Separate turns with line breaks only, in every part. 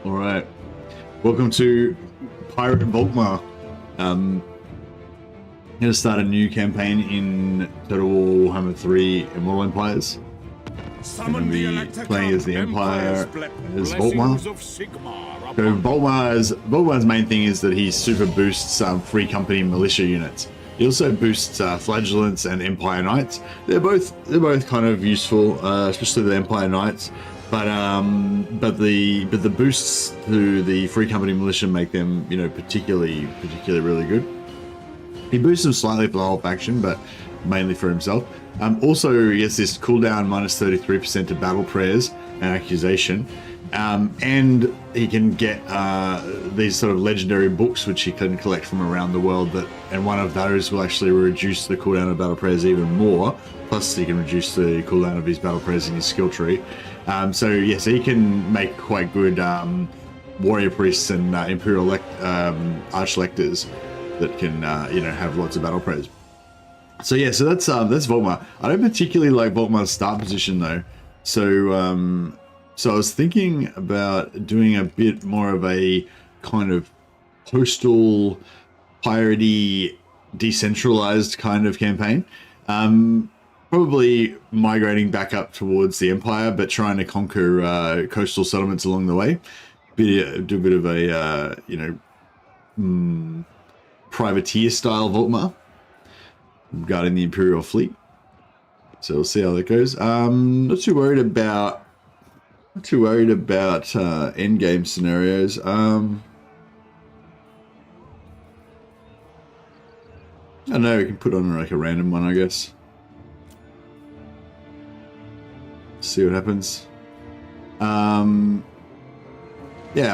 All right. Welcome to Pirate VOlkmar. Going to start a new campaign in Total War Warhammer 3 Immortal Empires. Going to be playing as the Empire as VOlkmar. So VOlkmar's main thing is that he super boosts Free Company militia units. He also boosts Flagellants and Empire Knights. They're both kind of useful, especially the Empire Knights. But the boosts to the Free Company militia make them, you know, particularly really good. He boosts them slightly for the whole faction, but mainly for himself. Also, he has this cooldown minus 33% to battle prayers and accusation, and he can get these sort of legendary books which he can collect from around the world. And one of those will actually reduce the cooldown of battle prayers even more. Plus, he can reduce the cooldown of his battle prayers in his skill tree. So yes, he can make quite good warrior priests and Imperial archlectors that can you know, have lots of battle prayers. So yeah, so that's VOlkmar. I don't particularly like VOlkmar's start position though. So I was thinking about doing a bit more of a kind of postal, piratey, decentralized kind of campaign. Probably migrating back up towards the Empire, but trying to conquer coastal settlements along the way. Do a bit of a you know, privateer style VOlkmar regarding the Imperial fleet. So we'll see how that goes. Not too worried about end game scenarios. I don't know. We can put on like a random one, I guess. See what happens. Yeah,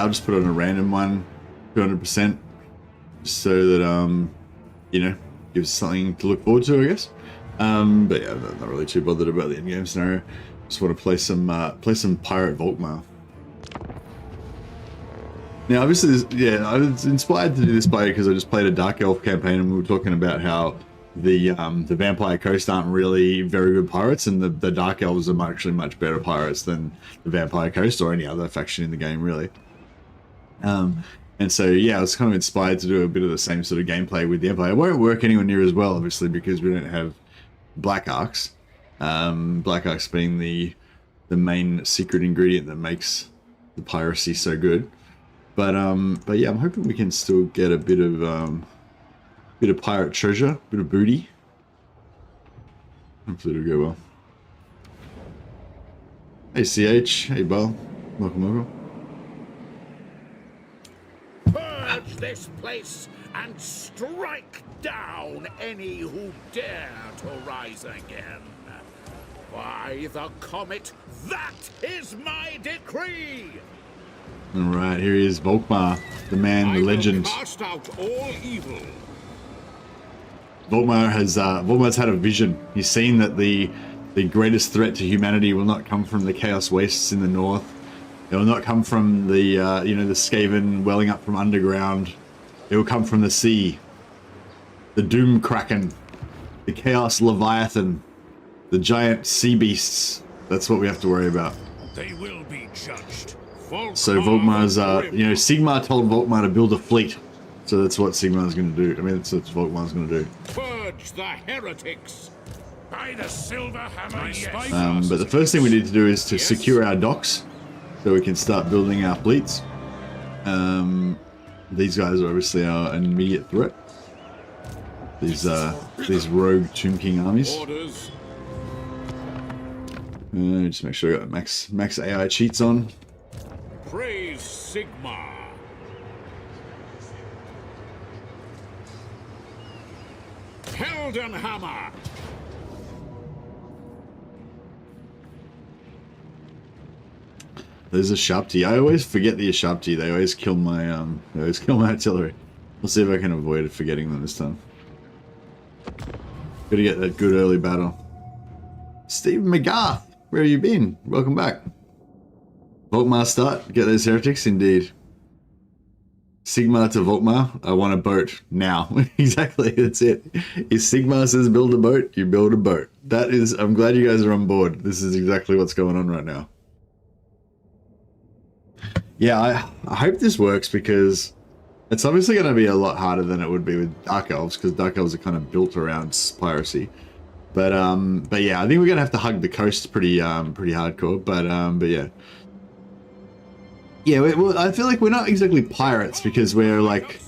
I'll just put on a random one, 200%, so that you know, gives something to look forward to, I guess. But yeah, I'm not really too bothered about the in-game scenario. Just want to play some Pirate VOlkmar. Now, obviously, yeah, I was inspired to do this because I just played a Dark Elf campaign, and we were talking about how the Vampire Coast aren't really very good pirates, and the Dark Elves are actually much better pirates than the Vampire Coast or any other faction in the game, really. And so, yeah, I was kind of inspired to do a bit of the same sort of gameplay with the Empire. It won't work anywhere near as well, obviously, because we don't have Black Arcs. Black Arcs being the main secret ingredient that makes the piracy so good. But yeah, I'm hoping we can still get a bit of pirate treasure, a bit of booty. Hopefully it'll go well. Hey CH, hey Bal, welcome.
Purge this place and strike down any who dare to rise again. By the comet, that is my decree!
Alright, here he is, VOlkmar, the man, the legend.
Cast out all evil.
Volkmar's had a vision. He's seen that the greatest threat to humanity will not come from the Chaos Wastes in the north. It will not come from the you know, the Skaven welling up from underground. It will come from the sea. The Doom Kraken, the Chaos Leviathan, the giant sea beasts. That's what we have to worry about.
They will be judged.
So VOlkmar's you know, Sigmar told VOlkmar to build a fleet. So that's what Sigmar's going to do. I mean, that's what VOlkmar's going to do.
Purge the heretics by the silver hammer. Yes.
But the first thing we need to do is to secure our docks, so we can start building our fleets. These guys are obviously our immediate threat. These rogue Tomb King armies. Just make sure I got max AI cheats on.
Praise Sigmar. Hammer.
There's a Sharptie. I always forget the Sharptie. They always kill my artillery. We'll see if I can avoid forgetting them this time. Gotta get that good early battle. Steve McGarth, where have you been? Welcome back. VOlkmar start. Get those heretics, indeed. Sigmar to VOlkmar, I want a boat now. Exactly, that's it. If Sigmar says build a boat, you build a boat. That is, I'm glad you guys are on board. This is exactly what's going on right now. Yeah, I hope this works because it's obviously going to be a lot harder than it would be with Dark Elves, because Dark Elves are kind of built around piracy. But yeah, I think we're gonna have to hug the coast pretty hardcore. But yeah, well, I feel like we're not exactly pirates because we're like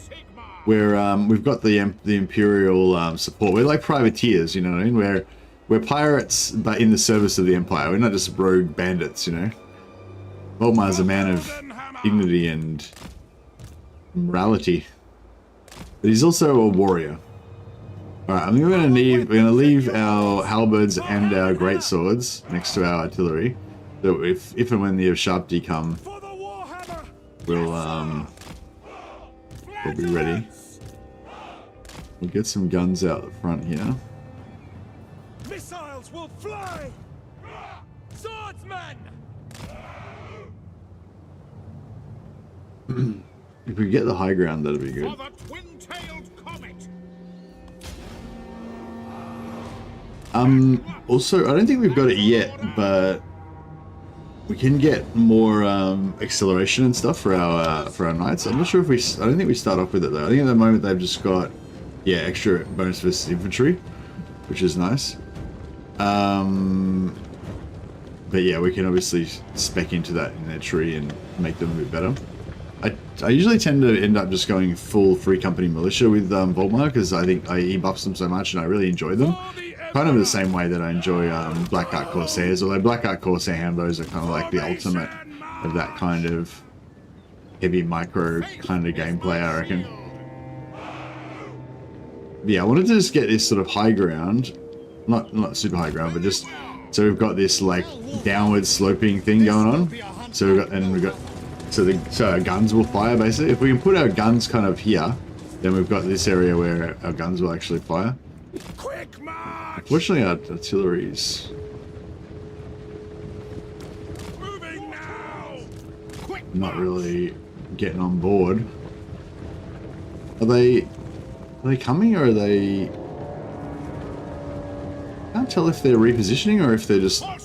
we've got the Imperial support. We're like privateers, you know what I mean? We're pirates, but in the service of the Empire. We're not just rogue bandits, you know. Volkmar's a man of dignity and morality, but he's also a warrior. Alright, I think we're gonna leave our halberds and our great swords next to our artillery. So if and when the Sharpty come, we'll be ready. We'll get some guns out the front here.
Missiles will fly! Swordsmen!
If we get the high ground, that'd be good.
For the twin-tailed comet!
Also, I don't think we've got it yet, but we can get more acceleration and stuff for our knights. I'm not sure if I don't think we start off with it though. I think at the moment they've just got, yeah, extra bonus versus infantry, which is nice. But yeah, we can obviously spec into that in their tree and make them a bit better. I usually tend to end up just going full free company militia with Volkmar because I think he buffs them so much and I really enjoy them. Kind of the same way that I enjoy Black Art Corsairs, although Black Art Corsair Hambos are kind of like the ultimate of that kind of heavy micro kind of gameplay, I reckon. But yeah, I wanted to just get this sort of high ground, not super high ground, but just so we've got this like downward sloping thing going on. So we've got so our guns will fire basically. If we can put our guns kind of here, then we've got this area where our guns will actually fire.
Quick march!
Unfortunately, our artillery's
Moving now! Quick
not really getting on board. Are they coming or are they? I can't tell if they're repositioning or if they're just. I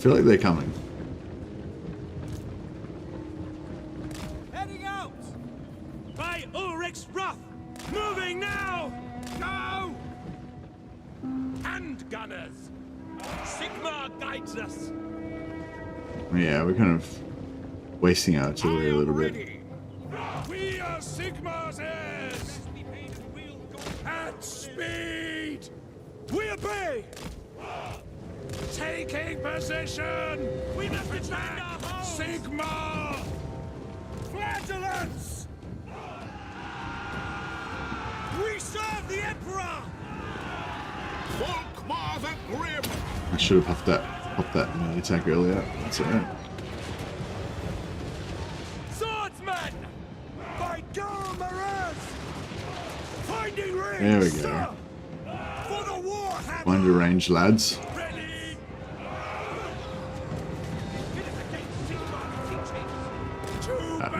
feel like they're coming.
Heading out! By Ulrich's wrath! Moving now! Go! Hand gunners! Sigmar guides us!
Yeah, we're kind of wasting our artillery a little bit.
We are Sigmar's heirs! At speed! We obey! Taking position! We must attack! Sigmar! Flagellants! We serve the Emperor! Volkmar the Grim!
I should have popped that melee attack earlier. That's alright.
Swordsmen! By Galmarez! Finding range!
There we go.
For the Warhammer!
Find your range, lads.
Ready!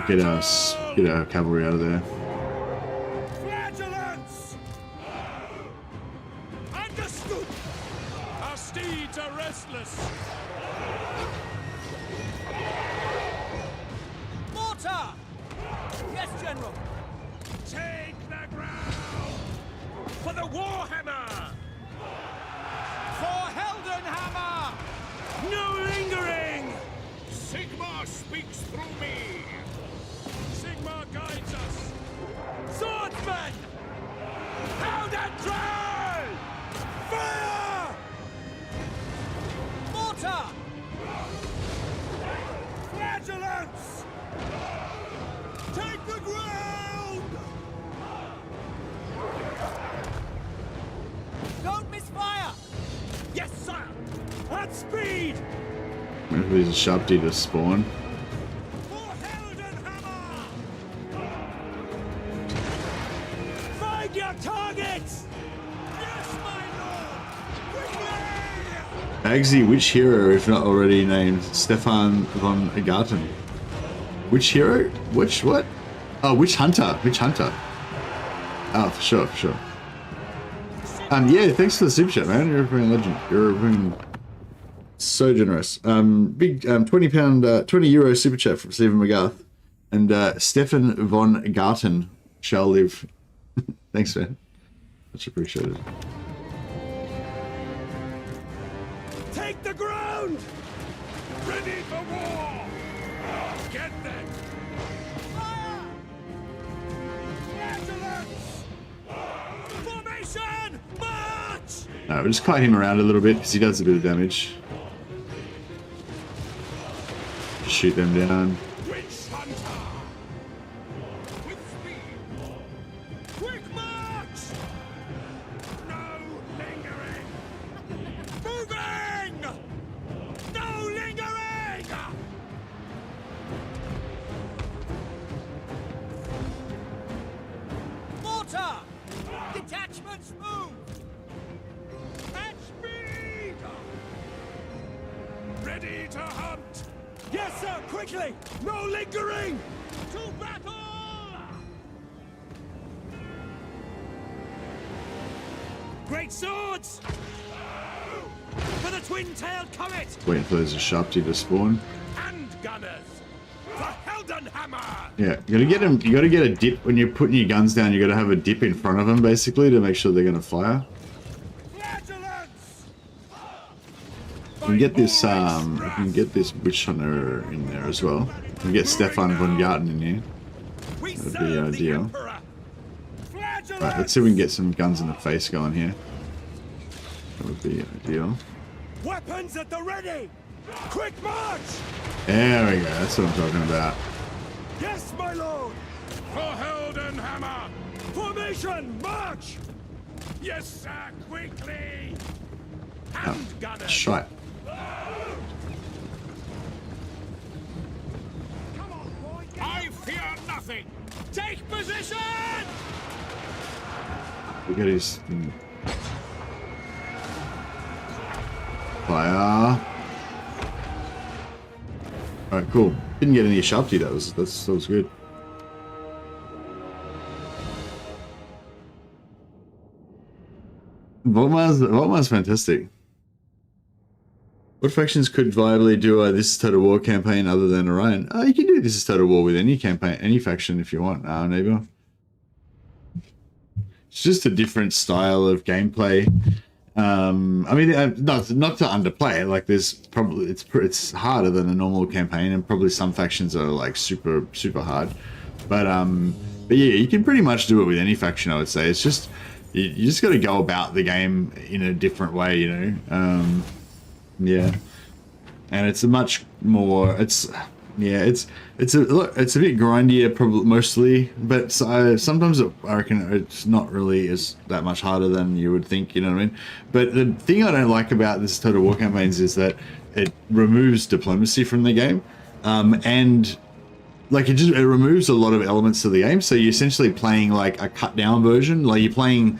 Get our cavalry out of there.
Flagellants! Understood! Our steeds are restless! Mortar! Yes, General! Take the ground! For the Warhammer! For Heldenhammer! No lingering! Sigmar speaks through me! Sigmar guides us! Swordsmen! Hound and drive! Fire! Mortar! Flagellants! Take the ground! Don't misfire! Yes, sire! At speed!
Maybe there's a Sharpty to spawn.
For Heldenhammer! Find your targets! Yes, my lord! Quickly!
Bagsy, which hero, if not already named Stefan von Egarten? Which hero? Which what? Oh, which hunter? Which hunter? Oh, for sure, for sure. Yeah, thanks for the super chat, man. You're a fucking legend. You're a fucking So generous. Big £20, 20 euro super chat from Stephen McGarth. And Stefan von Garten shall live. Thanks, man. Much appreciated.
Take the ground! Ready for war! Get them! Fire! Vigilance! Formation! March!
We'll just kite him around a little bit because he does a bit of damage. Shoot them down.
Witch hunter! With speed! Quick march! No lingering! Moving! No lingering! Mortar! Detachments move! At speed! Ready to hunt! Yes, sir! Quickly! No lingering! To battle! Great swords! For the twin-tailed comet!
Waiting for those Sharpty to spawn.
And gunners! For Heldenhammer!
Yeah, you gotta get him. You gotta get a dip when you're putting your guns down. You gotta have a dip in front of them, basically, to make sure they're gonna fire.
Flagellants!
You can get this. You can get this witch hunter in there as well. You can get Stefan von Garten in here.
We
That'd be
serve the
ideal.
Emperor! Flagellants!
Right, let's see if we can get some guns in the face going here. That would be ideal.
Weapons at the ready! Quick march!
There we go. That's what I'm talking about.
Yes, my lord! For Heldenhammer! Formation, march! Yes, sir, quickly! And gunners!
Shite.
Come on, boy! I fear nothing! Take position!
Look at his fire. Alright, cool. Didn't get any Sharpty, that was good. Volkmar's fantastic. What factions could viably do a This is Total War campaign other than Orion? You can do This is Total War with any campaign, any faction if you want, neighbor. It's just a different style of gameplay. I mean, not to underplay it. Like, there's probably it's harder than a normal campaign, and probably some factions are like super hard. But yeah, you can pretty much do it with any faction. I would say it's just you just got to go about the game in a different way, you know. Yeah, and it's a much more. It's a bit grindier, probably mostly, but sometimes I reckon it's not really that much harder than you would think. You know what I mean? But the thing I don't like about this Total War campaigns is that it removes diplomacy from the game, and like it removes a lot of elements of the game. So you're essentially playing like a cut down version. Like you're playing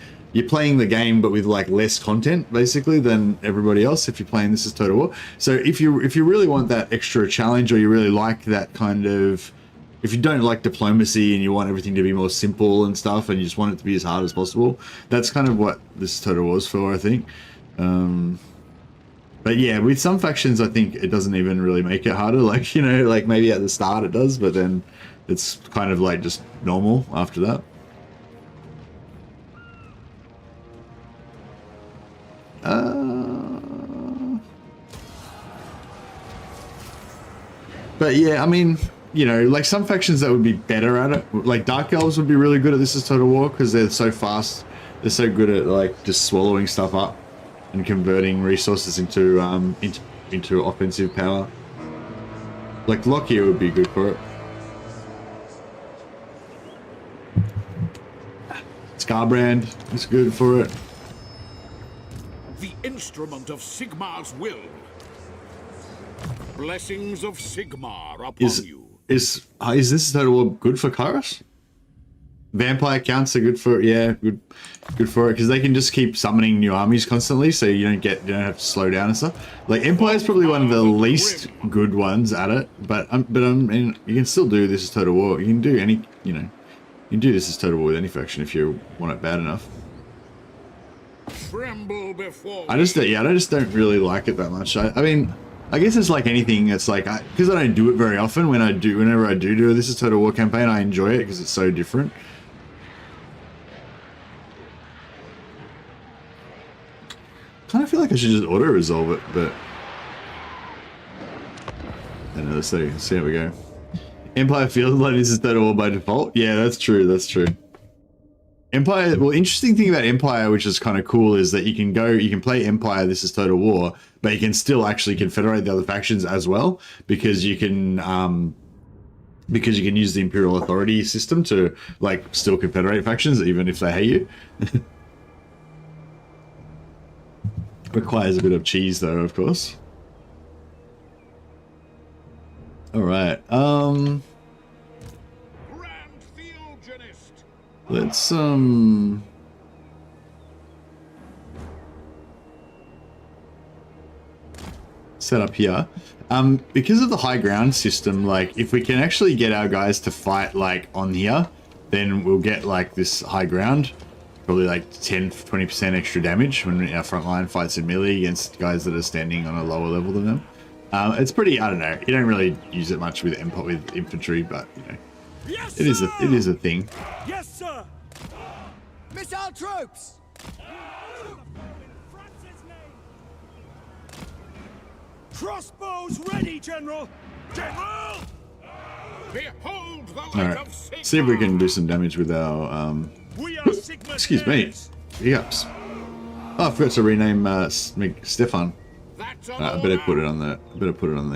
the game but with like less content basically than everybody else if you're playing This is Total War. So if you really want that extra challenge, or you really like that kind of, if you don't like diplomacy and you want everything to be more simple and stuff and you just want it to be as hard as possible, that's kind of what This is Total War is for, I think. But yeah, with some factions I think it doesn't even really make it harder. Like, you know, like maybe at the start it does, but then it's kind of like just normal after that. But yeah, I mean, you know, like some factions that would be better at it, like Dark Elves would be really good at This is Total War because they're so fast. They're so good at like just swallowing stuff up and converting resources into offensive power. Like Lockyer would be good for it. Scarbrand is good for it.
The instrument of Sigmar's will. Blessings of Sigmar upon you.
Is This Total War good for Kairos? Vampire counts are good for it. Yeah, good for it because they can just keep summoning new armies constantly, so you don't have to slow down and stuff. Like Empire is probably one of the least good ones at it, but I mean, you can still do This is Total War. You can do any, you know, you can do This is Total War with any faction if you want it bad enough.
Tremble before
I just don't really like it that much. I mean, I guess it's like anything. It's like because I don't do it very often. Whenever I do this is Total War campaign, I enjoy it because it's so different. Kind of feel like I should just auto resolve it, but I don't know. Let's see how we go. Empire feels like this is Total War by default. Yeah, that's true. That's true. Empire. Well, interesting thing about Empire, which is kind of cool, is that you can play Empire. This is Total War, but you can still actually confederate the other factions as well because you can use the Imperial authority system to like still confederate factions even if they hate you. Requires a bit of cheese though, of course. All right. Let's set up here. Because of the high ground system, like if we can actually get our guys to fight like on here, then we'll get like this high ground. Probably like 10-20% extra damage when our front line fights in melee against guys that are standing on a lower level than them. It's pretty, I don't know, you don't really use it much with infantry, but you know,
Yes,
it is a thing.
Yes, sir.
Missile troops!
Crossbows ready, General. General.
Behold the light
All right,
of Sigmar.
see if we can do some damage with our
We are Sigma.
excuse me, yups. Oh, I forgot to rename Stefan.
That's
I better put it on the. Better put him on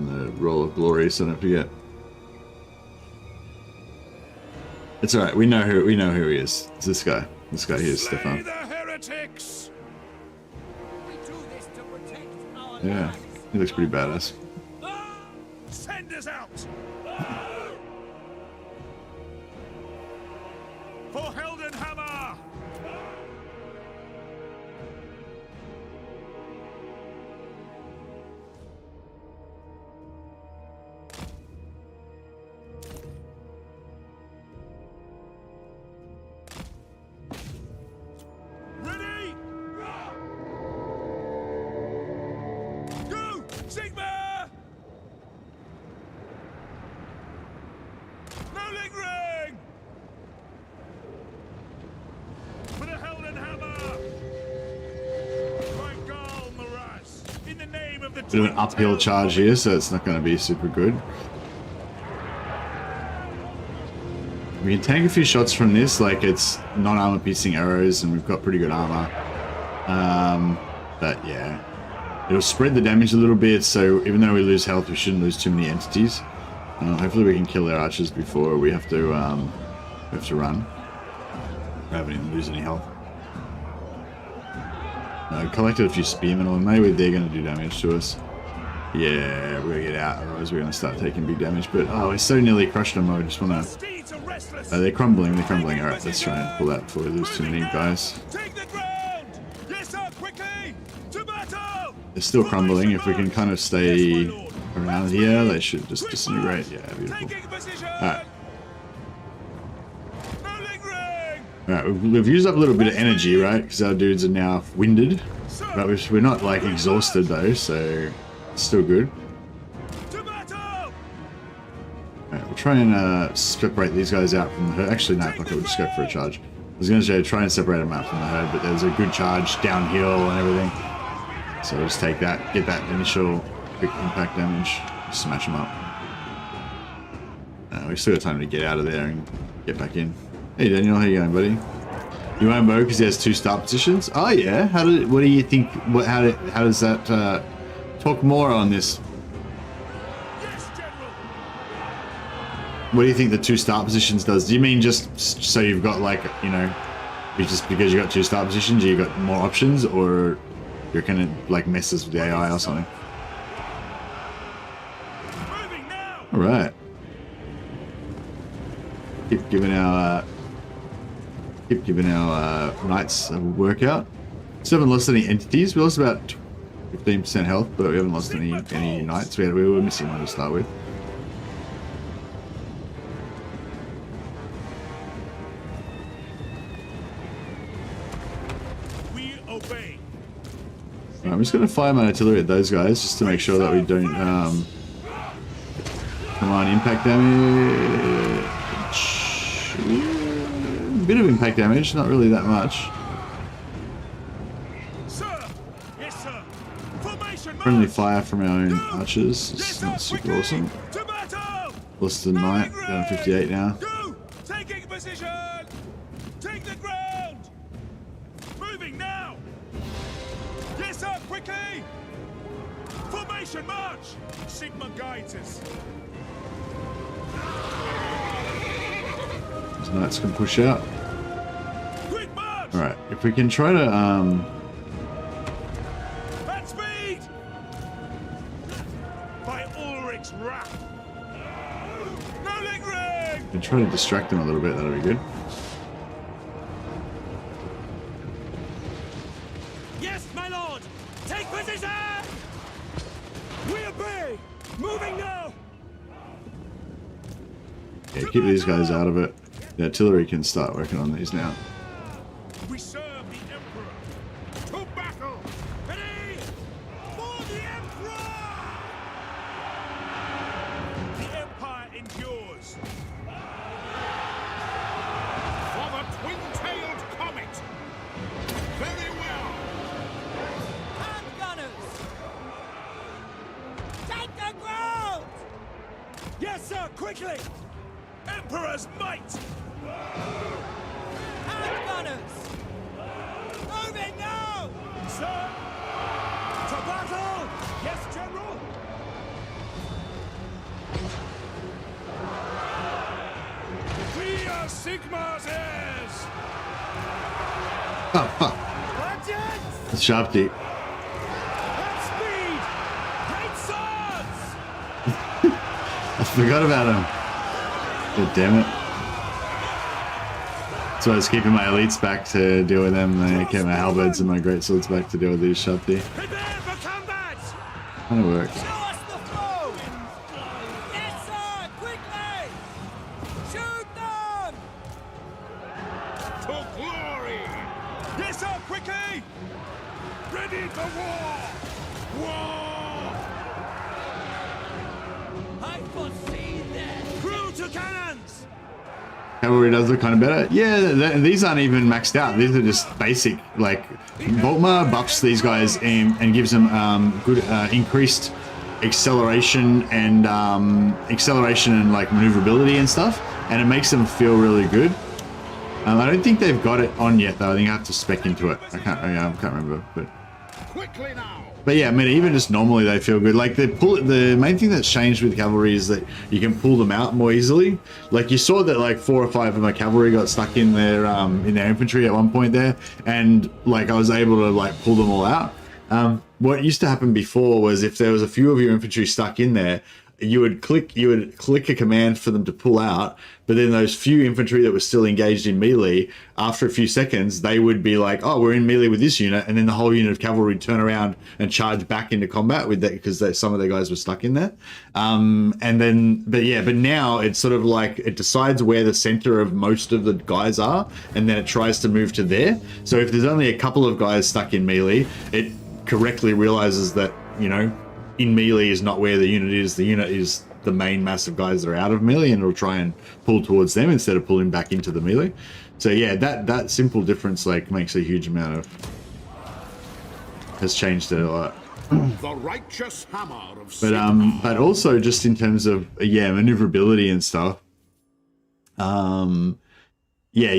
the Roll of Glory so I don't forget. It's all right. We know who he is. It's this guy. This guy here is
Slay
Stefan.
the heretics.
We do this to protect our
Yeah,
lands.
he looks pretty badass.
Send us out. For Heldenhammer. Ready? Go, Sigma! No lingering! For the Heldenhammer! By Gal Maras, in the name of the
Bit of an uphill charge here, so it's not going to be super good. We can tank a few shots from this, like it's non-armor piercing arrows, and we've got pretty good armor. But yeah, it'll spread the damage a little bit. So even though we lose health, we shouldn't lose too many entities. Hopefully, we can kill their archers before we have to run. We haven't even lose any health. Collected a few spearmen on. Maybe they're going to do damage to us. Yeah, we're going to get out, otherwise we're going to start taking big damage. But oh, we so nearly crushed them. I just want to.
Steeds are restless.
They're crumbling. They're crumbling. All right, let's try and pull that before we lose too many guys.
Take the ground! Yes, sir, quickly! To battle!
They're still crumbling. If we can kind of stay around here, they should just disintegrate. Yeah, beautiful.
Taking position!
Alright.
No lingering!
Alright, we've used up a little bit of energy, right? Because our dudes are now winded. But we're not, like, exhausted, though, so it's still good.
To battle!
Alright, we'll try and separate these guys out from the herd. Actually, no, fuck it, we'll just go for a charge. I was going to say try and separate them out from the herd, but there's a good charge downhill and everything. So we'll just take that, get that initial quick impact damage, smash them up. We've still got time to get out of there and get back in. Hey Daniel, how you going, buddy? You won't Bo because he has 2 start positions? Oh yeah, what do you think, how does that, talk more on this?
Yes, General!
What do you think the 2 start positions does? Do you mean just so you've got like, you know, just because you got 2 start positions, you got more options, or you reckon it like messes with the AI or something?
Moving now!
All right. Keep giving our knights a workout. Still haven't lost any entities. We lost about 15% health, but we haven't lost any knights. We were missing one to start with.
obey.
Right, I'm just going to fire my artillery at those guys just to make sure that we don't. Come on, impact damage. Bit of impact damage, not really that much.
Sir! Yes, sir! Formation
Friendly
march!
fire from our own
Go!
archers.
Yes,
It's
sir,
not super
quickly!
awesome.
To battle!
Plus the knight, down to 58 now.
Go! Taking position! Take the ground! Moving now! Yes, sir, quickly! Formation march! Sigma guides us.
These knights can push out.
Quick march!
Alright, if we can try to
At speed! By Ulrich's wrath! No lingering!
can try to distract them a little bit, that'll be good.
Yes, my lord! Take position! We obey! Moving now!
Yeah, keep these guys out of it. The artillery can start working on these now.
We serve the Emperor! To battle! Ready! For the Emperor! The Empire endures!
For the twin-tailed comet. Very well.
Hand gunners! Take the ground!
Yes, sir, quickly! Emperor's might!
Hand gunners! Moving now!
Sir! To battle! Yes, General! We are Sigma's heirs!
Oh, fuck.
Legends!
It's sharp deep.
At speed! Great swords!
I forgot about him. God damn it. So I was keeping my elites back to deal with them, and I kept my halberds and my greatswords back to deal with these Sharpty.
Prepare for combat!
Kind of worked.
Show us the foe! Yes, sir! Quickly! Shoot them!
To glory.
Yes, sir, quickly! Ready for war! War!
I foresee that!
Crew to cannons!
Cavalry does look kind of better. Yeah, these aren't even maxed out. These are just basic. Like, VOlkmar buffs these guys and gives them good increased acceleration and like maneuverability and stuff, and it makes them feel really good. I don't think they've got it on yet though. I think I have to spec into it. I can't remember, but.
Quickly now.
But yeah, I mean, even just normally they feel good. Like the main thing that's changed with cavalry is that you can pull them out more easily. Like you saw that like 4 or 5 of my cavalry got stuck in their infantry at one point there, and like I was able to like pull them all out. What used to happen before was if there was a few of your infantry stuck in there, you would click a command for them to pull out, but then those few infantry that were still engaged in melee, after a few seconds, they would be like, oh, we're in melee with this unit, and then the whole unit of cavalry would turn around and charge back into combat with that because some of the guys were stuck in there. But now it's sort of like it decides where the center of most of the guys are, and then it tries to move to there. So if there's only a couple of guys stuck in melee, it correctly realizes that, you know, in melee is not where the unit is. The unit is the main mass of guys that are out of melee, and it'll try and pull towards them instead of pulling back into the melee. So yeah, that simple difference like makes a huge amount of has changed it a lot.
The righteous hammer of
But also just in terms of maneuverability and stuff. You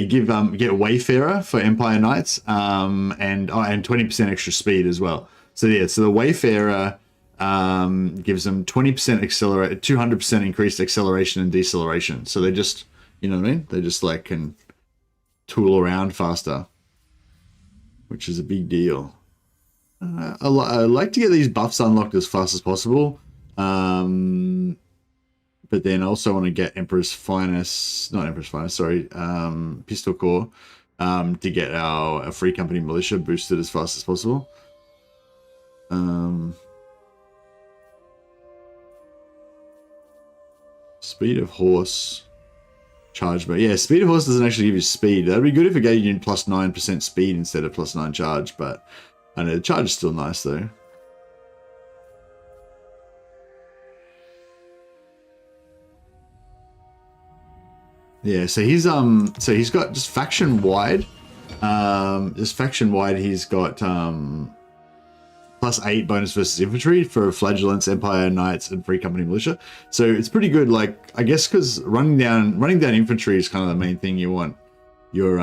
get Wayfarer for Empire Knights, and 20% extra speed as well. So yeah, so the Wayfarer gives them 20% accelerate, 200% increased acceleration and deceleration. So they just, you know what I mean? They just like can tool around faster, which is a big deal. I like to get these buffs unlocked as fast as possible. But then I also want to get Pistol Corps, to get our Free Company Militia boosted as fast as possible. Speed of horse charge. But yeah, speed of horse doesn't actually give you speed. That'd be good if it gave you plus 9% speed instead of plus 9 charge. But I know the charge is still nice though. Yeah, so he's got just faction wide. He's got plus 8 bonus versus infantry for flagellants, Empire Knights, and Free Company Militia. So it's pretty good. Like, I guess because running down infantry is kind of the main thing you want your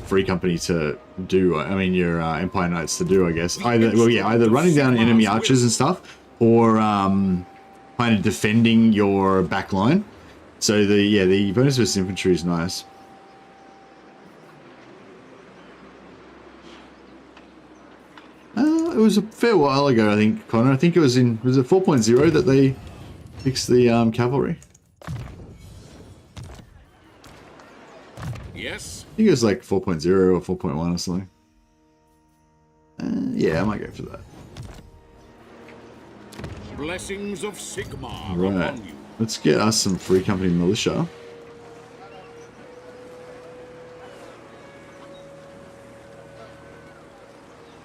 Free Company to do. I mean your Empire Knights to do. I guess either running down enemy archers and stuff, or kind of defending your back line. So the bonus versus infantry is nice. It was a fair while ago, I think, Connor. I think it was it 4.0 that they fixed the cavalry?
Yes.
I think it was like 4.0 or 4.1 or something. Yeah, I might go for that.
Blessings of Sigmar
Right.
upon you.
Let's get us some Free Company Militia.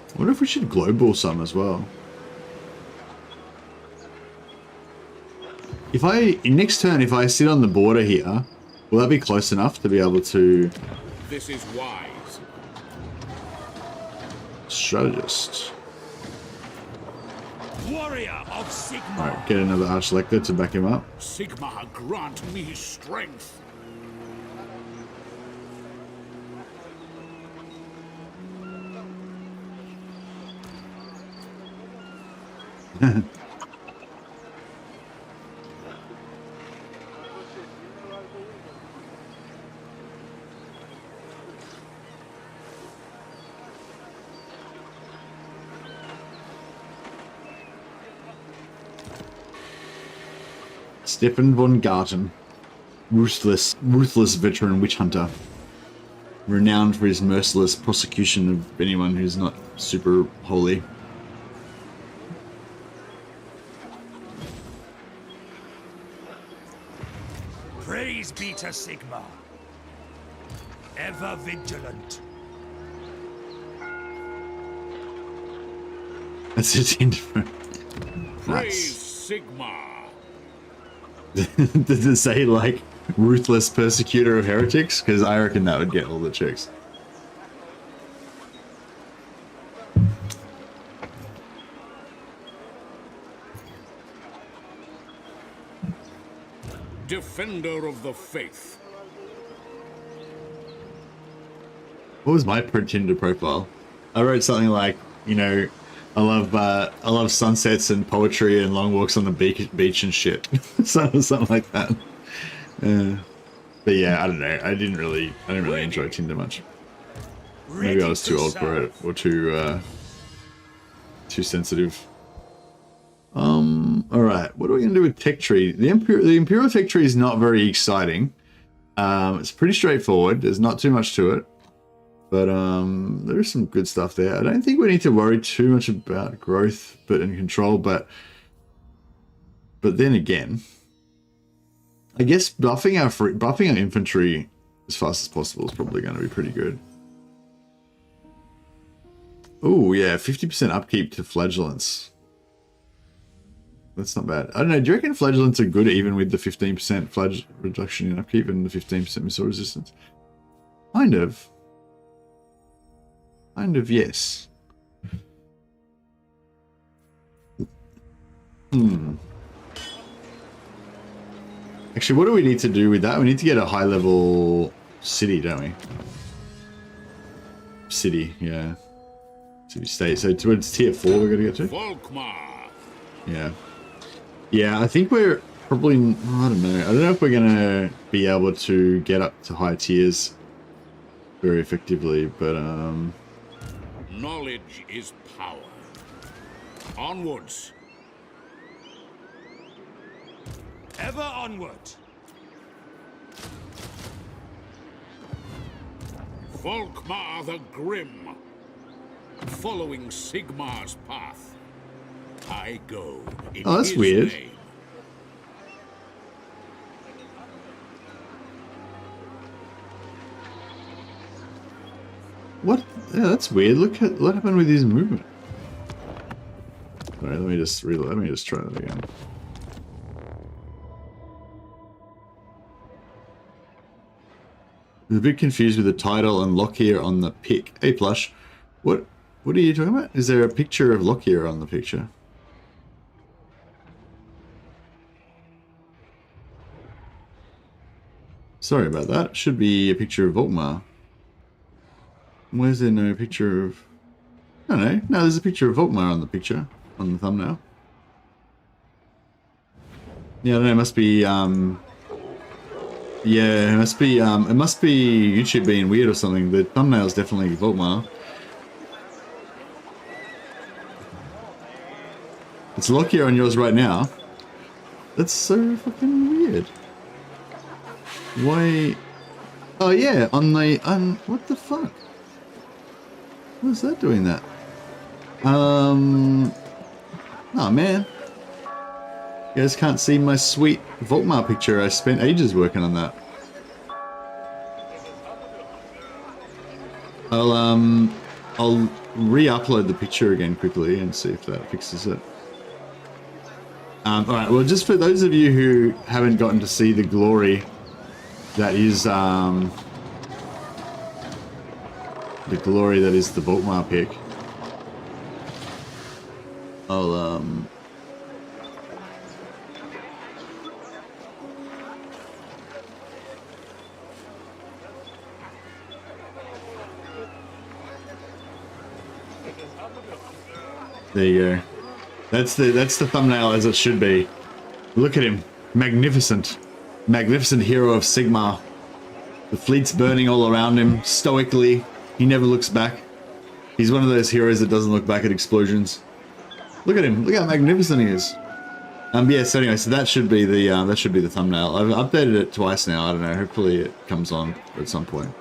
I wonder if we should global some as well. If next turn, if I sit on the border here, will that be close enough to be able to...
This is wise.
Strategist.
Warrior of Sigmar.
Alright, get another Archlector to back him up.
Sigmar, grant me strength.
Stefan von Garten. Ruthless veteran witch hunter. Renowned for his merciless prosecution of anyone who's not super holy.
Praise be to Sigmar. Ever vigilant.
That's it. Nice.
Praise Sigmar.
Does it say like ruthless persecutor of heretics? Because I reckon that would get all the chicks.
Defender of the faith.
What was my Tinder profile? I wrote something like, you know, I love sunsets and poetry and long walks on the beach and shit. something like that. But yeah, I don't know. I didn't really enjoy Tinder much. Maybe I was too old for it, or too sensitive. All right. What are we gonna do with tech tree? The Imperial tech tree is not very exciting. It's pretty straightforward. There's not too much to it. But there's some good stuff there. I don't think we need to worry too much about growth, and control. But then again, I guess buffing our infantry as fast as possible is probably going to be pretty good. Oh yeah, 50% upkeep to flagellants. That's not bad. I don't know. Do you reckon flagellants are good even with the 15% reduction in upkeep and the 15% missile resistance? Kind of. Kind of, yes. Actually, what do we need to do with that? We need to get a high-level city, don't we? City, yeah. City state. So towards tier 4 we're going to get to?
VOlkmar.
Yeah. Yeah, I think we're probably... I don't know. I don't know if we're going to be able to get up to high tiers very effectively, but...
Knowledge is power. Onwards.
Ever onward.
VOlkmar the Grim. Following Sigmar's path. I go in
Oh, that's
his
weird.
name.
What? Yeah, that's weird. Look at what happened with his movement. Alright, let me just reload. Let me just try that again. I'm a bit confused with the title and Lockyer on the pic. Hey, Plush. What are you talking about? Is there a picture of Lockyer on the picture? Sorry about that. Should be a picture of VOlkmar. Where's there no picture of... I don't know. No, there's a picture of VOlkmar on the picture. On the thumbnail. Yeah, I don't know. It must be... Yeah, it must be YouTube being weird or something. The thumbnail's definitely VOlkmar. It's Lockyer on yours right now. That's so fucking weird. Why? Oh yeah, on the what the fuck? What's that doing that? Oh man. You guys can't see my sweet VOlkmar picture. I spent ages working on that. I'll re-upload the picture again quickly and see if that fixes it. Alright, well just for those of you who haven't gotten to see the glory that is the glory that is the VOlkmar pick. I'll there you go. That's the thumbnail as it should be. Look at him. Magnificent. Magnificent hero of Sigmar. The fleet's burning all around him, stoically. He never looks back. He's one of those heroes that doesn't look back at explosions. Look at him. Look how magnificent he is. Yeah, so anyway, so that should be the thumbnail. I've updated it twice now. I don't know. Hopefully it comes on at some point.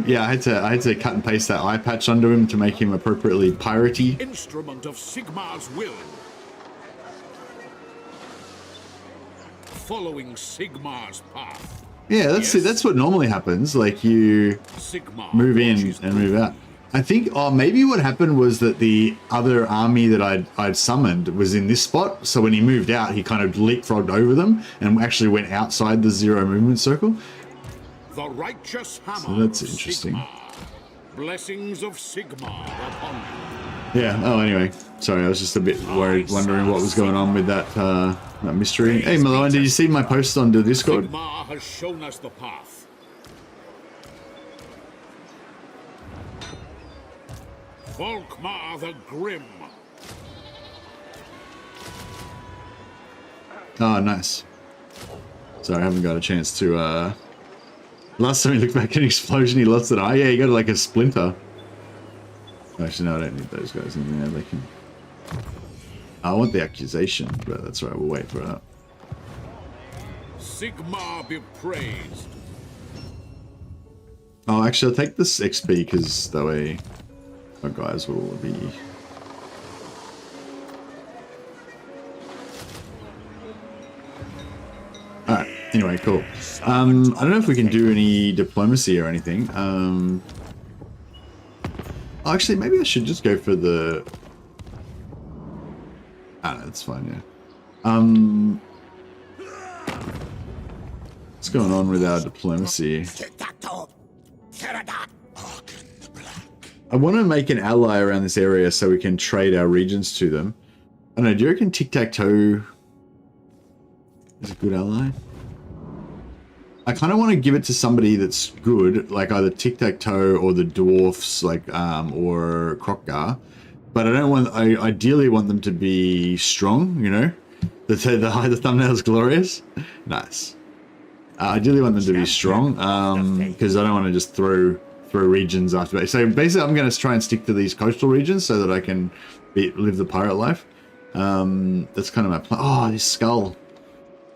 Yeah, I had to cut and paste that eye patch under him to make him appropriately piratey.
Instrument of Sigmar's will. Following Sigmar's path.
Yeah, that's what normally happens. Like you
Sigmar
move in and move out. I think, oh, maybe what happened was that the other army that I'd summoned was in this spot. So when he moved out, he kind of leapfrogged over them and actually went outside the 0 movement circle.
The righteous hammer.
So that's
of
interesting.
Sigmar. Blessings of Sigmar upon you.
Yeah. Oh, anyway. Sorry, I was just a bit worried, wondering what was going on with that mystery. Hey, Malone, did you see my post on the Discord?
Sigmar has shown us the path. VOlkmar the Grim.
Oh, nice. Sorry, I haven't got a chance to, last time he looked back at an explosion, he lost an eye. Yeah, he got like a splinter. Actually, no, I don't need those guys in there. They can... I want the accusation, but that's right, we'll wait for that.
Sigmar be praised.
Oh, actually, I'll take this XP because that way our guys will be... Alright, anyway, cool. I don't know if we can do any diplomacy or anything. Actually, maybe I should just go for the... Ah, no, that's fine, yeah. What's going on with our diplomacy? I want to make an ally around this area so we can trade our regions to them. I don't know, do you reckon tic-tac-toe is a good ally? I kind of want to give it to somebody that's good, like either tic-tac-toe or the dwarfs, like, or Krokgar. But I don't want, I ideally want them to be strong, you know? The thumbnail's glorious. Nice. I ideally want them to be strong, because I don't want to just throw regions after. So basically I'm going to try and stick to these coastal regions so that I can live the pirate life. That's kind of my plan. Oh, this skull.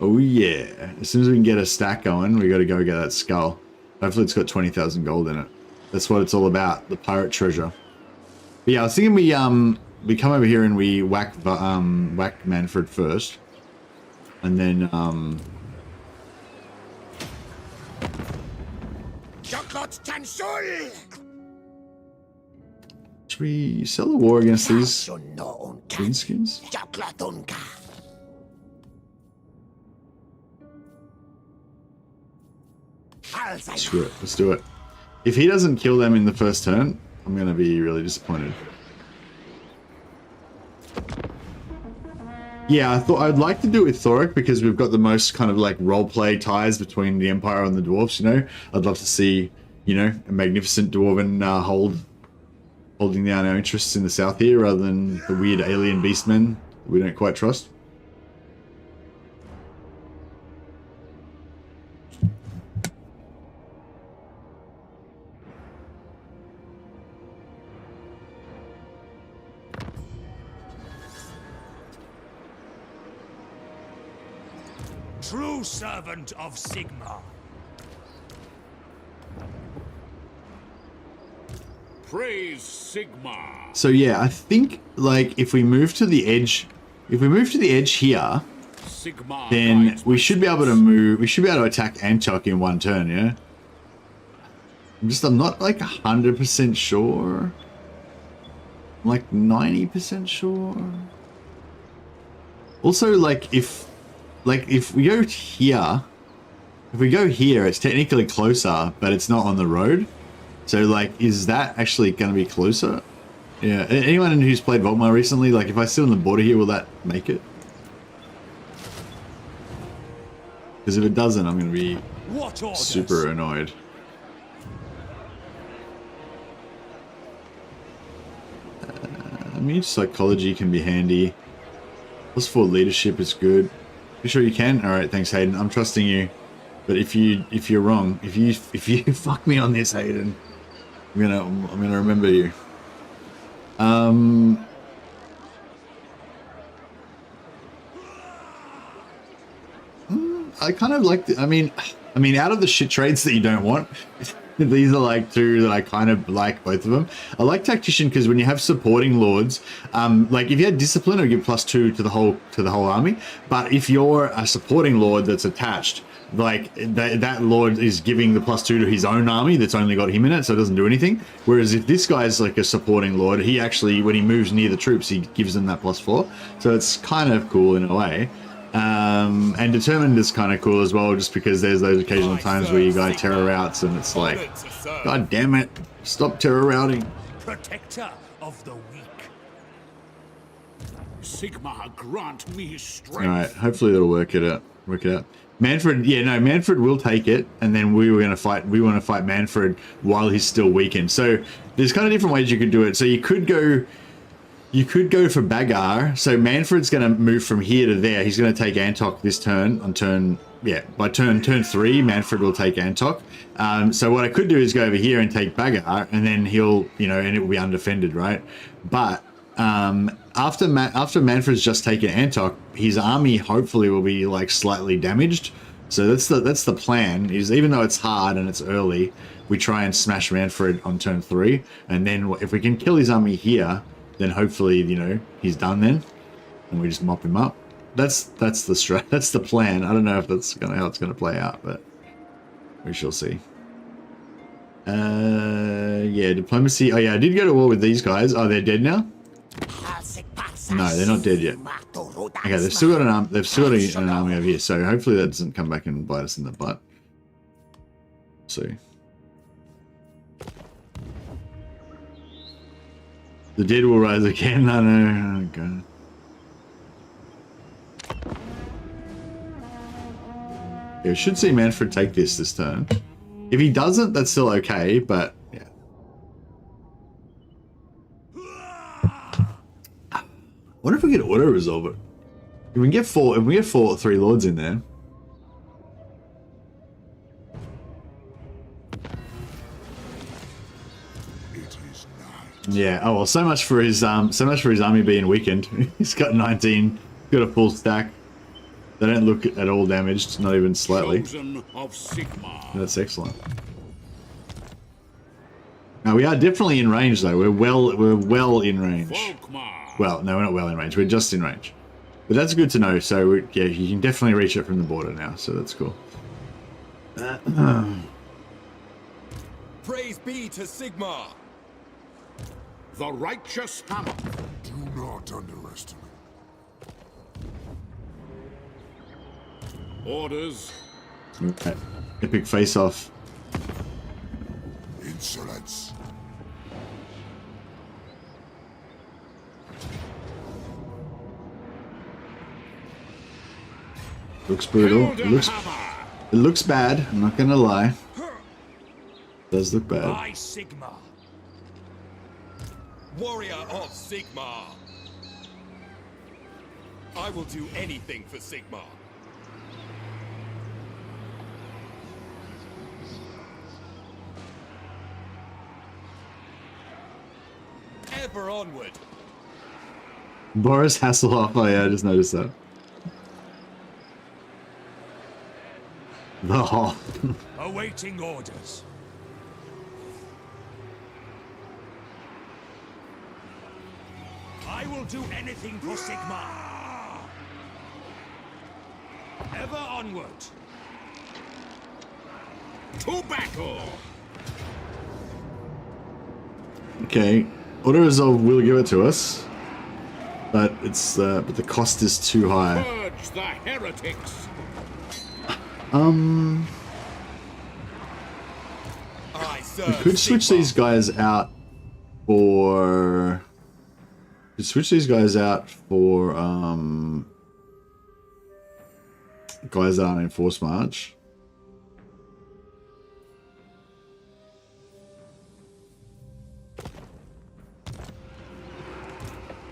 Oh yeah. As soon as we can get a stack going, we got to go get that skull. Hopefully it's got 20,000 gold in it. That's what it's all about, the pirate treasure. But yeah, I was thinking we come over here and we whack Mannfred first. And then Should we sell the war against these greenskins? Screw it, let's do it. If he doesn't kill them in the first turn, I'm gonna be really disappointed. Yeah, I thought I'd like to do it with Thoric because we've got the most kind of like roleplay ties between the Empire and the Dwarves, you know? I'd love to see, you know, a magnificent Dwarven holding down our interests in the south here rather than the weird alien beastmen that we don't quite trust.
True servant of Sigmar.
Praise Sigmar.
So yeah, I think like if we move to the edge here,
Sigmar
then we should be able to move. We should be able to attack Antioch in one turn. Yeah. I'm not like 100% sure. I'm like 90% sure. Also, like if we go here, it's technically closer, but it's not on the road. So like, is that actually going to be closer? Yeah. Anyone who's played VOlkmar recently, like if I sit on the border here, will that make it? Because if it doesn't, I'm going to be super annoyed. Immune psychology can be handy. +4 leadership is good. You sure you can? All right, thanks, Hayden. I'm trusting you. But if you're wrong, if you fuck me on this, Hayden, I'm gonna remember you. I kind of like. I mean, out of the shit trades that you don't want, these are like two that I kind of like, both of them. I like tactician because when you have supporting lords, like if you had discipline, it'll give +2 to the whole army. But if you're a supporting lord that's attached, like that lord is giving the +2 to his own army that's only got him in it, so it doesn't do anything. Whereas if this guy's like a supporting lord, he actually, when he moves near the troops, he gives them that +4. So it's kind of cool in a way. And determined is kind of cool as well, just because there's those occasional times where you guys terror routes and it's like, god damn it, stop terror routing.
Protector of the weak.
Sigmar, grant me strength.
All right, hopefully that'll work it out. Mannfred, yeah, no, Mannfred will take it, and then we want to fight Mannfred while he's still weakened. So there's kind of different ways you could do it. So you could go for Bagar. So Mannfred's going to move from here to there. He's going to take Antok this turn. By turn 3, Mannfred will take Antok. So what I could do is go over here and take Bagar, and then he'll, and it will be undefended, right? But after Mannfred's just taken Antok, his army hopefully will be like slightly damaged. So that's the plan. Is even though it's hard and it's early, we try and smash Mannfred on turn 3, and then if we can kill his army here, then hopefully, he's done then, and we just mop him up. That's the strat. That's the plan. I don't know if that's how it's gonna play out, but we shall see. Yeah, diplomacy. Oh yeah, I did go to war with these guys. Oh, they're dead now? No, they're not dead yet. Okay, they've still got an arm. They've still got an army over here. So hopefully that doesn't come back and bite us in the butt. See. The dead will rise again. I know. Oh, God. Yeah, we should see Mannfred take this turn. If he doesn't, that's still okay, but yeah. What if we could auto resolve it? If we get 3 lords in there. Yeah. Oh well. So much for his army being weakened. He's got 19. Got a full stack. They don't look at all damaged. Not even slightly. That's excellent. Now we are definitely in range though. We're well in range.
VOlkmar.
Well, no, we're not well in range. We're just in range. But that's good to know. So yeah, you can definitely reach it from the border now. So that's cool.
Praise be to Sigmar!
The righteous hammer.
Do not underestimate.
Orders.
Okay. Epic face-off.
Insolence.
Looks brutal.
Wield
It
and
looks,
hammer.
it looks bad. I'm not gonna lie. It does look bad.
By Sigmar.
Warrior of Sigmar! I will do anything for Sigmar. Ever onward!
Boris Hasselhoff. Oh yeah, I just noticed that. The Hoff.
Awaiting orders. I will do anything for Sigmar. Ever onward.
To battle.
Okay, auto resolve will give it to us, but it's but the cost is too high.
Purge the heretics.
I serve
We could switch
Sigmar.
these guys out for. Could switch these guys out for guys that aren't in force march.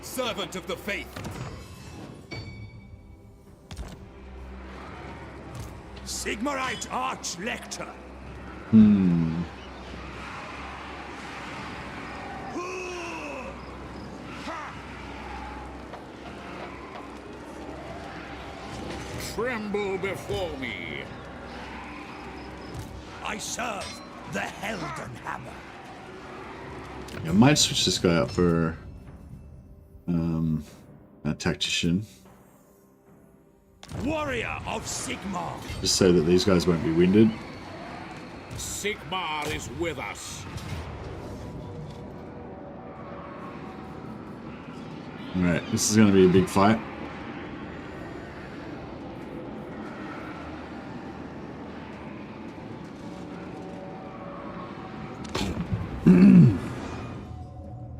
Servant of the faith.
Sigmarite Archlector.
Tremble before me.
I serve the Helden Hammer.
I might switch this guy out for a tactician,
Warrior of Sigmar.
just so that these guys won't be winded.
Sigmar is with us.
All right, this is going to be a big fight.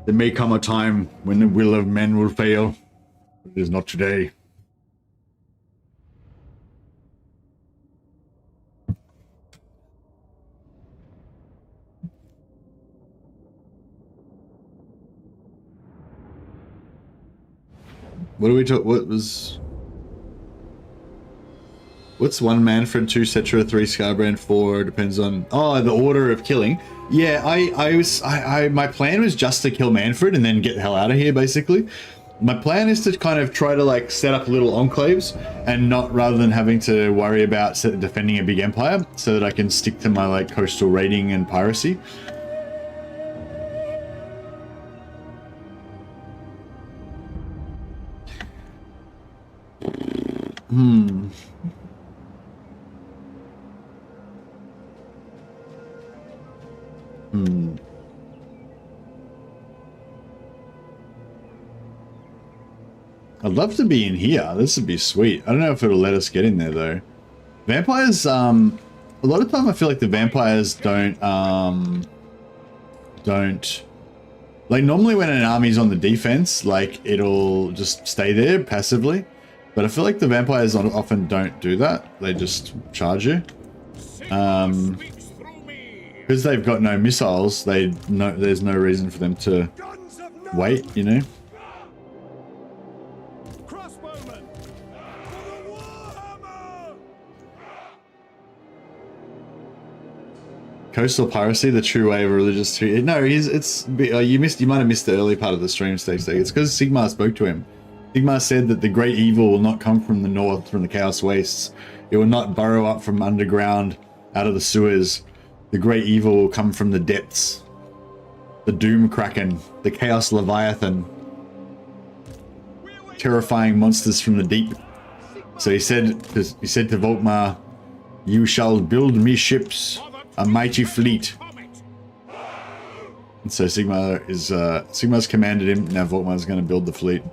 There may come a time when the will of men will fail. It is not today. What do we talk? What was? What's 1 Mannfred, 2 Cetra, 3 Scarbrand, 4 depends on. Oh, the order of killing. Yeah, my plan was just to kill Mannfred and then get the hell out of here. Basically, my plan is to kind of try to like set up little enclaves and not rather than having to worry about defending a big empire, so that I can stick to my like coastal raiding and piracy. I'd love to be in here. This would be sweet. I don't know if it'll let us get in there though. Vampires, a lot of time I feel like the vampires don't, like normally when an army's on the defense, like it'll just stay there passively. But I feel like the vampires often don't do that. They just charge you.
Sigmar speaks through me.
Because they've got no missiles, there's no reason for them to
Guns of Nod.
wait, you know?
Crossbowmen. For the Warhammer.
Coastal piracy, the true way of religious. No, you might have missed the early part of the stream, Steve. It's because Sigmar spoke to him. Sigmar said that the great evil will not come from the north, from the Chaos Wastes. It will not burrow up from underground, out of the sewers. The great evil will come from the depths. The Doom Kraken, the Chaos Leviathan. Terrifying monsters from the deep. So he said to Volkmar, "You shall build me ships, a mighty fleet. And so Sigmar's commanded him. Now Volkmar's going to build the fleet.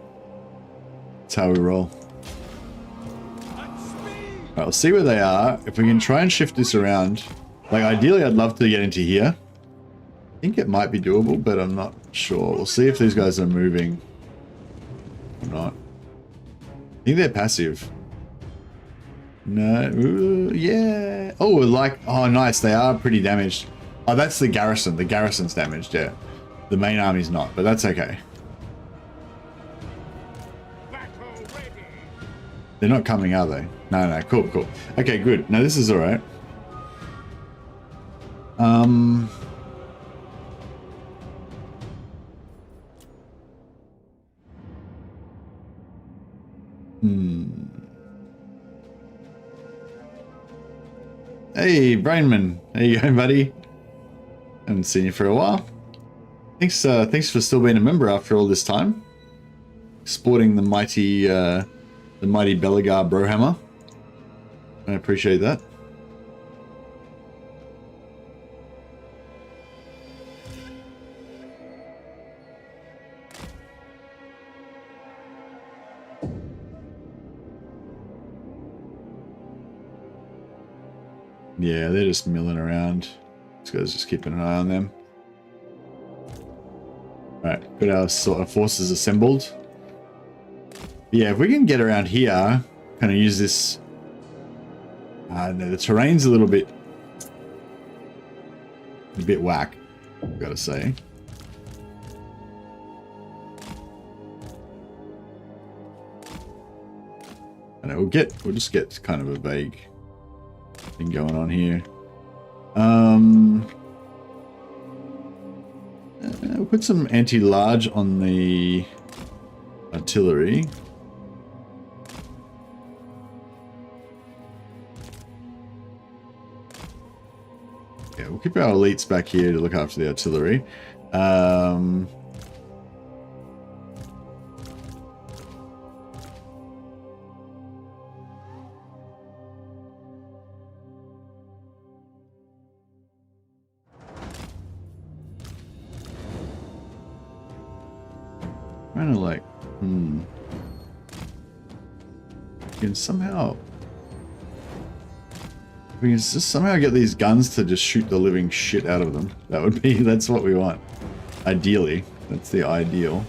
That's how we roll. Alright, we'll see where they are. If we can try and shift this around. Like, ideally, I'd love to get into here. I think it might be doable, but I'm not sure. We'll see if these guys are moving or not. I think they're passive. No, ooh, yeah. Oh, like, oh, nice. They are pretty damaged. Oh, that's the garrison. The garrison's damaged, yeah. The main army's not, but that's okay. They're not coming, are they? No, cool, cool. Okay, good. No, this is alright. Hey, Brainman. How you going, buddy? Haven't seen you for a while. Thanks for still being a member after all this time. Sporting the mighty Belagar Brohammer. I appreciate that. Yeah, they're just milling around. This guy's just keeping an eye on them. Alright, got our sort of forces assembled. Yeah, if we can get around here, kind of use this. No, the terrain's a bit whack, I've got to say. I know we'll just get kind of a vague thing going on here. We'll put some anti-large on the artillery. Yeah, we'll keep our elites back here to look after the artillery. Kind of like, you can somehow, we can just somehow get these guns to just shoot the living shit out of them. That's what we want. Ideally, that's the ideal.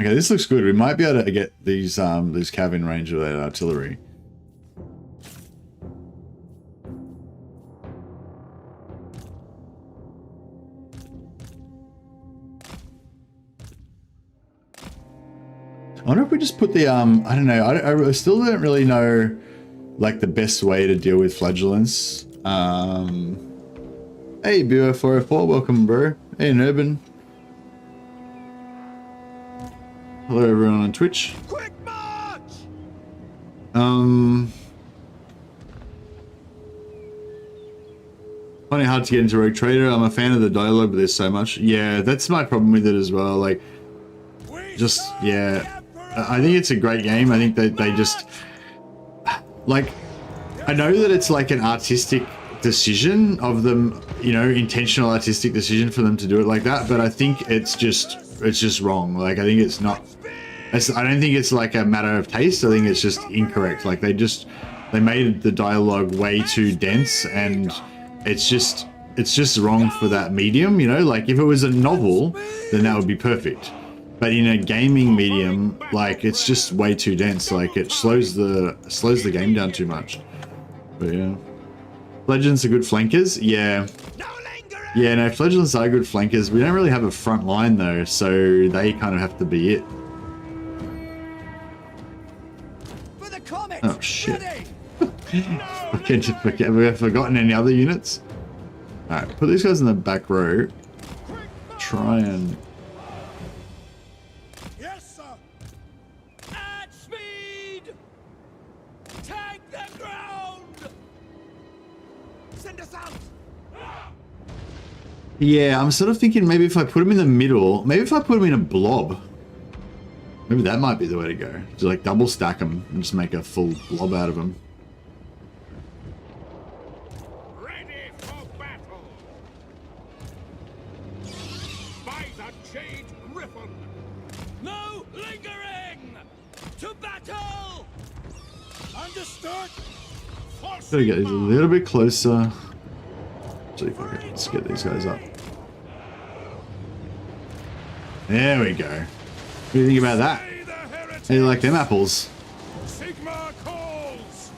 Okay, this looks good. We might be able to get these cav in range of that artillery. I wonder if we just put the, I don't know, I still don't really know, like, the best way to deal with flagellants. Hey, BO404, welcome, bro. Hey, Urban. Hello, everyone on Twitch.
Quick march!
Finding it hard to get into Rogue Trader. I'm a fan of the dialogue, but there's so much. Yeah, that's my problem with it as well. Like, just, yeah. I think it's a great game. I think that they just, like, I know that it's like an artistic decision of them, you know, intentional artistic decision for them to do it like that, but I think it's just wrong. Like, I think it's not, I don't think it's like a matter of taste. I think it's just incorrect. Like, they made the dialogue way too dense, and it's just wrong for that medium, you know? Like, if it was a novel, then that would be perfect. But in a gaming medium, like, it's just way too dense. Like, it slows the game down too much. But yeah, Legends are good flankers. Yeah, yeah. No, Legends are good flankers. We don't really have a front line though, so they kind of have to be it. Oh shit! Have we forgotten any other units? All right, put these guys in the back row. Try and. Yeah, I'm sort of thinking maybe if I put them in the middle, maybe if I put them in a blob, maybe that might be the way to go. Just like double stack them and just make a full blob out of them.
Ready for battle. Shade Griffin.
No lingering! To battle! Understood?
Gotta get these a little bit closer. Actually, fuck it. Let's get these guys up. There we go. What do you think about that?
Slay the heretic.
How do you like them apples?
Sigmar calls.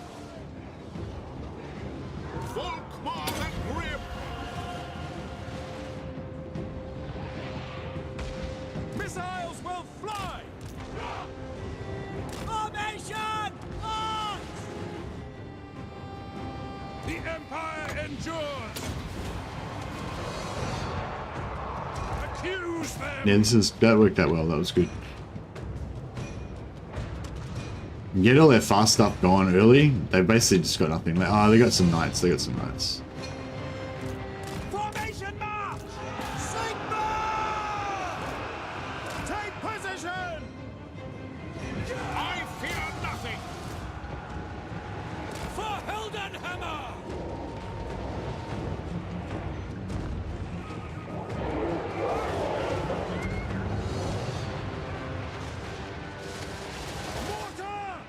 Volkmar and Grip.
Missiles will fly! Formation! March!
The Empire endures. Accuse them.
Yeah, that worked out well. That was good. Get all their fast stuff going early. They basically just got nothing left. Oh, they got some knights. They got some knights.
Formation march! Sigmar! Take position!
I fear nothing.
For Hildenhammer! Mortar!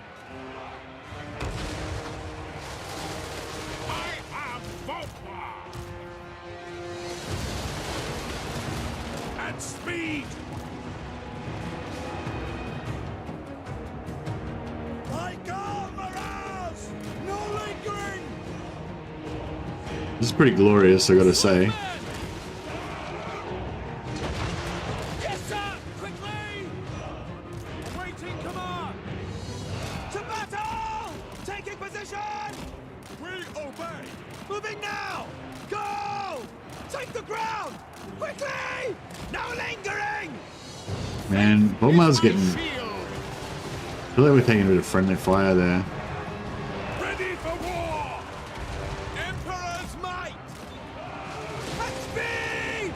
I am Volkmar.
At speed.
I go, Miraz! No lingering!
This is pretty glorious, I gotta say.
Yes, sir! Quickly! Awaiting command! To battle! Taking position!
We obey.
Moving now! Go! Take the ground! Quickly! No lingering!
Man, Volkmar's getting...
Shield.
I feel like we're taking a bit of friendly fire there.
Ready for war.
Emperor's might! At speed!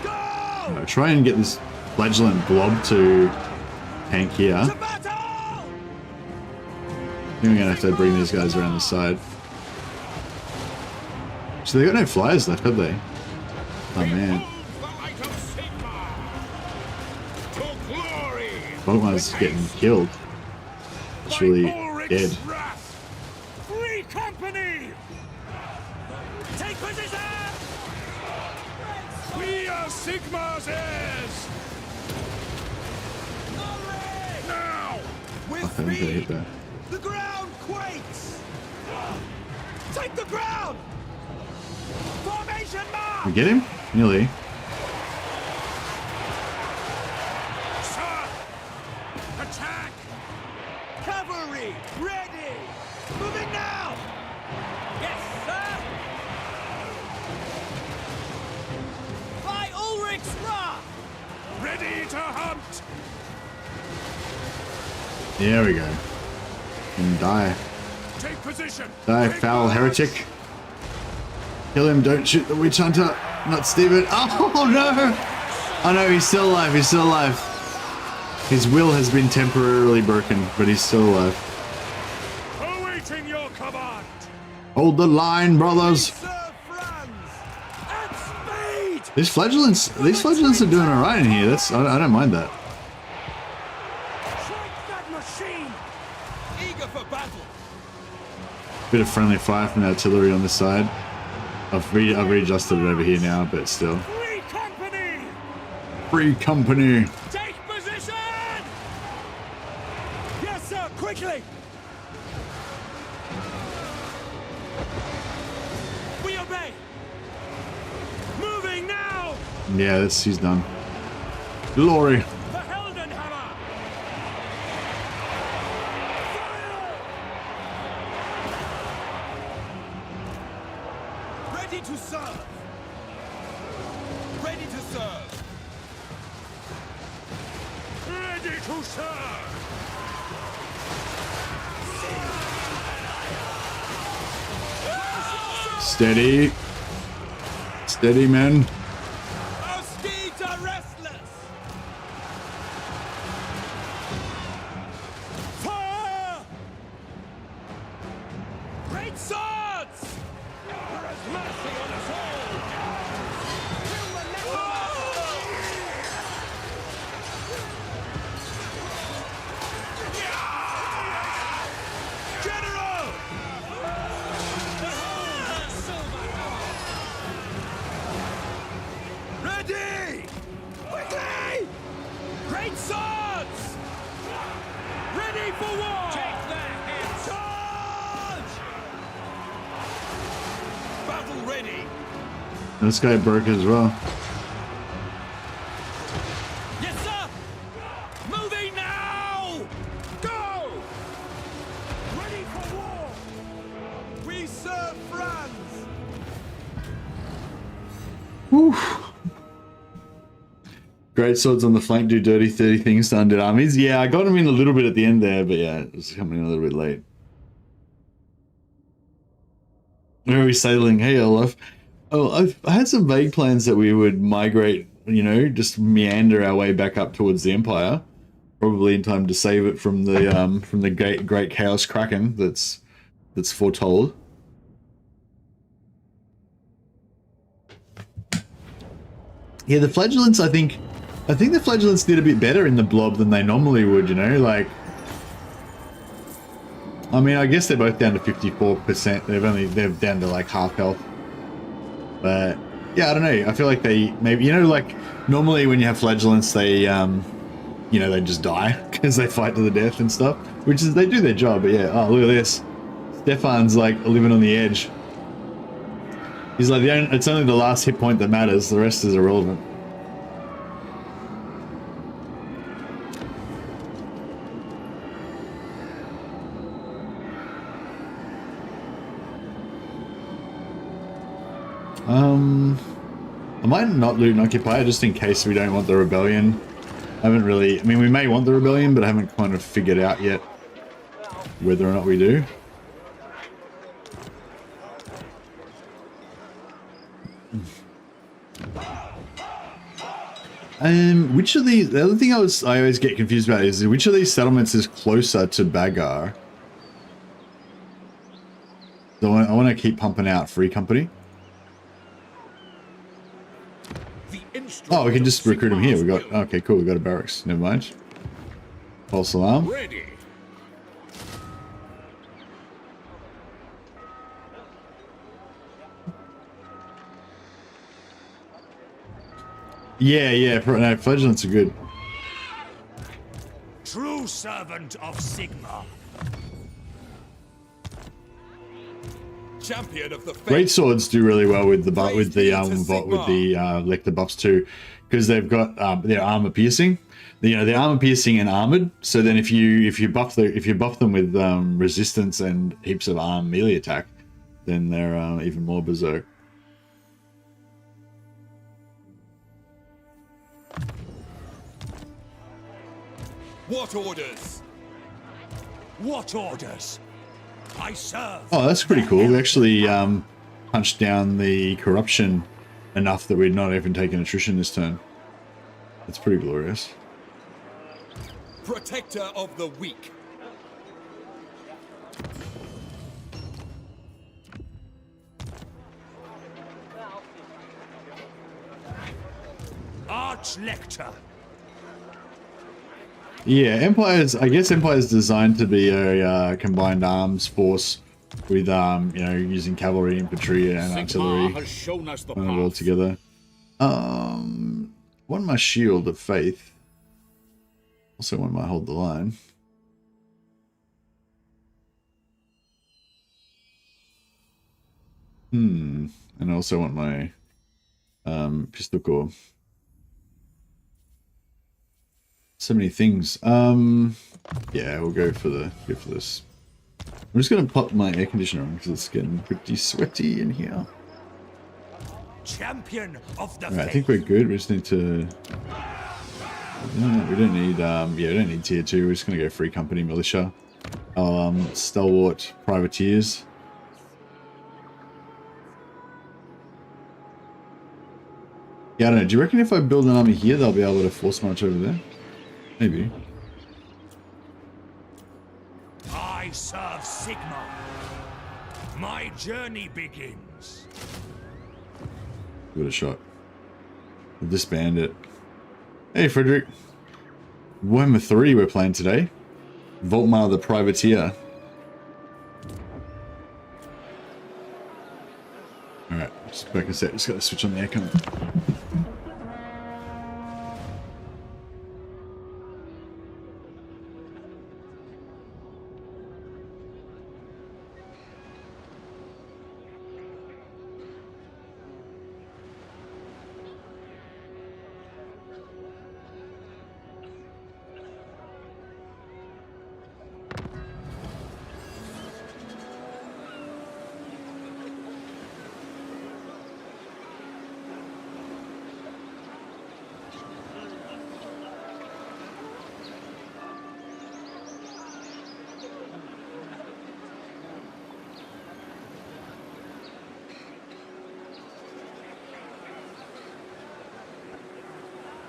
Go!
Try and get this flagellant blob to tank here.
To battle!
I think we're gonna have to bring these guys around the side. So they got no flyers left, have they? Oh man,
Behold the light of Sigmar. To glory.
Volkmar's getting killed. It's really
Ulrich's
dead.
wrath. Free company.
Take position!
We are Sigmar's heirs. Now.
With
I think they hit
speed!
that.
The ground quakes! Take the ground! Formation march!
We get him? Nearly.
Sir. Attack.
Cavalry, ready! Moving now! Yes, sir! By Ulrich's wrath!
Ready to hunt.
There we go. And die.
Take position.
Die,
Take
foul
march.
heretic. Kill him, don't shoot the witch hunter. Not Steven. Oh no! Oh no, he's still alive, he's still alive. His will has been temporarily broken, but he's still alive.
Awaiting your command.
Hold the line, brothers.
Sir Franz! At speed!
These flagellants are doing alright in here. I don't mind that.
Strike that machine!
Eager for battle.
Bit of friendly fire from the artillery on this side. I've readjusted it over here now, but still.
Free company.
Free company.
Take position! Yes, sir, quickly! We obey!
Moving now.
Yeah, he's done. Glory.
The Heldenhammer.
Ready to serve. Ready to serve.
Ready to serve.
Steady. Steady, men.
Our steeds are restless! Fire! Great swords! There is mercy on us all! Kill the necromancer!
Battle ready.
This guy broke as well.
Yes, sir! Moving now!
Go! Ready for war! We serve France!
Whew. Great swords on the flank do dirty 30 things to undead armies. Yeah, I got him in a little bit at the end there, but yeah, it was coming in a little bit late. Where are we sailing? Hey, Olaf. Oh, I had some vague plans that we would migrate, you know, just meander our way back up towards the Empire, probably in time to save it from the great chaos kraken that's foretold. Yeah, the flagellants, I think the flagellants did a bit better in the blob than they normally would, you know, like, I mean, I guess they're both down to 54%. They're down to like half health. But yeah, I don't know. I feel like they maybe, you know, like normally when you have flagellants, they, you know, they just die because they fight to the death and stuff, which is, they do their job. But yeah, oh, look at this. Stefan's like living on the edge. He's like, it's only the last hit point that matters. The rest is irrelevant. I might not loot and occupy just in case we don't want the rebellion. I haven't really, I mean, we may want the rebellion, but I haven't kind of figured out yet whether or not we do. Which of these, the other thing I always get confused about is which of these settlements is closer to Bagar? So I want to keep pumping out Free Company. Oh, we can just recruit him here. We got, okay, cool. We got a barracks. Never mind. False alarm.
Ready.
Yeah. No, flagellants are good.
True servant of Sigma.
Champion of the faith.
Great swords do really well with the lector buffs too, because they've got their armor piercing. You know, they're armor piercing and armored. So then if you buff them with resistance and heaps of melee attack, then they're even more berserk.
What orders?
What orders? I serve.
Oh, that's pretty cool. We actually punched down the corruption enough that we're not even taking attrition this turn. That's pretty glorious.
Protector of the weak.
Arch-lector.
Yeah, Empire's, I guess Empire's designed to be a combined arms force with, you know, using cavalry, infantry, and artillery
has shown us the
kind of all
path.
together. One my shield of faith. Also one might hold the line. And I also want my pistol core. So many things. Yeah, we'll go for this. I'm just gonna pop my air conditioner on because it's getting pretty sweaty in here.
Champion of the
Alright, I
faith.
think we're good. We just need to. No, we don't need. Yeah, we don't need tier 2. We're just gonna go Free Company militia. Stalwart privateers. Yeah, I don't know. Do you reckon if I build an army here, they'll be able to force march over there? Maybe.
I serve Sigma. My journey begins.
Give it a shot. We'll disband it. Hey, Frederick. Warhammer 3 we're playing today. VOlkmar the Privateer. Alright, just back a sec. Just gotta switch on the aircon.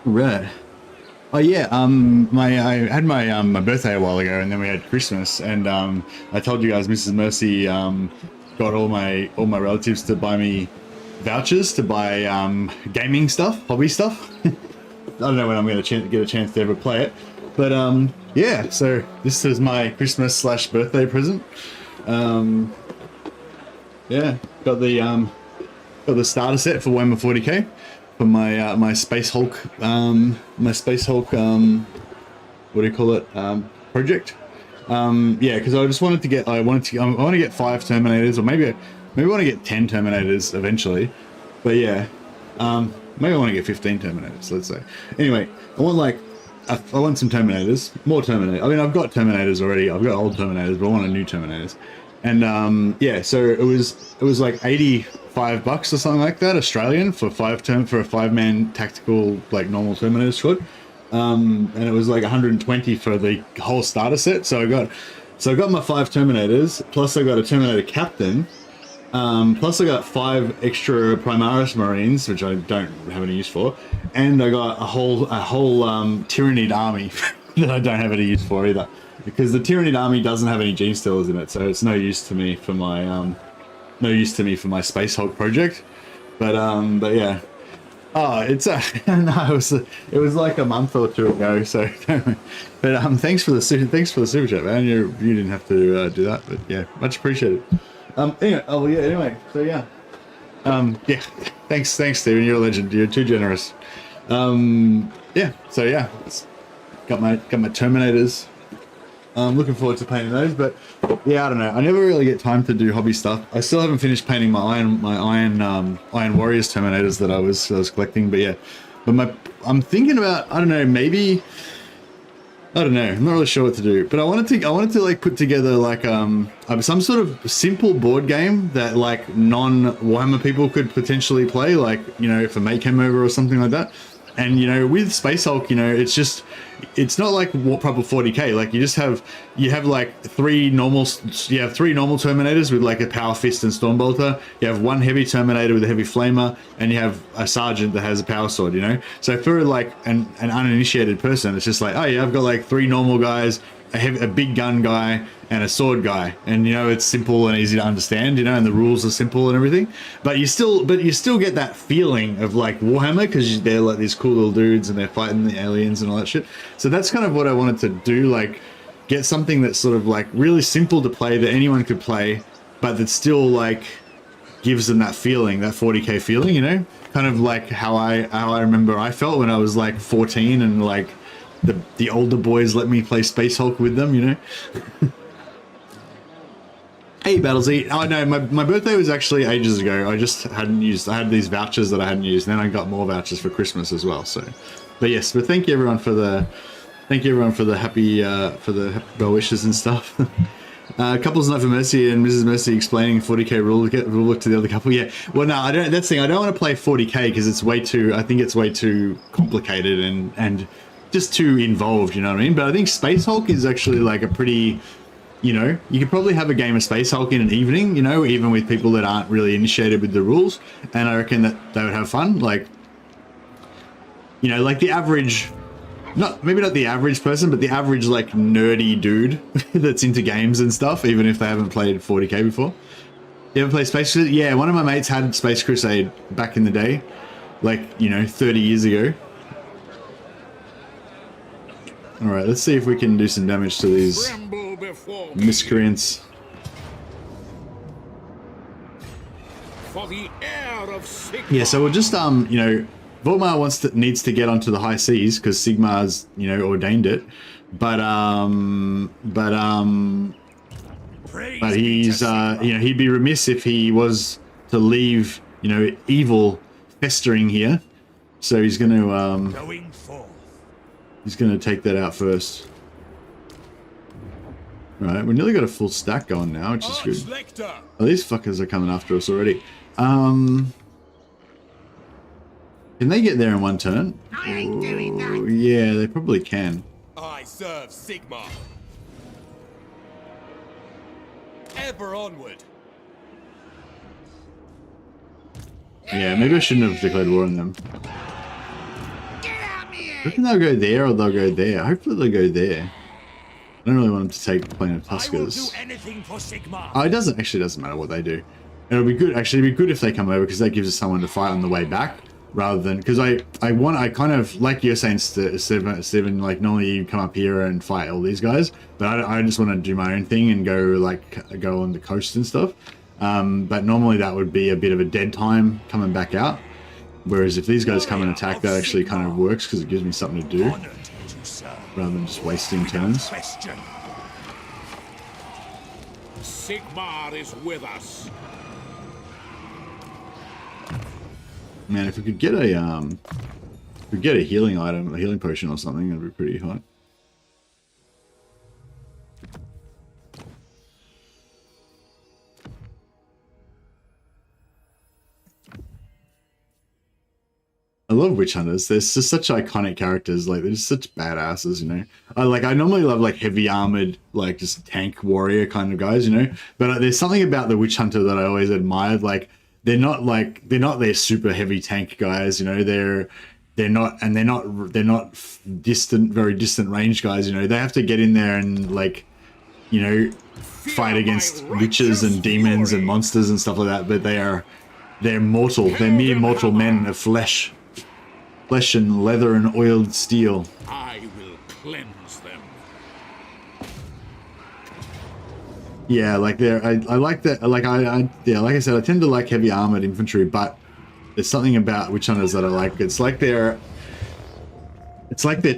Right. Oh yeah, I had my birthday a while ago, and then we had Christmas, and I told you guys Mrs. Mercy got all my relatives to buy me vouchers to buy gaming stuff, hobby stuff. I don't know when I'm going to get a chance to ever play it, but yeah. So this is my Christmas / birthday present. Yeah, got the starter set for Warhammer 40k. For my my Space Hulk what do you call it, project. Yeah, because I just wanted to get I want to get 5 Terminators, or maybe I want to get 10 Terminators eventually, but yeah, maybe I want to get 15 Terminators, let's say. Anyway, I want some Terminators, more Terminators. I mean, I've got Terminators already, I've got old Terminators, but I want a new Terminators. And yeah, so it was like $85 or something like that Australian for a 5-man tactical, like, normal Terminator squad, and it was like 120 for the whole starter set. So I got my 5 Terminators, plus I got a Terminator captain, plus I got 5 extra Primaris Marines, which I don't have any use for, and I got a whole Tyrannid army that I don't have any use for either, because the Tyrannid army doesn't have any Gene Stealers in it, so it's no use to me for my Space Hulk project. But yeah. Oh, it's no, it was like a month or 2 ago. So, but thanks for the super chat, man. You didn't have to do that, but yeah, much appreciated. Anyway, so yeah, yeah, thanks, Stephen. You're a legend. You're too generous. Yeah, so yeah, got my Terminators. I'm looking forward to painting those, but yeah, I don't know. I never really get time to do hobby stuff. I still haven't finished painting my Iron Warriors Terminators that I was collecting, but yeah. But I'm thinking about, I don't know, maybe, I don't know. I'm not really sure what to do, but I wanted to like put together like some sort of simple board game that like non-Warhammer people could potentially play, like, you know, if a mate came over or something like that. And, you know, with Space Hulk, you know, it's not like proper 40k. Like you have like 3 normal Terminators with like a Power Fist and Stormbolter. You have 1 heavy Terminator with a heavy Flamer, and you have a Sergeant that has a Power Sword, you know? So for like an uninitiated person, it's just like, oh yeah, I've got like 3 normal guys, a big gun guy, and a sword guy, and you know, it's simple and easy to understand, you know, and the rules are simple and everything, but you still get that feeling of like Warhammer, because they're like these cool little dudes and they're fighting the aliens and all that shit. So that's kind of what I wanted to do, like get something that's sort of like really simple to play, that anyone could play, but that still like gives them that feeling, that 40k feeling, you know, kind of like how I remember I felt when I was like 14 and like the older boys let me play Space Hulk with them, you know. Hey, Battlesy. Oh no, my birthday was actually ages ago. I just hadn't used. I had these vouchers that I hadn't used. And then I got more vouchers for Christmas as well. So, but yes, but thank you everyone for the happy well wishes and stuff. Couples Night for Mercy and Mrs. Mercy explaining 40k rule book to the other couple. Yeah. Well, no, I don't. That's the thing. I don't want to play 40k because it's way too. I think it's way too complicated and just too involved. You know what I mean? But I think Space Hulk is actually like a pretty. You know, you could probably have a game of Space Hulk in an evening, you know, even with people that aren't really initiated with the rules. And I reckon that they would have fun. Like, you know, like the average, maybe not the average person, but the average, like, nerdy dude that's into games and stuff, even if they haven't played 40k before. You ever play Space Crusade? Yeah, one of my mates had Space Crusade back in the day, like, you know, 30 years ago. All right, let's see if we can do some damage to these miscreants.
For the heir of Sigmar.
Yeah, so we'll just you know, VOlkmar needs to get onto the high seas because Sigmar's, you know, ordained it, but he's you know, he'd be remiss if he was to leave, you know, evil festering here. So he's going to
Going forth.
He's going to take that out first. Right, we nearly got a full stack going now, which is good. Oh, these fuckers are coming after us already. Can they get there in one turn?
I ain't doing that.
Yeah, they probably can.
I serve Sigmar. Ever onward.
Yeah, maybe I shouldn't have declared war on them.
Get out me
reckon they'll go there or they'll go there. Hopefully they'll go there. I don't really want them to take the plane of
I will do
Tuskers.
anything for Sigmar.
Oh, it doesn't matter what they do. It'll be good. Actually, it'd be good if they come over because that gives us someone to fight on the way back, rather than because I kind of like you're saying, Steven. Like normally you come up here and fight all these guys, but I just want to do my own thing and go on the coast and stuff. But normally that would be a bit of a dead time coming back out. Whereas if these guys come and attack, that actually kind of works because it gives me something to do rather than just wasting turns.
Sigmar is with us.
Man, if we could get a healing item, a healing potion or something, that'd be pretty hot. I love witch hunters. They're just such iconic characters. Like they're just such badasses, you know. I normally love like heavy armored, like just tank warrior kind of guys, you know. But there's something about the witch hunter that I always admired. Like they're not their super heavy tank guys, you know. They're not very distant range guys, you know. They have to get in there and like, you know, fight against witches and demons and monsters and stuff like that. But they're mortal. They're mere mortal men of flesh and leather and oiled steel.
I will cleanse them.
Yeah, like I like that. Like like I said, I tend to like heavy armored infantry, but there's something about witch hunters that I like. It's like their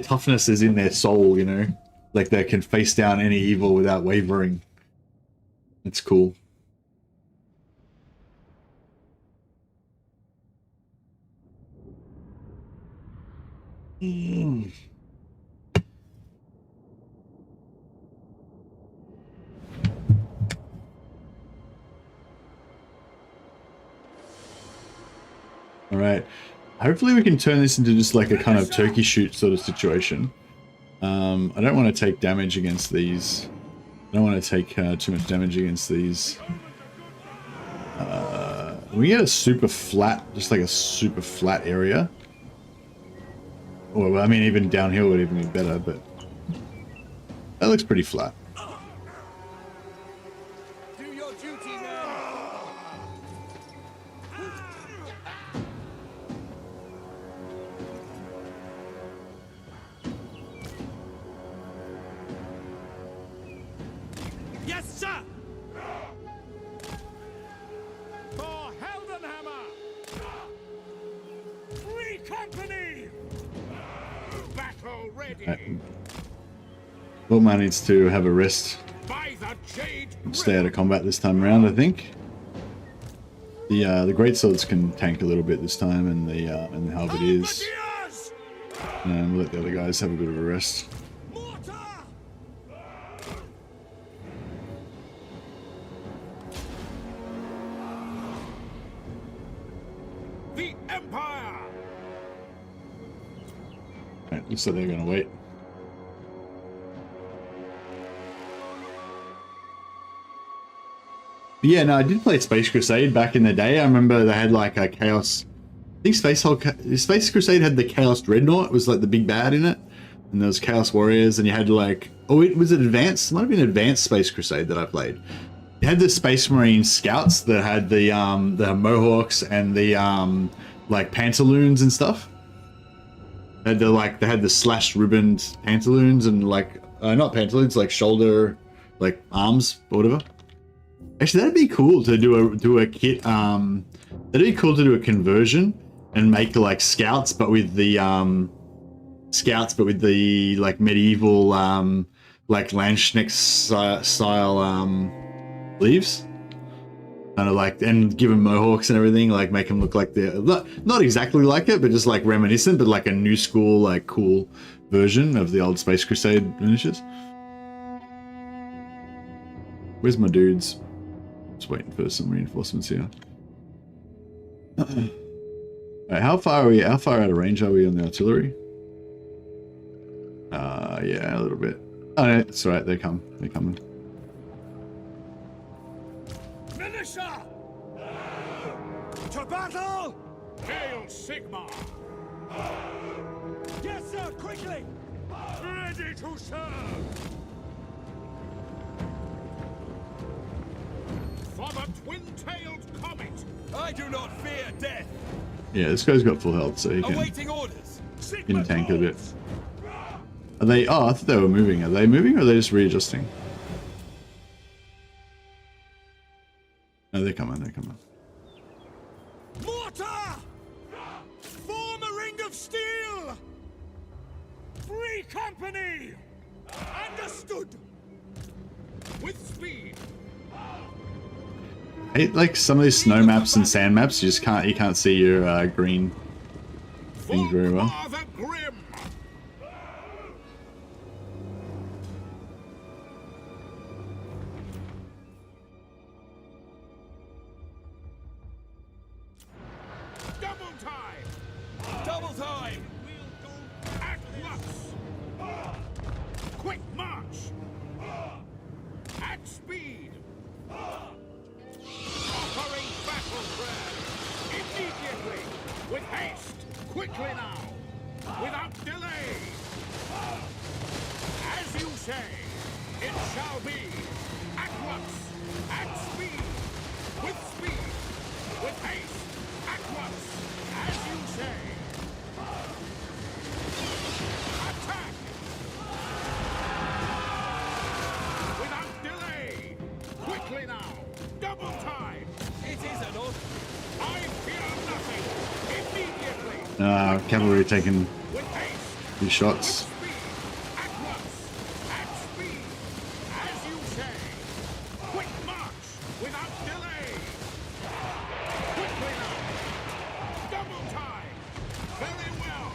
toughness is in their soul, you know. Like they can face down any evil without wavering. It's cool. All right. Hopefully we can turn this into just like a kind of turkey shoot sort of situation. I don't want to take damage against these. I don't want to take too much damage against these. We get a super flat, just like a super flat area. Well, I mean, even downhill would even be better, but that looks pretty flat.
Do your duty, men.
Yes, sir.
For Heldenhammer!
Free company.
Battle ready!
VOlkmar needs to have a rest.
By the Jade
Stay out of combat this time around, I think. The greatswords can tank a little bit this time, and the halberdiers.
Halberdiers!
And we'll let the other guys have a bit of a rest.
Mortar!
The Empire!
Right, looks like they're gonna wait. But yeah, no, I did play Space Crusade back in the day. I remember they had like a Chaos. I think Space Crusade had the Chaos Dreadnought. It was like the big bad in it, and there was Chaos Warriors, and you had like was it Advanced? It might have been Advanced Space Crusade that I played. You had the Space Marine Scouts that had the Mohawks and the like pantaloons and stuff. They had the slashed ribboned pantaloons and like not pantaloons, like shoulder, like arms or whatever. Actually, that'd be cool to do a kit. That'd be cool to do a conversion and make like scouts, but with the like medieval like Landsknecht style leaves. Kind of like, and give them mohawks and everything, like make them look like they're not exactly like it, but just like reminiscent, but like a new school, like cool version of the old Space Crusade miniatures. Where's my dudes? Just waiting for some reinforcements here. Right, how far are we? How far out of range are we on the artillery? Yeah, a little bit. Oh, no, it's all right. They're coming.
Militia! To battle!
Hail Sigmar!
Yes, sir, quickly!
Ready to serve! For the twin-tailed comet!
I do not fear death.
Yeah, this guy's got full health, so he
Awaiting orders.
can tank a bit. Are they? Oh, I thought they were moving. Are they moving or are they just readjusting? No, they're coming. They're coming.
Mortar! Form a ring of steel! Free company! Understood!
With speed!
I hate like some of these snow maps and sand maps. You can't see your green things very well.
Volkmar the Grim! Double time!
Double time.
At once! Quick march! At speed! Offering battle prayer! Immediately! With haste! Quickly now! Without delay! As you say, it shall be! At once! At speed! With speed! With haste! At once! As you say! Attack! Without delay! Quickly now! Double time!
It is an order.
I fear nothing! Immediately!
Cavalry taking
With haste!
these shots.
Speed! At once! At speed! As you say! Quick march! Without delay! Quickly now! Double time! Very well!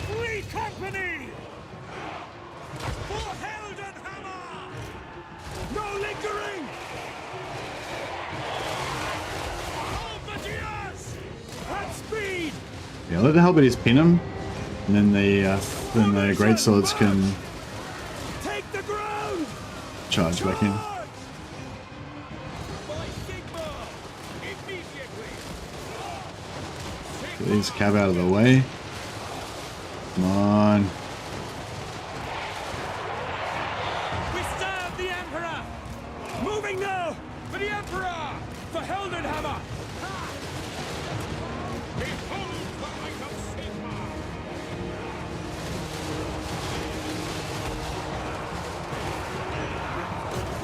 Free company! For Heldenhammer! No lingering! Halberdiers! At speed!
Yeah, let the halberdiers pin them, and then the great swords can
Take the ground!
charge back in.
Charge!
By Sigmar.
Immediately!
Get these cav out of the way. Come on.
We serve the Emperor! Moving now! For the Emperor! For Heldenhammer!
Behold the light of Sigmar!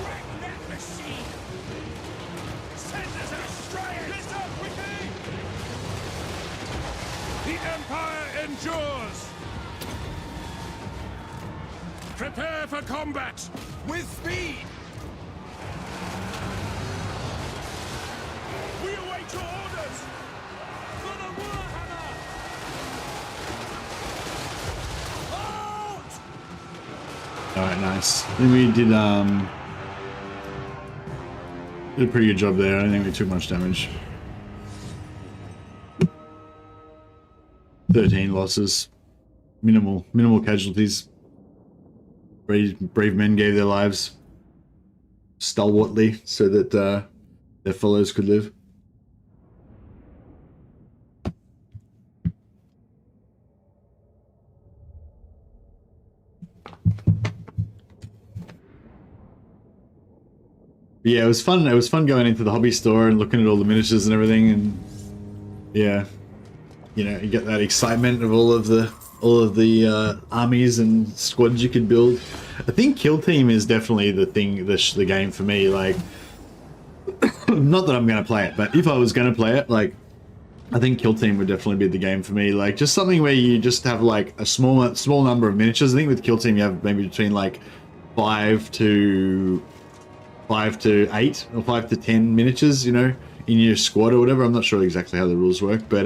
Wreck that machine! Send us astray! Yes, up, quickly! The Empire endures! Prepare for combat!
With speed.
We await your orders! For the Warhammer! Halt!
Alright, nice. I think we did a pretty good job there. I don't think we took much damage. 13 losses. Minimal casualties. Brave men gave their lives stalwartly so that their fellows could live. Yeah, it was fun. It was fun going into the hobby store and looking at all the miniatures and everything, and yeah, you know, you get that excitement of all of the armies and squads you could build. I think Kill Team is definitely the thing, the game for me. Like, not that I'm going to play it, but if I was going to play it, like, I think Kill Team would definitely be the game for me. Like, just something where you just have like a small number of miniatures. I think with Kill Team you have maybe between like 5 to 8 or 5 to 10 miniatures, you know, in your squad or whatever. I'm not sure exactly how the rules work, but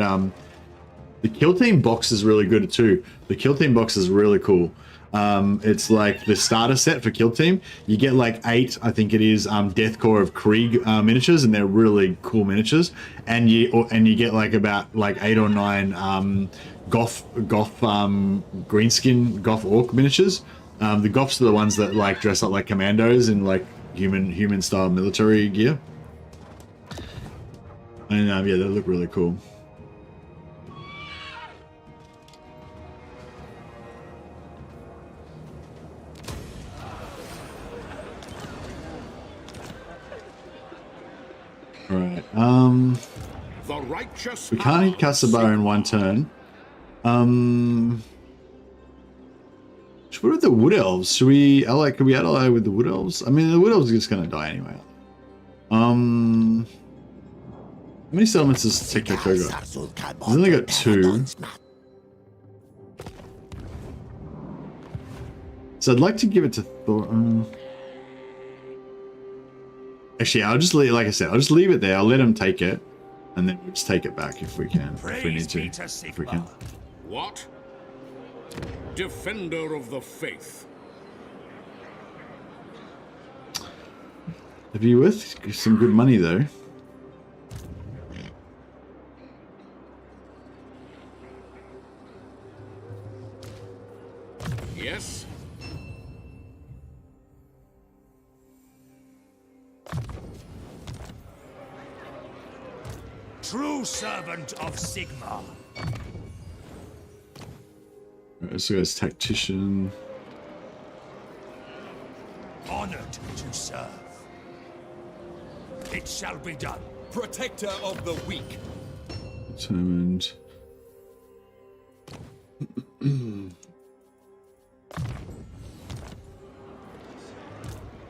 the Kill Team box is really good too. The Kill Team box is really cool. It's like the starter set for Kill Team. You get like 8, I think it is, Death Corps of Krieg miniatures, and they're really cool miniatures. And you get like about like 8 or 9 Goth greenskin Goth Orc miniatures. The Goths are the ones that like dress up like commandos in like human style military gear. And yeah, they look really cool. All right.
The righteous
We can't hit
house.
Kasabar in one turn. What are the Wood Elves? Should we ally? Could we ally with the Wood Elves? I mean, the Wood Elves are just gonna die anyway. How many settlements does Teknoko got? He's only got 2. So I'd like to give it to Thor. Actually, I'll just leave. Like I said, I'll just leave it there. I'll let him take it, and then we'll just take it back if we can, if we need to, if we can.
What? Defender of the faith.
It'd be worth some good money though.
Yes.
True servant of Sigmar.
Alright, so as tactician.
Honored to serve. It shall be done.
Protector of the weak.
Determined.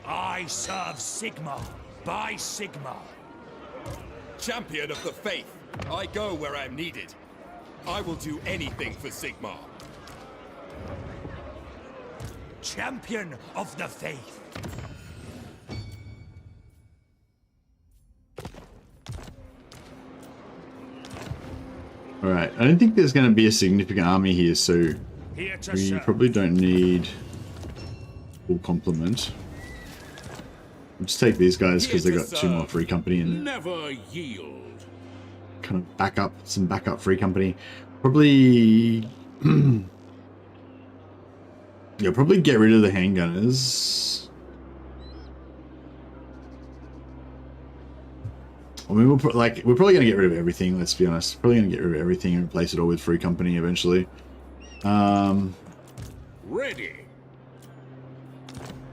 I serve Sigmar by Sigmar.
Champion of the faith. I go where I'm needed. I will do anything for Sigmar.
Champion of the faith.
Alright, I don't think there's going to be a significant army here, so
Here to
we
serve.
probably don't need full complement. I'll just take these guys because they got 2 more free company and
Never yield.
kind of backup, some backup free company. Probably... yeah, probably get rid of the handgunners. I mean, we're probably going to get rid of everything, let's be honest. Probably going to get rid of everything and replace it all with free company eventually.
Ready.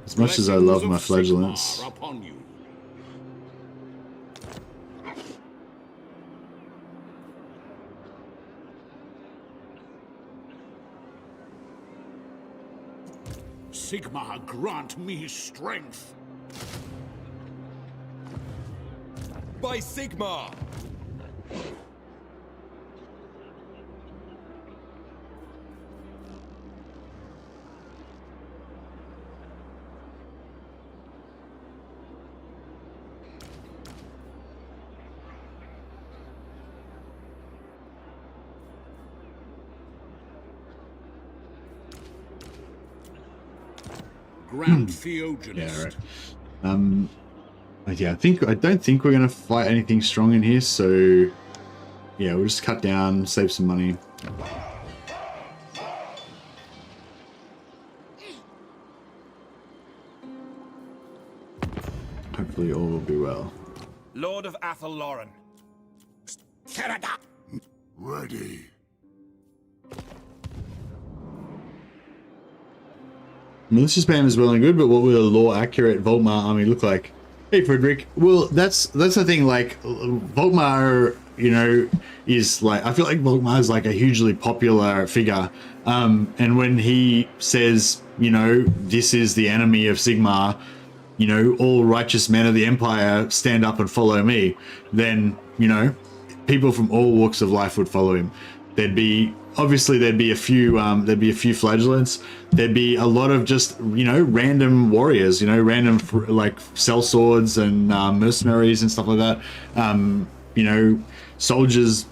As much as I love my flagellants.
Sigmar upon you. Sigmar, grant me strength.
By Sigmar.
Grand Theogenist.
Yeah, right. Yeah, I don't think we're gonna fight anything strong in here, so yeah, we'll just cut down, save some money. Hopefully all will be well.
Lord of Athelloren.
Ready.
Militia spam is well and good, but what will a law-accurate Volkmar army look like? Hey, Frederick. Well, that's the thing. Like, Volkmar, you know, is like, I feel like Volkmar is like a hugely popular figure. And when he says, you know, this is the enemy of Sigmar, you know, all righteous men of the Empire stand up and follow me, then, you know, people from all walks of life would follow him. There'd be a few flagellants. There'd be a lot of just, you know, random warriors, you know, random like sellswords and mercenaries and stuff like that. You know, soldiers,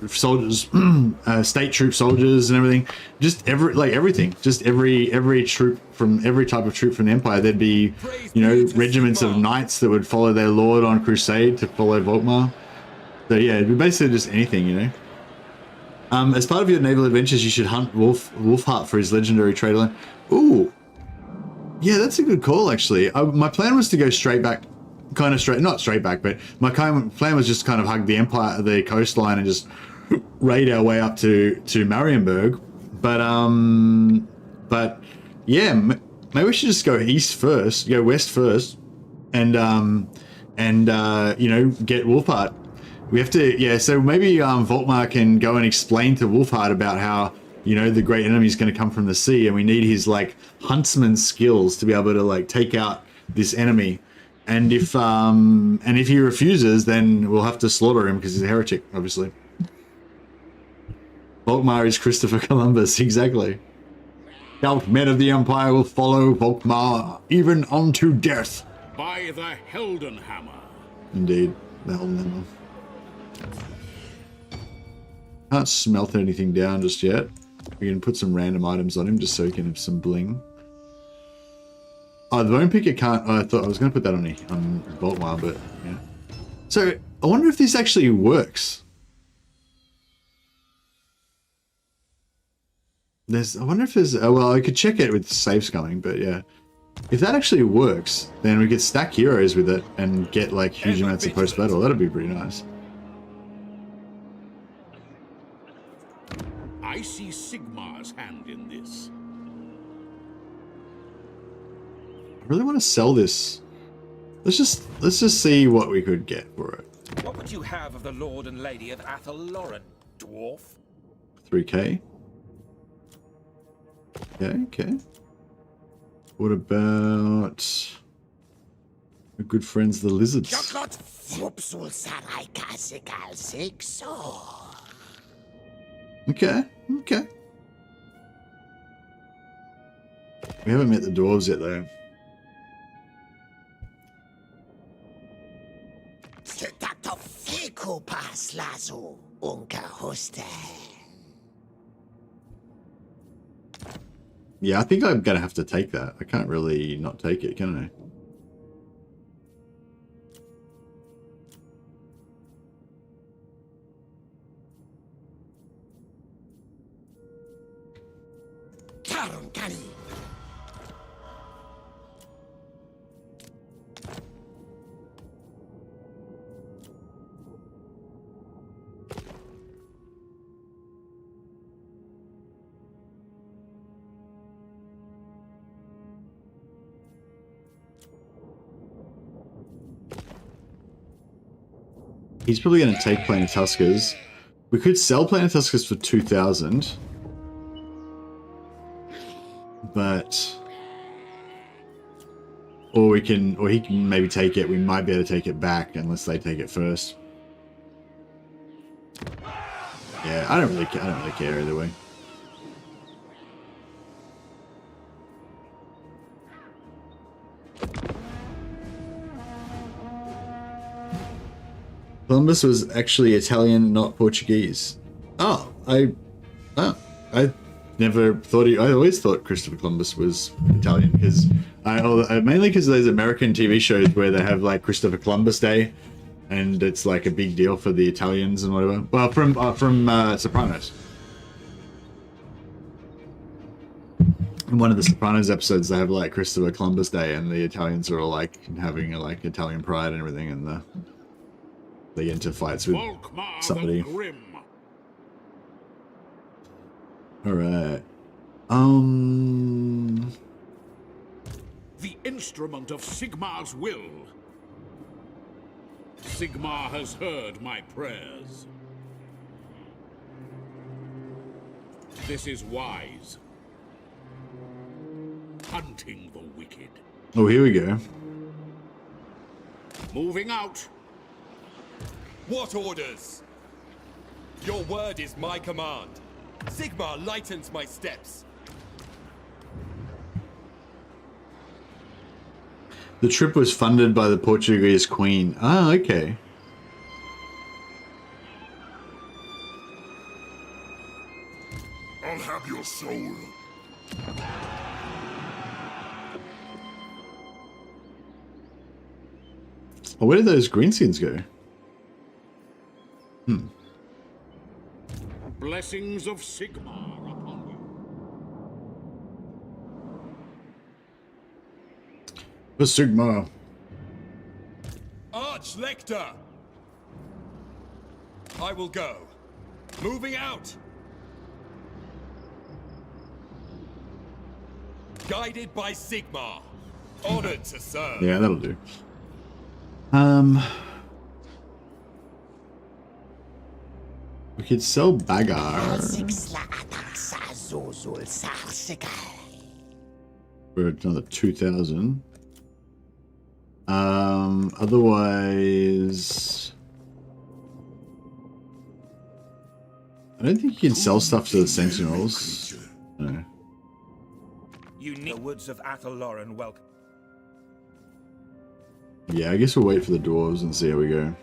state troop soldiers and everything. Just everything. Just every troop from every type of troop from the Empire. There'd be, you know, regiments of knights that would follow their lord on crusade to follow Volkmar. So yeah, it'd be basically just anything, you know. As part of your naval adventures, you should hunt Wolfheart for his legendary trade line. Ooh, yeah, that's a good call, actually. My plan was to go straight back, not straight back, but my plan was just kind of hug the Empire, the coastline, and just raid our way up to Marienburg. But yeah, maybe we should just go west first, and you know, get Wolfheart We have to, yeah, so maybe Volkmar can go and explain to Wolfhard about how, you know, the great enemy is going to come from the sea, and we need his, like, huntsman skills to be able to, like, take out this enemy. And if he refuses, then we'll have to slaughter him because he's a heretic, obviously. Volkmar is Christopher Columbus, exactly. Stout men of the Empire will follow Volkmar even unto death.
By the Heldenhammer.
Indeed, the Heldenhammer. Can't smelt anything down just yet. We can put some random items on him just so he can have some bling. Oh, the bone picker can't. Oh, I thought I was going to put that on Volkmar, but yeah. So I wonder if this actually works. I wonder if there's. Well, I could check it with saves going, but yeah. If that actually works, then we could stack heroes with it and get like huge amounts of post battle. That'd be pretty nice.
I see Sigmar's hand in this.
I really want to sell this. Let's just see what we could get for it.
What would you have of the Lord and Lady of Athel Lauren, dwarf?
3k. Okay. What about our good friends the lizards? Okay. We haven't met the dwarves yet though. Yeah, I think I'm gonna have to take that. I can't really not take it, can I? He's probably going to take Planetuscas. We could sell Planetuscas for 2,000. But... Or he can maybe take it. We might be able to take it back unless they take it first. Yeah, I don't really care either way. Columbus was actually Italian, not Portuguese. I never thought I always thought Christopher Columbus was Italian because mainly because of those American TV shows where they have like Christopher Columbus Day, and it's like a big deal for the Italians and whatever. Well, from Sopranos. In one of the Sopranos episodes, they have like Christopher Columbus Day, and the Italians are all like having like Italian pride and everything, and they get into fights with
Volkmar
somebody.
the Grim.
Alright.
The instrument of Sigmar's will. Sigmar has heard my prayers. This is wise. Hunting the wicked.
Oh, here we go.
Moving out.
What orders? Your word is my command. Sigmar lightens my steps.
The trip was funded by the Portuguese Queen. Ah, okay.
I'll have your soul.
Oh, where did those greenskins go?
Blessings of Sigmar upon you.
The Sigmar.
Arch-Lector! I will go. Moving out! Guided by Sigmar. Honored to serve.
Yeah, that'll do. We could sell Bagar for another 2,000. Otherwise, I don't think you can sell stuff to the Sentinels. No.
You need the woods of Athelor and Welk.
Yeah, I guess we'll wait for the dwarves and see how we go.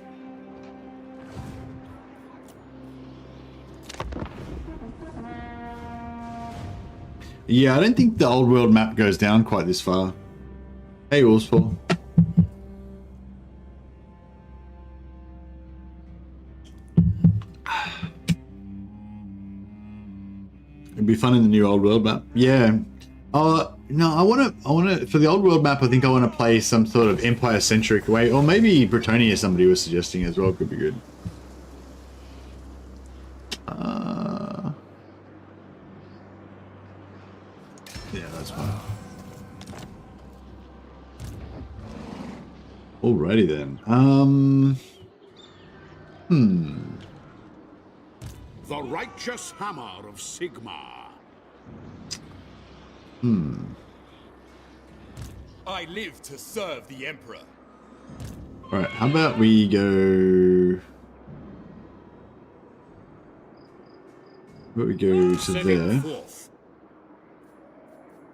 Yeah, I don't think the old world map goes down quite this far. Hey, Wolfspaw. It'd be fun in the new old world map. Yeah. No, I wanna for the old world map. I think I want to play some sort of Empire centric way, or maybe Bretonia. Somebody was suggesting as well. Could be good. Yeah, that's fine. Alrighty then.
The righteous hammer of Sigmar.
I live to serve the Emperor.
Alright, how about we go... How about we go to there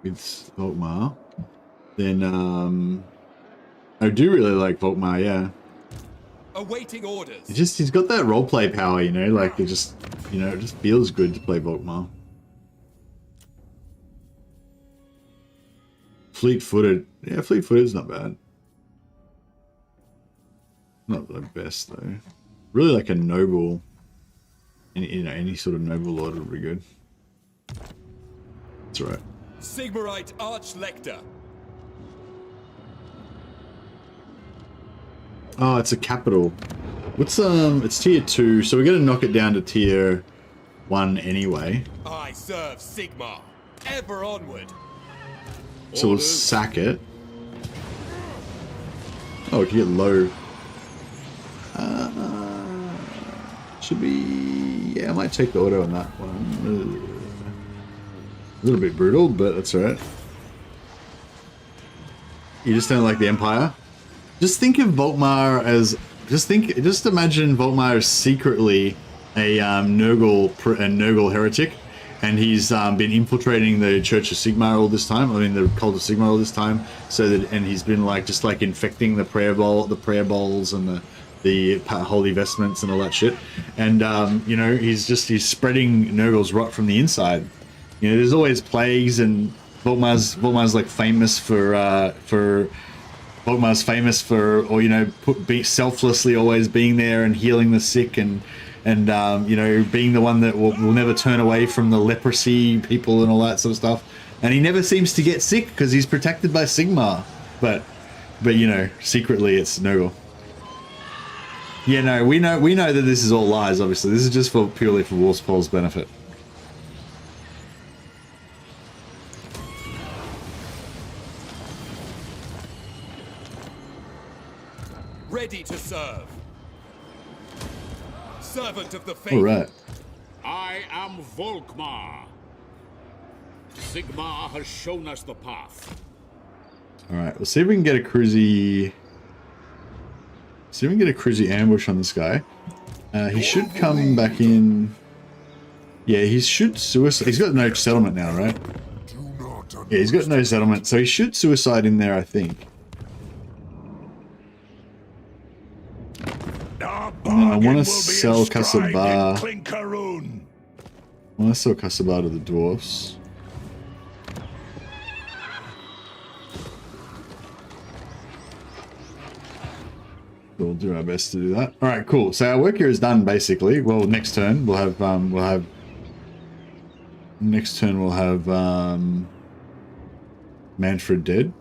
with VOlkmar. Then, I do really like VOlkmar, yeah.
Awaiting orders.
He's got that roleplay power, you know, like it just feels good to play VOlkmar. Fleet-footed. Yeah, fleet-footed's not bad. Not the best though. Really like a noble, any sort of noble lord would be good. That's right.
Sigmarite Archlector.
Oh, it's a capital. What's it's tier 2, so we're gonna knock it down to tier 1 anyway.
I serve Sigmar. Ever onward.
So we'll sack it. Oh, we can get low. Should be... Yeah, I might take the auto on that one. A little bit brutal, but that's alright. You just don't like the Empire? Just think of VOlkmar as... Just imagine VOlkmar as secretly a Nurgle heretic. And he's been infiltrating the Church of Sigmar all this time. I mean, the Cult of Sigmar all this time. And he's been just infecting the prayer bowls, and the holy vestments and all that shit. And you know, he's spreading Nurgle's rot from the inside. You know, there's always plagues, and VOlkmar's like famous for or you know, selflessly always being there and healing the sick and you know, being the one that will never turn away from the leprosy people and all that sort of stuff. And he never seems to get sick because he's protected by Sigmar. But you know, secretly it's Nurgle. Yeah, no, we know that this is all lies. Obviously, this is just purely for Warspaw's benefit.
Ready to serve. Servant of the faith.
All right.
I am VOlkmar. Sigmar has shown us the path.
All right. Let's see if we can get a cruisy. See if we can get a cruisy ambush on this guy. He should come back in. Yeah, he should suicide. He's got no settlement now, right? Yeah, he's got no settlement, so he should suicide in there, I think. I want to sell Kasabar. I want to sell Kasabar to the dwarfs. We'll do our best to do that. All right, cool. So our work here is done, basically. Well, next turn we'll have Mannfred dead.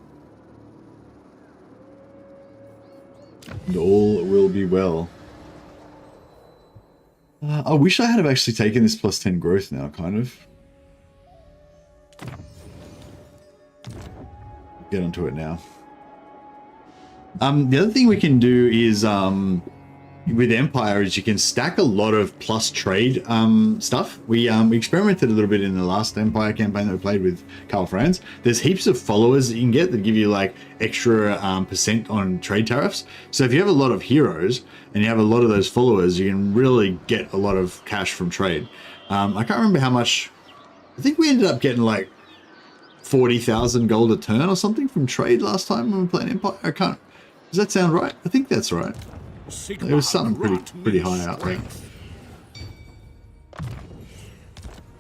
And all will be well. I wish I had have actually taken this plus 10 growth now, kind of. Get onto it now. The other thing we can do is with Empire is you can stack a lot of plus trade stuff. We experimented a little bit in the last Empire campaign that we played with Carl Franz. There's heaps of followers that you can get that give you like extra percent on trade tariffs. So if you have a lot of heroes and you have a lot of those followers, you can really get a lot of cash from trade. I can't remember how much. I think we ended up getting like 40,000 gold a turn or something from trade last time when we were playing Empire. I can't. Does that sound right? I think that's right. It was something pretty high out there.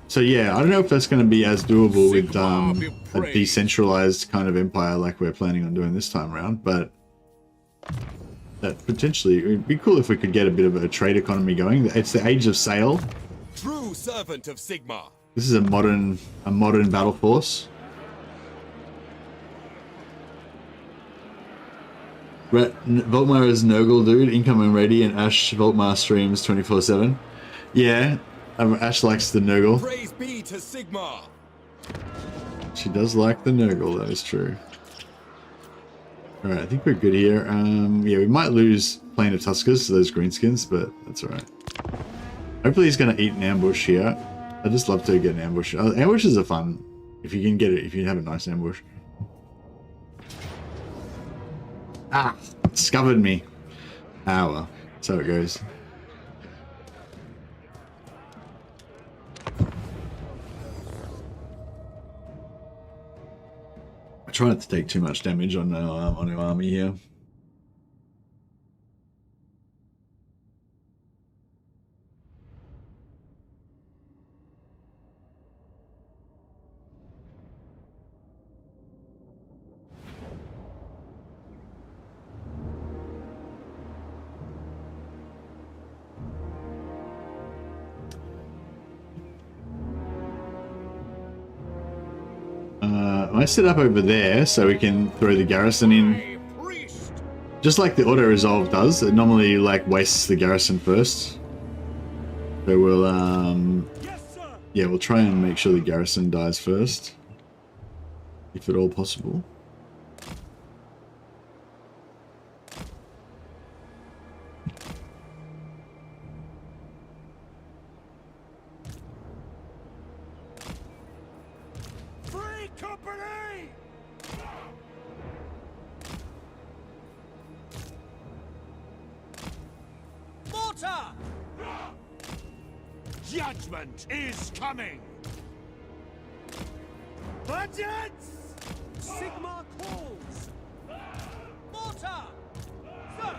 So yeah, I don't know if that's going to be as doable with a decentralized kind of empire like we're planning on doing this time around, but that potentially it would be cool if we could get a bit of a trade economy going. It's the age of sail.
True servant of Sigmar.
This is a modern battle force. Volkmar is Nurgle dude, incoming ready, and Ash Volkmar streams 24/7. Yeah, Ash likes the Nurgle.
Praise be to Sigmar.
She does like the Nurgle, that is true. Alright, I think we're good here. Yeah, we might lose Plane of Tuskers to those greenskins, but that's alright. Hopefully he's going to eat an ambush here. I'd just love to get an ambush. Ambushes are fun, if you can get it, if you have a nice ambush. Ah, discovered me. Ah, well, that's how it goes. I try not to take too much damage on our army here. I set up over there so we can throw the garrison in. Just like the auto-resolve does, it normally like wastes the garrison first. So we'll yeah, we'll try and make sure the garrison dies first. If at all possible.
Judgment is coming! Budgets!
Sigmar calls! Mortar! Sir!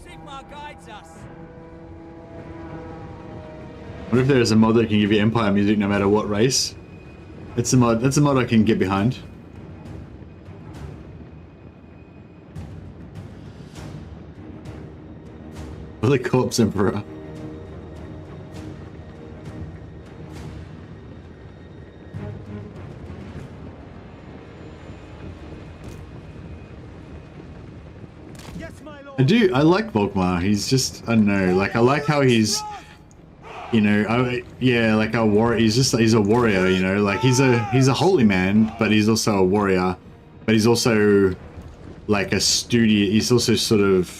Sigmar guides us!
What if there's a mod that can give you Empire music no matter what race? That's a mod I can get behind. For the Corpse Emperor.
Yes, my lord.
I like Volkmar. He's just, I don't know, like I like how he's, you know, yeah, like a warrior. He's a warrior, you know, like he's a holy man, but he's also a warrior, but he's also like a he's also sort of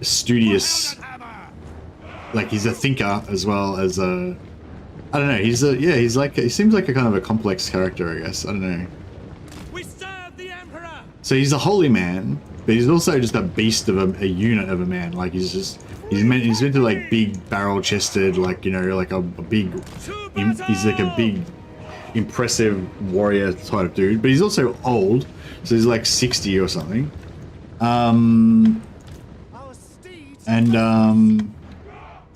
studious, like he's a thinker as well as a, I don't know, he seems like a kind of a complex character, I guess. I don't know.
We serve the Emperor.
So he's a holy man, but he's also just a beast of a unit of a man. Like he's meant to like big barrel chested, like, you know, like a big, he's like a big impressive warrior type dude, but he's also old, so he's like 60 or something. And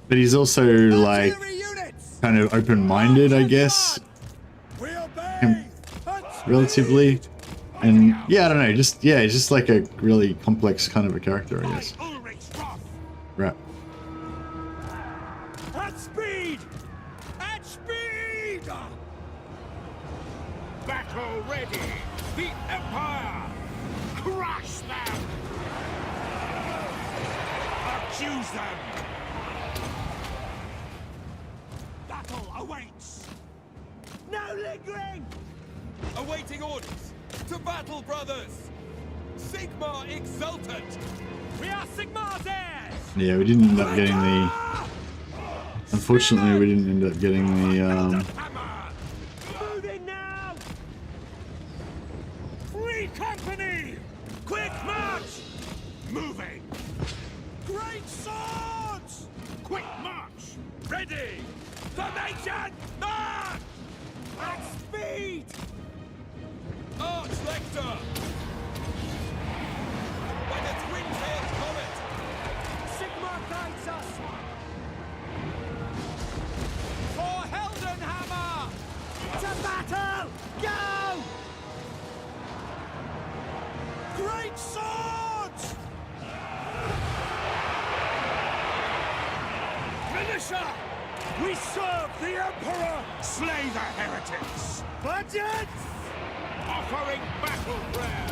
but he's also like kind of open-minded, I guess, relatively. And yeah, I don't know, he's just like a really complex kind of a character, I guess. Right.
At speed! At speed! Battle ready! The Empire! Crush them! Accuse them! Battle awaits!
No lingering!
Awaiting orders. To battle, brothers. Sigmar exultant!
We are Sigmar's heirs!
Yeah, we didn't end up getting the... Unfortunately, we didn't end up getting the...
Moving now! Free company! Quick march!
Moving!
Great swords!
Quick march!
Ready! Formation! March! At speed!
Arch Lector! Like a twin-tailed comet!
Sigmar guides us! For Heldenhammer! To battle! Go! Great swords! Militia! We serve the Emperor!
Slay the heretics!
Budgets!
Offering battle prayer!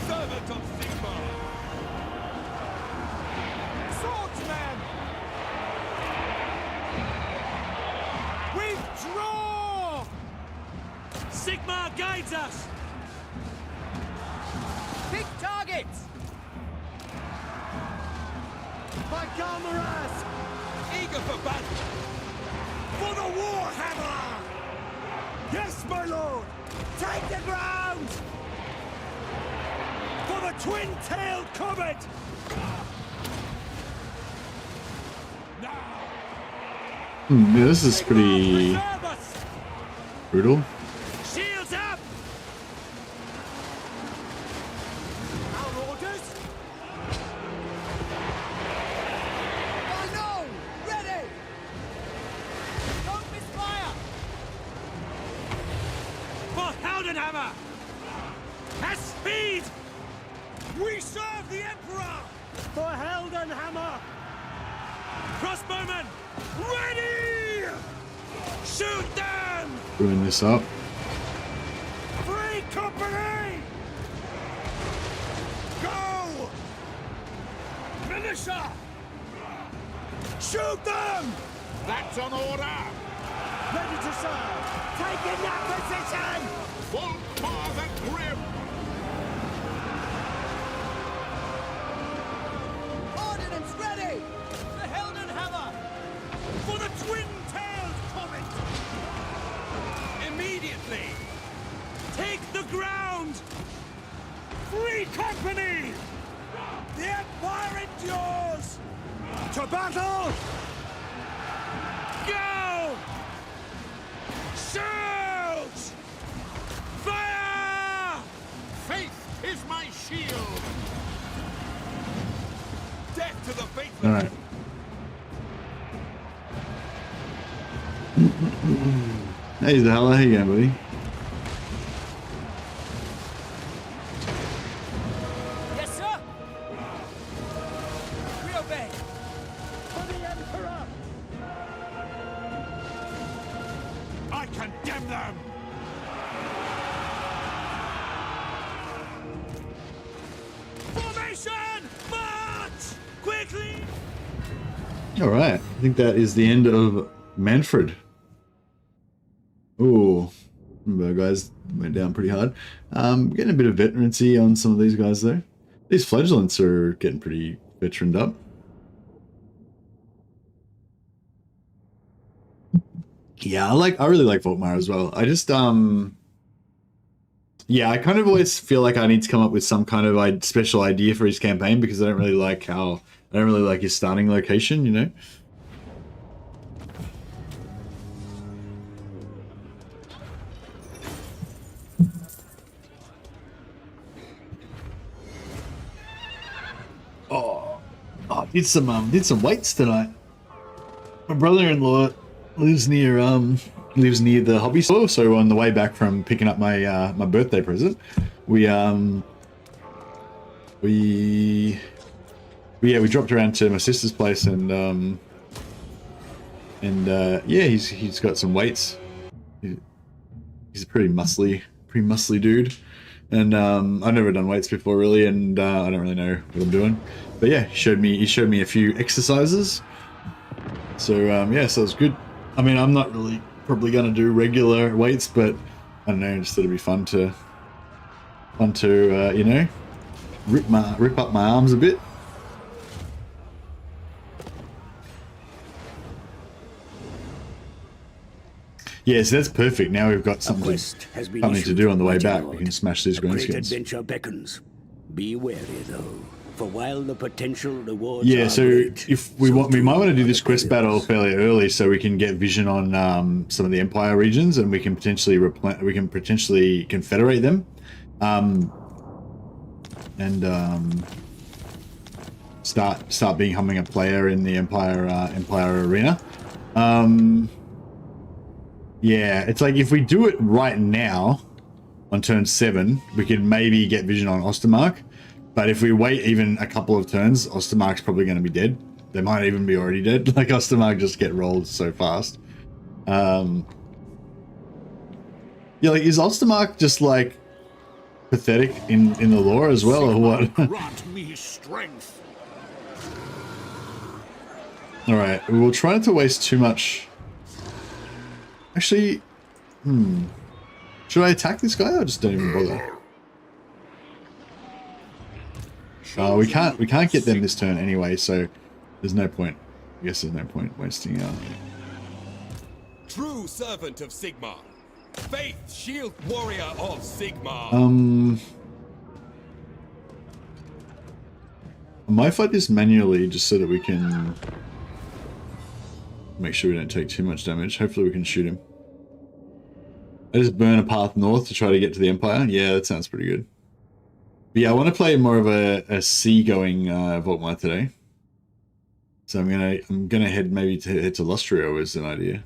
Servant of Sigmar!
Swordsman! Withdraw! Sigmar guides us! Big targets! My comrades!
Eager for battle!
For the Warhammer! Yes, my lord! Take the ground! For the twin-tailed comet!
Yeah, this is pretty
Preserve us!
brutal.
Shields up! Our orders? I know! Ready! Don't miss fire! For Heldenhammer! At speed! We serve the Emperor! For Heldenhammer! Crossbowmen! Ready! Shoot them!
Doing this up.
Free company! Go! Militia! Shoot them!
That's an order!
Ready to serve! Taking that position!
Volkmar the Grim!
Ordnance ready! The Heldenhammer! For the twin-tailed comet! Immediately! Take the ground! Free company! The Empire endures! To battle! Go! Shoot! Fire!
Faith is my shield!
Death to the faithful!
All right. Hey, Zala, how you going, buddy?
Yes, sir! We obey! For the Emperor!
I condemn them!
Formation! March! Quickly!
All right. I think that is the end of Mannfred. Ooh, guys went down pretty hard. Getting a bit of veterancy on some of these guys though. These flagellants are getting pretty veteraned up. Yeah, I really like VOlkmar as well. I just yeah, I kind of always feel like I need to come up with some kind of special idea for his campaign because I don't really like his starting location, you know. Did some weights tonight. My brother-in-law lives near the hobby store, so on the way back from picking up my my birthday present, we dropped around to my sister's place and yeah, he's got some weights. He's a pretty muscly dude, and I've never done weights before really, and I don't really know what I'm doing. But yeah, he showed me a few exercises. So yeah, so it's good. I mean, I'm not really probably gonna do regular weights, but I don't know, just thought it'd be fun to you know, rip up my arms a bit. Yeah, so that's perfect. Now we've got something to do on the way back. We can smash these greenskins.
Adventure beckons. Be wary though, for while the potential rewards
Yeah,
are
so
great,
if we want, we might want to do this quest battle fairly early, so we can get vision on some of the Empire regions, and we can potentially confederate them, and start becoming a player in the Empire arena. Yeah, it's like if we do it right now on turn 7, we could maybe get vision on Ostermark. But if we wait even a couple of turns, Ostermark's probably going to be dead. They might even be already dead. Like, Ostermark just get rolled so fast. Yeah, like, is Ostermark just, like, pathetic in the lore as well, or what?
Grant me strength.
Alright, we'll try not to waste too much. Actually, should I attack this guy or just don't even bother? We can't get them this turn anyway, so there's no point. I guess there's no point wasting
True servant of Sigmar. Faith shield warrior of Sigmar.
I might fight this manually just so that we can make sure we don't take too much damage. Hopefully we can shoot him. I just burn a path north to try to get to the Empire. Yeah, that sounds pretty good. But yeah, I want to play more of a sea-going Volkmar today. So I'm gonna head to Lustrio is an idea.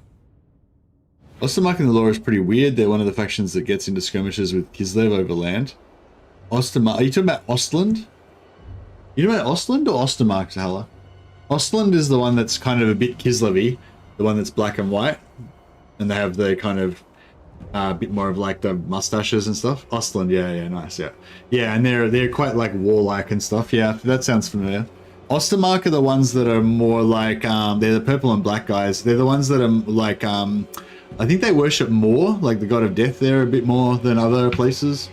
Ostermark in the lore is pretty weird. They're one of the factions that gets into skirmishes with Kislev over land. Ostermark, are you talking about Ostland? You talking about Ostland or Ostermark, Zahala? Ostland is the one that's kind of a bit Kislevy, the one that's black and white, and they have the kind of a bit more of like the mustaches and stuff. Ostland, yeah, nice, yeah, and they're quite like warlike and stuff. Yeah, that sounds familiar. Ostermark are the ones that are more like they're the purple and black guys. They're the ones that are like I think they worship more like the god of death there a bit more than other places.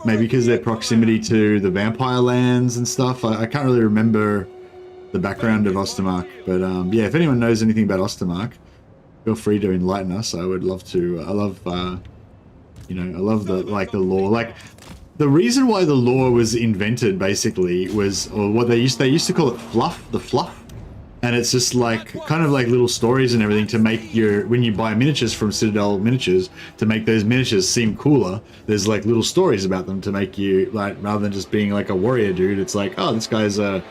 Maybe because their proximity to the vampire lands and stuff. I can't really remember the background of Ostermark, but yeah, if anyone knows anything about Ostermark, feel free to enlighten us. I would love to. I love the lore. Like, the reason why the lore was invented basically was, or what they used to call it fluff, the fluff. And it's just like, kind of like little stories and everything to make when you buy miniatures from Citadel Miniatures, to make those miniatures seem cooler, there's like little stories about them to make you, like, rather than just being like a warrior dude, it's like, oh, this guy's a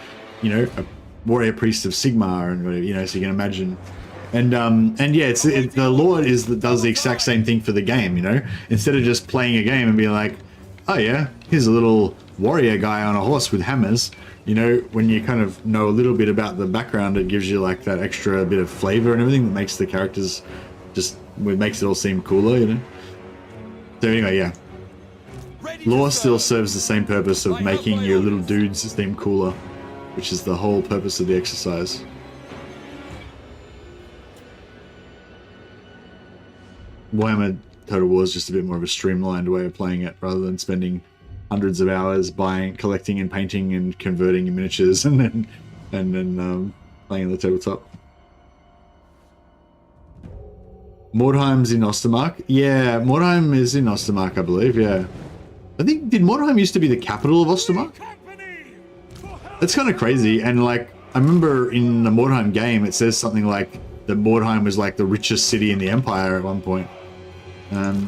warrior priest of Sigmar and whatever, so you can imagine. And yeah, the lore does the exact same thing for the game, Instead of just playing a game and being like, oh yeah, here's a little warrior guy on a horse with hammers, when you kind of know a little bit about the background, it gives you like that extra bit of flavor and everything that makes the characters it makes it all seem cooler, So anyway, yeah. Lore still serves the same purpose of making your little dudes seem cooler, which is the whole purpose of the exercise. Warhammer Total War is just a bit more of a streamlined way of playing it, rather than spending hundreds of hours buying, collecting and painting and converting in miniatures and then playing on the tabletop. Mordheim's in Ostermark. Yeah, Mordheim is in Ostermark, I believe, yeah. I think, did Mordheim used to be the capital of Ostermark? That's kind of crazy, and like, I remember in the Mordheim game, it says something like that Mordheim was like the richest city in the Empire at one point.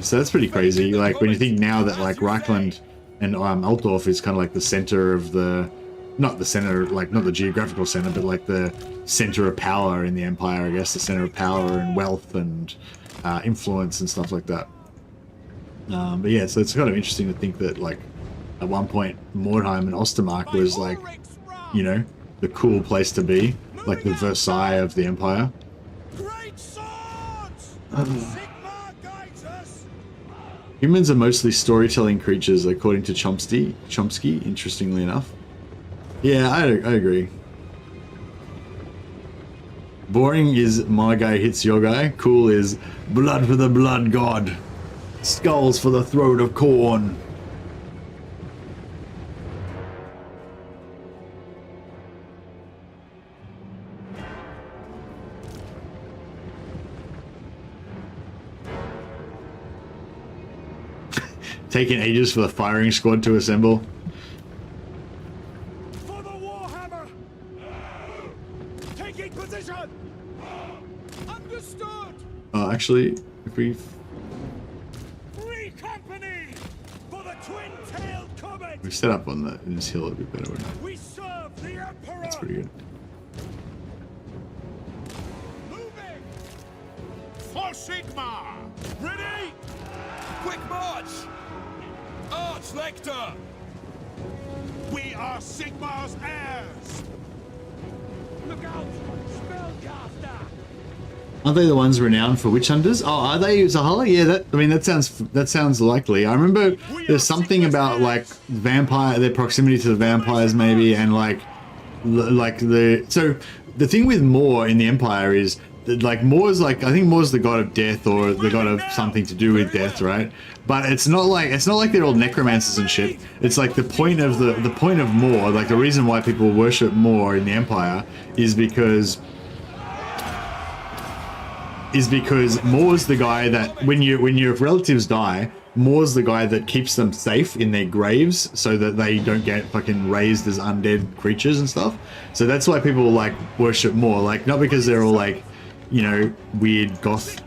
So that's pretty crazy. Like, when you think now that like Reichland and Altdorf is kind of like the center of not the geographical center, but like the center of power in the Empire, I guess, the center of power and wealth and influence and stuff like that. But yeah, so it's kind of interesting to think that like at one point Mordheim and Ostermark was like, the cool place to be, like the Versailles of the Empire.
Great swords! Sigmar guides us!
Humans are mostly storytelling creatures, according to Chomsky, interestingly enough. Yeah, I agree. Boring is my guy hits your guy. Cool is blood for the blood god. Skulls for the throat of corn. taking ages for the firing squad to assemble.
For the Warhammer! Taking position! Understood!
Actually, if we...
Free company! For the twin-tailed comet!
If we set up on this hill, it'd be better, wouldn't it?
We serve the Emperor!
That's pretty good.
Moving!
For Sigmar!
Ready!
Quick march! Arch Lector!
We are Sigmar's heirs! Look out! Spellcaster!
Aren't they the ones renowned for witch hunters? Oh, are they Zahala? Yeah, that sounds likely. I remember there's something about like vampire, their proximity to the vampires maybe, and like the the thing with Moor in the Empire is that, like, Moor's like, I think Moor's the god of death or the god of something to do with death, right? But it's not like they're all necromancers and shit. It's like the point of the point of Moor, like the reason why people worship Moor in the Empire is because Moor's the guy that when your relatives die, Moor's the guy that keeps them safe in their graves so that they don't get fucking raised as undead creatures and stuff. So that's why people like worship Moor, like not because they're all like, you know, weird goth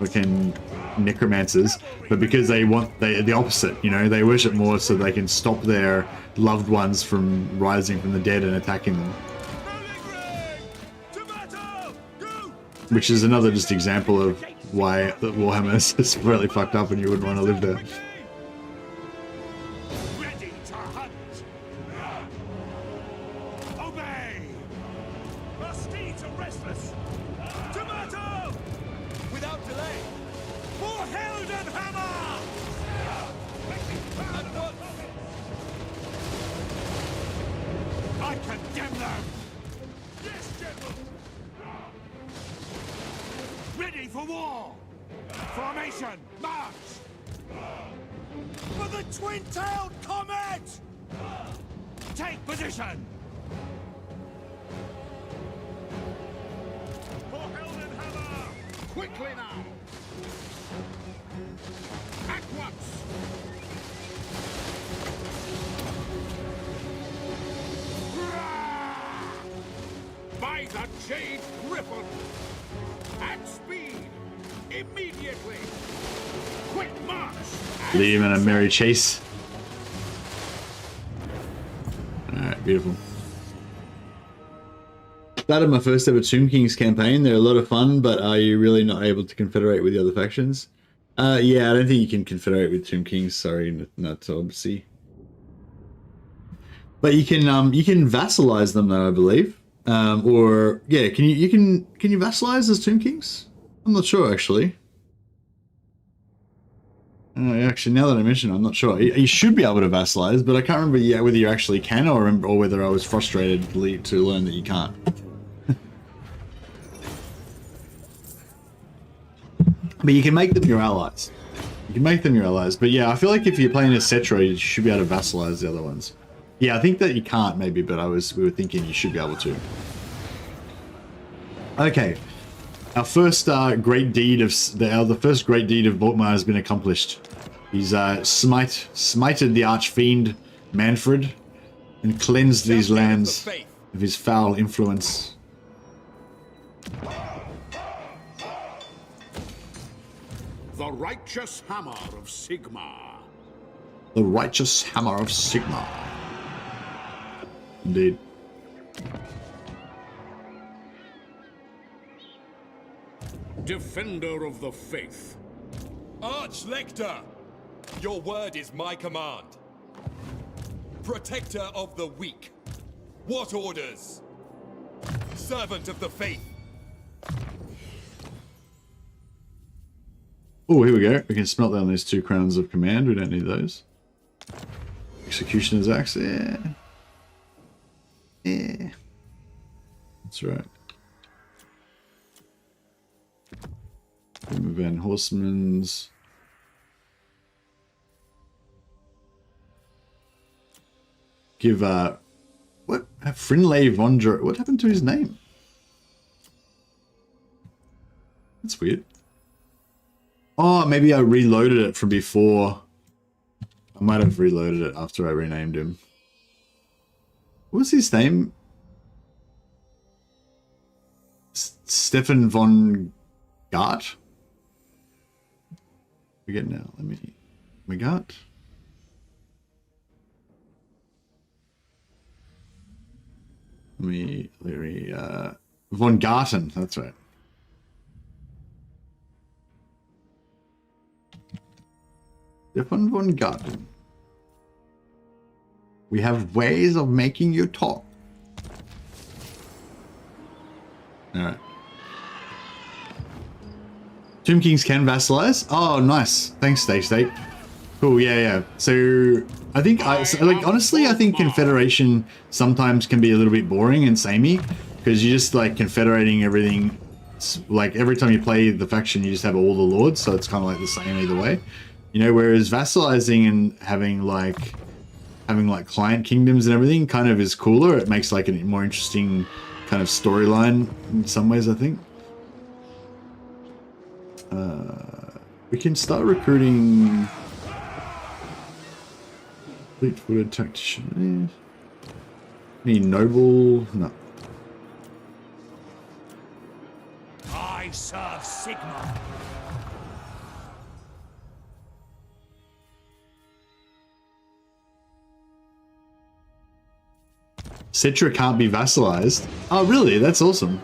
fucking necromancers, but because they want the opposite, you know, they worship Moor so they can stop their loved ones from rising from the dead and attacking them. Which is another just example of why the Warhammer is really fucked up and you wouldn't want to live there.
Ready to hunt! Obey! Our steeds are restless! To battle!
Without delay!
For Heldenhammer!
At once!
I condemn them! Yes, General! Ready for war! Formation, march! For the twin-tailed comet! Take position! For Heldenhammer!
Quickly now! At once! By the Jade Griffin! At speed! Immediately! Quick march!
Lead him in a merry chase. Alright, beautiful. Started my first ever Tomb Kings campaign. They're a lot of fun, but are you really not able to confederate with the other factions? Yeah, I don't think you can confederate with Tomb Kings. Sorry, not to obviously. But you can vassalize them though, I believe. Or yeah, can you vassalize as Tomb Kings? I'm not sure actually. Actually, now that I mention it, I'm not sure. You should be able to vassalize, but I can't remember yet whether you actually can or whether I was frustrated to learn that you can't. But you can make them your allies. You can make them your allies. But yeah, I feel like if you're playing as Cetra, you should be able to vassalize the other ones. Yeah, I think that you can't maybe, but we were thinking you should be able to. Okay. Our first great deed of the first great deed of VOlkmar has been accomplished. He's smited the archfiend Mannfred and cleansed these lands of his foul influence.
The righteous hammer of Sigmar.
The righteous hammer of Sigmar. Indeed.
Defender of the faith.
Arch Lector! Your word is my command. Protector of the weak. What orders? Servant of the faith.
Oh, here we go. We can smelt down those 2 crowns of command. We don't need those. Executioner's axe. Yeah. Yeah. That's right. Van Horseman's. Give what? Frinley Vondra. What happened to his name? That's weird. Oh, maybe I reloaded it from before. I might have reloaded it after I renamed him. What was his name? Stefan von Gart? Forget now. Let me. Megart? Von Garten, that's right. Stefan von Garten. We have ways of making you talk. Alright. Tomb Kings can vassalize? Oh, nice. Thanks, Steak. Cool, yeah. So, I think, honestly, I think Confederation sometimes can be a little bit boring and samey, because you just, like, confederating everything, like, every time you play the faction, you just have all the lords, so it's kind of like the same either way. You know, whereas vassalizing and having client kingdoms and everything kind of is cooler. It makes, like, a more interesting kind of storyline in some ways, I think. We can start recruiting fleet-footed tactician. Any noble? No.
I serve Sigma.
Citra can't be vassalized. Oh, really? That's awesome.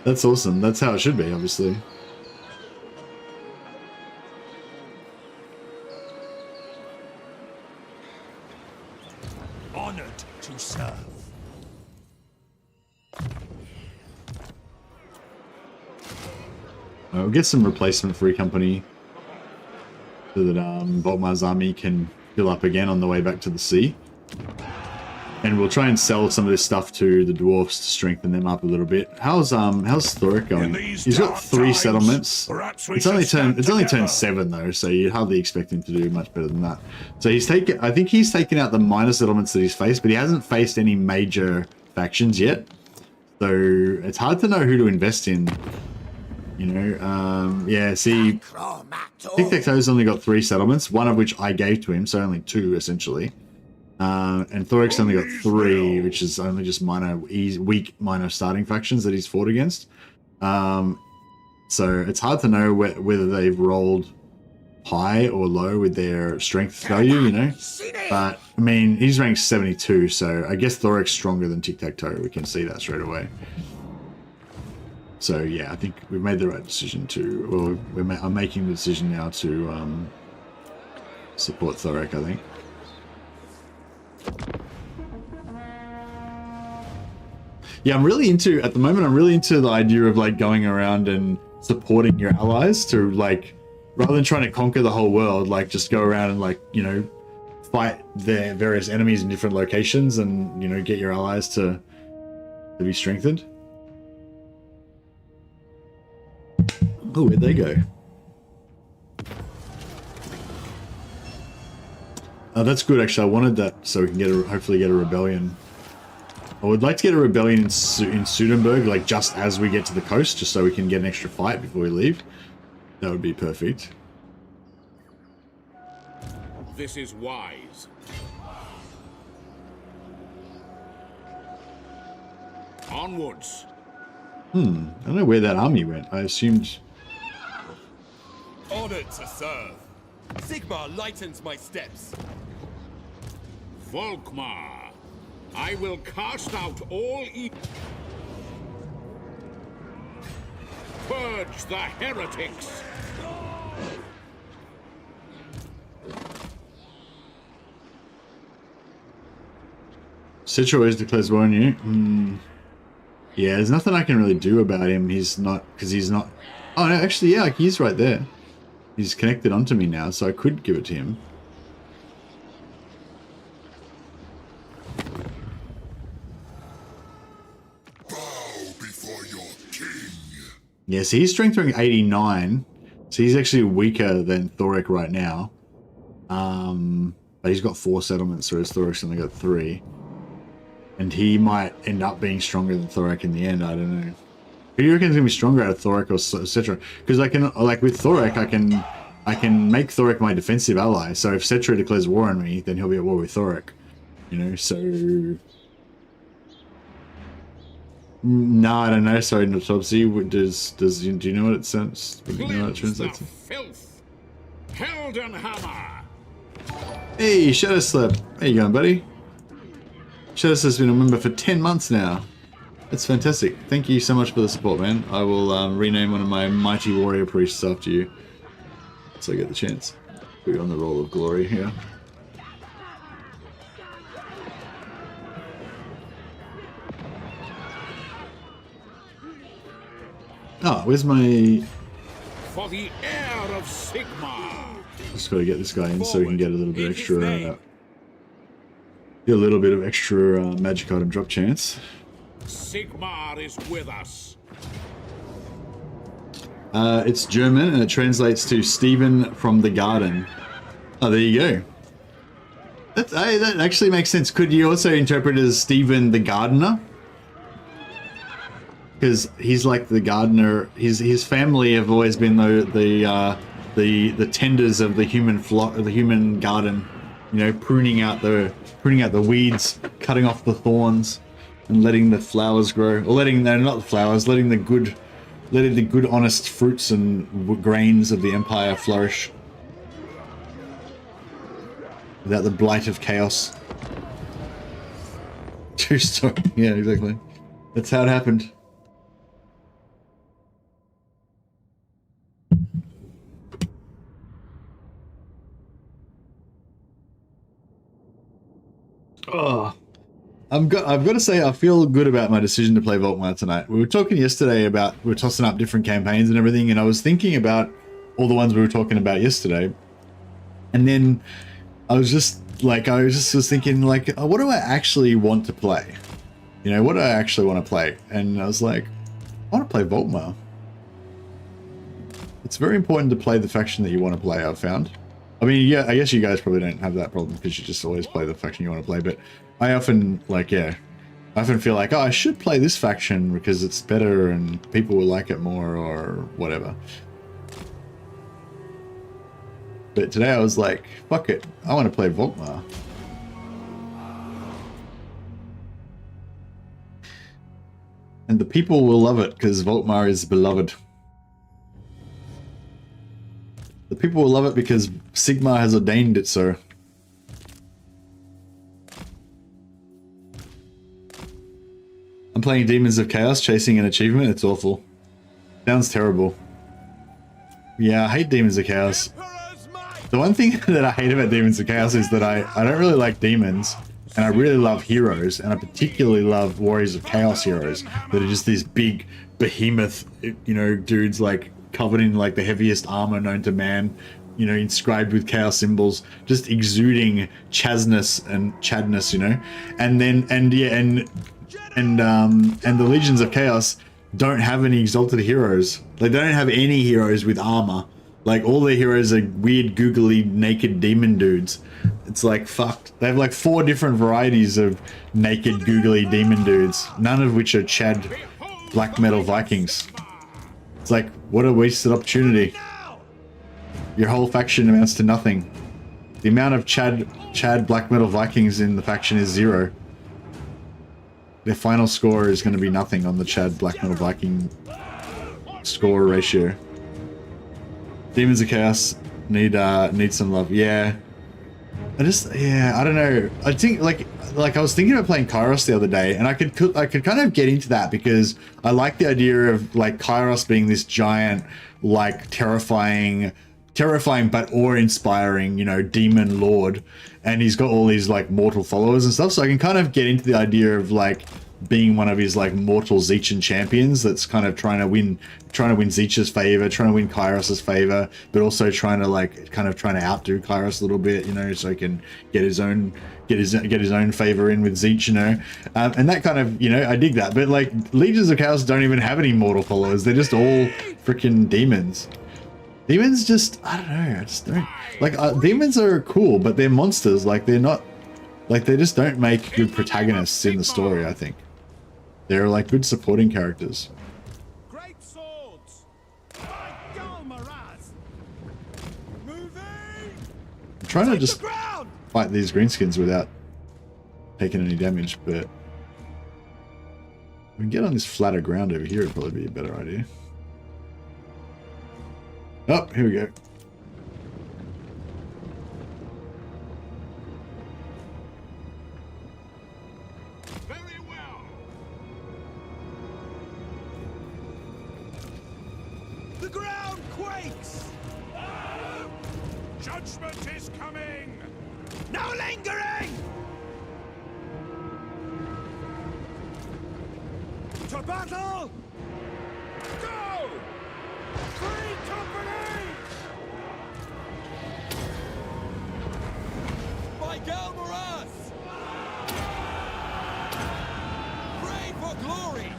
That's awesome. That's how it should be, obviously.
Honored to serve.
We'll get some replacement free company so that Volkmar's army can fill up again on the way back to the sea. And we'll try and sell some of this stuff to the dwarfs to strengthen them up a little bit. How's Thoric going? He's got 3 settlements. It's only turned 7 though, so you hardly expect him to do much better than that. So I think he's taken out the minor settlements that he's faced, but he hasn't faced any major factions yet. So it's hard to know who to invest in. You know, yeah, see, Tic-Tac-Toe's only got 3 settlements, one of which I gave to him, so only 2 essentially. And Thoric's only got 3, which is only just weak minor starting factions that he's fought against. So it's hard to know whether they've rolled high or low with their strength value, you know. But, I mean, he's ranked 72, so I guess Thoric's stronger than Tic-Tac-Toe. We can see that straight away. So, yeah, I think we've made the right decision to... Well, I'm making the decision now to support Thoric, I think. Yeah, at the moment, I'm really into the idea of, like, going around and supporting your allies to, like, rather than trying to conquer the whole world, like, just go around and, like, you know, fight their various enemies in different locations and, you know, get your allies to be strengthened. Oh, where'd they go? That's good, actually. I wanted that so we can hopefully get a rebellion. I would like to get a rebellion in Sudenburg, like just as we get to the coast, just so we can get an extra fight before we leave. That would be perfect.
This is wise. Onwards.
I don't know where that army went. I assumed...
Honored to serve. Sigma lightens my steps.
VOlkmar, I will cast out all evil. Purge the heretics.
Citra always declares war on you. Yeah, there's nothing I can really do about him. He's not... Oh, no, actually, yeah, he's right there. He's connected onto me now, so I could give it to him.
Bow before your king.
Yeah, so he's strength rank 89. So he's actually weaker than Thoric right now. But he's got 4 settlements, whereas Thoric's only got 3. And he might end up being stronger than Thoric in the end, I don't know. Who do you reckon is going to be stronger out of Thoric or Citra? Because I can, like with Thoric, I can I can make Thoric my defensive ally. So if Cetra declares war on me, then he'll be at war with Thoric. You know, so... No, I don't know. Sorry, Notopsy. Do you know what it says? Do you know what it translates to?
Filth. Heldenhammer.
Hey, Shadowslip. How you going, buddy? Shadowslip has been a member for 10 months now. That's fantastic. Thank you so much for the support, man. I will rename one of my mighty warrior priests after you. So I get the chance. Put you on the roll of glory here. Oh, where's my...
For the heir of Sigmar.
Just gotta get this guy in so we can get a little bit extra... get a little bit of extra magic item drop chance.
Sigmar is with us.
It's German and it translates to Stephen from the Garden. Oh, there you go. That actually makes sense. Could you also interpret it as Stephen the Gardener? Because he's like the gardener. His family have always been the tenders of the human flock, the human garden. You know, pruning out the weeds, cutting off the thorns, and letting the flowers grow. Or letting not the flowers, letting the good, honest fruits and grains of the empire flourish. Without the blight of chaos. True story. Yeah, exactly. That's how it happened. Oh, I've got to say, I feel good about my decision to play Volkmar tonight. We were talking yesterday about, we were tossing up different campaigns and everything, and I was thinking about all the ones we were talking about yesterday. And then I was just thinking, like, oh, what do I actually want to play? You know, what do I actually want to play? And I was like, I want to play Volkmar. It's very important to play the faction that you want to play, I've found. I mean, yeah, I guess you guys probably don't have that problem because you just always play the faction you want to play, but I often, like, yeah, I often feel like, oh, I should play this faction because it's better and people will like it more or whatever. But today I was like, fuck it, I want to play Volkmar. And the people will love it because Volkmar is beloved. The people will love it because Sigmar has ordained it so. I'm playing Demons of Chaos, chasing an achievement. It's awful. Sounds terrible. Yeah, I hate Demons of Chaos. The one thing that I hate about Demons of Chaos is that I don't really like demons, and I really love heroes, and I particularly love Warriors of Chaos heroes that are just these big behemoth, you know, dudes like covered in like the heaviest armor known to man, you know, inscribed with chaos symbols, just exuding chasness and chadness, you know. And then and the Legions of Chaos don't have any exalted heroes. Like, they don't have any heroes with armor. Like, all their heroes are weird, googly, naked demon dudes. It's like, fucked. They have like 4 different varieties of naked, googly demon dudes, none of which are Chad black metal Vikings. It's like, what a wasted opportunity. Your whole faction amounts to nothing. The amount of Chad black metal Vikings in the faction is 0. Their final score is going to be nothing on the Chad black metal Viking score ratio. Demons of Chaos need some love. Yeah. I don't know. I think like I was thinking about playing Kairos the other day, and I could kind of get into that because I like the idea of like Kairos being this giant, like terrifying but awe-inspiring, you know, demon lord, and he's got all these like mortal followers and stuff. So I can kind of get into the idea of like being one of his like mortal Zeichan champions that's kind of trying to win Zeech's favor, trying to win Kairos's favor, but also trying to outdo Kairos a little bit, you know, so he can get his own favor in with Zeech, you know, and that kind of, you know, I dig that. But like Legions of Chaos don't even have any mortal followers; they're just all freaking demons. Demons just, I don't know, I just don't like. Demons are cool, but they're monsters. Like, they're not, like, they just don't make good protagonists in the story. I think they're like good supporting characters.
Great swords! By Galmaraz!
trying to
Take
just
the ground!
fight these greenskins without taking any damage, but if we can get on this flatter ground over here, it'd probably be a better idea. Oh, here we go.
Very well.
The ground quakes!
Judgment is coming.
No lingering! To battle!
Go!
Free company!
By Galmaras! Pray for glory!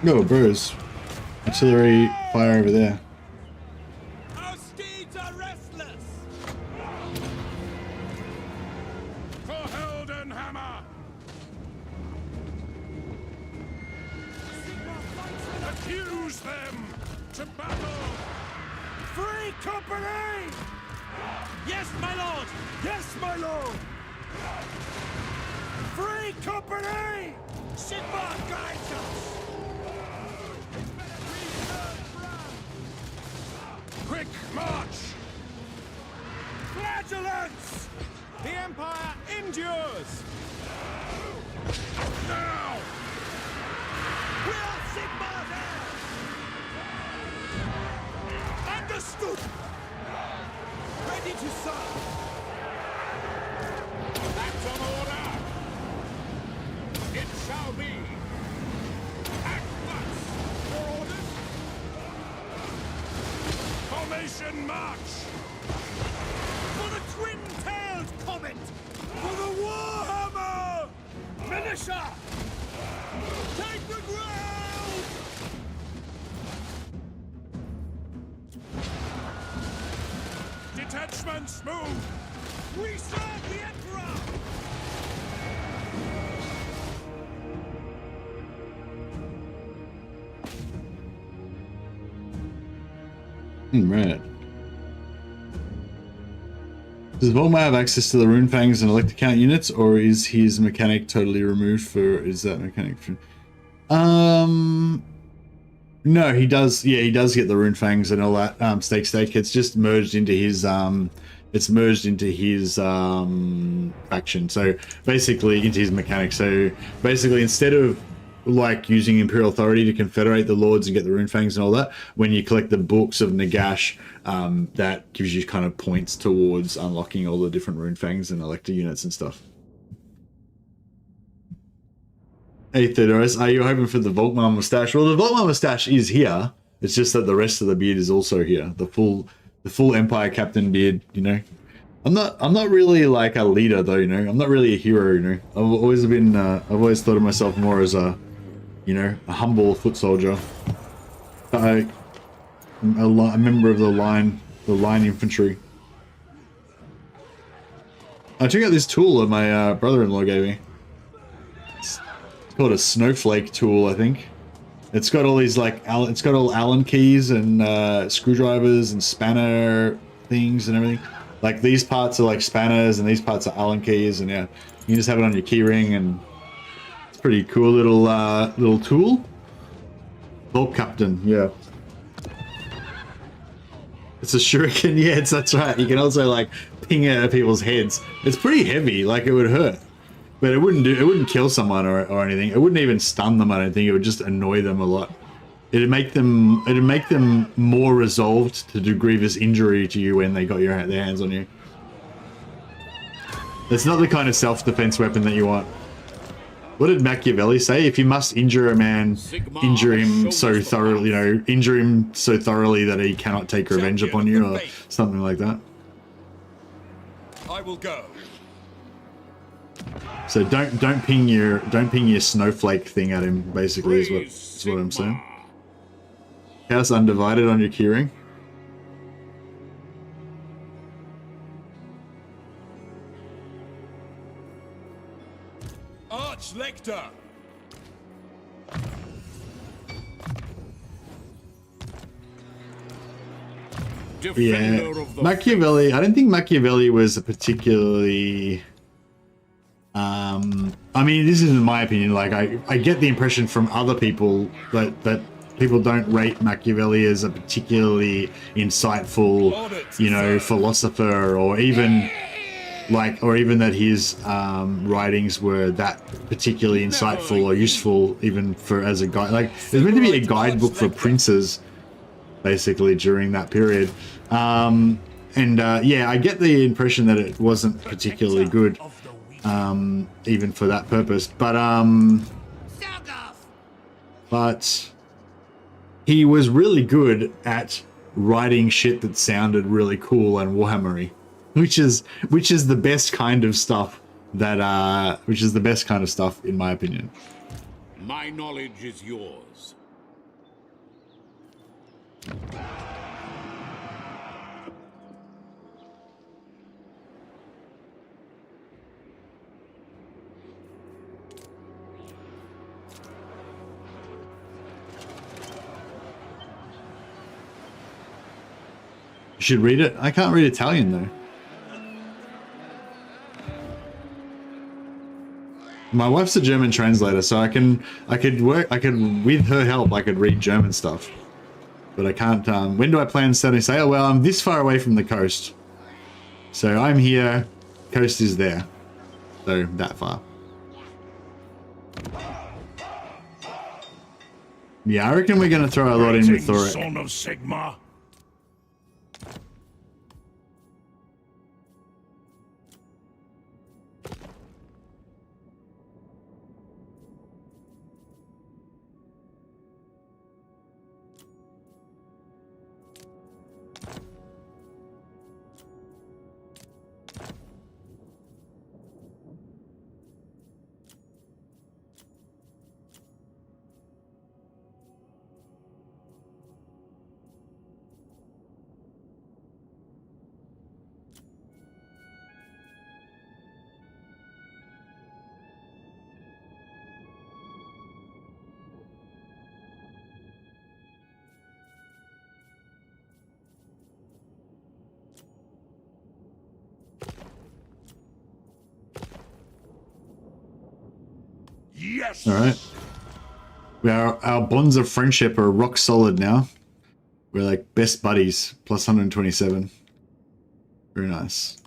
No, birds. Artillery fire over there.
Our steeds are restless!
For Heldenhammer. Accuse them to battle.
Free company! Yes, my lord! Yes, my lord! Free company! Sigmar guides us!
Quick march.
Flagellants! The Empire endures!
Now.
We are Sigmar's heirs! Understood! Ready to serve!
That's an order. It shall be. At once. Your orders. Formation march.
For the twin-tailed comet! For the Warhammer! Militia! Take the ground!
Detachments move.
We serve the Emperor!
Right. Does Volkmar have access to the rune fangs and electrocount units, or is his mechanic totally removed for? Is that mechanic? No, he does. Yeah, he does get the rune fangs and all that. Stake. It's just merged into his. It's merged into his faction. So basically, into his mechanic. So basically, instead of like using Imperial authority to confederate the lords and get the rune fangs and all that, when you collect the books of Nagash, that gives you kind of points towards unlocking all the different rune fangs and elector units and stuff. Hey Theodoros, are you hoping for the Volkmar mustache? Well, the Volkmar mustache is here. It's just that the rest of the beard is also here. The full Empire Captain beard, you know. I'm not really like a leader though, you know. I'm not really a hero, you know. I've always thought of myself more as a, you know, a humble foot soldier. A member of the line infantry. Check out this tool that my brother-in-law gave me. It's called a snowflake tool, I think. It's got all these like it's got all Allen keys and screwdrivers and spanner things and everything. Like these parts are like spanners and these parts are Allen keys, and yeah, you can just have it on your key ring, and it's a pretty cool little tool. Volk Captain, yeah. It's a shuriken, yeah, that's right. You can also like ping it at people's heads. It's pretty heavy, like it would hurt. But it wouldn't kill someone or anything. It wouldn't even stun them, I don't think. It would just annoy them a lot. It'd make them more resolved to do grievous injury to you when they got their hands on you. It's not the kind of self-defense weapon that you want. What did Machiavelli say? If you must injure a man, injure him so thoroughly, you know, injure him so thoroughly that he cannot take revenge upon you, or something like that.
I will go.
So don't ping your snowflake thing at him. Basically, is what I'm saying. House Undivided on your keyring.
Arch-Lector!
defender of the
Machiavelli. I don't think Machiavelli was a particularly. I mean, this isn't my opinion. Like, I get the impression from other people that people don't rate Machiavelli as a particularly insightful, you know, philosopher, or even that his writings were that particularly insightful or useful, even for as a guide. Like, there's meant to be a guidebook for princes, basically, during that period. Yeah, I get the impression that it wasn't particularly good, even for that purpose. But he was really good at writing shit that sounded really cool and Warhammery, which is the best kind of stuff that which is the best kind of stuff in my opinion.
My knowledge is yours.
You should read it. I can't read Italian though. My wife's a German translator, so I could with her help I could read German stuff. But I can't. When do I plan setting sail? Well, I'm this far away from the coast, so I'm here. Coast is there, so that far. Yeah, I reckon we're gonna throw a lot in with Thoric.
Son of Sigma.
Yes.
All right. Our bonds of friendship are rock solid now. We're like best buddies. Plus 127. Very nice.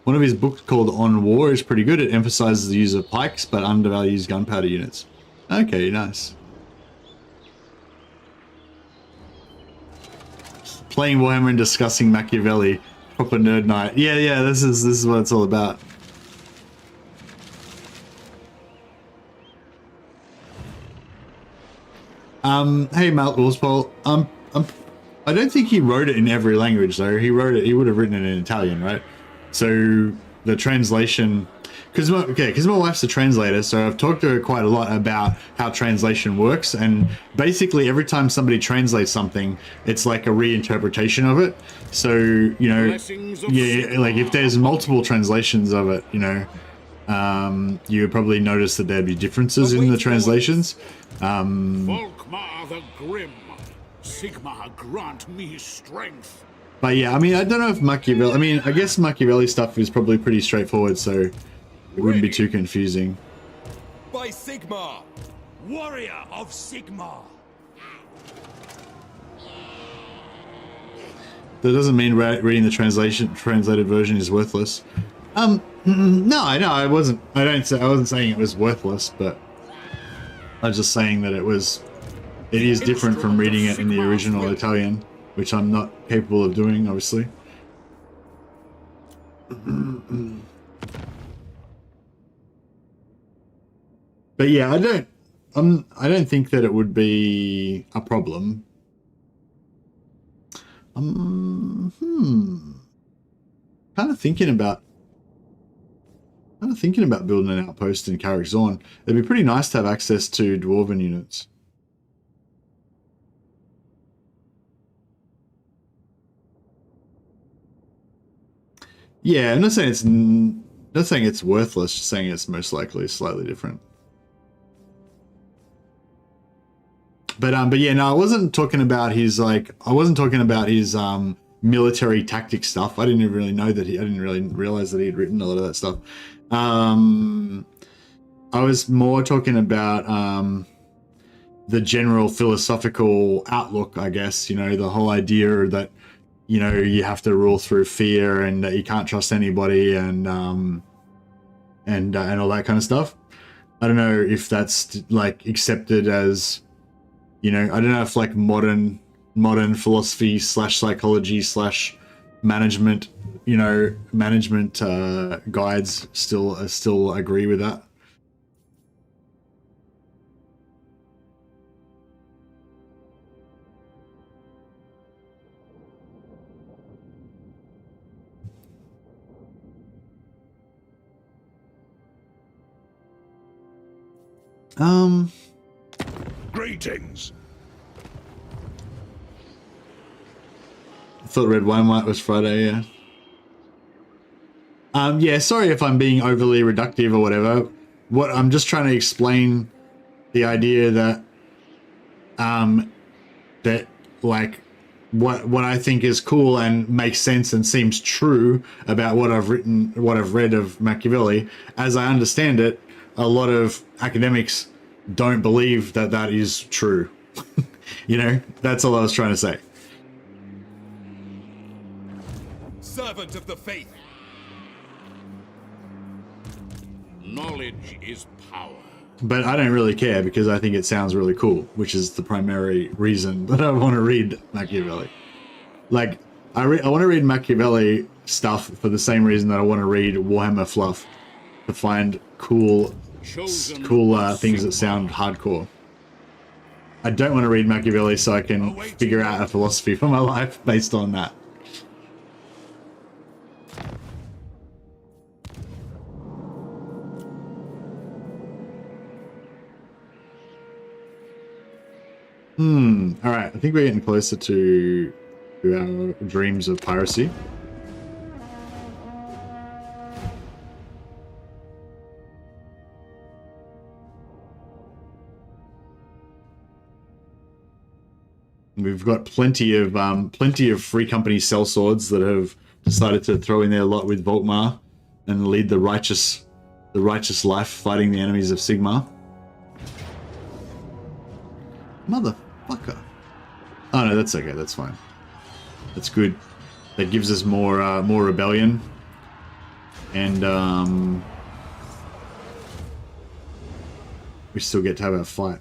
One of his books called On War is pretty good. It emphasizes the use of pikes but undervalues gunpowder units. Okay, nice. Playing Warhammer and discussing Machiavelli. Proper nerd night. Yeah, this is what it's all about. Hey, Mount Wolfspole. I don't think he wrote it in every language though. He would have written it in Italian, right? So the translation, because my wife's a translator, so I've talked to her quite a lot about how translation works, and basically every time somebody translates something, it's like a reinterpretation of it. So, you know, yeah, like if there's multiple translations of it, you know, you would probably notice that there'd be differences in the translations.
VOlkmar the Grim. Sigma grant me strength.
But yeah, I mean, I don't know if Machiavelli, I mean, I guess Machiavelli stuff is probably pretty straightforward, so it wouldn't be too confusing.
By Sigma!
Warrior of Sigma.
That doesn't mean reading the translated version is worthless. No, I wasn't saying it was worthless, but I was just saying that it is different from reading it in the original Italian, which I'm not capable of doing, obviously. But yeah, I don't think that it would be a problem. Kind of thinking about building an outpost in Carrickzorn. It'd be pretty nice to have access to dwarven units. Yeah, I'm not saying it's worthless, just saying it's most likely slightly different. But yeah, no, I wasn't talking about his military tactic stuff. I didn't really know that I didn't really realize that he had written a lot of that stuff. I was more talking about the general philosophical outlook, I guess, you know, the whole idea that, you know, you have to rule through fear and that you can't trust anybody and all that kind of stuff. I don't know if that's like accepted as, you know, I don't know if like modern philosophy / psychology / management, you know, management guides still agree with that.
Greetings.
I thought red wine white was Friday, yeah. Yeah, sorry if I'm being overly reductive or whatever. What I'm just trying to explain the idea that that like what I think is cool and makes sense and seems true about what I've read of Machiavelli. As I understand it, a lot of academics don't believe that that is true. You know, that's all I was trying to say.
Servant of the faith.
Knowledge is power.
But I don't really care because I think it sounds really cool, which is the primary reason that I want to read Machiavelli. Like, I want to read Machiavelli stuff for the same reason that I want to read Warhammer fluff, to find cool things that sound hardcore. I don't want to read Machiavelli so I can figure out a philosophy for my life based on that. All right, I think we're getting closer to our dreams of piracy. We've got plenty of free company sellswords that have decided to throw in their lot with VOlkmar and lead the righteous life, fighting the enemies of Sigmar. Motherfucker! Oh no, that's okay. That's fine. That's good. That gives us more rebellion, and we still get to have our fight.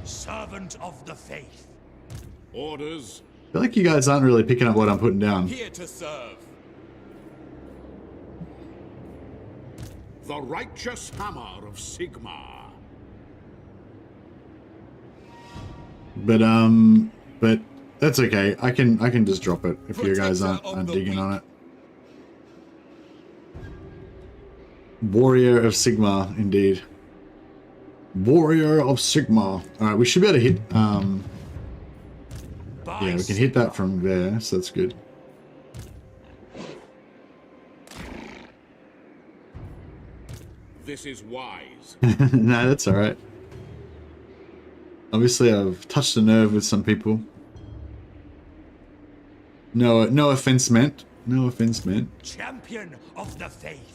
Servant of the faith. Orders.
I feel like you guys aren't really picking up what I'm putting down.
Here to serve.
The righteous hammer of Sigmar.
But that's okay. I can just drop it if you guys aren't digging on it. Warrior of Sigmar, indeed. Warrior of Sigmar. Alright, we should be able to hit, yeah, we can hit that from there, so that's good.
This is wise.
No, that's alright. Obviously, I've touched a nerve with some people. No offense meant. No offense meant.
Champion of the faith.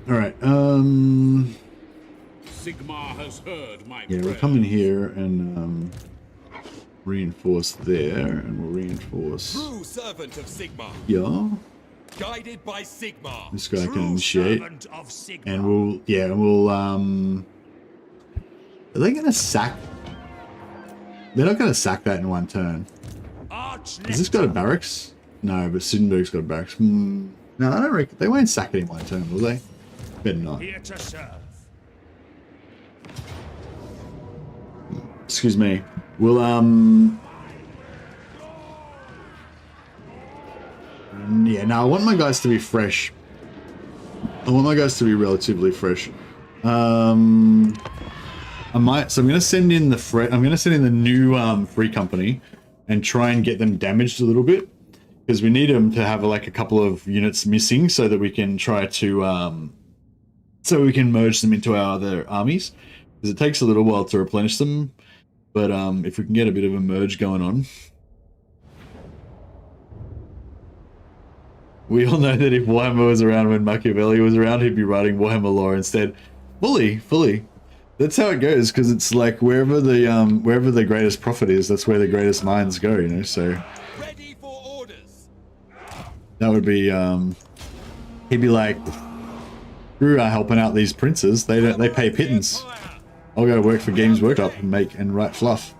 Alright,
Sigmar has heard my
yeah, we'll come in here and reinforce there, and we'll reinforce.
True servant of Sigmar.
Yeah.
Guided by Sigmar.
This guy can initiate, and we'll are they gonna sack? They're not gonna sack that in one turn. Has this got a barracks? No, but Siedenberg's got a barracks. No, I don't reckon they won't sack it in one turn, will they? Better not.
Here to serve.
Excuse me. We'll Yeah, now I want my guys to be fresh. I want my guys to be relatively fresh. I might, so I'm gonna send in the new free company and try and get them damaged a little bit, because we need them to have like a couple of units missing so that we can try to so we can merge them into our other armies, because it takes a little while to replenish them. But if we can get a bit of a merge going on. We all know that if Warhammer was around when Machiavelli was around, he'd be writing Warhammer lore instead. Fully. That's how it goes, because it's like wherever the greatest profit is, that's where the greatest minds go, you know. So
Ready for orders.
that would be he'd be like, "Screw helping out these princes. They pay pittance. I'll go work for Games Workshop and make and write fluff."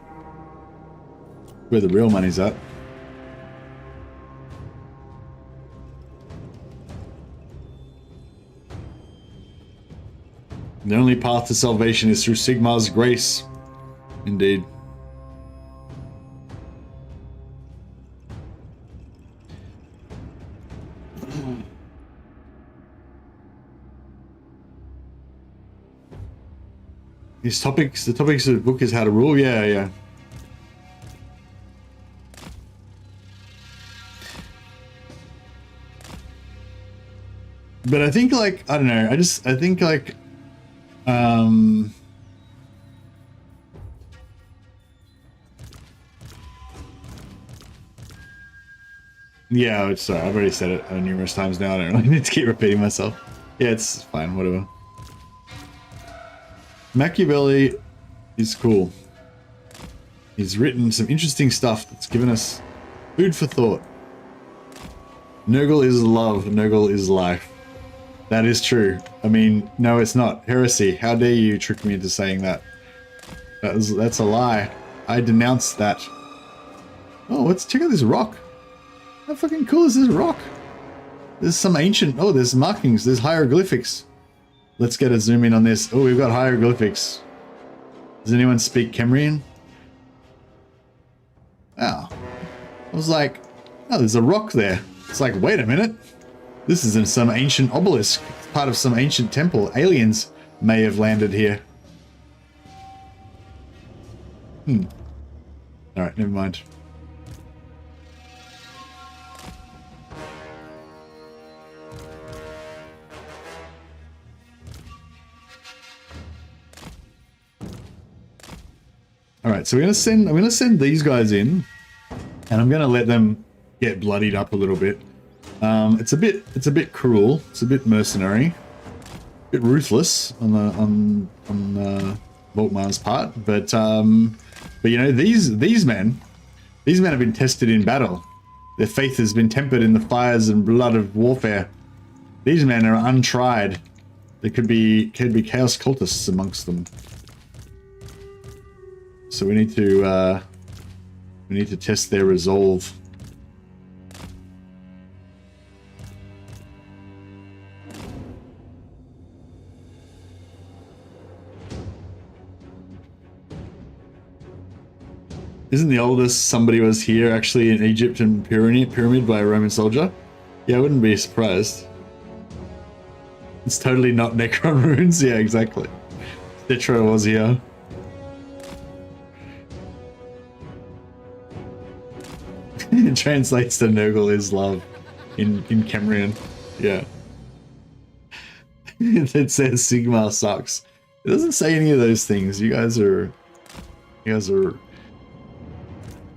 Where the real money's at. The only path to salvation is through Sigmar's grace. Indeed. The topics of the book is how to rule. Yeah. But I think, like, I don't know, I think like yeah, sorry, I've already said it numerous times now. I don't really need to keep repeating myself. Yeah, it's fine, whatever. Machiavelli is cool. He's written some interesting stuff that's given us food for thought. Nurgle is love, Nurgle is life. That is true. I mean, no, it's not. Heresy. How dare you trick me into saying that? That's a lie. I denounce that. Oh, check out this rock. How fucking cool is this rock? There's some ancient... Oh, there's markings. There's hieroglyphics. Let's get a zoom in on this. Oh, we've got hieroglyphics. Does anyone speak Kemrian? Oh. I was like, oh, there's a rock there. It's like, wait a minute. This is in some ancient obelisk. It's part of some ancient temple. Aliens may have landed here. Alright, never mind. Alright, so I'm gonna send these guys in, and I'm gonna let them get bloodied up a little bit. It's a bit cruel. It's a bit mercenary, a bit ruthless on Volkmar's part. But you know, these men have been tested in battle. Their faith has been tempered in the fires and blood of warfare. These men are untried. There could be chaos cultists amongst them. So we need to test their resolve. Isn't the oldest somebody was here actually in Egypt and pyramid by a Roman soldier? Yeah, I wouldn't be surprised. It's totally not Necron runes. Yeah, exactly. Citra was here. It translates to Nurgle is love in Kemrian. Yeah. It says Sigmar sucks. It doesn't say any of those things. You guys are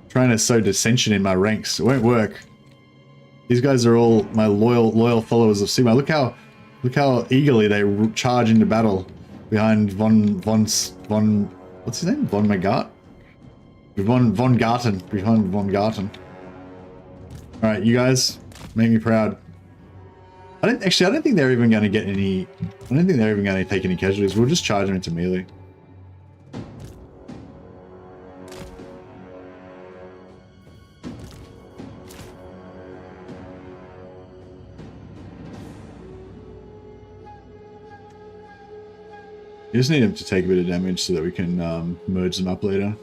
trying to sow dissension in my ranks. It won't work. These guys are all my loyal followers of Sigmar. Look how eagerly they charge into battle behind von what's his name? Von Magart? Von Garten. Behind Von Garten. Alright, you guys, make me proud. I don't think they're even going to get any... I don't think they're even going to take any casualties. We'll just charge them into melee. You just need them to take a bit of damage so that we can merge them up later.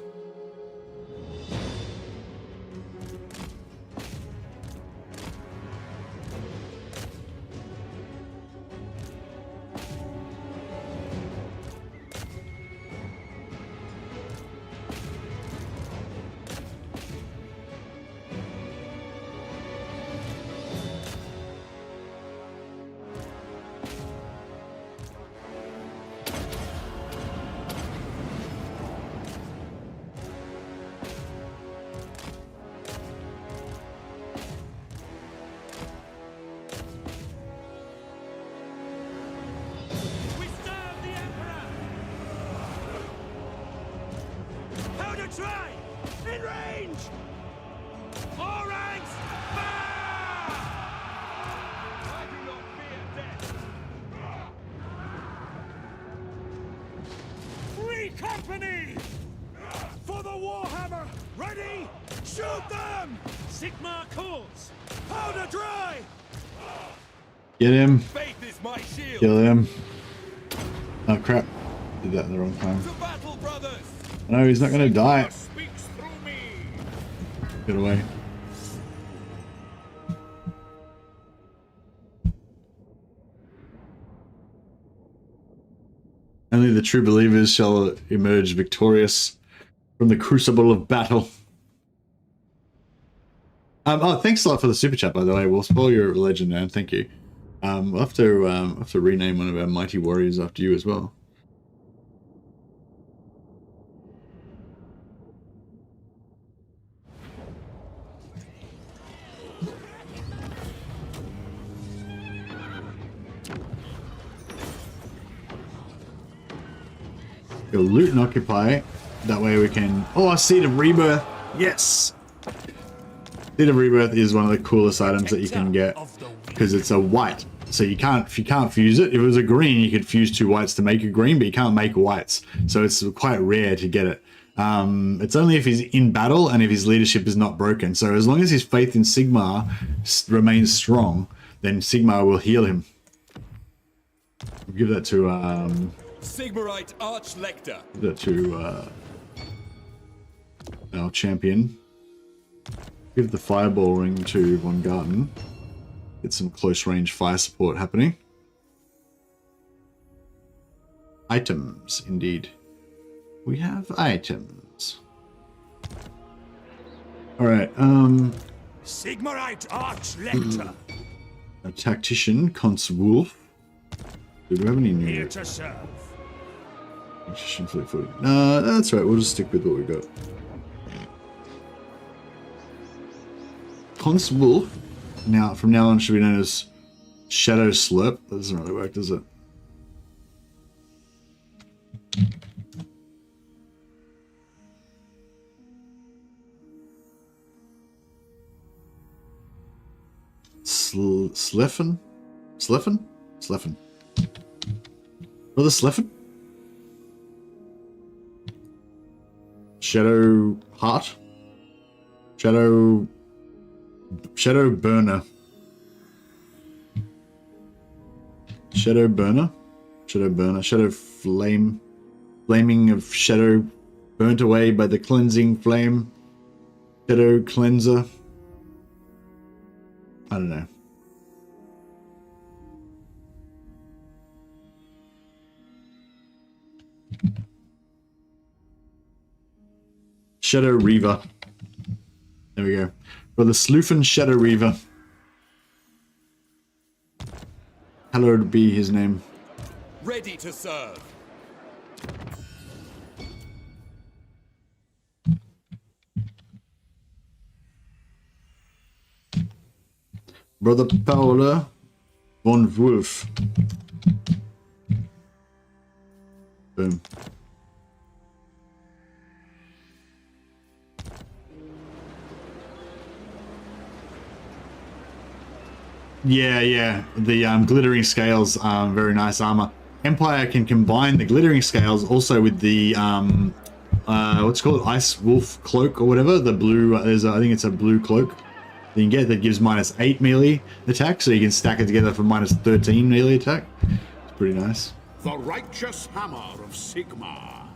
That's right! In range! All ranks! Fire! I do not fear death. 3 companies! For the Warhammer! Ready? Shoot them! Sigmar calls! Powder dry!
Get him.
Faith is my shield.
Kill him. Oh crap. Did that in the wrong time.
To battle, brothers.
No, he's not gonna die.
Speaks through me.
Get away. Only the true believers shall emerge victorious from the crucible of battle. Oh, thanks a lot for the super chat, by the way. We'll spoil your legend, man. Thank you. We'll have to rename one of our mighty warriors after you as well. Go loot and occupy. That way we can... Oh, Seed of Rebirth! Yes! Seed of Rebirth is one of the coolest items that you can get because it's a white. So you can't fuse it. If it was a green, you could fuse 2 whites to make a green, but you can't make whites. So it's quite rare to get it. It's only if he's in battle and if his leadership is not broken. So as long as his faith in Sigmar remains strong, then Sigmar will heal him. We'll give that to
Sigmarite Archlector.
give that to our champion. Give the fireball ring to Von Garten. Get some close range fire support happening. Items, indeed. We have items. Alright,
Sigmarite Archlector!
a tactician, Conswolf. Do we have any new
Here to serve.
tactician fleet-footed? No, that's right, we'll just stick with what we got. Conswolf, now from now on should be known as Shadow Slurp. That doesn't really work, does it? Sleffen? Sleffen? Sleffen. Brother Sleffen? Shadow Heart? Shadow Burner. Shadow Burner? Shadow Burner. Shadow Flame. Flaming of shadow burnt away by the cleansing flame. Shadow Cleanser. I don't know. Shadow Reaver. There we go. For the Sleufen Shadow Reaver. Hallowed be his name.
Ready to serve.
Brother Paula von Wolf. Boom. Yeah. The glittering scales, very nice armor. Empire can combine the glittering scales also with the what's it called, Ice Wolf cloak or whatever. The blue, I think it's a blue cloak that you can get that gives -8 melee attack, so you can stack it together for -13 melee attack. It's pretty nice.
The righteous hammer of Sigmar.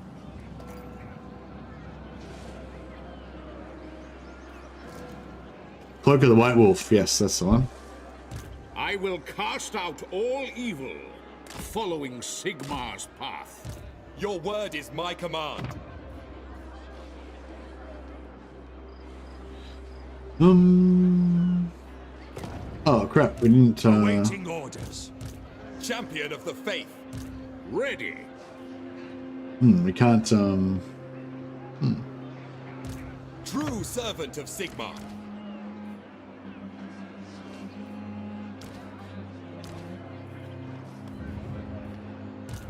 Cloak of the White Wolf, yes, that's the one.
I will cast out all evil, following Sigmar's path.
Your word is my command.
Oh crap, we didn't
Awaiting orders.
Champion of the faith.
Ready.
we can't
True servant of Sigmar.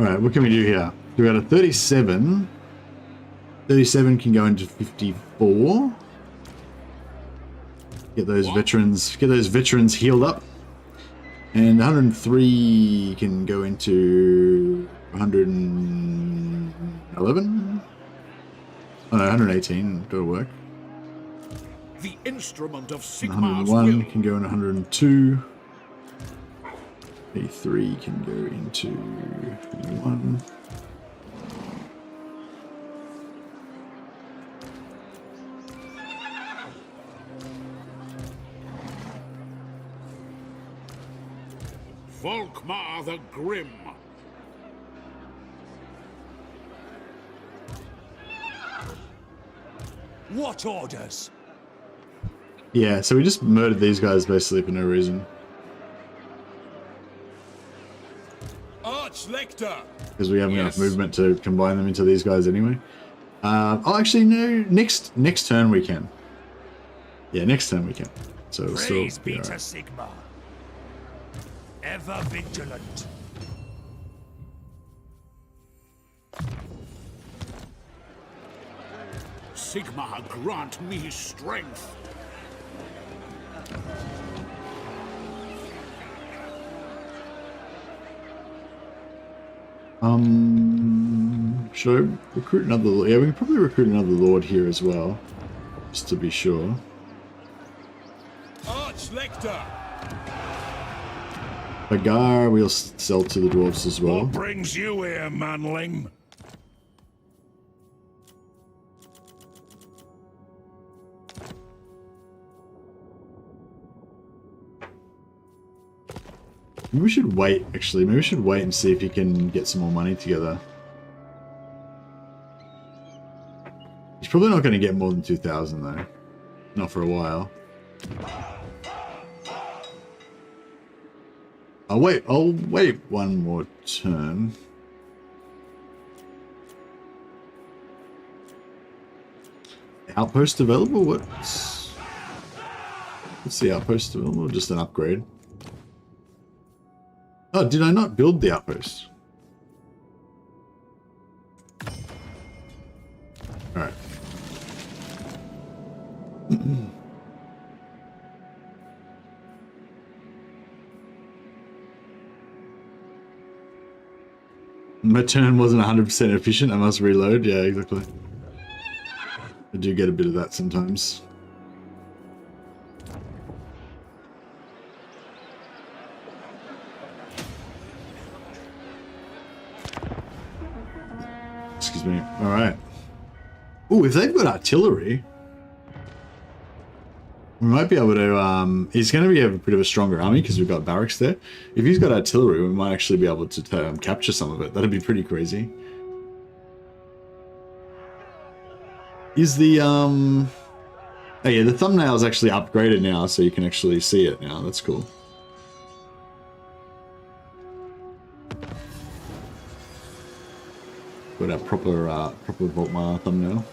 Alright, what can we do here? We got a 37. 37 can go into 54. Get those veterans healed up. And 103 can go into 111. Oh no, 118. That'll work.
The instrument of Sigmar's
101
will.
can go in 102. 83 can go into 1.
Volkmar the Grim.
What orders?
Yeah, so we just murdered these guys basically for no reason.
Archlector!
Because we haven't enough
Yes.
movement to combine them into these guys anyway. Oh, actually, no. Next turn we can. Yeah, next turn we can. So it'll still
Praise
be
be to
alright.
Sigmar. Ever vigilant.
Sigmar grant me strength.
Should I recruit another? Yeah, we can probably recruit another lord here as well, just to be sure.
Archlector!
Bagar we'll sell to the dwarves as well.
What brings you here, manling?
Maybe we should wait, actually. Maybe we should wait and see if you can get some more money together. He's probably not going to get more than 2,000 though. Not for a while. I'll wait one more turn. Outpost available? What's the outpost available? Just an upgrade. Oh, did I not build the outpost? Alright. My turn wasn't 100% efficient. I must reload. Yeah, exactly. I do get a bit of that sometimes. Excuse me. All right. Oh, if they've got artillery, we might be able to. He's going to be a bit of a stronger army because we've got barracks there. If he's got artillery, we might actually be able to capture some of it. That'd be pretty crazy. Is the oh yeah, the thumbnail is actually upgraded now, so you can actually see it now. That's cool. Got a proper Volkmar thumbnail.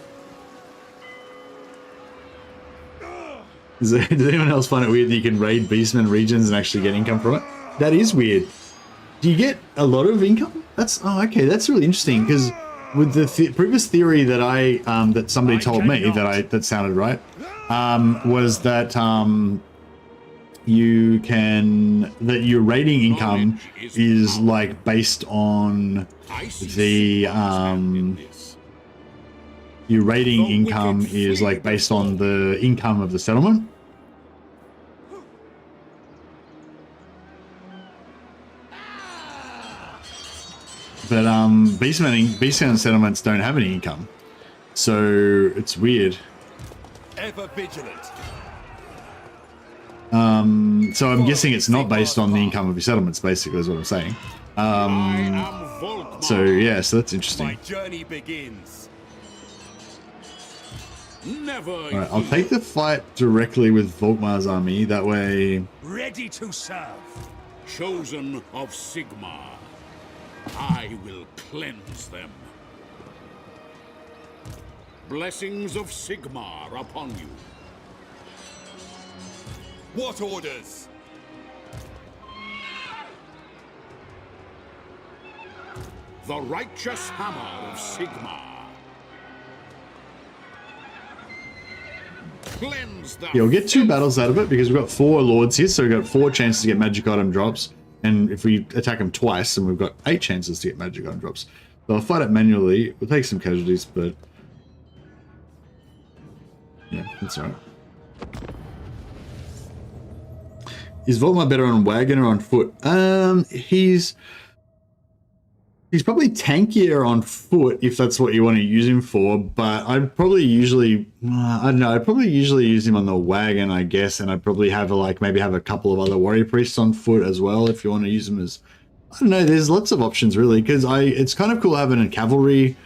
Does anyone else find it weird that you can raid Beastmen regions and actually get income from it? That is weird. Do you get a lot of income? That's okay. That's really interesting because with the previous theory that that somebody told me that sounded right was that your raiding income is like based on the your raiding income is like based on the income of the settlement. But Beastmen settlements don't have any income, so it's weird.
Ever vigilant.
So I'm guessing it's not based on the income of your settlements. Basically, is what I'm saying.
I am Volkmar.
So yeah, so that's interesting.
My journey begins.
Never.
All right, I'll take the fight directly with Volkmar's army. That way,
Ready to serve.
Chosen of Sigmar. I will cleanse them. Blessings of Sigmar upon you.
What orders?
The righteous hammer of Sigmar. Cleanse the
Yeah, we'll get 2 battles out of it because we've got 4 lords here, so we've got 4 chances to get magic item drops. And if we attack them twice, then we've got 8 chances to get magic item drops. So I'll fight it manually. We'll take some casualties, but yeah, that's alright. Is Volkmar better on wagon or on foot? He's probably tankier on foot if that's what you want to use him for, but I'd probably usually, I don't know, I'd probably usually use him on the wagon, I guess, and I'd probably have maybe have a couple of other warrior priests on foot as well if you want to use them as, I don't know, there's lots of options really, because it's kind of cool having a cavalry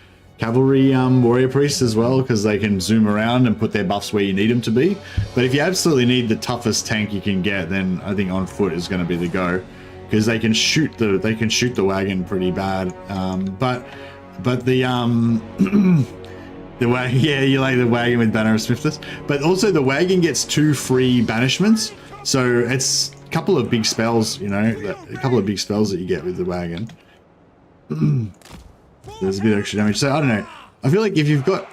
warrior priest as well, because they can zoom around and put their buffs where you need them to be. But if you absolutely need the toughest tank you can get, then I think on foot is going to be the go. Because they can shoot the wagon pretty bad, but the the wagon, yeah, you like the wagon with Banner of Swiftness, but also the wagon gets 2 free banishments, so it's a couple of big spells, you know, a couple of big spells that you get with the wagon. There's a bit of extra damage, so I don't know. I feel like if you've got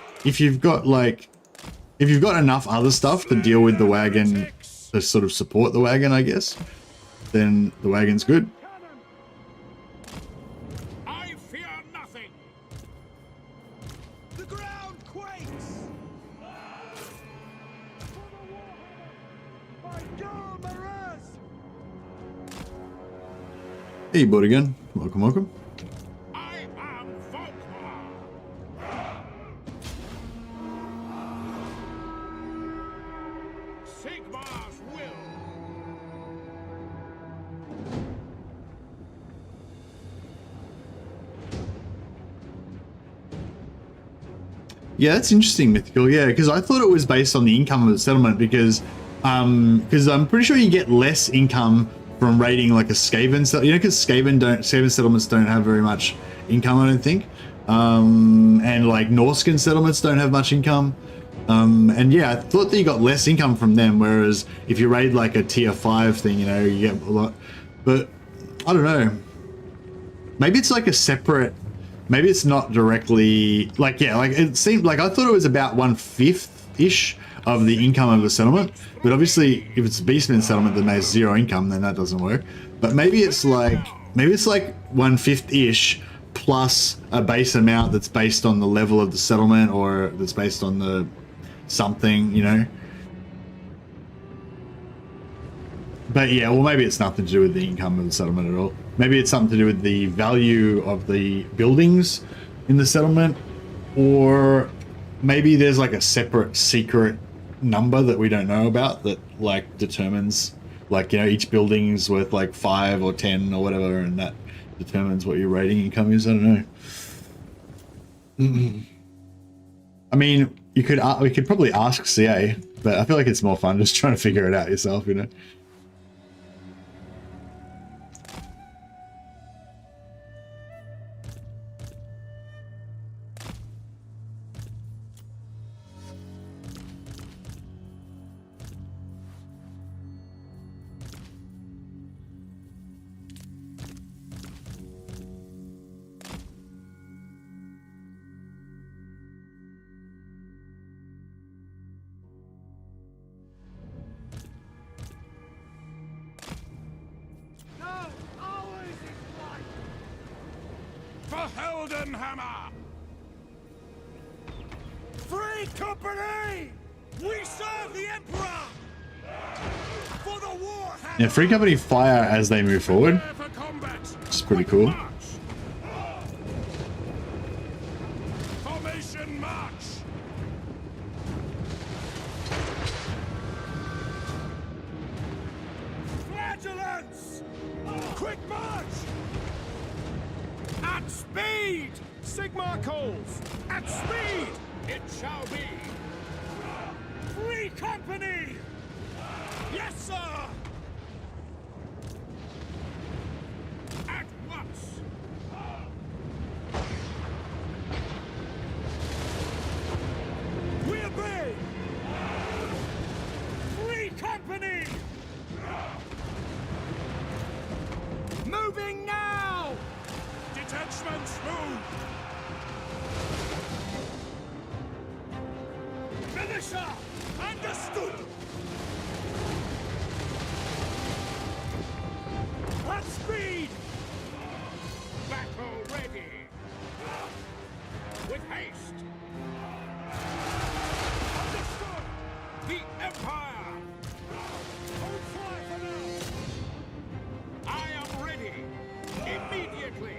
enough other stuff to deal with the wagon to sort of support the wagon, I guess, then the wagon's good.
I fear nothing.
The ground quakes! By God, Maraz!
Hey, Bordigan. Welcome, welcome.
I am Volkmar. Sigmar's will.
Yeah, that's interesting, Mythical. Yeah, because I thought it was based on the income of the settlement, because I'm pretty sure you get less income from raiding like a Skaven settlement, you know, because Skaven settlements don't have very much income, I don't think, and like Norscan settlements don't have much income, and yeah, I thought that you got less income from them, whereas if you raid like a tier 5 thing, you know, you get a lot. But I don't know, maybe it's like a separate. Maybe it's not directly, like, yeah, like it seemed like I thought it was about 1/5-ish of the income of the settlement. But obviously, if it's a Beastman settlement that makes 0 income, then that doesn't work. But maybe it's like 1/5-ish plus a base amount that's based on the level of the settlement, or that's based on the something, you know. But yeah, well, maybe it's nothing to do with the income of the settlement at all. Maybe it's something to do with the value of the buildings in the settlement, or maybe there's like a separate secret number that we don't know about that like determines, like, you know, each building's worth like 5 or 10 or whatever, and that determines what your rating income is. I don't know. I mean, we could probably ask CA, but I feel like it's more fun just trying to figure it out yourself, you know.
Free company! We serve the Emperor! For the Warhammer!
Yeah, Free Company fire as they move forward.
For combat.
It's pretty cool.
March. Formation march.
Flagellants! Quick march! At speed! Sigmar calls! At speed!
It shall be.
Free company! Yes, sir!
At once.
We obey! Free company! Moving now!
Detachments move.
Militia!
Understood! At speed!
Battle ready! With haste!
Understood!
The Empire!
Hold fire for now!
I am ready! Immediately!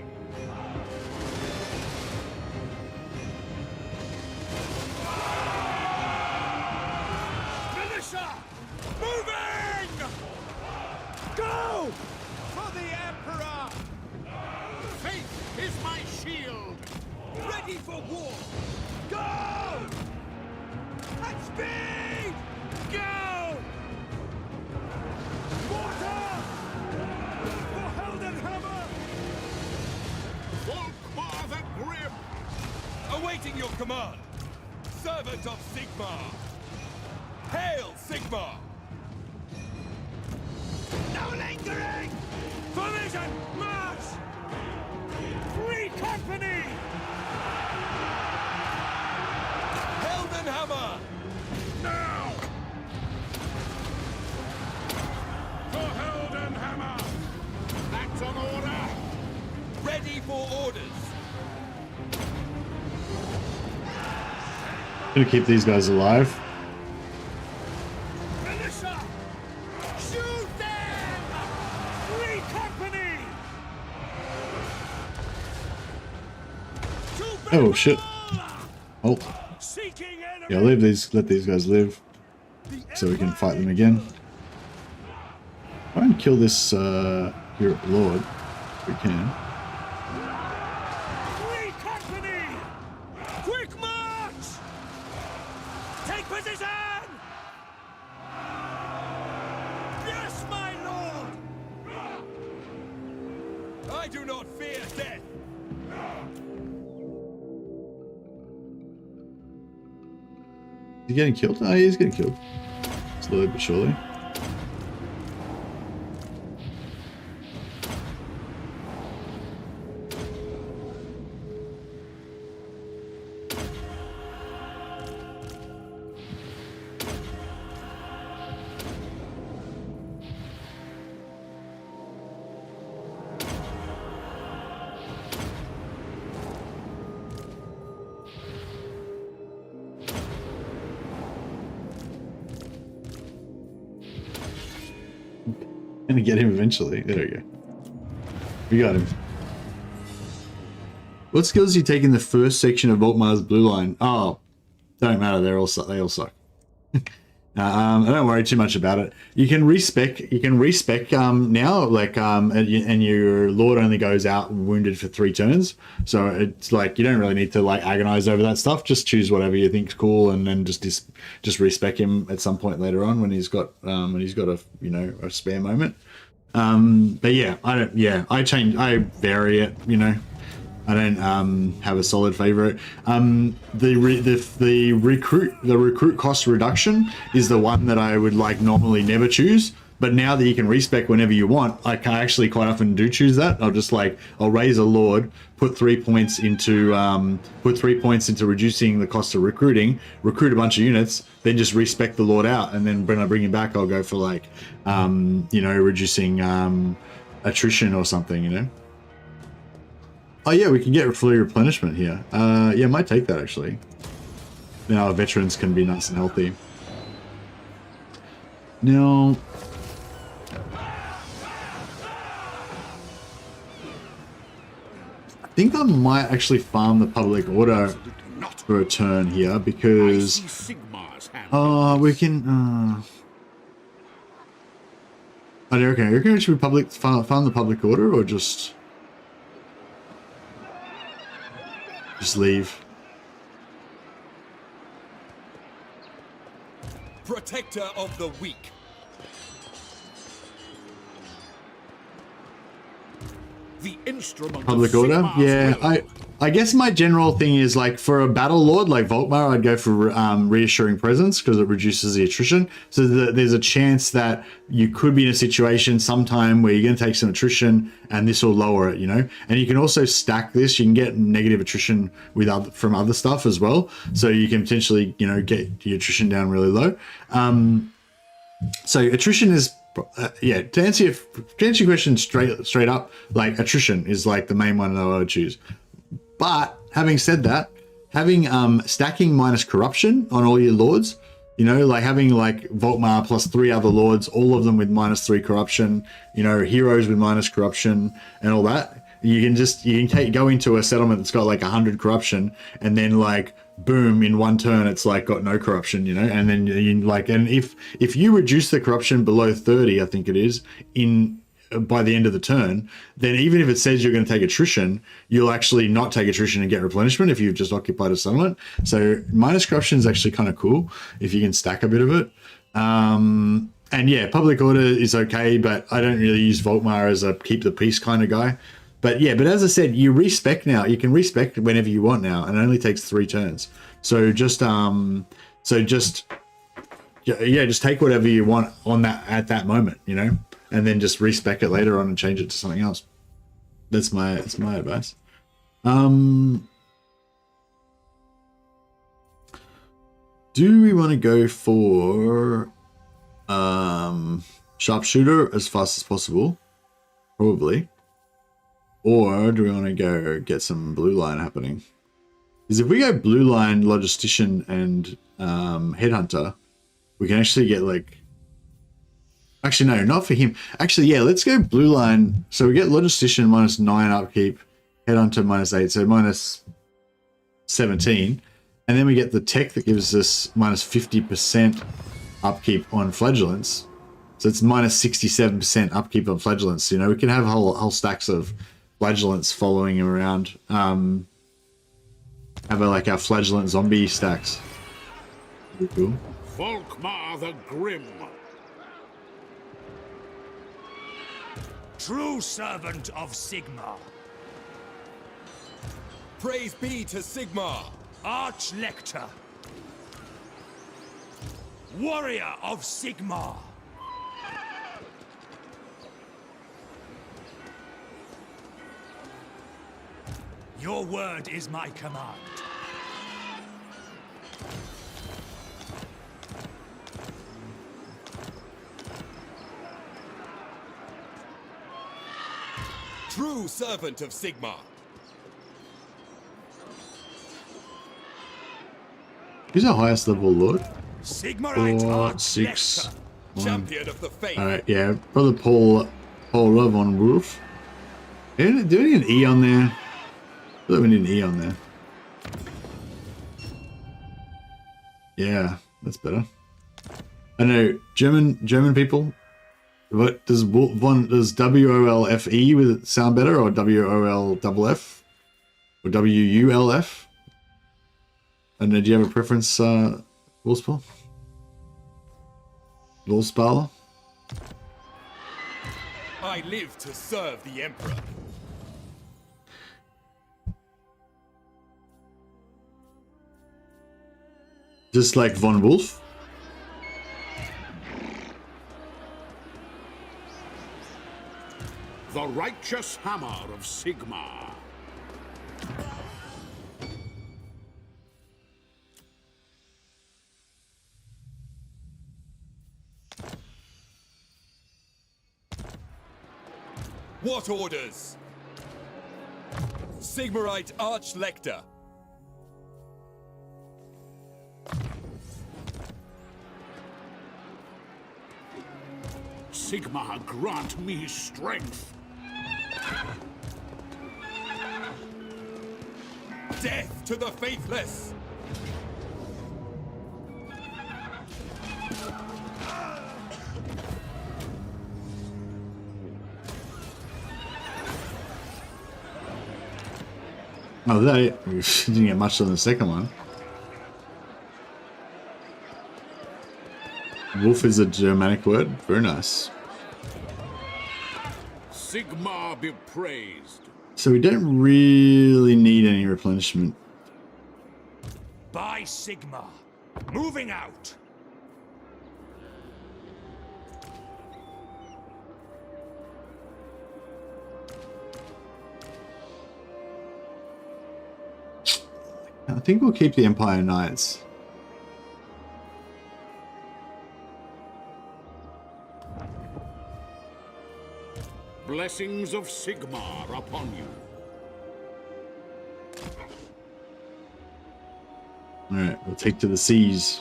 Militia! Moving! Go! For the Emperor!
Faith is my shield!
Ready for war! Go! At speed! Go! Mortar! For Heldenhammer!
Volkmar the Grim!
Awaiting your command. Servant of Sigmar. Hail, Sigmar!
No lingering! Formation! March! Free company!
Heldenhammer!
Now! For Heldenhammer! That's an order!
Ready for orders.
Gonna keep these guys alive.
Militia! Shoot them! Free company! To
Oh shit.
battle!
Oh,
Seeking enemy!
yeah, let these guys live so we can fight them again. Try and kill this here Lord if we can.
Free company! Quick march! Take position! Yes, my lord!
I do not fear death.
Is he getting killed? Oh, he's getting killed. Slowly but surely. Gonna get him eventually. There we go. We got him. What skills do you take in the first section of VOlkmar's blue line? Oh, don't matter. They all suck. I don't worry too much about it. You can respec. Now, like and your lord only goes out wounded for 3 turns. So it's like you don't really need to like agonize over that stuff. Just choose whatever you think's cool, and then just respec him at some point later on when he's got a a spare moment. But yeah, I vary it. I don't have a solid favorite. The recruit cost reduction is the one that I would like normally never choose. But now that you can respec whenever you want, I can actually quite often do choose that. I'll raise a lord, put 3 points into reducing the cost of recruiting, recruit a bunch of units, then just respec the lord out, and then when I bring him back, I'll go for like reducing attrition or something, Oh yeah, we can get fully replenishment here. Yeah, I might take that actually. Now our veterans can be nice and healthy. Now, I think I might actually farm the public order for a turn here because we can. I don't reckon. You reckon we should farm the public order or just leave?
Protector of the weak.
The instrument
Public
of
order?
Sigmar's
Yeah,
will.
I guess my general thing is like for a battle lord like Volkmar, I'd go for reassuring presence because it reduces the attrition. So there's a chance that you could be in a situation sometime where you're going to take some attrition and this will lower it, you know. And you can also stack this. You can get negative attrition with from other stuff as well. So you can potentially, you know, get your attrition down really low. So attrition is yeah, to answer your question straight up, like attrition is like the main one that I would choose. But having said that, having stacking minus corruption on all your lords, you know, like having like Volkmar plus 3 other lords, all of them with -3 corruption, you know, heroes with minus corruption and all that. You can go into a settlement that's got like 100 corruption, and then like boom, in one turn it's like got no corruption, you know. And then you like, and if you reduce the corruption below 30, I think it is, by the end of the turn, then even if it says you're going to take attrition, you'll actually not take attrition and get replenishment if you've just occupied a settlement. So minus corruption is actually kind of cool if you can stack a bit of it. And yeah, public order is okay, but I don't really use Volkmar as a keep the peace kind of guy. But yeah, but as I said, you respec now. You can respec whenever you want now, and it only takes 3 turns. So just just take whatever you want on that at that moment, you know, and then just respec it later on and change it to something else. That's my advice. Do we want to go for sharpshooter as fast as possible? Probably. Or do we want to go get some blue line happening? Because if we go blue line, logistician, and headhunter, we can actually get like... Actually, no, not for him. Actually, yeah, let's go blue line. So we get logistician -9 upkeep, headhunter -8, so -17. And then we get the tech that gives us -50% upkeep on flagellants. So it's -67% upkeep on flagellants. You know, we can have whole stacks of flagellants following him around. Have like our flagellant zombie stacks. Pretty cool.
Volkmar the Grim.
True servant of Sigmar.
Praise be to Sigmar.
Archlector. Warrior of Sigmar. Your word is my command.
True servant of Sigmar.
Who's our highest level lord?
Sigmarite
4, 6.
Archlector.
Champion of the faith.
Alright, yeah. Brother Paul von Wolf. Do we need an E on there? I feel like we need an E on there. Yeah, that's better. I know, German people. What does WOLFE with it sound better, or WOLFF? Or WULF? I don't know, do you have a preference, Wolfspal? Wolfspala?
I live to serve the Emperor.
Just like Von Wolf?
The righteous hammer of Sigmar.
What orders? Sigmarite Archlector.
Sigmar, grant me strength.
Death to the faithless.
Oh, they didn't get much on the second one. Wolf is a Germanic word. Very nice.
Sigmar be praised.
So we don't really need any replenishment.
By Sigmar. Moving out.
I think we'll keep the Empire Knights.
Blessings of Sigmar upon you.
Alright, we'll take to the seas.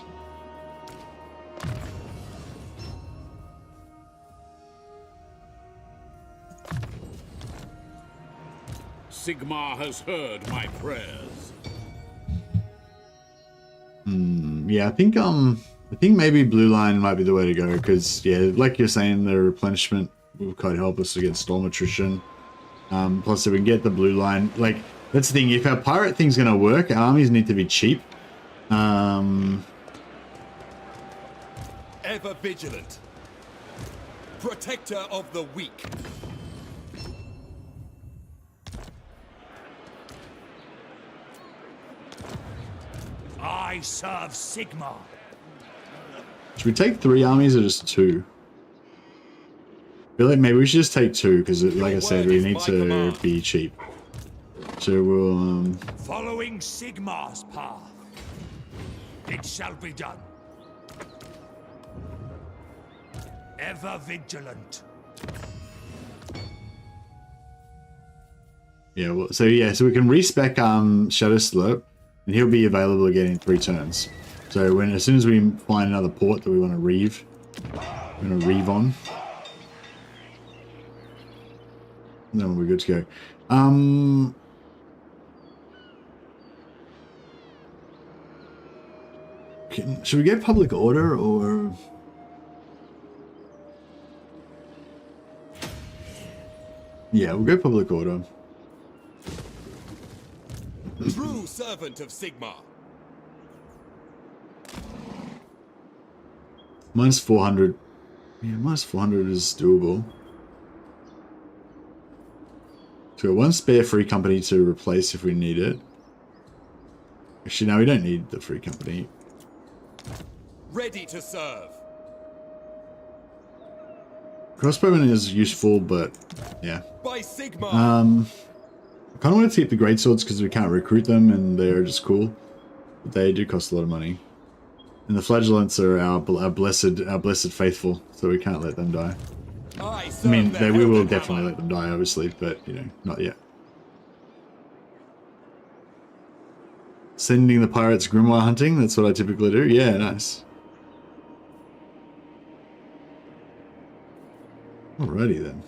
Sigmar has heard my prayers.
Yeah, I think maybe blue line might be the way to go, because yeah, like you're saying, the replenishment will quite help us against storm attrition. Plus, if we can get the blue line, like that's the thing. If our pirate thing's gonna work, our armies need to be cheap.
Ever vigilant. Protector of the weak.
I serve Sigmar.
Should we take 3 armies or just 2? I feel like maybe we should just take 2, because like I said, we need to be cheap. So we'll
Following Sigmar's path. It shall be done. Ever vigilant.
yeah, well, so we can respec Shadow Slope, and he'll be available again in 3 turns. So as soon as we find another port that we want to reeve, we're gonna reeve on. Then we're good to go. Should we get public order or? Yeah, we'll go public order.
True servant of Sigmar.
Minus 400. Yeah, minus 400 is doable. So we got 1 spare free company to replace if we need it. Actually, no, we don't need the free company.
Ready to serve.
Crossbowman is useful, but yeah.
By Sigmar.
I kind of wanted to keep the greatswords because we can't recruit them and they're just cool. But they do cost a lot of money. And the flagellants are our blessed faithful, so we can't let them die. I mean, we will definitely let them die, obviously, but you know, not yet. Sending the pirates grimoire hunting, that's what I typically do. Yeah, nice. Alrighty then.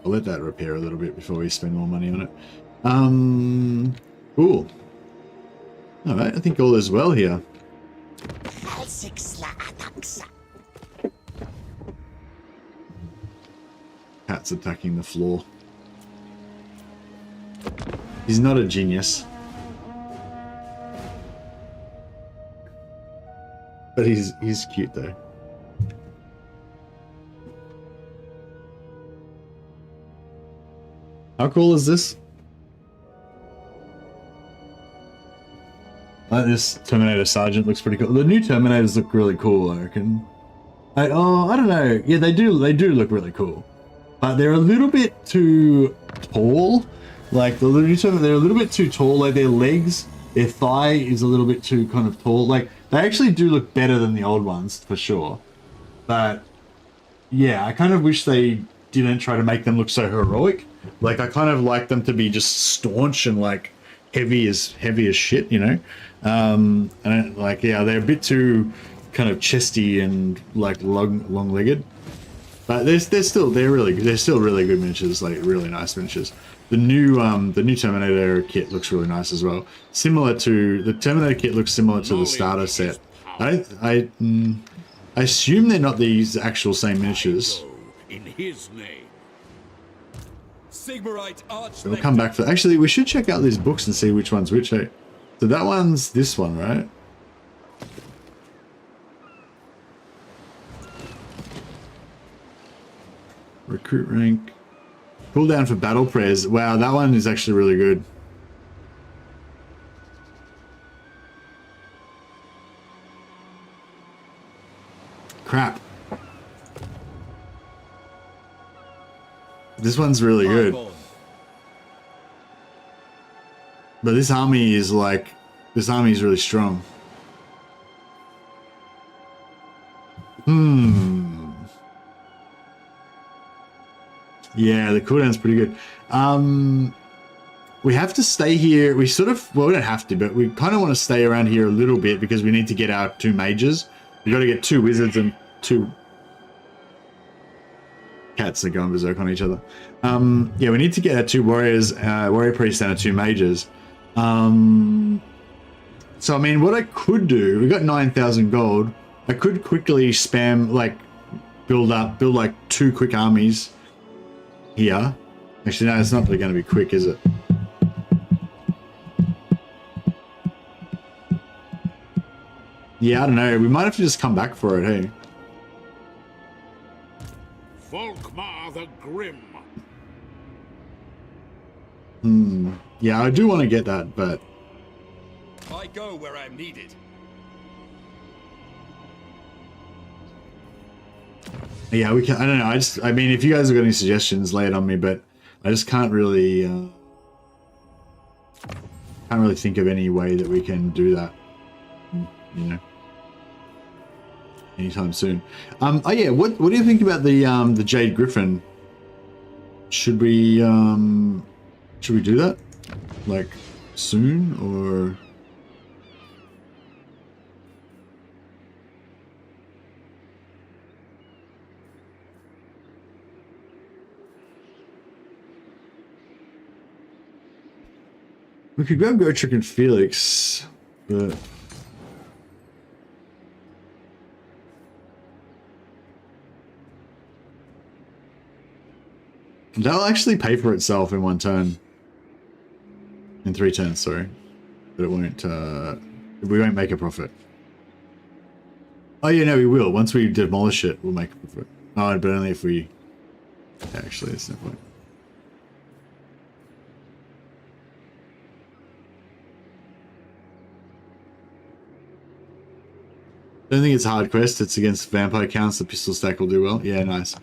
I'll let that repair a little bit before we spend more money on it. Cool. Alright, I think all is well here. Cat's attacking the floor. He's not a genius. But he's cute though. How cool is this? Like this Terminator Sergeant looks pretty cool. The new Terminators look really cool, I reckon. I don't know. Yeah, they do look really cool. But they're a little bit too tall. Like the new Terminator, they're a little bit too tall. Like their legs, their thigh is a little bit too kind of tall. Like they actually do look better than the old ones for sure. But yeah, I kind of wish they didn't try to make them look so heroic. Like I kind of like them to be just staunch and like heavy as shit, you know. And like yeah, they're a bit too kind of chesty and like long-legged. But they're still really good miniatures, like really nice miniatures. The new Terminator kit looks really nice as well. The Terminator kit looks similar to the starter set. I assume they're not these actual same miniatures.
In his name.
Sigmarite Arch.
We'll come back for. Actually, we should check out these books and see which one's which. Hey? So that one's this one, right? Recruit rank. Cooldown for battle prayers. Wow, that one is actually really good. Crap. This one's really good. But this army is like, this army is really strong. Yeah, the cooldown's pretty good. We have to stay here. We sort of, well, we don't have to, but we kind of want to stay around here a little bit because we need to get our 2 mages. We got to get 2 wizards and 2 cats that go berserk on each other. Yeah, we need to get our 2 warriors, warrior priests and our 2 mages. So I mean, what I could do, we got 9,000 gold. I could quickly spam, like, build like 2 quick armies here. Actually, no, it's not really going to be quick, is it? Yeah, I don't know. We might have to just come back for it, hey?
Volkmar the Grim.
Yeah, I do want to get that, but...
I go where I'm needed.
Yeah, we can. I don't know. I mean, if you guys have got any suggestions, lay it on me. But I just can't really think of any way that we can do that. You know, anytime soon. Oh yeah. What do you think about the Jade Griffin? Should we do that like soon or? We could grab Gotrick and Felix, but... That'll actually pay for itself in 1 turn. In 3 turns, sorry. But it won't, we won't make a profit. Oh yeah, no, we will. Once we demolish it, we'll make a profit. Oh, but only if we... Actually, that's no point. I don't think it's a hard quest. It's against vampire counts. The pistol stack will do well. Yeah, nice.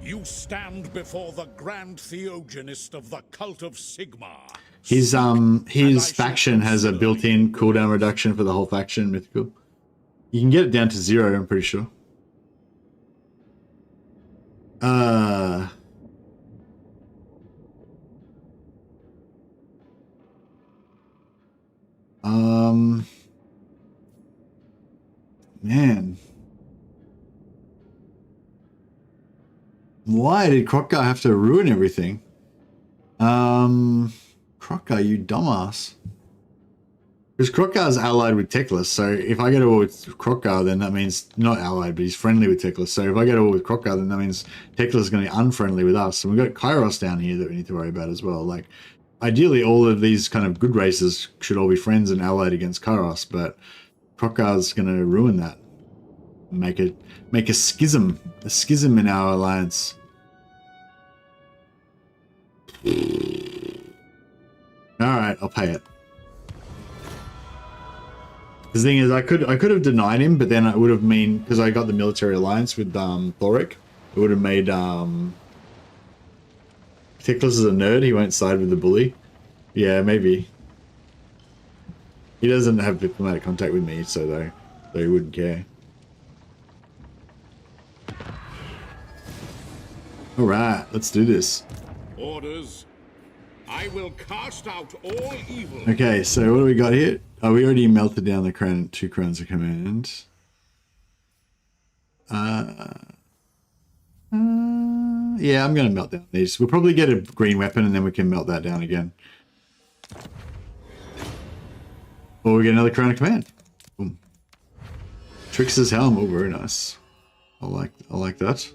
You stand before the Grand Theogenist of the Cult of Sigmar.
His faction has a built-in cooldown reduction for the whole faction. Mythical. You can get it down to 0. I'm pretty sure. Man. Why did Krokkar have to ruin everything? Krokkar, you dumbass. Because Krokkar's allied with Teclis, so if I get a war with Krokkar, then that means, not allied, but he's friendly with Teclis. So if I get a war with Krokkar, then that means Teclis is going to be unfriendly with us. And we've got Kairos down here that we need to worry about as well. Like, ideally, all of these kind of good races should all be friends and allied against Kairos, but Krokkar's going to ruin that. Make a schism in our alliance. Alright, I'll pay it. The thing is, I could have denied him, but then it would have mean, because I got the military alliance with Thoric, it would have made Teclis is a nerd, he won't side with the bully. Yeah, maybe. He doesn't have diplomatic contact with me, so he wouldn't care. Alright, let's do this.
Orders. I will cast out all evil.
Okay, so what do we got here? Oh, we already melted down the 2 crowns of command. Yeah, I'm going to melt down these. We'll probably get a green weapon and then we can melt that down again. Or we get another crown of command. Boom. Trickster's helm. Oh, very nice. I like that.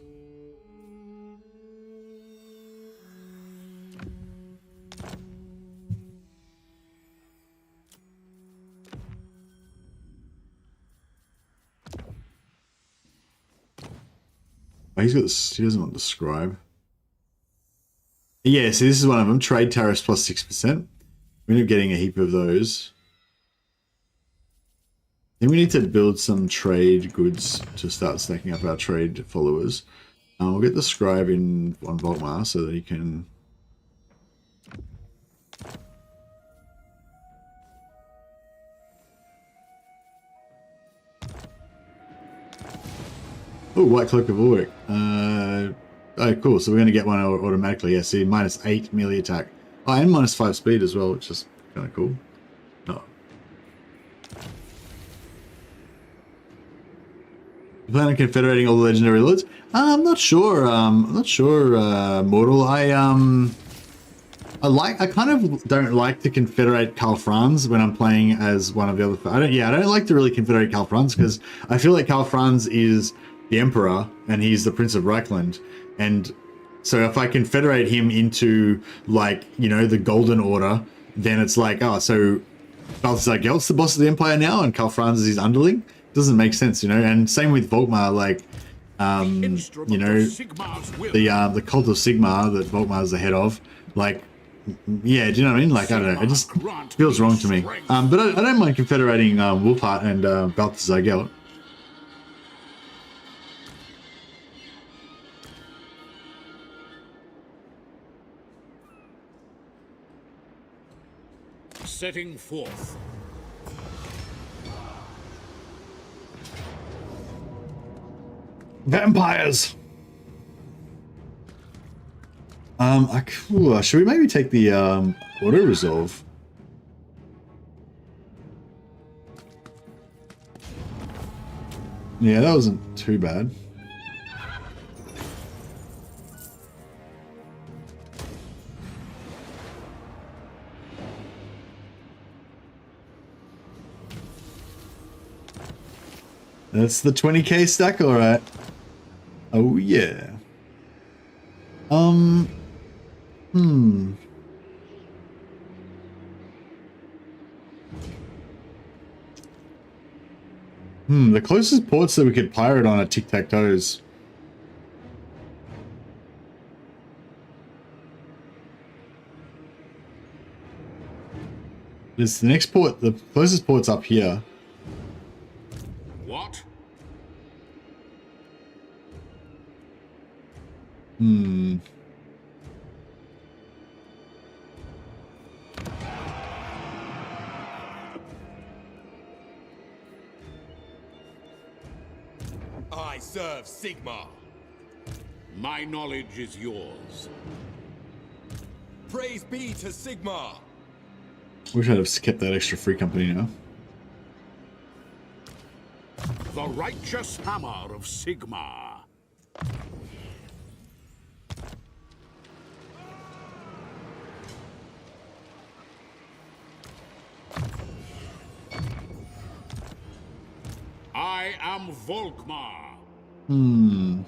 Oh, he's got this, he doesn't want the scribe. Yeah, so this is one of them. Trade tariffs plus 6%. We end up getting a heap of those. I think we need to build some trade goods to start stacking up our trade followers. We'll get the scribe in on VOlkmar so that he can... Oh, White Cloak of Ulrich. Oh, cool. So we're going to get one automatically. Yeah, see, -8 melee attack. Oh, and -5 speed as well, which is kind of cool. No. You plan on confederating all the legendary lords? I'm not sure. Mortal. I kind of don't like to confederate Karl Franz when I'm playing as one of the other. I don't like to really confederate Karl Franz because I feel like Karl Franz is the Emperor and he's the Prince of Reichland, and so if I confederate him into, like, you know, the Golden Order, then it's like, oh, so Balthasar Gelt's the boss of the Empire now and Karl Franz is his underling. Doesn't make sense, you know. And same with VOlkmar, like, you know, the cult of Sigmar that Volkmar is the head of, like, yeah, do you know what I mean? Like, I don't know, it just feels wrong to me. But I don't mind confederating Wolfheart and Balthasar Gelt.
Setting forth.
Vampires. Should we maybe take the auto resolve? Yeah, that wasn't too bad. That's the 20k stack, all right. Oh yeah. The closest ports that we could pirate on are tic-tac-toes. This the next port, the closest port's up here.
What?
I serve Sigmar.
My knowledge is yours.
Praise be to Sigmar.
Wish I'd have kept that extra free company now.
The righteous hammer of Sigmar. I am VOlkmar.
I'm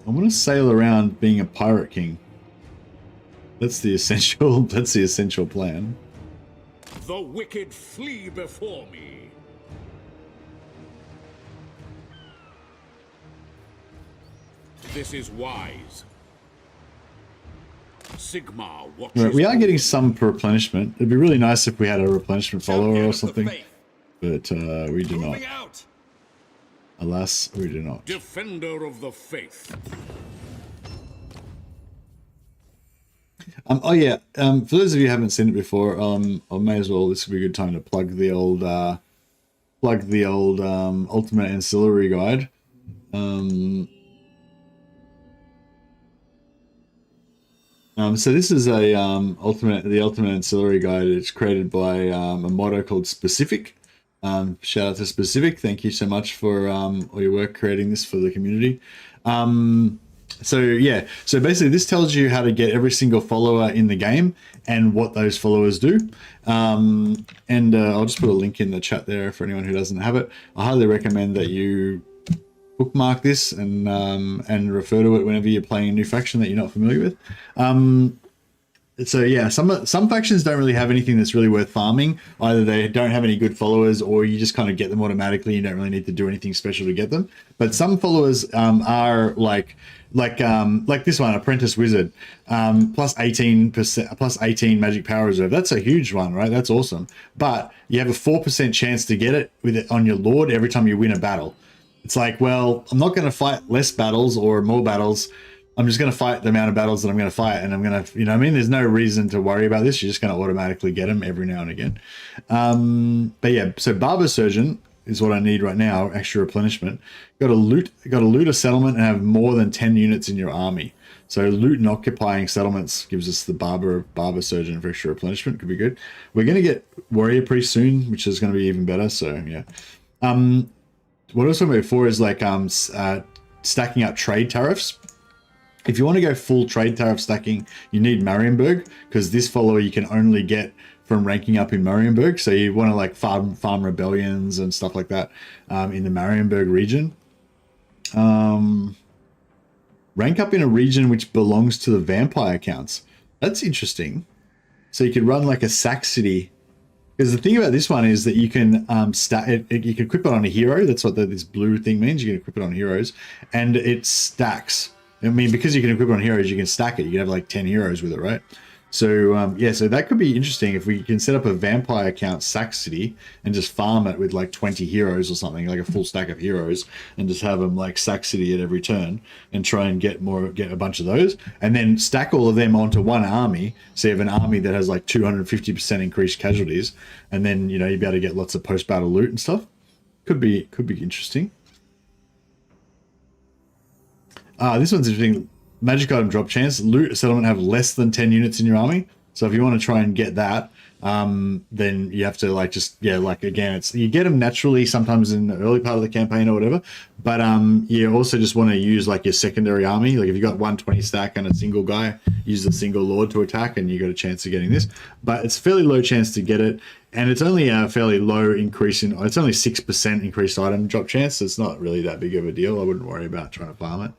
gonna sail around being a pirate king. That's the essential. That's the essential plan.
The wicked flee before me. This is wise. Sigmar watches.
Right, we are getting some replenishment. It'd be really nice if we had a replenishment follower
Champion
or
of the
something,
faith.
but we do not.
Moving out.
Alas, we do not.
Defender of the faith.
Oh yeah. For those of you who haven't seen it before, I may as well. This would be a good time to plug the old Ultimate Ancillary Guide. So this is a the Ultimate Ancillary Guide. It's created by a modder called Specific. Shout out to Specific. Thank you so much for all your work creating this for the community. So yeah, so basically this tells you how to get every single follower in the game and what those followers do. I'll just put a link in the chat there for anyone who doesn't have it. I highly recommend that you bookmark this and refer to it whenever you're playing a new faction that you're not familiar with. So yeah, some factions don't really have anything that's really worth farming. Either they don't have any good followers, or you just kind of get them automatically. You don't really need to do anything special to get them. But some followers are like this one, Apprentice Wizard, plus 18%, plus 18 magic power reserve. That's a huge one, right? That's awesome. But you have a 4% chance to get it with it on your lord every time you win a battle. It's like, well, I'm not going to fight less battles or more battles. I'm just going to fight the amount of battles that I'm going to fight, and I'm going to, you know what I mean? There's no reason to worry about this. You're just going to automatically get them every now and again. But yeah, so Barber Surgeon is what I need right now, extra replenishment. Got to loot a settlement and have more than 10 units in your army. So loot and occupying settlements gives us the Barber Surgeon for extra replenishment. Could be good. We're going to get Warrior Priest soon, which is going to be even better. So yeah. What I was talking about before is like stacking up trade tariffs. If you want to go full trade tariff stacking, you need Marienburg, because this follower you can only get from ranking up in Marienburg. So you want to like farm rebellions and stuff like that in the Marienburg region. Rank up in a region which belongs to the vampire counts. That's interesting. So you could run like a sack city. Because the thing about this one is that you can you can equip it on a hero. That's what this blue thing means. You can equip it on heroes, and it stacks. I mean, because you can equip it on heroes, you can stack it. You can have like 10 heroes with it, right? So yeah, so that could be interesting if we can set up a vampire count sack city and just farm it with like 20 heroes or something, like a full stack of heroes, and just have them like sack city at every turn and try and get a bunch of those, and then stack all of them onto one army. So you have an army that has like 250% increased casualties, and then you know you'd be able to get lots of post battle loot and stuff. Could be interesting. This one's interesting. Magic item drop chance. Loot a settlement have less than 10 units in your army. So if you want to try and get that, then you have to like just, yeah, like again, you get them naturally sometimes in the early part of the campaign or whatever. But you also just want to use like your secondary army. Like if you've got 120 stack and a single guy, use the single lord to attack and you got a chance of getting this. But it's fairly low chance to get it. And it's only a fairly low increase it's only 6% increased item drop chance. So it's not really that big of a deal. I wouldn't worry about trying to farm it.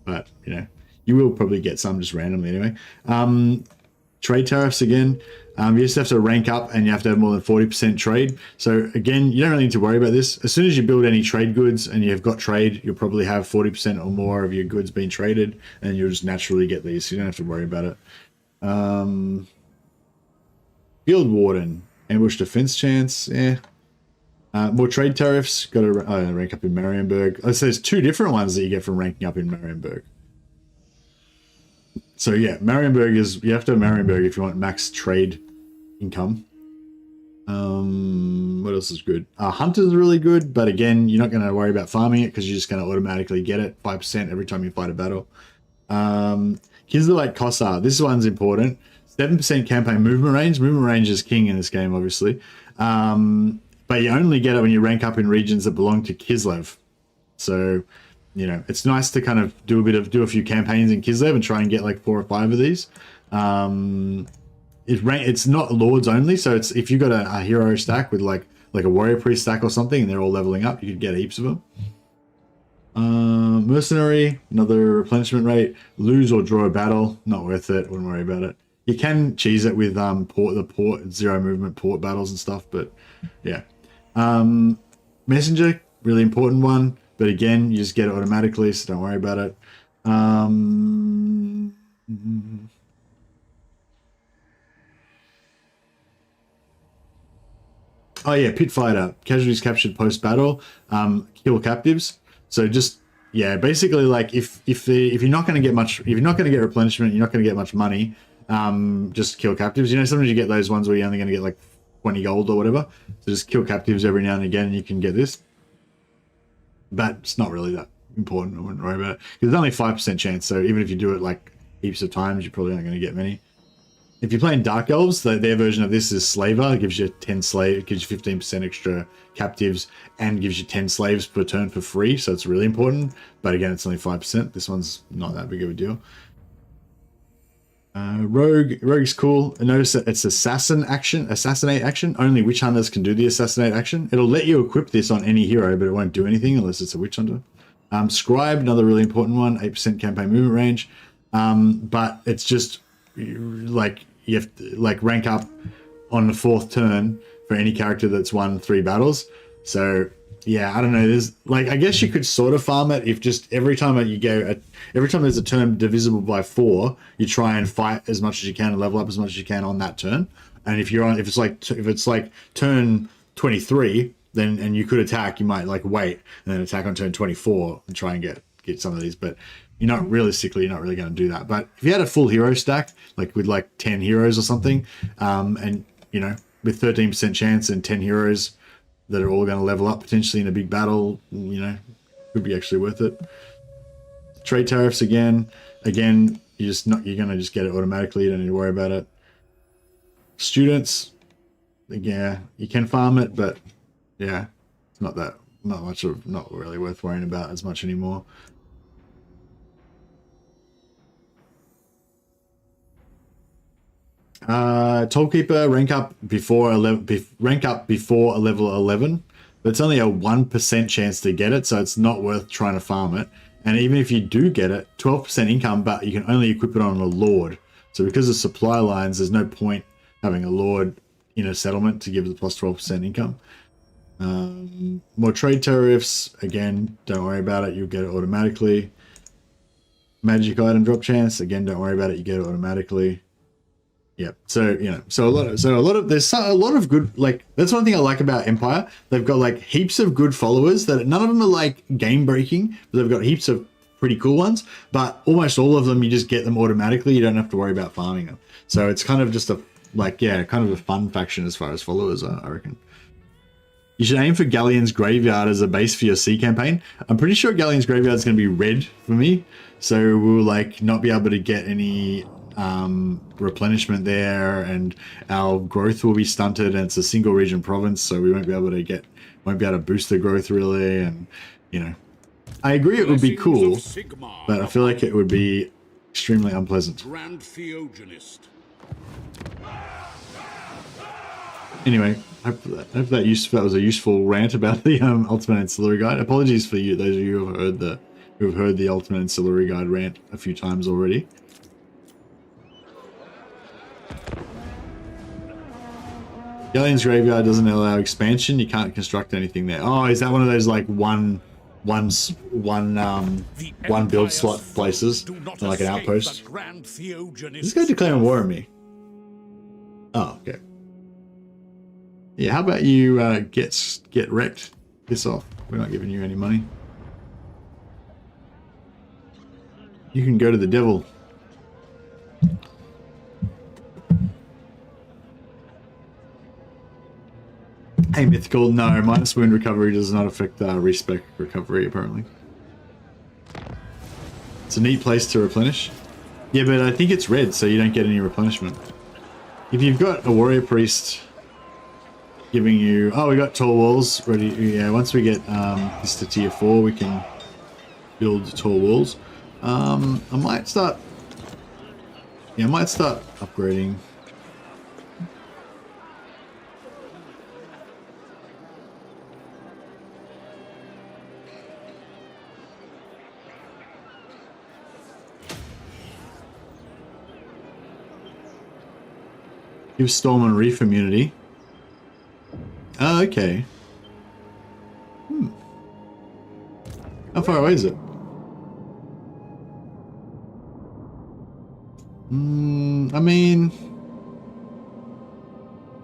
But, you know, you will probably get some just randomly anyway. Trade tariffs again. You just have to rank up and you have to have more than 40% trade. So again, you don't really need to worry about this. As soon as you build any trade goods and you've got trade, you'll probably have 40% or more of your goods being traded, and you'll just naturally get these. So you don't have to worry about it. Field Warden. Ambush defense chance. Yeah. More trade tariffs. Got to rank up in Marienburg. So there's two different ones that you get from ranking up in Marienburg. So yeah, Marienburg is, you have to have Marienburg if you want max trade income. What else is good? Hunters is really good, but again, you're not going to worry about farming it because you're just going to automatically get it 5% every time you fight a battle. Kisleite Kossar. This one's important. 7% campaign movement range. Movement range is king in this game, obviously. But you only get it when you rank up in regions that belong to Kislev. So, you know, it's nice to kind of do a few campaigns in Kislev and try and get like 4 or 5 of these. It's not lords only, so it's if you got a hero stack with like a warrior priest stack or something, and they're all leveling up, you could get heaps of them. Mercenary, another replenishment rate. Lose or draw a battle, not worth it. Wouldn't worry about it. You can cheese it with port zero movement port battles and stuff, but yeah. Messenger, really important one. But again, you just get it automatically, so don't worry about it. Oh yeah, Pit Fighter. Casualties captured post-battle. Kill captives. So just, yeah, basically like if you're not going to get much, if you're not going to get replenishment, you're not going to get much money, just kill captives. You know, sometimes you get those ones where you're only going to get like 20 gold or whatever. So just kill captives every now and again and you can get this. But it's not really that important. I wouldn't worry about it. Because there's only 5% chance, so even if you do it like heaps of times, you're probably not going to get many. If you're playing Dark Elves, their version of this is Slaver. It gives you 10 slave, it gives you 15% extra captives, and gives you 10 slaves per turn for free, so it's really important. But again, it's only 5%. This one's not that big of a deal. Rogue's cool. Notice that it's assassinate action. Only witch hunters can do the assassinate action. It'll let you equip this on any hero, but it won't do anything unless it's a witch hunter. Scribe, another really important one, 8% campaign movement range. But it's just like you have to like rank up on the 4th turn for any character that's won 3 battles. So yeah, I don't know. There's like, I guess you could sort of farm it if just every time there's a turn divisible by 4, you try and fight as much as you can and level up as much as you can on that turn. And if it's like turn 23, then and you could attack, you might like wait and then attack on turn 24 and try and get some of these. But you're not really going to do that. But if you had a full hero stack, like with like 10 heroes or something, and you know, with 13% chance and 10 heroes that are all going to level up potentially in a big battle, you know, could be actually worth it. Trade tariffs again, you're going to just get it automatically. You don't need to worry about it. Students, yeah, you can farm it, but yeah, it's not really worth worrying about as much anymore. Tollkeeper rank up before a level 11, but it's only a 1% chance to get it, so it's not worth trying to farm it. And even if you do get it, 12% income, but you can only equip it on a lord. So because of supply lines, there's no point having a lord in a settlement to give the plus 12% income. More trade tariffs, again, don't worry about it, you'll get it automatically. Magic item drop chance, again, don't worry about it, you get it automatically. Yeah, so you know, there's a lot of good, like, that's one thing I like about Empire. They've got like heaps of good followers that none of them are like game breaking, but they've got heaps of pretty cool ones. But almost all of them, you just get them automatically. You don't have to worry about farming them. So it's kind of just kind of a fun faction as far as followers are, I reckon. You should aim for Galleon's Graveyard as a base for your sea campaign. I'm pretty sure Galleon's Graveyard is going to be red for me, so we'll like not be able to get any replenishment there, and our growth will be stunted, and it's a single region province, so we won't be able to boost the growth really. And you know, I agree it would be cool, but I feel like it would be extremely unpleasant.
Grand Theogenist.
Anyway, I hope that was a useful rant about the Ultimate Ancillary Guide. Apologies for you, those of you who have heard the Ultimate Ancillary Guide rant a few times already. Galleon's Graveyard doesn't allow expansion. You can't construct anything there. Oh, is that one of those like one build slot places, like an outpost? Is this guy declaring war on me? Oh, okay. Yeah, how about you get wrecked? Piss off. We're not giving you any money. You can go to the devil. Hey, Mythical. No, minus wound recovery does not affect respec recovery, apparently. It's a neat place to replenish. Yeah, but I think it's red, so you don't get any replenishment. If you've got a warrior priest giving you... Oh, we got tall walls ready. Yeah, once we get this to tier 4, we can build tall walls. I might start upgrading. Give Storm and Reef immunity. Oh, okay. How far away is it? I mean...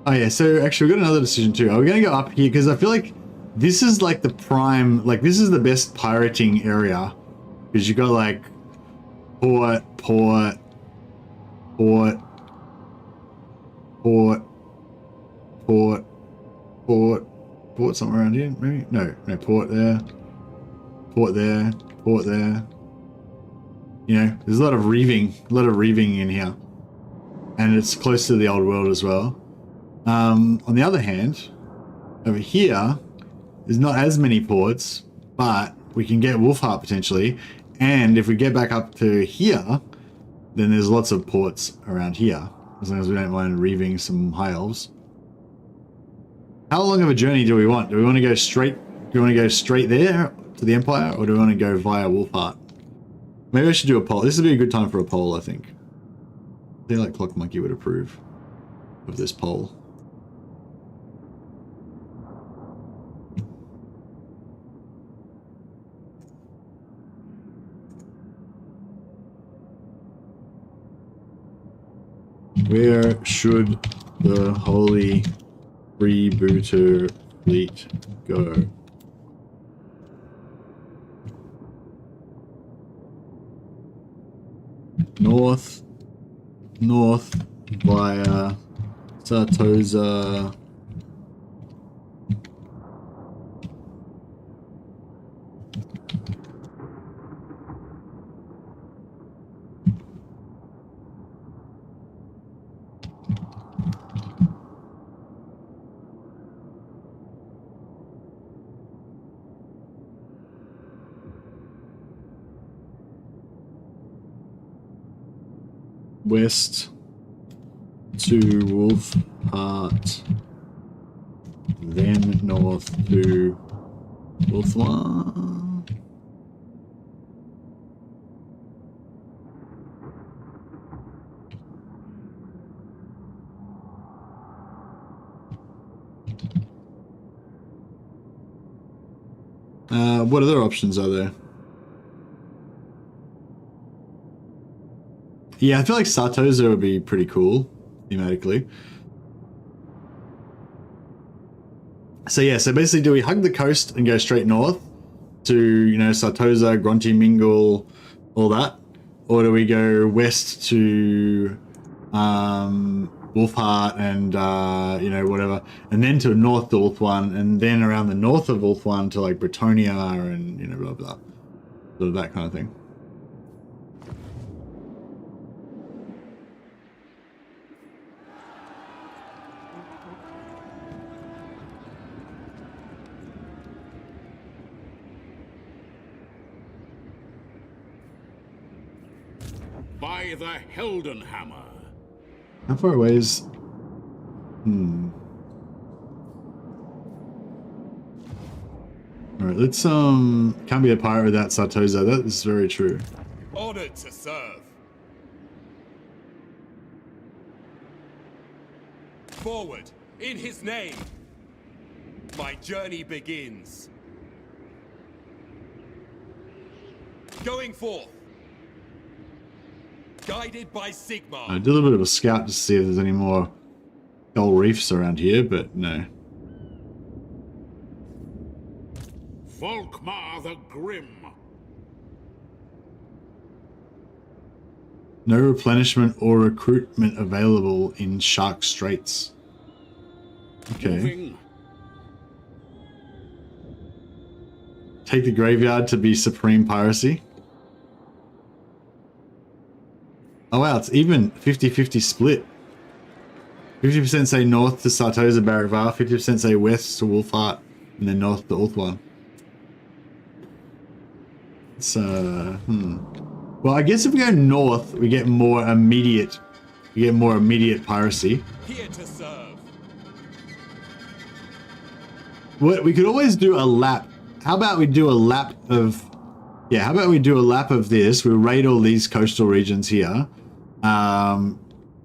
Oh yeah, so actually we've got another decision too. Are we going to go up here? Because I feel like this is like the prime... Like, this is the best pirating area. Because you got like... Port somewhere around here, maybe? No, port there. You know, there's a lot of reaving in here. And it's close to the old world as well. On the other hand, over here, there's not as many ports, but we can get Wolfheart potentially. And if we get back up to here, then there's lots of ports around here. As long as we don't mind reaving some high elves. How long of a journey do we want? Do we want to go straight? Do we want to go straight there to the Empire, or do we want to go via Wolfheart? Maybe I should do a poll. This would be a good time for a poll, I think. I feel like Clock Monkey would approve of this poll. Where should the Holy Freebooter fleet go? North via Sartosa. West to Wolfheart, then north to Wolfmar. What other options are there? Yeah, I feel like Sartosa would be pretty cool, thematically. So yeah, so basically do we hug the coast and go straight north to, you know, Sartosa, Grunty Mingle, all that? Or do we go west to Wolfheart and, you know, whatever, and then to north to Wolf-1, and then around the north of Wolf-1 to like Bretonia and, you know, blah, blah, sort of that kind of thing.
By the Heldenhammer.
How far away is... Alright, let's, can't be a pirate without Sartosa. That is very true.
Honored to serve. Forward, in his name. My journey begins. Going forth. Guided by Sigmar.
I did a little bit of a scout to see if there's any more gold reefs around here, but no.
VOlkmar the Grim.
No replenishment or recruitment available in Shark Straits. Okay.
Moving.
Take the graveyard to be supreme piracy. Oh wow, it's even 50-50 split. 50% say north to Sartosa Barrackvar, 50% say west to Wolfheart, and then north to Ulthuan. It's well, I guess if we go north, we get more immediate piracy.
Here to serve.
What we could always do a lap. How about we do a lap of how about we do a lap of this? We'll raid all these coastal regions here.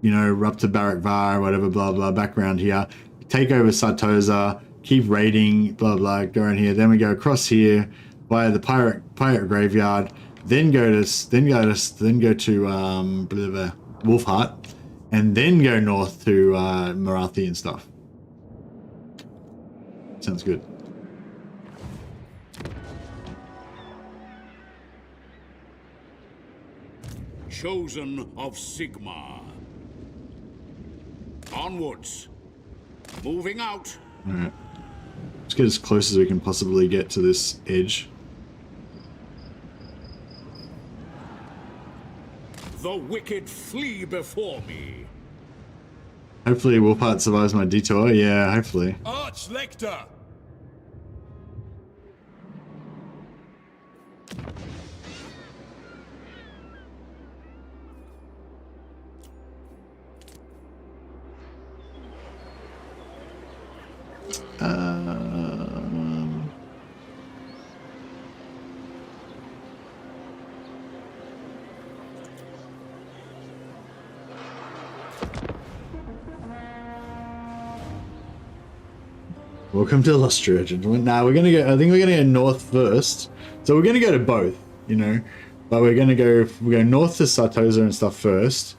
You know, up to Barrackvar, whatever, blah blah, back around here. Take over Sartosa, keep raiding, blah blah, go around here. Then we go across here via the pirate graveyard. Then go to Wolfheart, and then go north to Marathi and stuff. Sounds good.
Chosen of Sigmar. Onwards. Moving out.
Alright. Let's get as close as we can possibly get to this edge.
The wicked flee before me.
Hopefully Wolfheart survives my detour. Yeah, hopefully.
Arch Lector.
Welcome to Austria, gentlemen. Nah, we're gonna go. I think we're gonna go north first. So we're gonna go to both, you know, but we're go north to Sartosa and stuff first.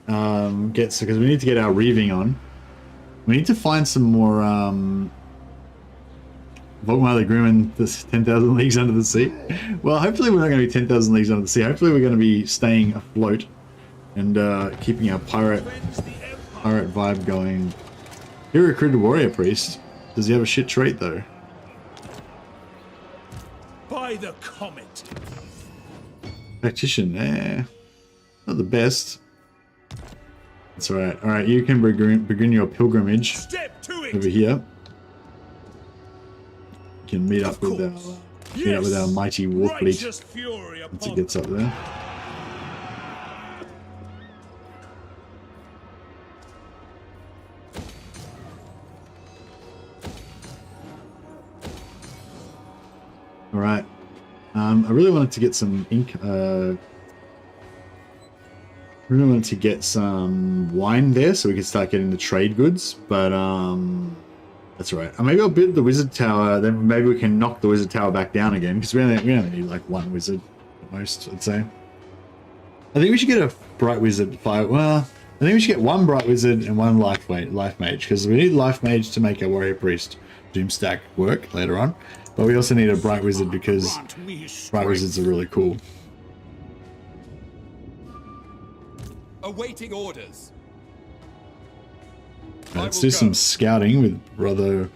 Because we need to get our reaving on. We need to find some more Volkmar the Grim and this 10,000 Leagues Under the Sea. Well, hopefully we're not going to be 10,000 Leagues Under the Sea. Hopefully we're going to be staying afloat and keeping our pirate vibe going. He recruited Warrior Priest. Does he have a shit trait though?
By the comet.
Tactician, not the best. That's alright. Alright, you can begin your pilgrimage over here. You can meet up with our mighty war fleet once it gets up there. Alright. I really wanted to get some ink. Really wanted to get some wine there so we could start getting the trade goods, but that's all right. Maybe I'll build the wizard tower, then maybe we can knock the wizard tower back down again, because we only need like one wizard at most, I'd say. I think we should get a bright wizard fire. Well, I think we should get one bright wizard and one life mage, because we need life mage to make our warrior priest doomstack work later on. But we also need a bright wizard because bright wizards are really cool.
Awaiting orders.
Let's do some scouting with Brother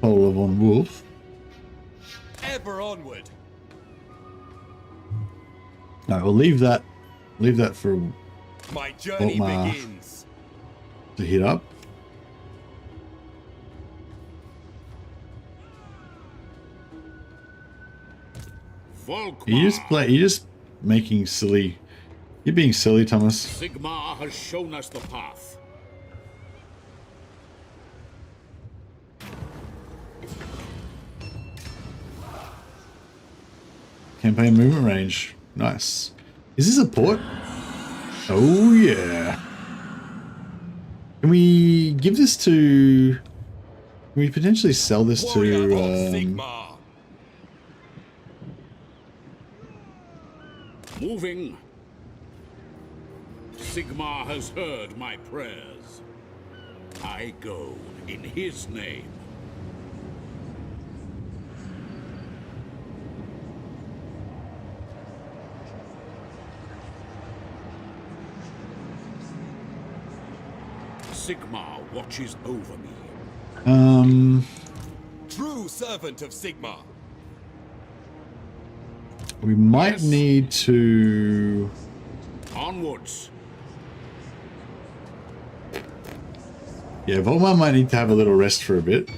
Polar von Wolf.
Ever onward.
Alright, we'll leave that for
My journey
Volkmar
begins.
to hit up.
Volkmar.
You're just making silly. You're being silly, Thomas.
Sigmar has shown us the path.
Campaign movement range. Nice. Is this a port? Oh yeah. Can we give this to... Can we potentially sell this
Warrior
to...
of Sigmar.
Moving. Sigmar has heard my prayers. I go in his name. Sigmar watches over me.
True servant of Sigmar.
We might need to...
Onwards.
Yeah, Volkmar might need to have a little rest for a bit.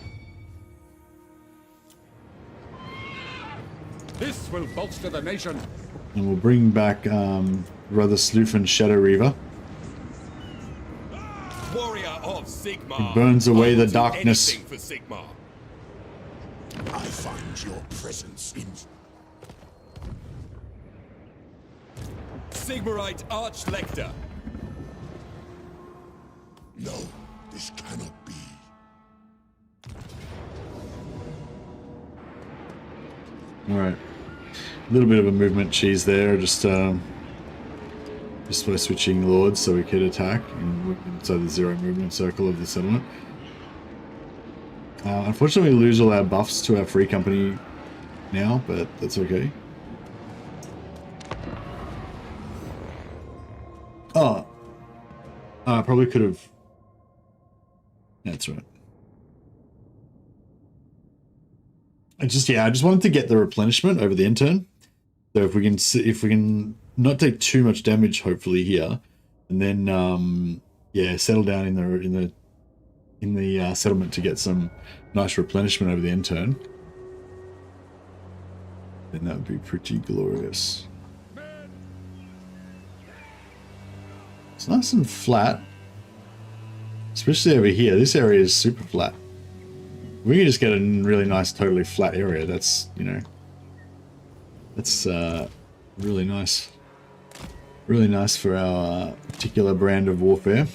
This will bolster the nation.
And we'll bring back Brother Sloof and Shadow Reaver.
Warrior of Sigmar.
It burns away
I will
the
do
darkness.
anything for Sigmar.
I find your presence in...
Sigmarite Archlector.
No, this cannot be.
Alright. A little bit of a movement cheese there, just by switching lords so we could attack inside the zero movement circle of the settlement. Unfortunately, we lose all our buffs to our free company now, but that's okay. Oh, I probably could have. That's right. I just wanted to get the replenishment over the intern. So if we can not take too much damage, hopefully here, and then yeah, settle down in the settlement to get some nice replenishment over the intern, then that would be pretty glorious. It's nice and flat, especially over here. This area is super flat. We can just get a really nice, totally flat area. That's, you know, that's really nice. Really nice for our particular brand of warfare.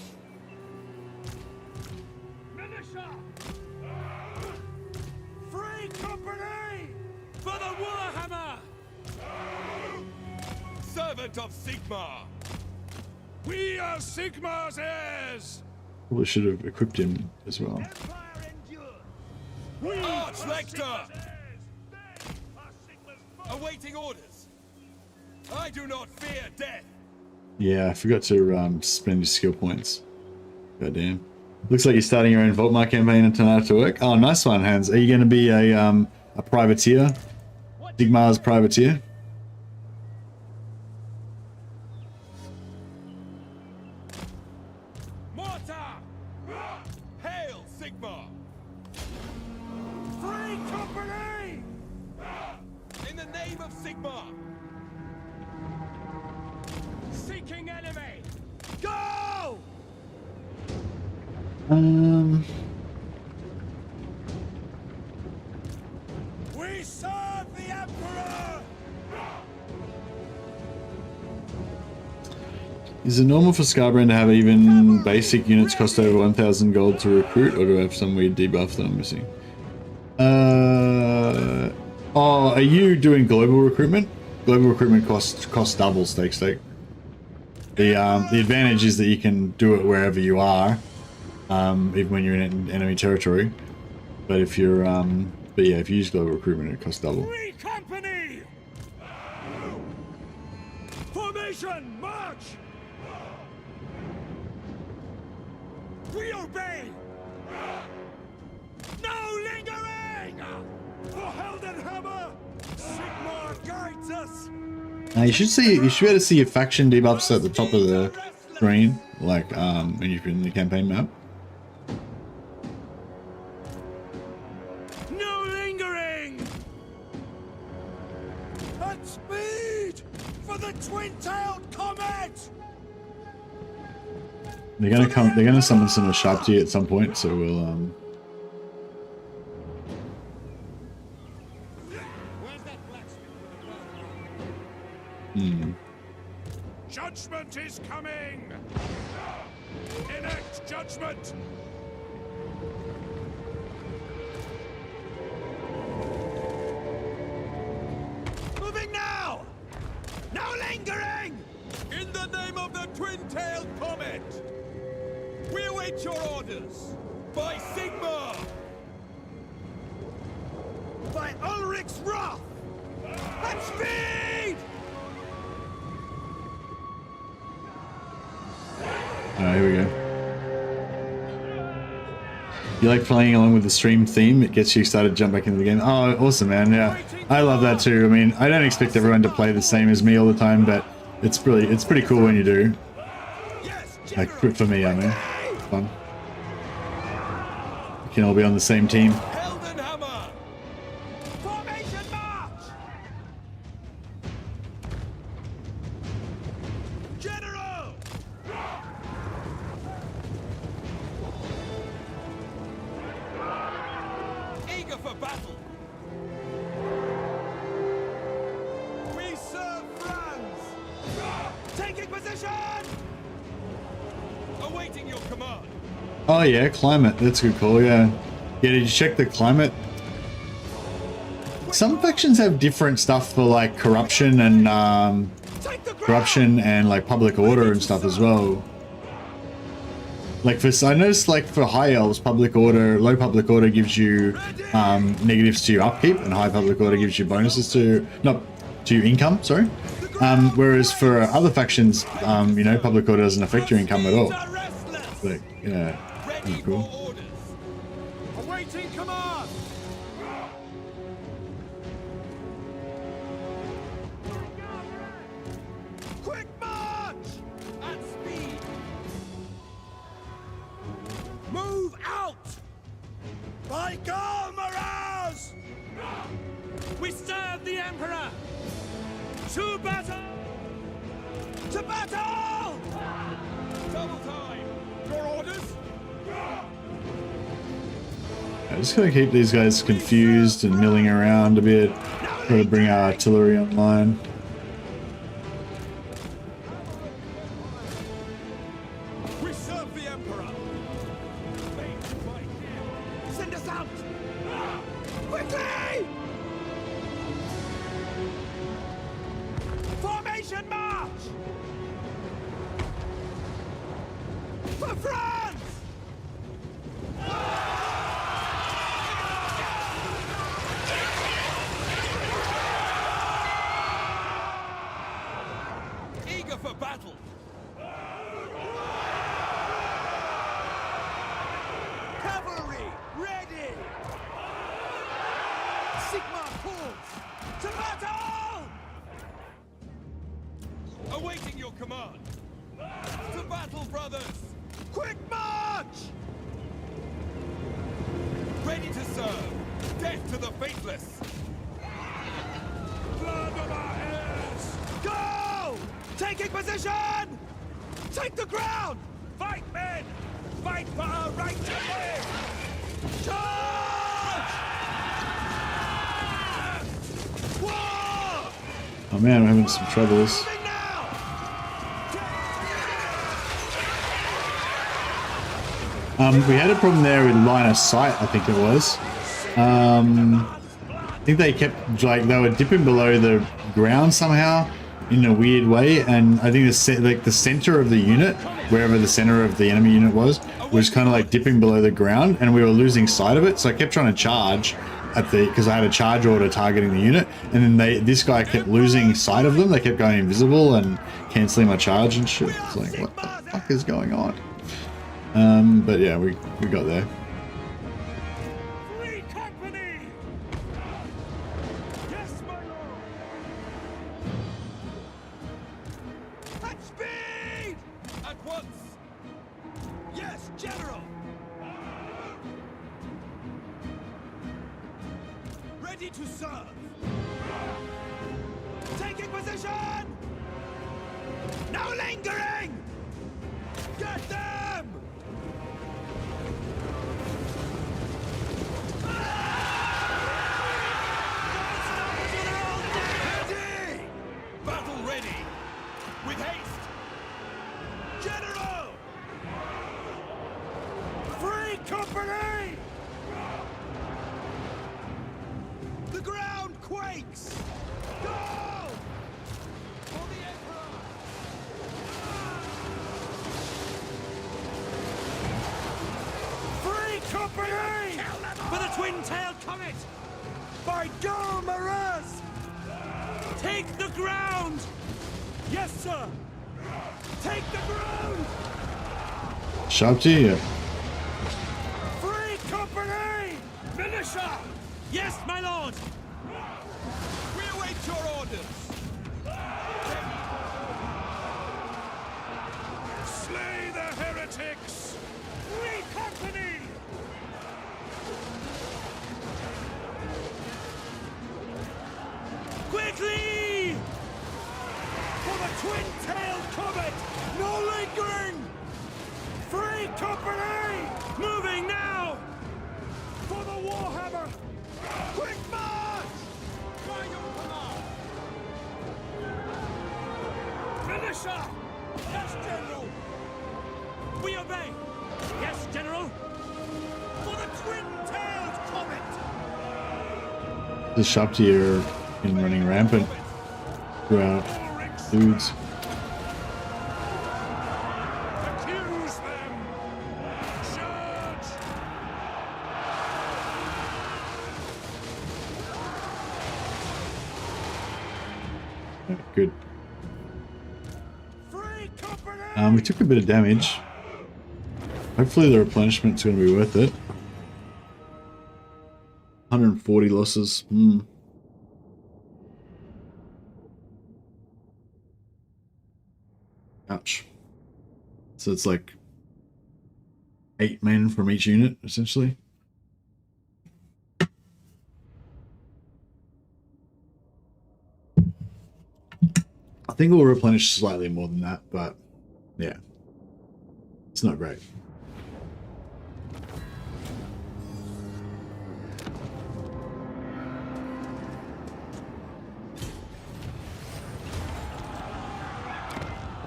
Sigmar!
We are Sigmar's heirs!
Probably should have equipped him as well.
Empire endures.
Arch-Lector! Awaiting orders. I do not fear death.
Yeah, I forgot to spend your skill points. Goddamn. Looks like you're starting your own Volkmar campaign and turn out to work. Oh, nice one, Hans. Are you going to be a privateer? Sigmar's privateer?
Mortar! Hail, Sigmar!
Free company!
In the name of Sigmar!
Seeking enemy! Go! We serve the Emperor!
Is it normal for Scarbrand to have even basic units cost over 1,000 gold to recruit, or do I have some weird debuff that I'm missing? Oh, are you doing global recruitment? Global recruitment costs double stake. The advantage is that you can do it wherever you are, even when you're in enemy territory. But if you're but yeah, if you use global recruitment, it costs double.
Free company! Formation, march! We obey! No lingering! For Heldenhammer! Sigmar guides us!
Now you should be able to see your faction debuffs at the top of the screen, like when you're in the campaign map.
No lingering! At speed! For the twin-tailed comet!
They're gonna come. They're gonna summon some of Sharpty at some point, so we'll
Where's that blacksmith with the bow? Judgment is coming! Enact judgment!
Moving now! No lingering!
In the name of the twin-tailed comet! We await your orders! By Sigmar!
By Ulrich's wrath! At speed!
Alright, here we go. You like playing along with the stream theme? It gets you excited to jump back into the game. Oh, awesome, man. Yeah, I love that too. I mean, I don't expect everyone to play the same as me all the time, but it's pretty cool when you do. Like, for me, I mean, it's fun. We can all be on the same team.
Heldenhammer!
Formation march! General!
Eager for battle!
We serve France! Taking position!
Awaiting your command!
Oh yeah, climate. That's a good call. Yeah. Yeah. Did you check the climate? Some factions have different stuff for like corruption and like public order and stuff as well. Like I noticed like for high elves, public order, low public order gives you negatives to your upkeep, and high public order gives you bonuses to your income. Sorry. Whereas for other factions, you know, public order doesn't affect your income at all. But yeah, that's cool.
Awaiting command! Quick march!
At speed!
Move out! By Galmaraz! We serve the Emperor! To battle! To battle!
Double time! Your orders?
I'm just gonna keep these guys confused and milling around a bit. Try to bring our artillery online.
We serve the Emperor! Send us out! Quickly! Formation! Formation march! For France!
Eager for battle.
Cavalry, ready! Sigma calls! To battle!
Awaiting your command. To battle, brothers.
Quick march!
Ready to serve. Death to the faithless.
Blood on our heads! Go! Taking position! Take the ground! Fight, men! Fight for our right to live! Charge! War!
Oh man, I'm having some troubles.
Moving now!
We had a problem there with line of sight, I think it was. I think they kept, like, they were dipping below the ground somehow in a weird way, and I think the center of the unit, wherever the center of the enemy unit was kind of like dipping below the ground, and we were losing sight of it. So I kept trying to charge at the, because I had a charge order targeting the unit, and then this guy kept losing sight of them. They kept going invisible and canceling my charge and shit. It's like, what the fuck is going on? But yeah, we got there.
Free company! Yes, my lord! At speed!
At once.
Yes, General! Ready to serve! Taking position! No lingering! Get them! Ready!
Battle ready. With haste.
General! Free company! The ground quakes! Go! For the Emperor! Free company! For the twin-tailed comet! By Maras! Take the ground! Yes, sir! Take the ground!
Sharp to you.
Free company! Militia! Yes, my lord!
We await your orders.
Slay the heretics! Free company! Quickly! For the twin-tailed comet! No lingering! Free company! Moving now! For the Warhammer! Quick march! By your command! Militia! Yes, General! We obey! Yes, General! For the twin-tailed comet!
The shop tier been running rampant throughout dudes.
Accuse them! Charge!
Good.
Free company!
We took a bit of damage. Hopefully the replenishment's going to be worth it. 140 losses. Ouch. So it's like 8 men from each unit, essentially. I think we'll replenish slightly more than that, but yeah, it's not great.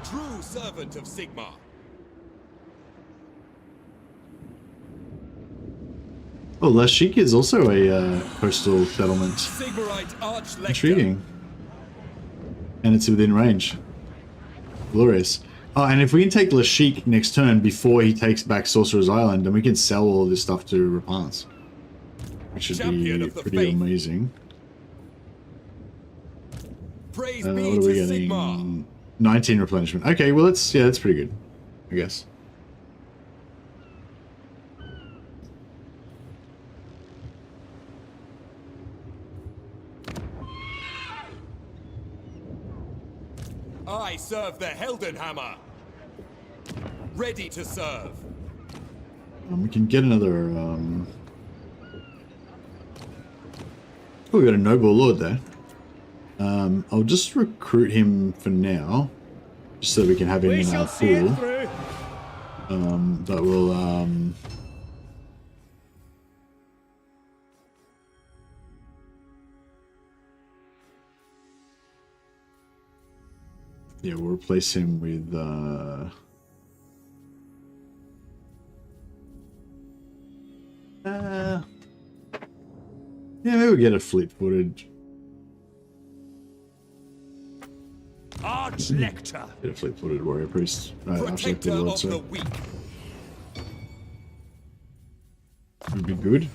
True servant of Sigmar.
Oh, Lashik is also a coastal settlement.
Sigmarite Archlector.
Intriguing. And it's within range. Glorious. Oh, and if we can take Lashik next turn before he takes back Sorcerer's Island, then we can sell all this stuff to Rapans. Which should be pretty amazing.
Praise
What
be
are
to
we getting?
Sigmar.
19 replenishment. Okay, well that's pretty good, I guess.
I serve the Heldenhammer. Ready to serve.
We can get another. Oh, we got a noble lord there. I'll just recruit him for now, just so we can have him in our pool. But we'll yeah, we'll replace him with yeah, maybe we'll get a fleet-footed.
Arch-Lector.
Get a fleet-footed warrior priest.
Protector of the weak.
Would be good.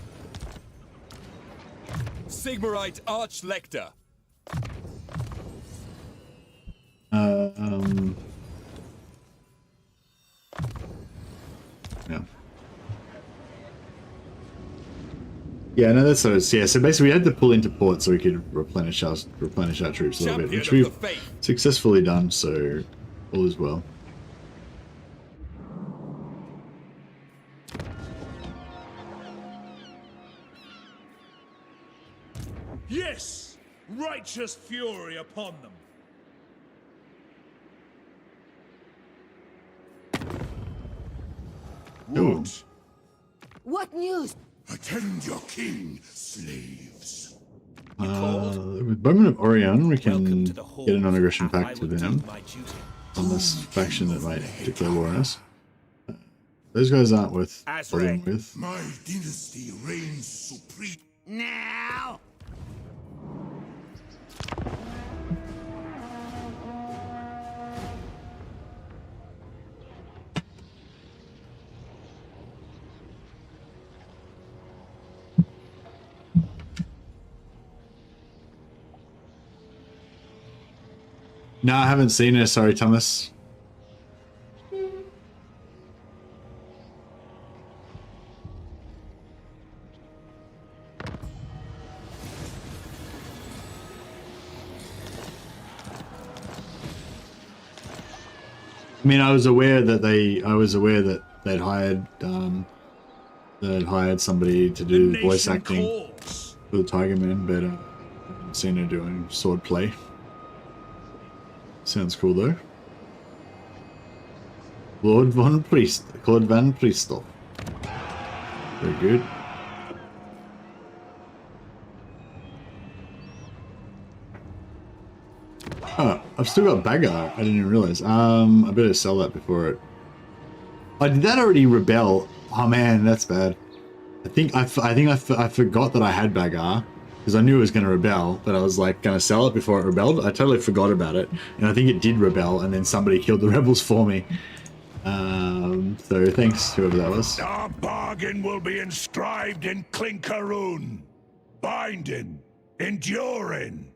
Sigmarite Arch-Lector.
Yeah. Yeah, no, that's so. Yeah, so basically, we had to pull into port so we could replenish our troops a little bit, which we've successfully done. So all is well.
Yes! Righteous fury upon them.
Ooh.
What news?
Attend your king, slaves.
With Bowman of Orion, we can get a non-aggression pact with them on this faction that might declare war on us. Those guys aren't worth dealing with.
My dynasty reigns supreme.
Now!
No, I haven't seen her. Sorry, Thomas. I mean, I was aware that they'd hired somebody to do voice acting for the Tiger Man, but I haven't seen her doing sword play. Sounds cool though. Claude Van Priesthoff. Very good. Oh, I've still got Bagar. I didn't even realize. I better sell that before it. Oh, did that already rebel? Oh man, that's bad. I think I forgot that I had Bagar. Because I knew it was going to rebel, but I was like going to sell it before it rebelled. I totally forgot about it, and I think it did rebel, and then somebody killed the rebels for me. So thanks, whoever that was.
Our bargain will be inscribed in Clinker Rune. Binding, enduring.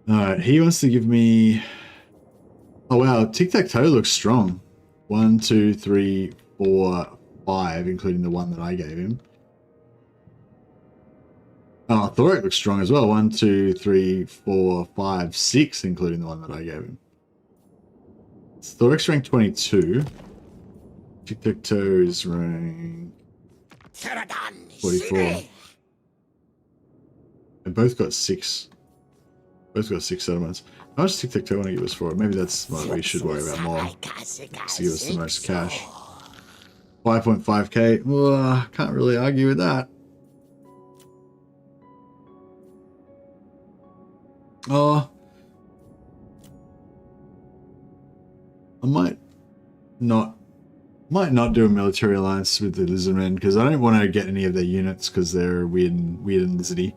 Alright, he wants to give me... Oh wow, Tic-Tac-Toe looks strong. 1, 2, 3, 4, 5, including the one that I gave him. Oh, Thoric looks strong as well. 1, 2, 3, 4, 5, 6, including the one that I gave him. Thoric's rank 22. Tic-Tac-Toe is rank 44. They both got 6. Both got 6 settlements. How much Tic-Tac-Toe want to give us for it? Maybe that's what we should worry about more. Just to give us the most cash. 5.5k. Well, can't really argue with that. Oh, I might not do a military alliance with the Lizardmen because I don't want to get any of their units because they're weird and lizardy.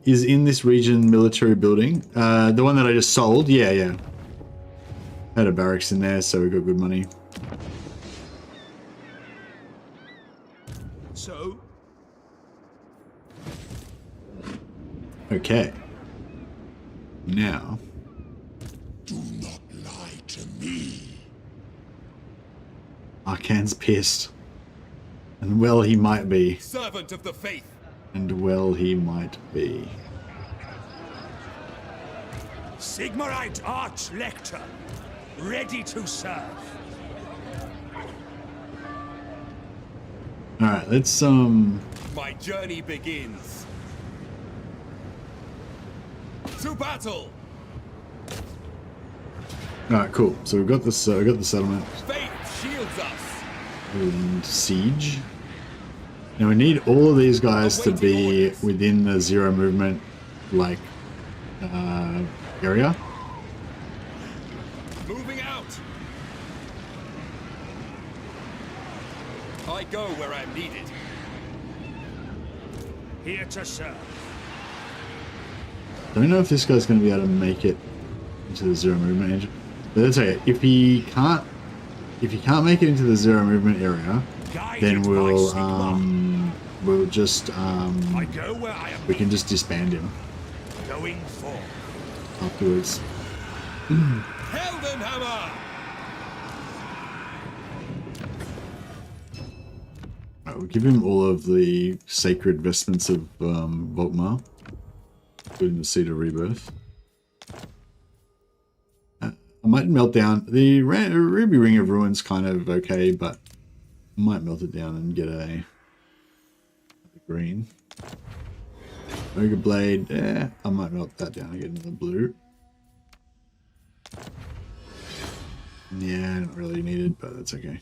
Is in this region military building? The one that I just sold? Yeah, yeah. Had a barracks in there, so we got good money.
So?
Okay. Now.
Do not lie to me.
Arcane's pissed. And well he might be.
Servant of the faith.
And well he might be.
Sigmarite Arch-Lector, ready to serve.
Alright, let's
My journey begins. To battle.
Alright, cool. So we've got this we got the settlement.
Faith shields us.
And siege. Now we need all of these guys to be within the zero movement, like, area.
Moving out. I go where I'm needed.
Here to serve.
Don't know if this guy's going to be able to make it into the zero movement area. But that's okay. If he can't make it into the zero movement area, then we'll just
I go where I am.
we can just disband him
Going for.
afterwards.
Heldenhammer.
Right, we'll give him all of the sacred vestments of VOlkmar, including the Seed of Rebirth. I might melt down the Ruby Ring of Ruins, kind of okay, but I might melt it down and get a green. Ogre Blade, yeah, I might melt that down and get another blue. Yeah, not really needed, but that's okay.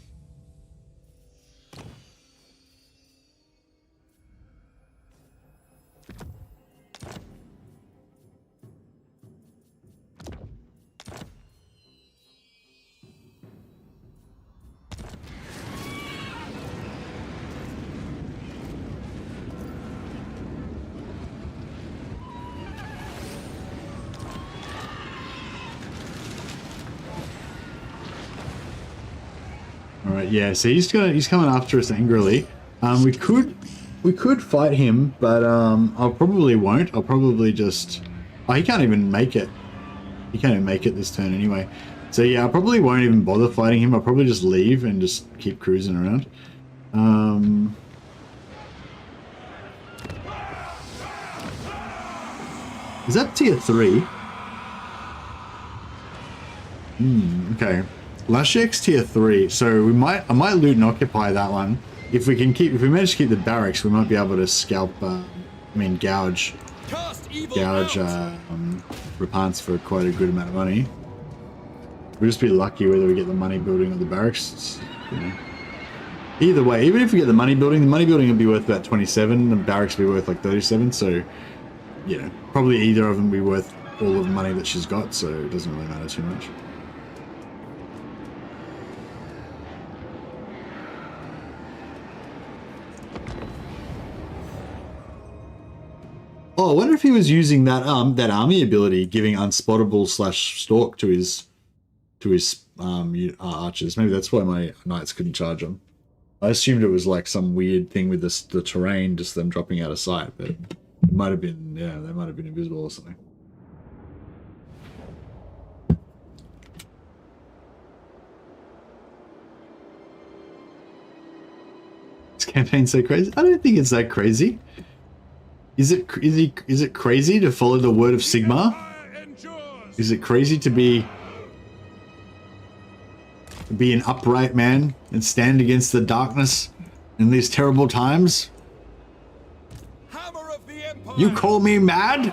Alright, yeah, so he's coming after us angrily. We could fight him, but I probably won't. I'll probably just... Oh, he can't even make it. He can't even make it this turn anyway. So yeah, I probably won't even bother fighting him. I'll probably just leave and just keep cruising around. Is that tier 3? Okay. Lashek's tier 3, so I might loot and occupy that one. If we manage to keep the barracks, we might be able to scalp, gouge Repants for quite a good amount of money. We'll just be lucky whether we get the money building or the barracks. You know. Either way, even if we get the money building will be worth about 27, the barracks will be worth like 37, so, you know, probably either of them will be worth all of the money that she's got, so it doesn't really matter too much. Oh, I wonder if he was using that that army ability, giving unspottable / stalk to his archers. Maybe that's why my knights couldn't charge them. I assumed it was like some weird thing with the terrain, just them dropping out of sight, but it might have been, yeah, they might have been invisible or something. This campaign's so crazy. I don't think it's that crazy. Is it crazy to follow the word of Sigmar? Is it crazy to be an upright man and stand against the darkness in these terrible times?
Hammer of the Empire.
You call me mad?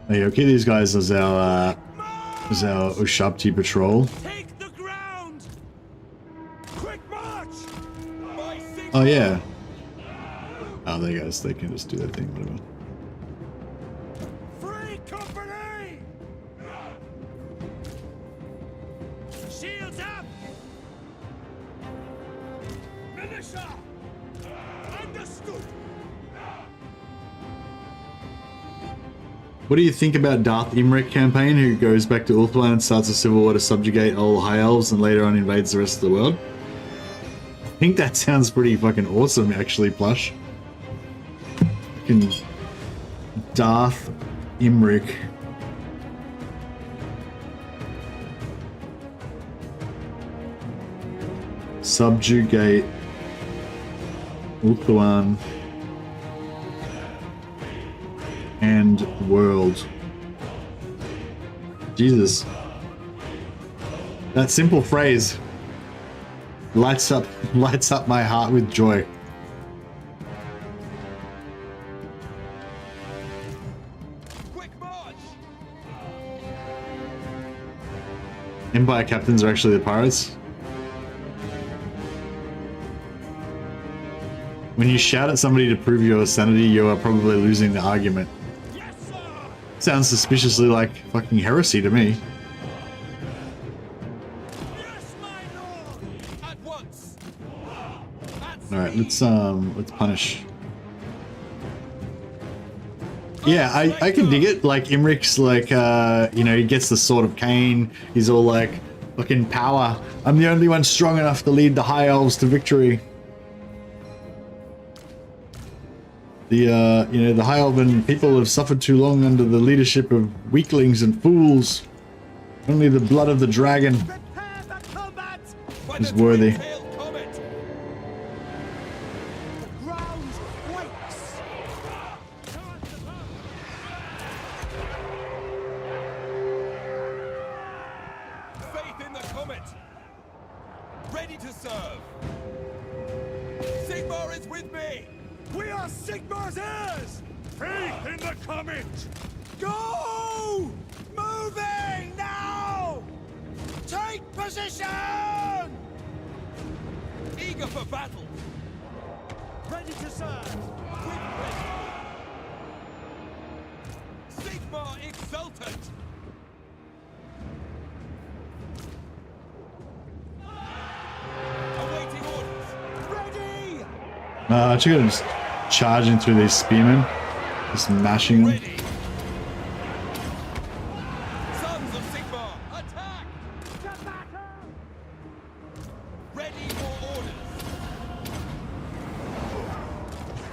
Hey, okay, these guys as our Ushabti patrol.
Take the ground! Quick march! march!
By Sigmar!
Oh yeah. Oh, there goes. They can just do their thing, whatever.
Free company! Shields up! Militia! Understood!
What do you think about Darth Imric campaign, who goes back to Ulthuan and starts a civil war to subjugate all High Elves and later on invades the rest of the world? I think that sounds pretty fucking awesome, actually, Plush. Fucking Darth Imric. Subjugate Ulthuan and world. Jesus. That simple phrase lights up my heart with joy.
Quick march!
Empire captains are actually the pirates. When you shout at somebody to prove your sanity, you are probably losing the argument.
Yes, sir!
Sounds suspiciously like fucking heresy to me.
Yes, my lord! At once!
Alright, let's punish. Yeah, I can dig it. Like Imric's like you know, he gets the sword of Cain, he's all like fucking power. I'm the only one strong enough to lead the High Elves to victory. The you know, the High Elven people have suffered too long under the leadership of weaklings and fools. Only the blood of the dragon
Prepare for combat!
is worthy.
Twin-tailed comet!
The ground quakes!
Faith in the comet! Ready to serve! Sigmar is with me!
We are Sigmar's heirs!
Faith in the comet!
Go! Moving now! Take position!
Eager for battle!
Ready to serve!
Quick ready! Sigmar exultant! Awaiting orders!
Ready!
Actually gonna just charging through these spearmen, just mashing them.
Ready! Sons of Sigmar, attack!
To battle!
Ready for orders!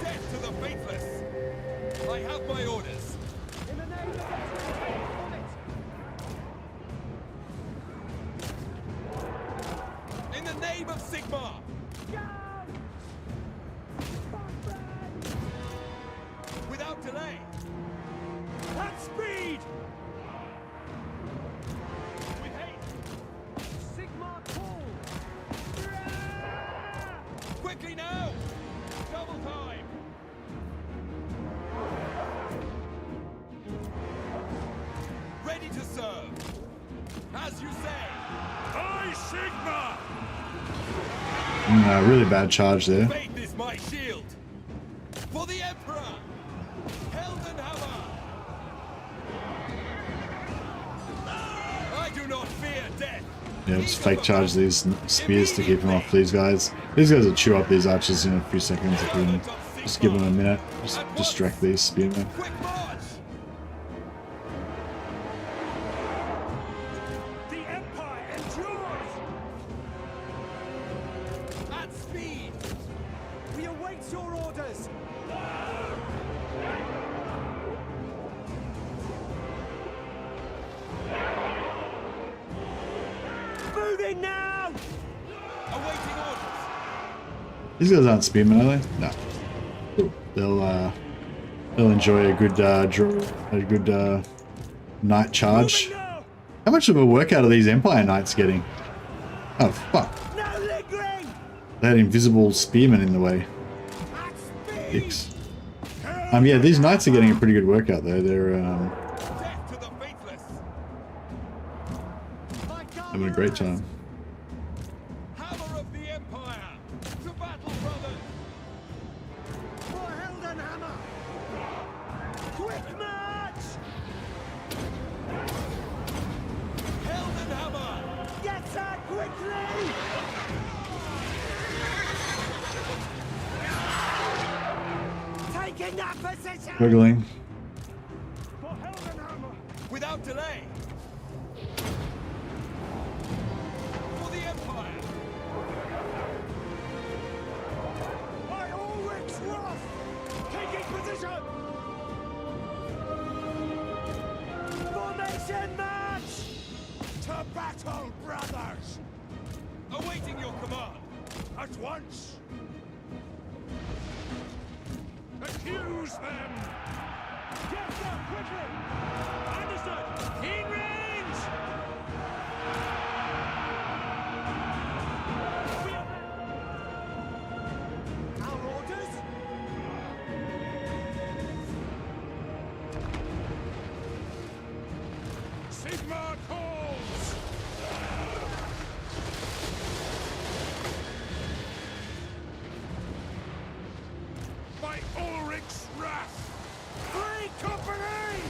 Death to the faithless! I have my orders!
In the name of the twin-tailed comet!
In the name of Sigmar! Without delay!
At speed!
With haste!
Sigmar call!
Quickly now! Double time! Ready to serve! As you say!
By Sigma!
Really bad charge there.
Faith is my shield! For the Emperor! Heldenhammer! I do not fear death!
Yeah, just fake charge these spears to keep them off these guys. These guys will chew up these archers in a few seconds if we can just give them a minute. Just distract these spearmen.
Quick march!
The Empire endures!
At speed!
We await your orders! Moving now!
Awaiting orders!
These guys aren't spearmen, are they? No. They'll enjoy a good night charge.
Moving now!
How much of a workout are these Empire Knights getting? Oh fuck!
No lingering!
They had invisible spearmen in the way.
At speed!
Dicks. Yeah, these knights are getting a pretty good workout though. They're
Death to the faithless!
My
having a great time.
Hammer of the Empire! To battle, brothers!
For Heldenhammer! Quick march!
Heldenhammer!
Get her quickly! Taking that position!
Struggling.
For Heldenhammer!
Without delay! For the Empire!
By Ulrich's wrath! Taking position! Formation march!
To battle, brothers!
Awaiting your command!
At once! Accuse them!
Get them quickly! Understood! In range! Our orders?
Sigma calls! By Ulrich's wrath!
Free company!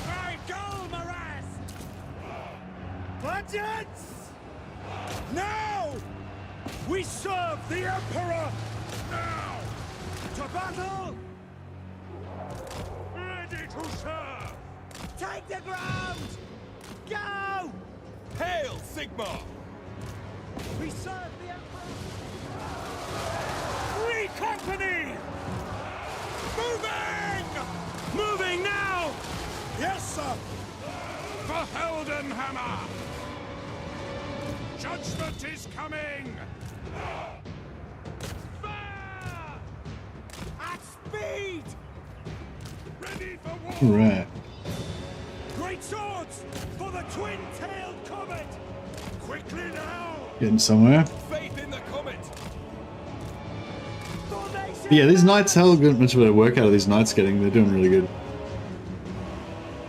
By Golmaras!
Budgets! Now! We serve the Emperor!
Now!
To battle!
Ready to serve!
Take the ground! Go!
Hail, Sigmar!
We serve the Emperor! Free company!
Moving!
Moving now!
Yes, sir! For Heldenhammer! Judgment is coming!
Fire! At speed!
Ready for war!
All right.
Great swords for the twin-tailed comet!
Quickly now!
Getting somewhere.
Faith in the comet!
Formation!
Yeah, these knights, how much of a work out of these knights getting? They're doing really good.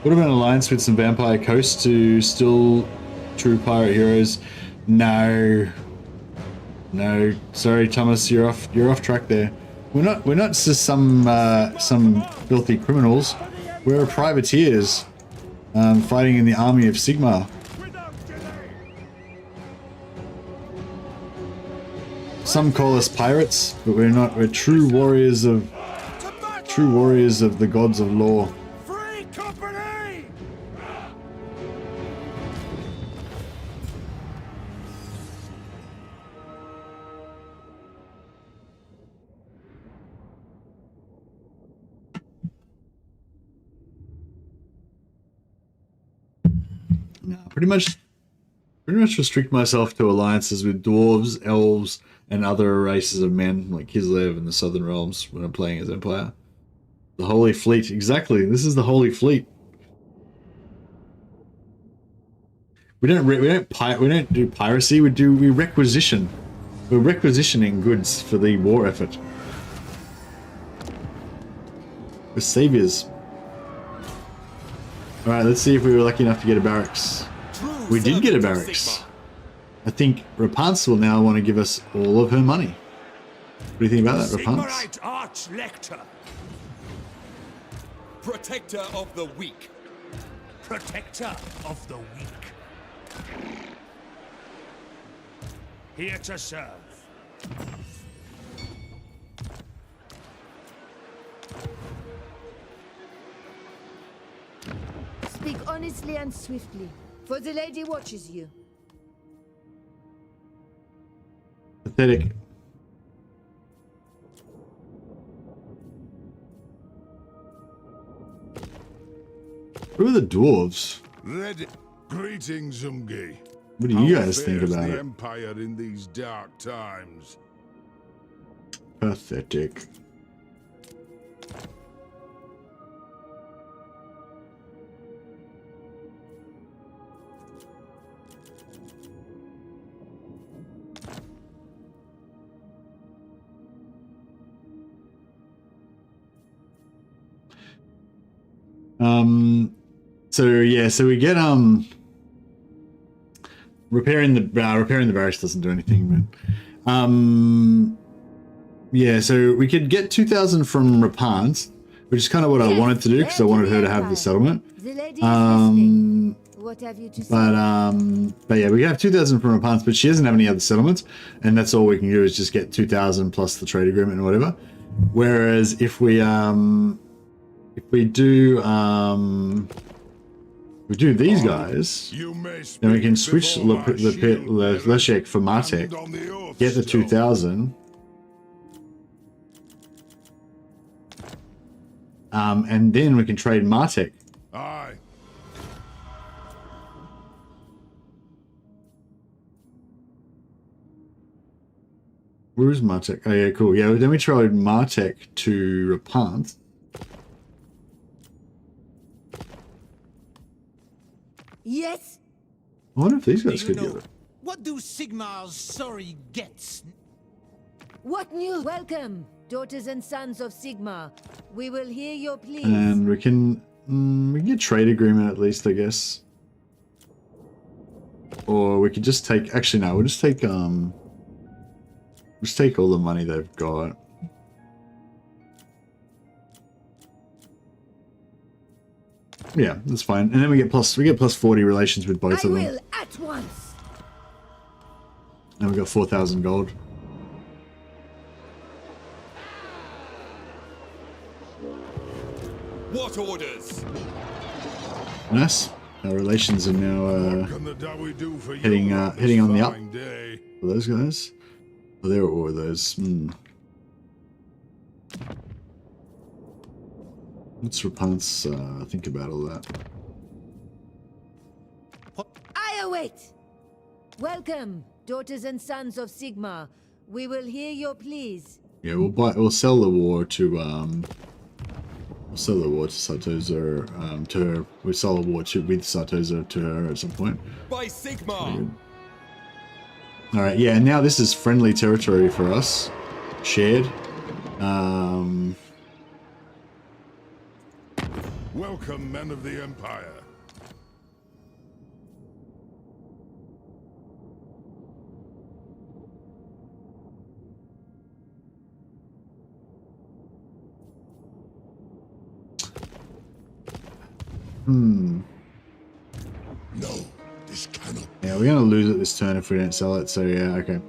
What about an alliance with some vampire coasts to still true pirate heroes? No. No. Sorry, Thomas, you're off track there. We're not just some filthy criminals. We're privateers fighting in the army of Sigmar.
Without delay!
Some call us pirates, but we're not. We're true warriors of the gods of law.
Free company!
No, pretty much restrict myself to alliances with dwarves, elves, and other races of men like Kislev and the Southern Realms when I'm playing as Empire. The Holy Fleet, exactly. This is the Holy Fleet. We don't do piracy. We requisition. We're requisitioning goods for the war effort. We're saviors. All right, let's see if we were lucky enough to get a barracks. We did get a barracks. I think Rapance will now want to give us all of her money. What do you think about that, Rapance?
Sigmarite Arch-Lector!
Protector of the weak!
Protector of the weak! Here to serve.
Speak honestly and swiftly, for the lady watches you.
Pathetic. Who are the dwarves?
Ready. Greetings, Umgi.
What do you
How
guys think
fares
about
the
it?
Empire in these dark times?
Pathetic. So yeah, so we get repairing the barracks doesn't do anything, but yeah. So we could get 2,000 from Rapant, which is kind of what I wanted to do because I wanted her to have the settlement.
The lady is listening. What have you to say?
But yeah, we have 2,000 from Rapant, but she doesn't have any other settlements, and that's all we can do is just get 2,000 plus the trade agreement and whatever. Whereas if we do these guys, then we can switch Leshek for Martek, get the 2,000, and then we can trade Martek.
Aye.
Where is Martek? Oh yeah, cool. Yeah, then we trade Martek to Rapant.
Yes.
I wonder if these guys could get it.
What do Sigmar's sorry gets?
What news? Welcome, daughters and sons of Sigmar. We will hear your pleas.
And we can get trade agreement at least, I guess. Or we could just take. Actually, no. We'll just take all the money they've got. Yeah, that's fine. And then we get plus 40 relations with both of them.
I will at once.
And we got 4,000 gold.
What orders?
Nice. Our relations are now heading on the up. For those guys. Oh, there were those. What's Rapant's think about all that?
I await. Welcome, daughters and sons of Sigmar. We will hear your pleas.
Yeah, we'll sell the war to Sartosa, to her. We'll sell the war with Sartosa to her at some point.
By Sigmar.
Alright, yeah, and now this is friendly territory for us. Shared.
Welcome, men of the Empire.
No,
this cannot.
Yeah, we're gonna lose it this turn if we don't sell it, so yeah, okay.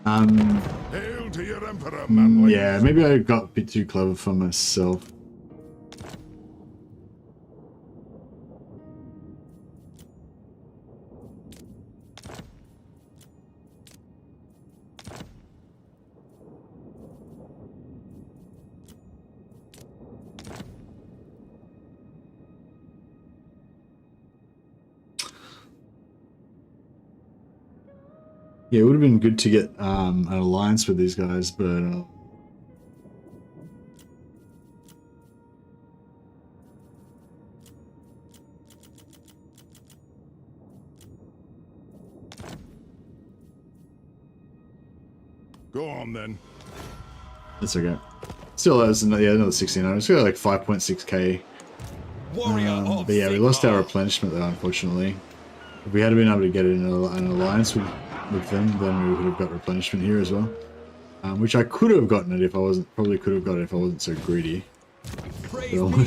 Hail to your Emperor, man.
Yeah, maybe I got a bit too clever for myself. Yeah, it would have been good to get an alliance with these guys, but
go on then.
That's okay. Still has another 1600. It's got like 5.6k. But yeah, we lost our replenishment though, unfortunately. If we had been able to get an alliance with them, then we would have got replenishment here as well. Which I could have gotten it if I wasn't, probably could have got it if I wasn't so greedy. But I wanted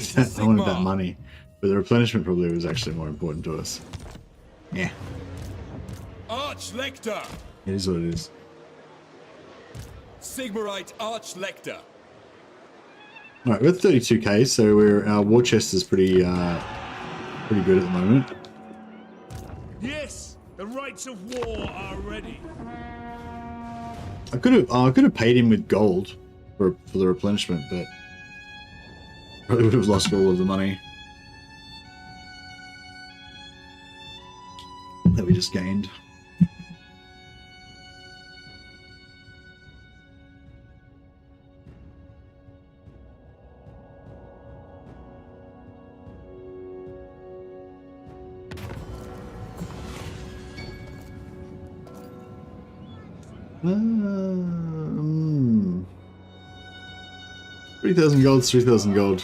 that money. But the replenishment probably was actually more important to us. Yeah.
Arch-Lector!
It is what it is.
Sigmarite Arch-Lector.
Alright, we're at 32k, so our war chest is pretty good at the moment.
Yes, the rights of war are ready.
I could have paid him with gold for the replenishment, but probably would have lost all of the money that we just gained. $3,000 gold, 3,000 gold.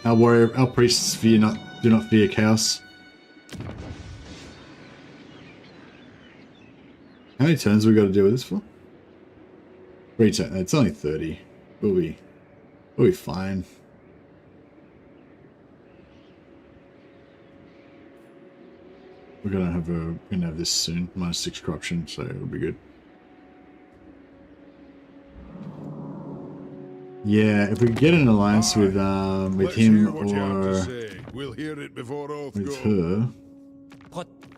Our priests do not fear chaos. How many turns we got to deal with this for? 3 turns. It's only 30. We'll be fine. We're gonna have this soon. -6 corruption, so it'll be good. Yeah, if we could get an alliance with him or
we'll hear it before oath
with
go.
her.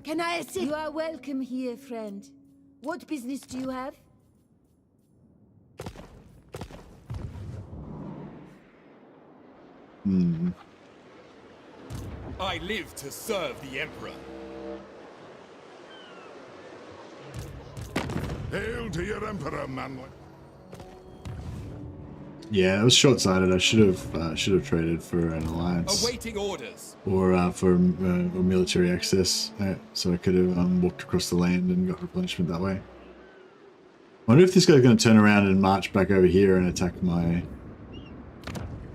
Can I assist? You are welcome here, friend. What business do you have?
I live to serve the Emperor.
Hail to your emperor, Mannfred.
Yeah, it was short-sighted. I should have traded for an alliance
Awaiting orders.
or for military access, so I could have walked across the land and got replenishment that way. I wonder if this guy's going to turn around and march back over here and attack my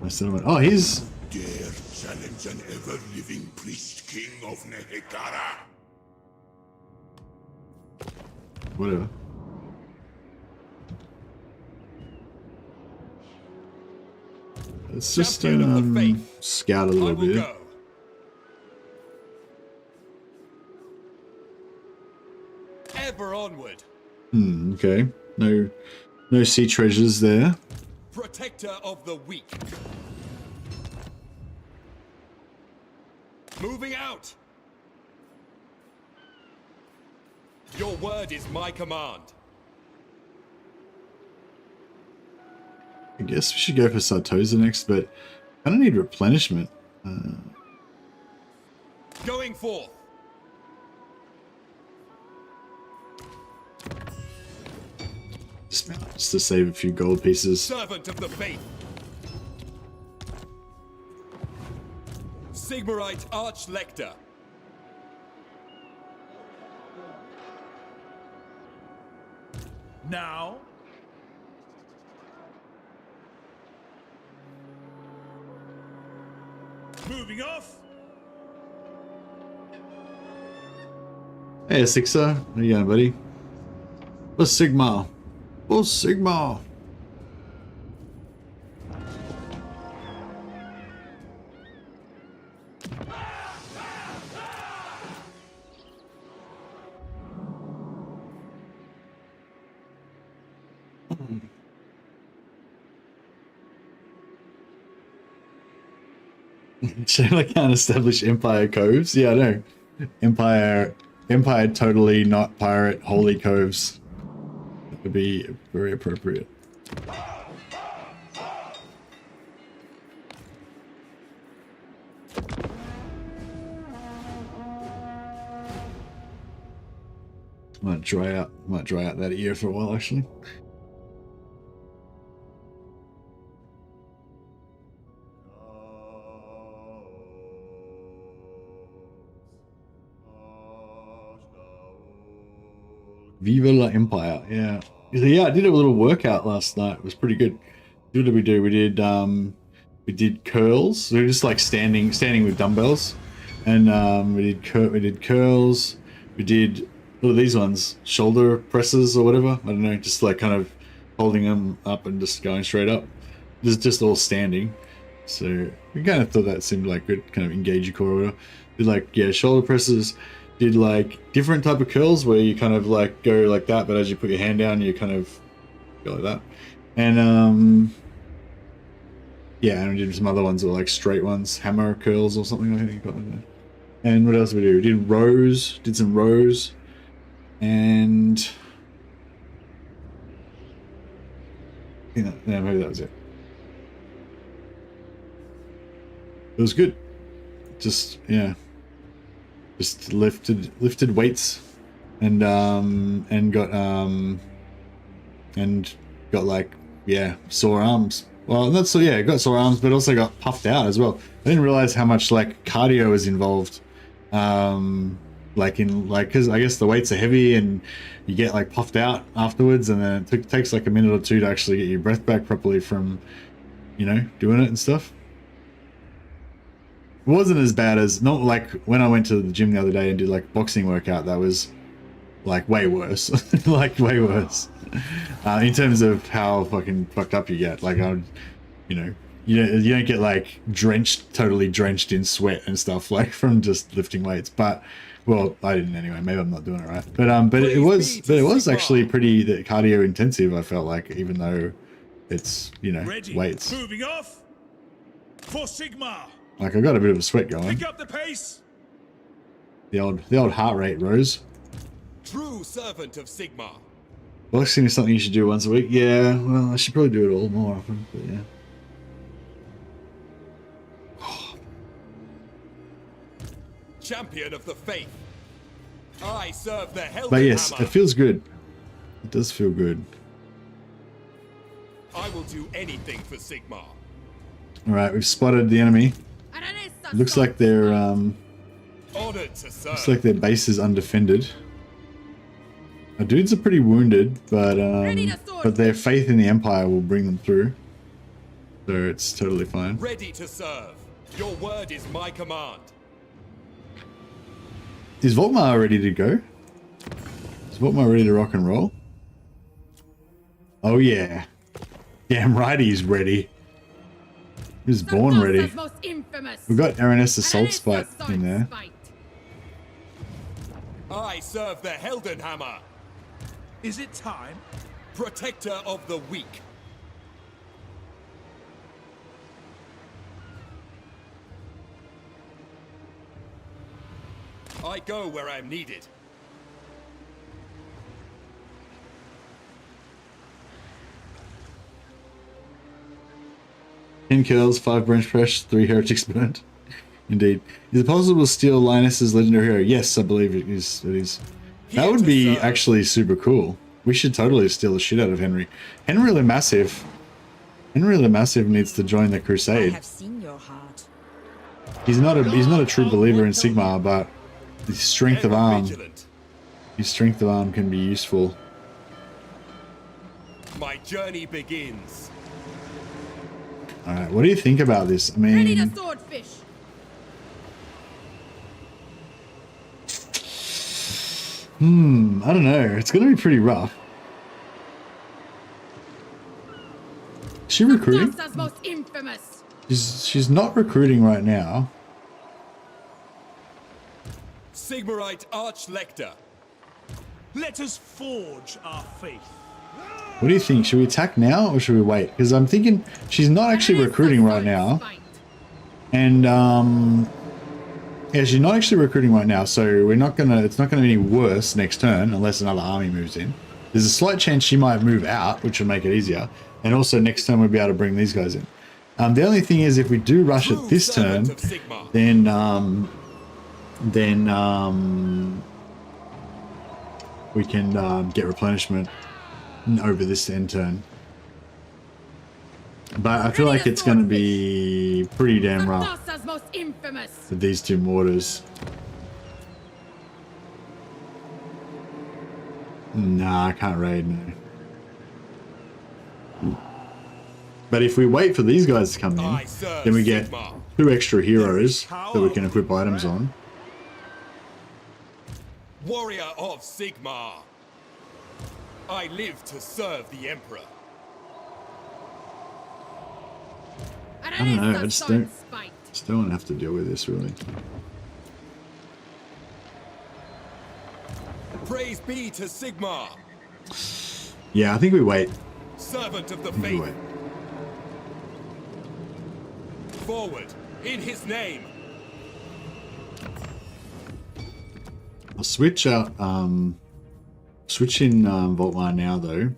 settlement. Oh, he's
Dare challenge an ever-living priest king of Nehekara.
whatever. Let's just scout a little bit.
Go. Ever onward.
Okay. No sea treasures there.
Protector of the weak. Moving out. Your word is my command.
I guess we should go for Sartosa next, but I don't need replenishment.
Going forth.
Just to save a few gold pieces.
Servant of the faith. Sigmarite Archlector.
Now? Moving off?
Hey, Sixer. How you going, buddy? What's Sigma? What's Sigma? Shall I can't establish Empire coves? Yeah, I know. Empire totally not pirate holy coves. That would be very appropriate. Might dry out that ear for a while actually. Viva la Empire, yeah. Yeah, I did a little workout last night. It was pretty good. What did we do? We did curls. So we were just like standing with dumbbells, and we did curls. We did what are these ones? Shoulder presses or whatever. I don't know. Just like kind of holding them up and just going straight up. Just all standing. So we kind of thought that seemed like good, kind of engage your core or whatever. Did like shoulder presses. Did like different type of curls where you kind of like go like that, but as you put your hand down, you kind of go like that. And yeah, and we did some other ones that were like straight ones, hammer curls or something. I think you got in there. And what else did we do? We did rows, did some rows, and yeah, maybe that was it. It was good. Just yeah. Just lifted weights and got like sore arms. Well, not so got sore arms, but also got puffed out as well. I didn't realize how much like cardio is involved. Because I guess the weights are heavy and you get like puffed out afterwards, and then it takes like a minute or two to actually get your breath back properly from doing it and stuff. It wasn't as bad as, not like when I went to the gym the other day and did like boxing workout. That was like way worse, like way worse, in terms of how fucking fucked up you get. Like, you know, you don't get like totally drenched in sweat and stuff like from just lifting weights. But well, I didn't anyway. Maybe I'm not doing it right. But it was actually pretty cardio intensive. I felt like, even though it's, you know,
Ready.
weights.
Moving off. For Sigmar.
Like, I got a bit of a sweat going.
Pick up the pace.
The old heart rate rose.
True servant of Sigmar.
Boxing is something you should do once a week. Yeah, well, I should probably do it all more often. But yeah.
Champion of the faith. I serve the Helden
But yes,
Hammer.
it feels good. It does feel good.
I will do anything for Sigmar.
All right, we've spotted the enemy. Looks like they're
Honored to serve.
looks like their base is undefended. Our dudes are pretty wounded, but their faith in the Empire will bring them through. So it's totally fine.
Ready to serve. Your word is my command.
Is Volkmar ready to go? Is Volkmar ready to rock and roll? Oh yeah. Damn right he's ready. He was born ready. We got Aranes Assault Spite in there.
I serve the Helden Hammer.
Is it time?
Protector of the weak. I go where I'm needed.
Ten kills, 5 bench press, 3 heretics burnt. Indeed. Is it possible to steal Linus's legendary hero? Yes, I believe it is. That would be actually super cool. We should totally steal the shit out of Henry. Henry the Massive needs to join the crusade.
I have seen your heart.
He's not a true believer in Sigmar, but his strength of arm can be useful.
My journey begins.
Alright, what do you think about this? I mean,
swordfish.
I don't know. It's gonna be pretty rough. Is she recruiting?
Most infamous.
She's not recruiting right now.
Sigmarite Archlector.
Let us forge our faith.
What do you think? Should we attack now or should we wait? Because I'm thinking she's not actually recruiting right now. And yeah, she's not actually recruiting right now, so it's not gonna be any worse next turn unless another army moves in. There's a slight chance she might move out, which will make it easier. And also next turn we'll be able to bring these guys in. The only thing is, if we do rush it this turn, then we can get replenishment over this end turn. But I feel like it's going to be pretty damn rough with these two mortars. Nah, I can't raid, no. But if we wait for these guys to come in, then we get 2 extra heroes that we can equip items on.
Warrior of Sigmar. I live to serve the Emperor.
I don't know, I just don't want to have to deal with this, really.
Praise be to Sigmar.
Yeah, I think we wait.
Servant of the
I think we
faith.
wait.
Forward, in his name.
I'll switch out, switch in Volkmar now though,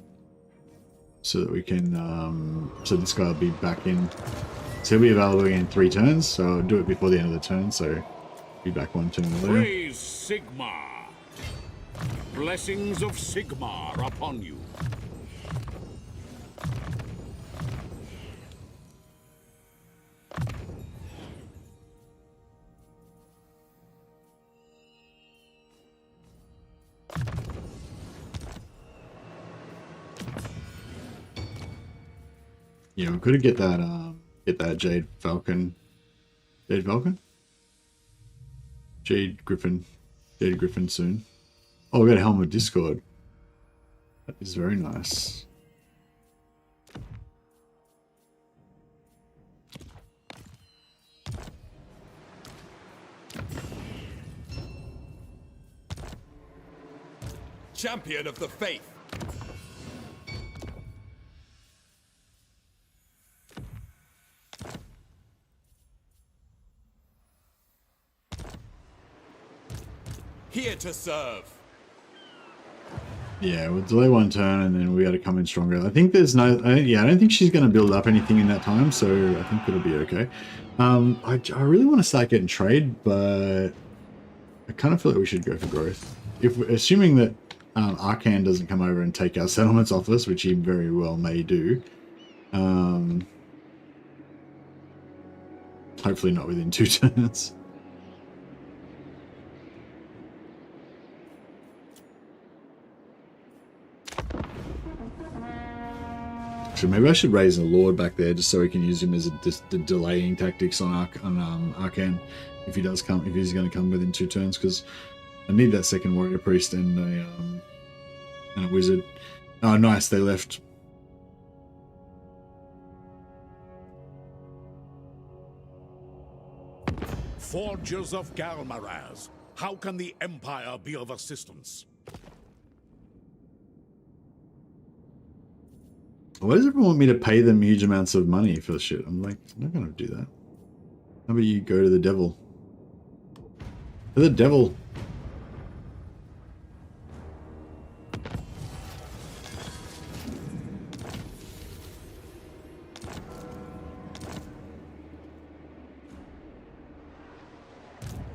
so that we can, so this guy will be back in. So he'll be available in 3 turns, so I'll do it before the end of the turn, so be back 1 turn later.
Praise Sigmar. Blessings of Sigmar upon you.
Yeah, we've got to get that Jade Falcon. Jade Falcon? Jade Griffin soon. Oh, we got a Helm of Discord. That is very nice.
Champion of the faith. Here to serve.
Yeah, we'll delay one turn and then we got to come in stronger. I think there's no... yeah, I don't think she's going to build up anything in that time, so I think it'll be okay. I really want to start getting trade, but I kind of feel like we should go for growth. Assuming that Arcan doesn't come over and take our settlements off us, which he very well may do. Hopefully not within 2 turns. So maybe I should raise a Lord back there just so we can use him as the delaying tactics on Arcan if he does come, if he's going to come within 2 turns, because I need that second warrior priest and a wizard. Oh, nice, they left.
Forgers of Galmaraz, how can the Empire be of assistance?
Why does everyone want me to pay them huge amounts of money for the shit? I'm like, I'm not going to do that. How about you go to the devil? To the devil.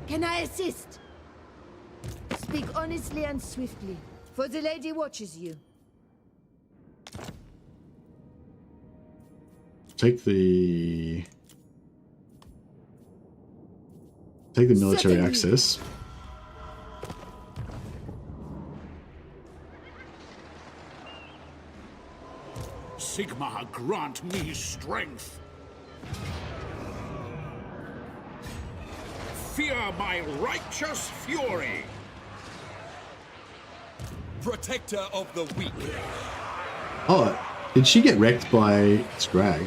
Can I assist? Speak honestly and swiftly, for the lady watches you.
Take the military
Certainly.
access.
Sigmar, grant me strength. Fear my righteous fury.
Protector of the weak.
Oh, did she get wrecked by Scrag?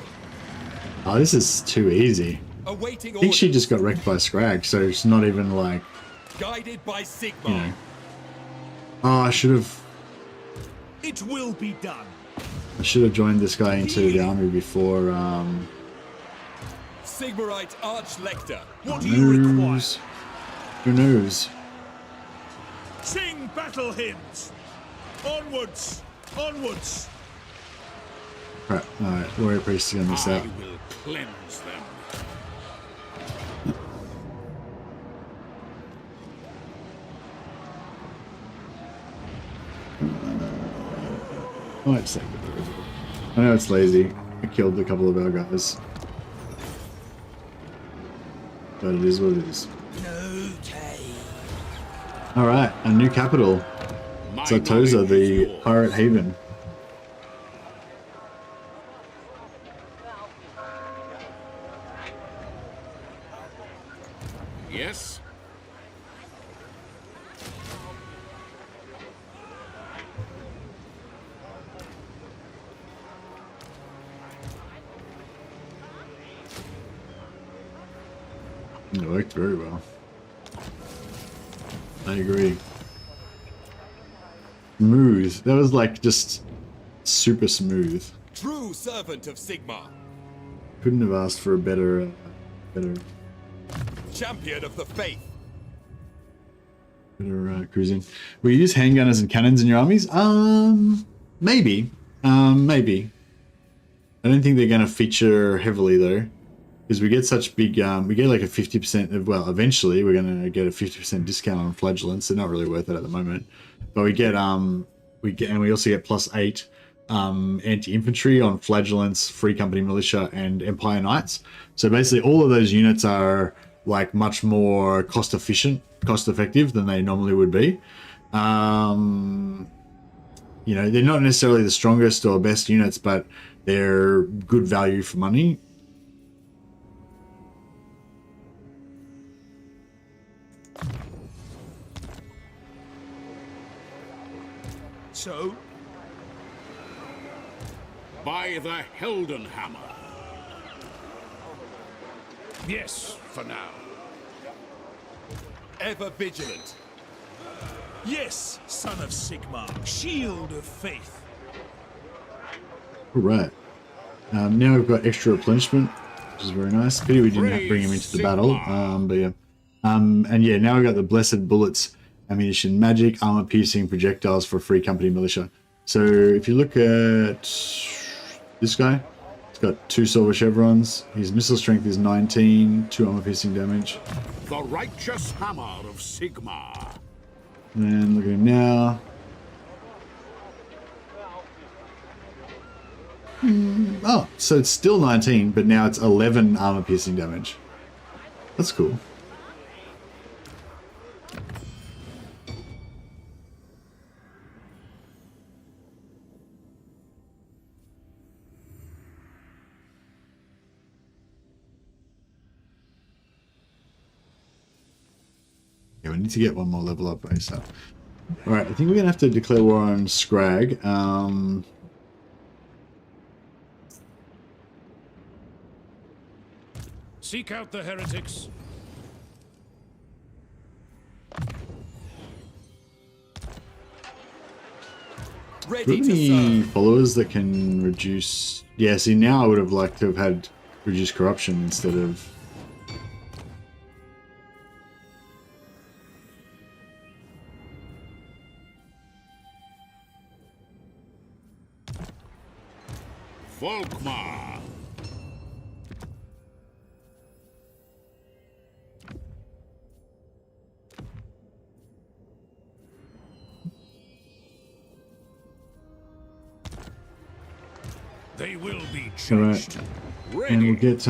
Oh, this is too easy.
Awaiting
I think she
orders.
just got wrecked by Scrag, so it's not even like,
Guided by Sigmar.
you know. Oh, I should have
It will be done.
joined this guy into the army before.
Sigmarite Archlector.
What do you require?
Who knows?
Sing battle hymns. Onwards, onwards.
Crap. Alright, warrior priest is gonna miss
I
out.
will cleanse them.
I might save it. I know it's lazy. I killed a couple of our guys. But it is what it is. Alright, a new capital. Zatoza, the pirate haven.
Yes?
It worked very well. I agree. Smooth. That was like just super smooth.
True servant of Sigmar.
Couldn't have asked for a better
Champion of the faith.
cruising. Will you use handgunners and cannons in your armies? Maybe. Maybe. I don't think they're going to feature heavily though, because we get such big. We get like a 50%. Well, eventually we're going to get a 50% discount on flagellants. They're not really worth it at the moment, but we get and we also get +8 anti-infantry on flagellants, free company militia, and Empire Knights. So basically, all of those units are like much more cost effective than they normally would be. You know, they're not necessarily the strongest or best units, but they're good value for money.
so?
By the Heldenhammer.
Yes, for now.
Ever vigilant. Yes, son of Sigmar, shield of faith.
All right. Now we've got extra replenishment, which is very nice. Pity we didn't have to bring him into the battle. But yeah. And yeah, now we've got the blessed bullets, ammunition, magic, armor piercing, projectiles for free company militia. So if you look at this guy, he's got 2 silver chevrons. His missile strength is 19, 2 armor piercing damage.
The righteous hammer of Sigmar.
And look at him now. Oh, so it's still 19, but now it's 11 armor piercing damage. That's cool. Yeah, we need to get one more level up ASAP. Alright, I think we're going to have to declare war on Scrag.
Seek out the heretics.
Ready
Do
to
any
serve.
followers that can reduce... Yeah, see, now I would have liked to have had reduced corruption instead of...
VOlkmar.
They will be
Alright,
judged.
and we'll get,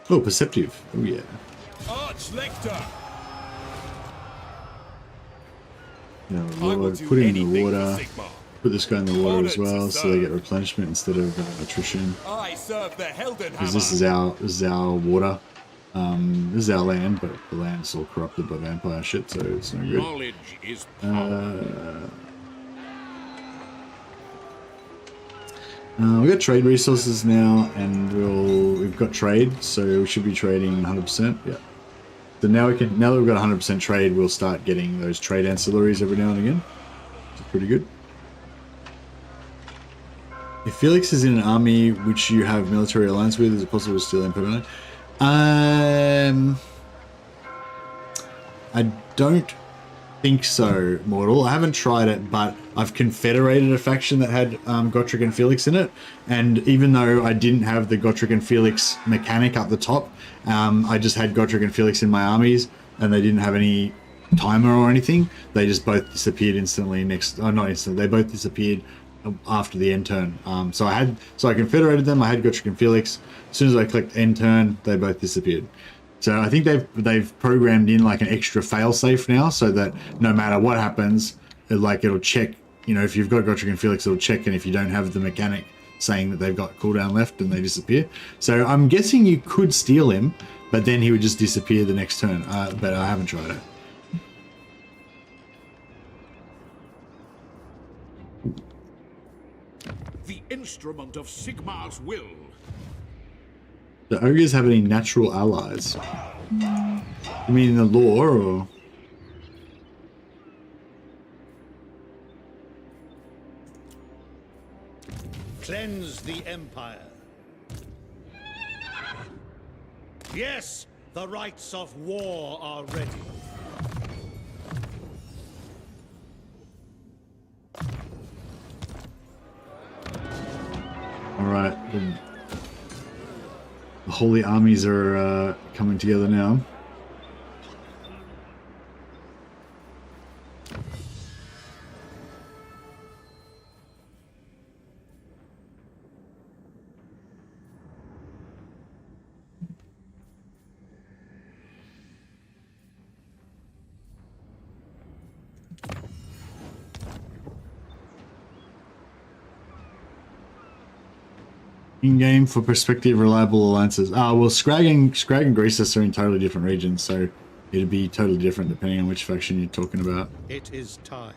Oh, perceptive. Oh, yeah.
Arch-Lector.
Now,
I will
we'll
do
put him in the
anything
water.
for Sigmar.
Put this guy in the water as
Honored to
well, so they
serve.
get replenishment instead of attrition.
I serve the
Because
Heldenhammer.
this is our water. This is our land, but the land's all corrupted by vampire shit, so it's no good.
Knowledge is power.
We've got trade resources now, and we've got trade, so we should be trading 100%. Yeah. So now that we've got 100% trade, we'll start getting those trade ancillaries every now and again. Which is pretty good. If Felix is in an army which you have military alliance with, is it possible to steal Empire? I don't think so, Mortal. I haven't tried it, but I've confederated a faction that had Gotrek and Felix in it, and even though I didn't have the Gotrek and Felix mechanic up the top, I just had Gotrek and Felix in my armies, and they didn't have any timer or anything. They just both disappeared instantly not instantly, they both disappeared after the end turn. So I confederated them, I had Gotrek and Felix. As soon as I clicked end turn, they both disappeared. So I think they've programmed in like an extra failsafe now, so that no matter what happens, it'll check. You know, if you've got Gotrek and Felix, it'll check, and if you don't have the mechanic saying that they've got cooldown left, and they disappear. So I'm guessing you could steal him, but then he would just disappear the next turn. But I haven't tried it.
The instrument of Sigmar's will.
Do ogres have any natural allies? You mean in the lore, or?
Cleanse the Empire. Yes, the rites of war are ready.
Alright, the holy armies are coming together now. In-game for prospective reliable alliances. Well, Scrag and Greasus are in totally different regions, so it'd be totally different depending on which faction you're talking about.
It is time.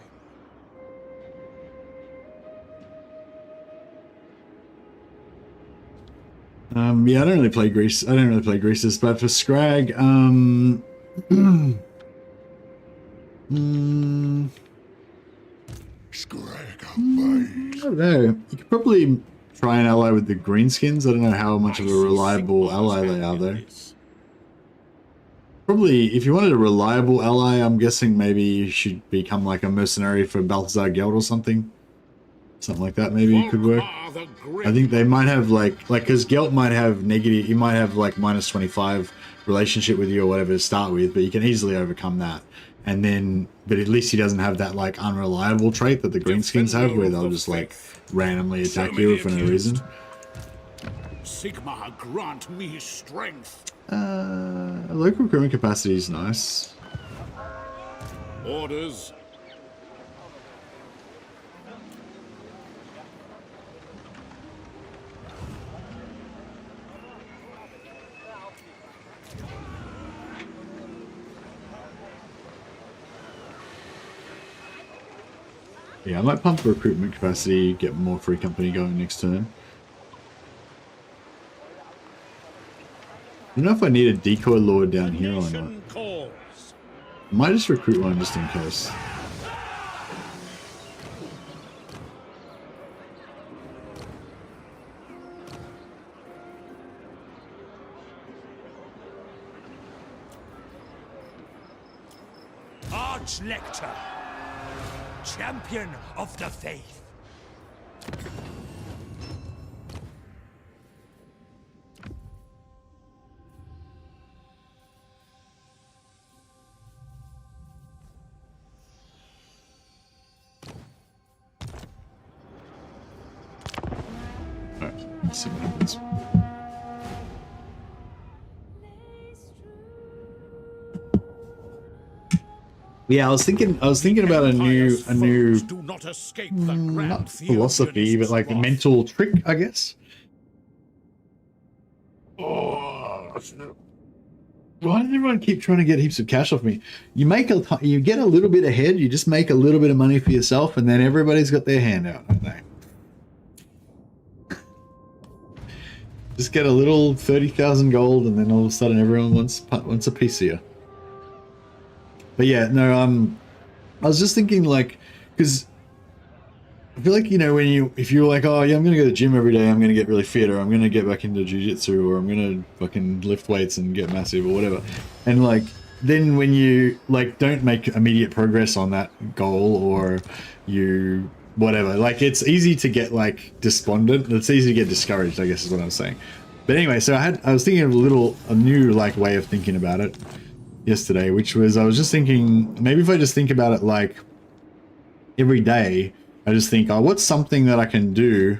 Yeah, I don't really play Greece. I don't really play Greases, but for Scrag, I don't know. You could probably try and ally with the Greenskins. I don't know how much of a reliable ally they are, though. Probably, if you wanted a reliable ally, I'm guessing maybe you should become like a mercenary for Balthazar Geld or something. Something like that maybe could work. I think they might have like because Gelt might have negative, he might have like minus 25 relationship with you or whatever to start with, but you can easily overcome that. And then, but at least he doesn't have that like unreliable trait that the Greenskins have, where they'll just like randomly attack you for no reason.
Sigmar, grant me strength.
Local recruitment capacity is nice.
Orders.
Yeah, I might pump the recruitment capacity, get more free company going next turn. I don't know if I need a decoy lord down here or not. I might just recruit one just in case.
Archlector, champion of the faith.
Alright, let's see what happens. Yeah, I was thinking about a new not philosophy, but like a mental trick, I guess. Oh, why does everyone keep trying to get heaps of cash off me? You get a little bit ahead, you just make a little bit of money for yourself, and then everybody's got their hand out, don't they? Just get a little 30,000 gold, and then all of a sudden everyone wants a piece of you. But yeah, no, I was just thinking like, because I feel like, you know, if you're like, oh yeah, I'm gonna go to the gym every day, I'm gonna get really fit, or I'm gonna get back into jiu-jitsu, or I'm gonna fucking lift weights and get massive or whatever, and like then when you like don't make immediate progress on that goal, or you whatever, like it's easy to get like despondent, it's easy to get discouraged, I guess is what I'm saying. But anyway, so I was thinking of a new like way of thinking about it yesterday, which was I was just thinking maybe if I just think about it like every day, I just think, oh, what's something that I can do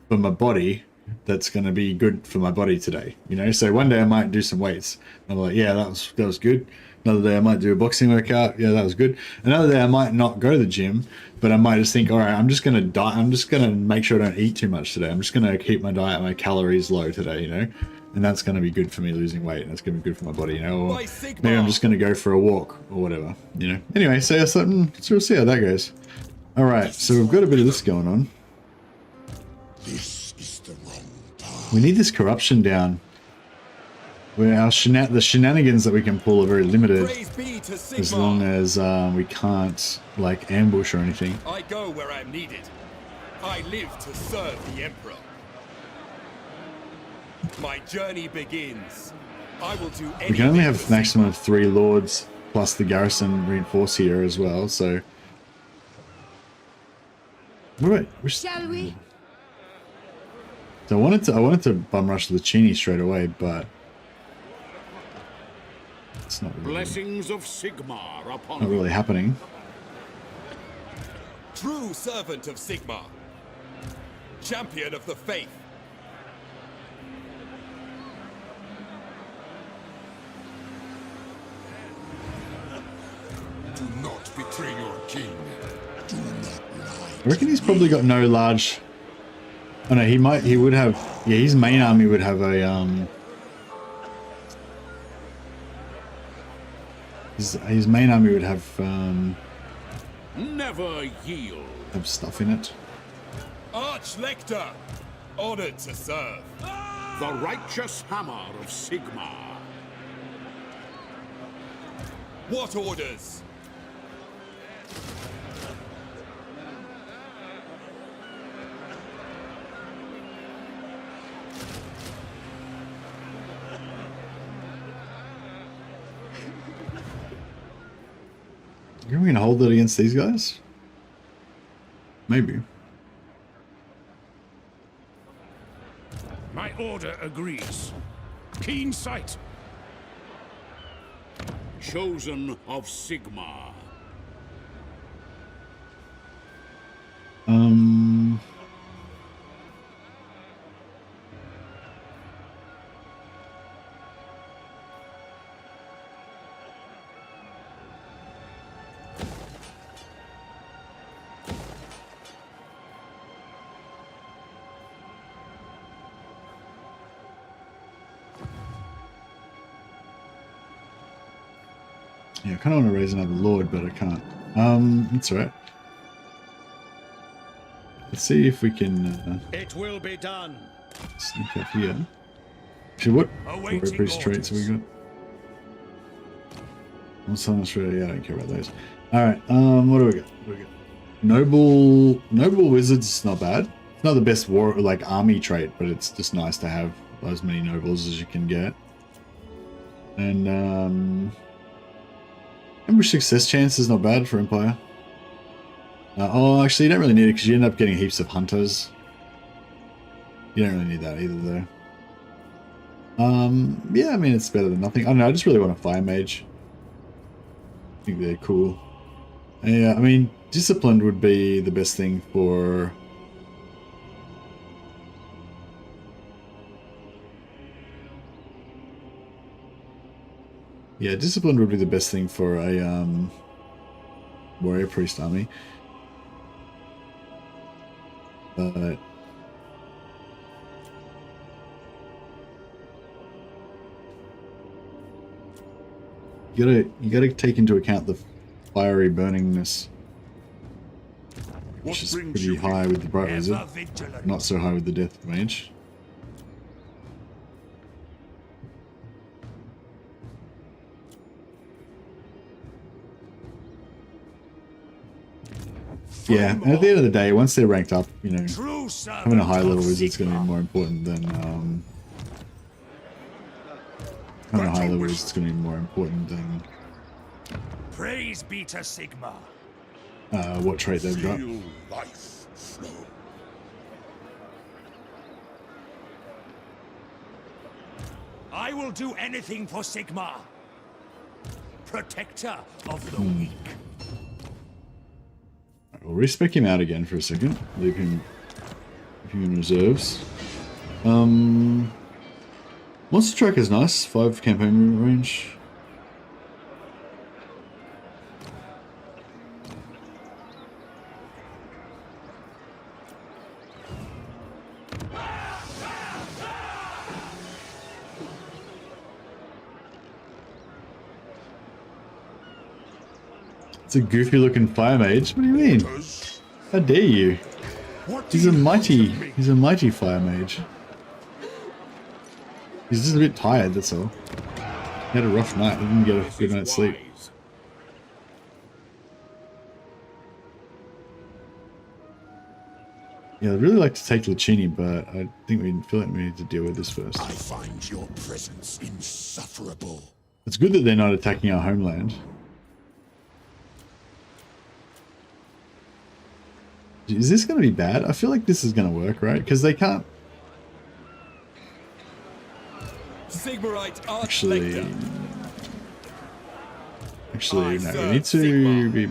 for my body that's going to be good for my body today, you know? So one day I might do some weights, I'm like, yeah, that was good. Another day I might do a boxing workout, yeah, that was good. Another day I might not go to the gym, but I might just think, all right, I'm just going to make sure I don't eat too much today. I'm just going to keep my diet, my calories low today, you know? And that's going to be good for me losing weight, and that's going to be good for my body, you know? Or maybe I'm just going to go for a walk or whatever, you know? Anyway, so we'll see how that goes. All right, so we've got a bit of this going on.
This is the wrong time.
We need this corruption down. Where the shenanigans that we can pull are very limited, as long as we can't like ambush or anything.
I go where I'm needed. I live to serve the Emperor. My journey begins. I will do anything.
We can only have maximum of 3 lords plus the garrison reinforce here as well, so. Alright,
Shall we?
So I wanted to bum rush the Chini straight away, but it's not really,
Blessings of Sigmar upon
not really happening.
True servant of Sigmar. Champion of the faith.
Do not betray your king. Do not lie.
I reckon he's probably got no large. Oh no, he would have. Yeah, his main army would have a His main army would have
Never yield.
stuff in it.
Arch-Lector, honored to serve.
The righteous hammer of Sigmar.
What orders?
Are we gonna hold it against these guys? Maybe.
My order agrees. Keen sight.
Chosen of Sigmar.
Yeah, I kind of want to raise another lord, but I can't. It's alright. Let's see if we can
It will be done.
sneak up here. Actually, what priest traits have we got? What's on Australia? Yeah, I don't care about those. Alright, what do we got? Noble wizards, not bad. It's not the best war like army trait, but it's just nice to have as many nobles as you can get. And ambush success chance is not bad for Empire. Oh, actually, you don't really need it because you end up getting heaps of hunters. You don't really need that either, though. Yeah, I mean, it's better than nothing. I don't know, I just really want a fire mage. I think they're cool. Yeah, I mean, disciplined would be the best thing for... Yeah, discipline would be the best thing for a warrior priest army. But you gotta take into account the fiery burningness, which is pretty high with the bright wizard, not so high with the death mage. Yeah, and at the end of the day, once they're ranked up, you know, having a high level wizard's going to be more important than having a high level wizard's going to be more important than
Praise be to Sigmar.
what trait they've got.
Feel life flow.
I will do anything for Sigmar. Protector of the weak.
We'll respec him out again for a second. Leave him in reserves. Monster Track is nice. 5 campaign range. It's a goofy looking fire mage. What do you mean? How dare you? He's a mighty fire mage. He's just a bit tired, that's all. He had a rough night, he didn't get a good night's sleep. Yeah, I'd really like to take Lucchini, but I think we feel like we need to deal with this first.
I find your presence insufferable.
It's good that they're not attacking our homeland. Is this going to be bad? I feel like this is going to work, right? Because they can't...
Sigmarite
Actually, no, we need to be...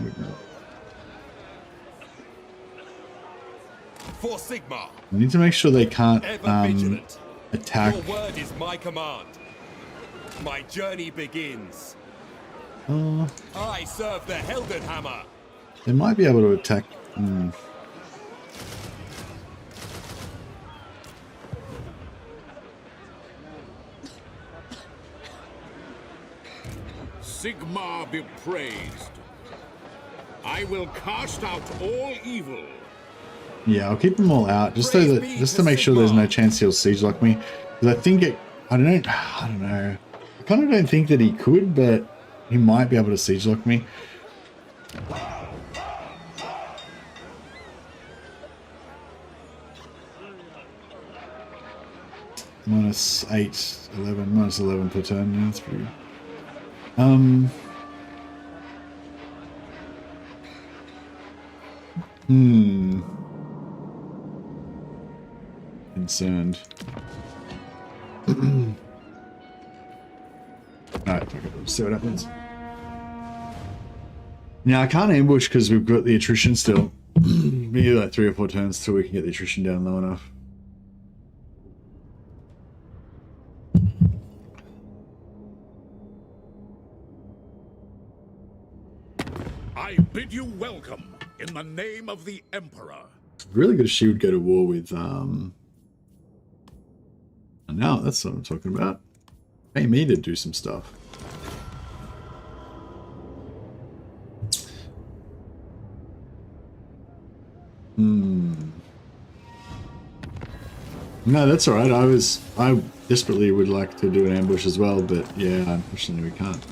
For Sigmar.
We need to make sure they can't attack...
Your word is my command. My journey begins. I serve the Heldenhammer.
They might be able to attack...
Sigmar be praised. I will cast out all evil.
Yeah, I'll keep them all out just so that just to make sure there's no chance he'll siege lock me. Because I think I don't know. I kind of don't think that he could, but he might be able to siege lock me. Minus 8, 11, minus 11 per turn. Yeah, that's pretty good. Concerned. Alright, okay, let's see what happens. Now I can't ambush because we've got the attrition still. Maybe like 3 or 4 turns till we can get the attrition down low enough.
I bid you welcome in the name of the Emperor.
Really good if she would go to war with now that's what I'm talking about. Pay me to do some stuff. No, that's alright. I desperately would like to do an ambush as well, but yeah, unfortunately we can't.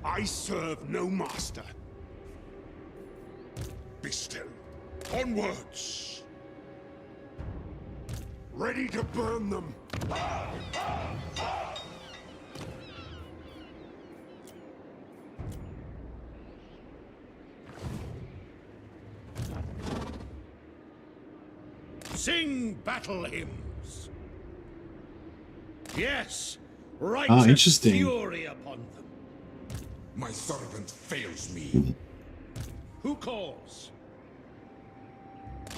I serve no master. Be still. Onwards. Ready to burn them.
Sing battle hymns. Yes, righteous
interesting.
fury upon them.
My servant fails me.
Who calls?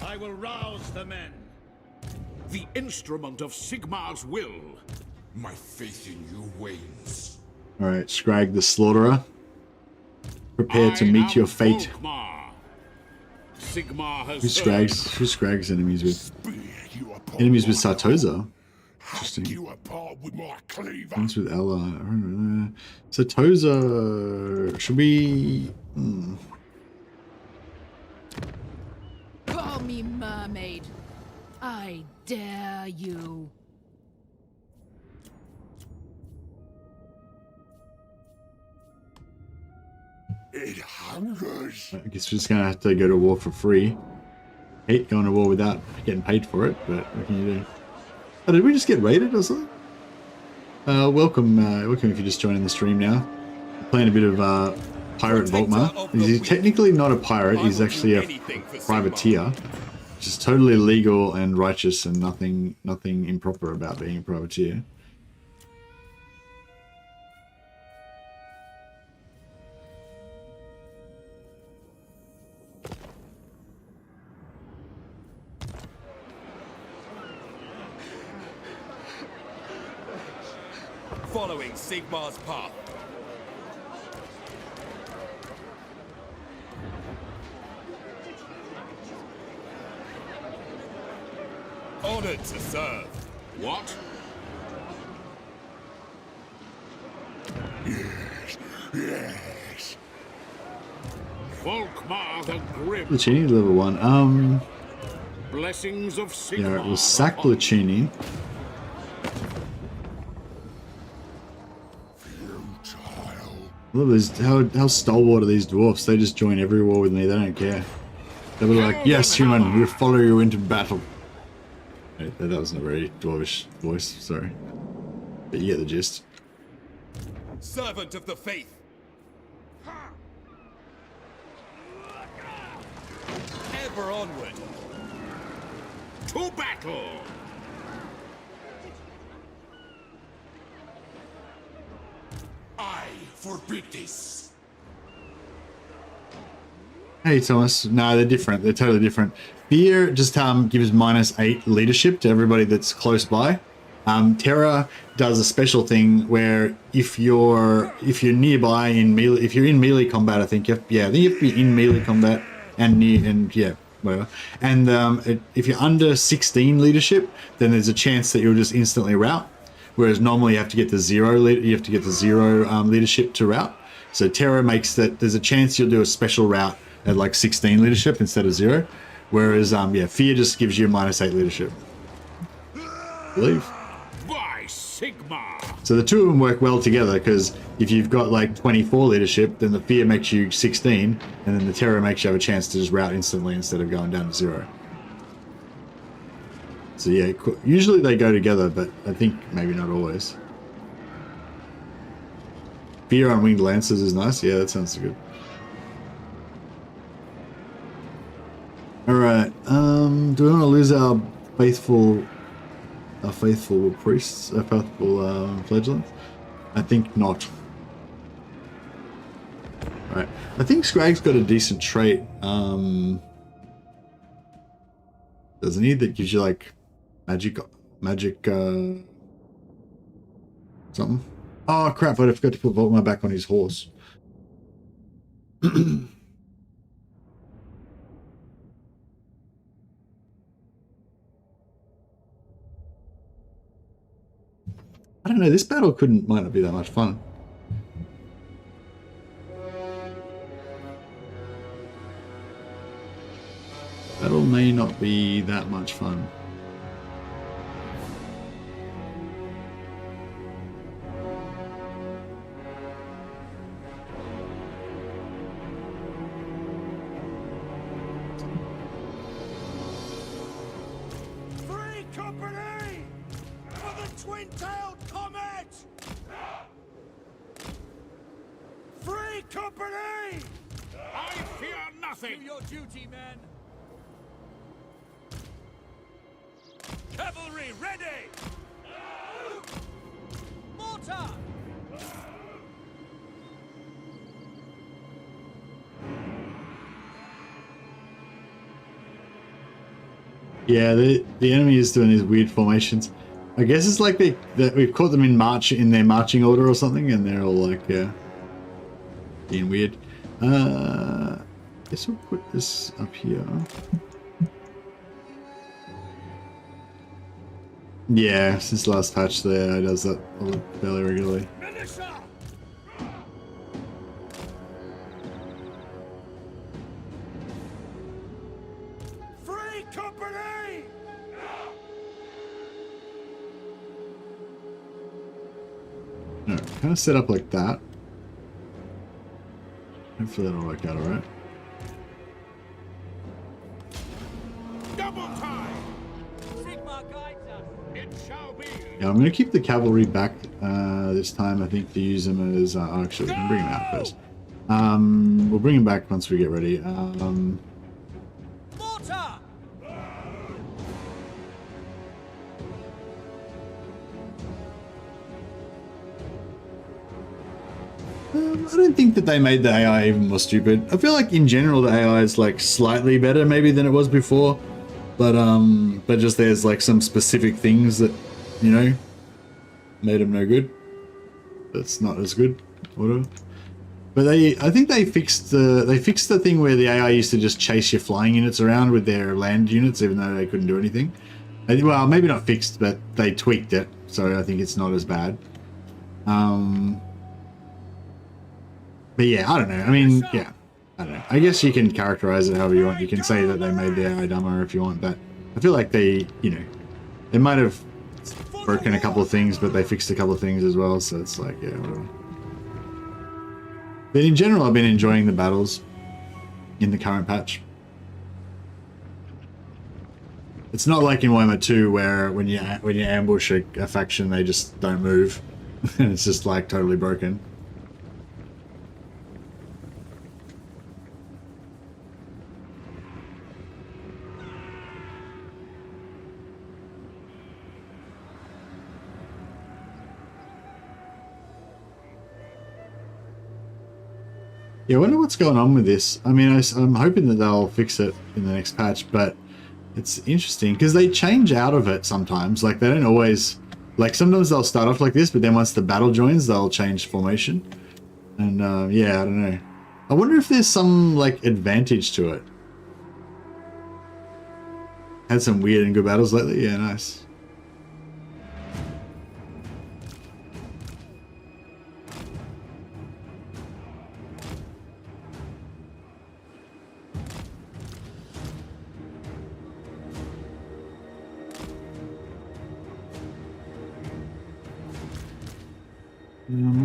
I will rouse the men.
The instrument of Sigmar's will.
My faith in you wanes.
Alright, Scrag the Slaughterer. Prepare to meet your fate.
VOlkmar. Sigmar has
Who Scrags enemies with?
Spear you apart.
Enemies with Sartosa.
Hack you apart with my cleaver.
Enemies with Ella. Sartosa. Should we?
Call me mermaid. I dare you.
It hungers.
I guess we're just gonna have to go to war for free. Hate going to war without getting paid for it, but what can you do? Oh, did we just get raided or something? Welcome if you're just joining the stream now. Playing a bit of Pirate VOlkmar. He's technically not a pirate, he's actually a privateer. Which is totally legal and righteous and nothing improper about being a privateer.
Following Sigmar's path. Honored to serve.
What?
Yes.
VOlkmar the Grim.
Lucini level 1.
Blessings of Sigmar.
Yeah, we'll sack Lucini. I love these, how stalwart are these dwarfs? They just join every war with me, they don't care. They'll be like, yes human, we'll follow you into battle. Wait, that wasn't a very dwarvish voice, sorry. But you get the gist.
Servant of the faith. Ever onward.
To battle.
I forbid this.
Hey Thomas, no, they're different. They're totally different. Fear just gives -8 leadership to everybody that's close by. Terror does a special thing where if you're nearby in melee, if you're in melee combat, I think you have to be in melee combat and whatever. And if you're under 16 leadership, then there's a chance that you'll just instantly rout. whereas normally you have to get the zero leadership to route. So terror makes that there's a chance you'll do a special route at like 16 leadership instead of 0, whereas yeah, fear just gives you -8 leadership, I believe.
By Sigma!
So the two of them work well together, because if you've got like 24 leadership, then the fear makes you 16, and then the terror makes you have a chance to just route instantly instead of going down to 0. So yeah, usually they go together, but I think maybe not always. Fear on winged lancers is nice. Yeah, that sounds good. All right. Do we want to lose our faithful priests, our faithful flagellants? I think not. All right. I think Scrag's got a decent trait. Doesn't he? That gives you like magic something. Oh crap! I forgot to put Volkmar back on his horse. I don't know, this battle might not be that much fun. Battle may not be that much fun.
Free company for the twin-tailed comet! Free company!
I fear nothing!
Do your duty, men!
Cavalry ready!
Mortar!
Yeah, the enemy is doing these weird formations. I guess it's like we've caught them in their marching order or something, and they're all like being weird. Guess we'll put this up here. Yeah, since last patch there, it does that fairly regularly.
Militia!
Free company!
No, kind of set up like that. Hopefully that'll work out alright.
Double time!
Sigma guides us!
It shall be!
Yeah, I'm going to keep the cavalry back this time, I think, to use them as... actually, we can bring them out first. We'll bring them back once we get ready.
Mortar!
I don't think that they made the AI even more stupid. I feel like in general the AI is like slightly better maybe than it was before, but just there's like some specific things that, you know, made them no good. That's not as good, whatever. But I think they fixed the thing where the AI used to just chase your flying units around with their land units, even though they couldn't do anything. Well, maybe not fixed, but they tweaked it, so I think it's not as bad. But yeah, I don't know. I mean, yeah, I don't know. I guess you can characterize it however you want. You can say that they made the AI dumber if you want, but I feel like they, you know, they might have broken a couple of things, but they fixed a couple of things as well, so it's like, yeah, whatever. But in general, I've been enjoying the battles in the current patch. It's not like in Warhammer 2 where when you ambush a faction, they just don't move, and it's just like totally broken. Yeah, I wonder what's going on with this. I mean, I'm hoping that they'll fix it in the next patch, but it's interesting because they change out of it sometimes. Like, they don't always... Like, sometimes they'll start off like this, but then once the battle joins, they'll change formation. And, yeah, I don't know. I wonder if there's some, like, advantage to it. Had some weird and good battles lately. Yeah, nice.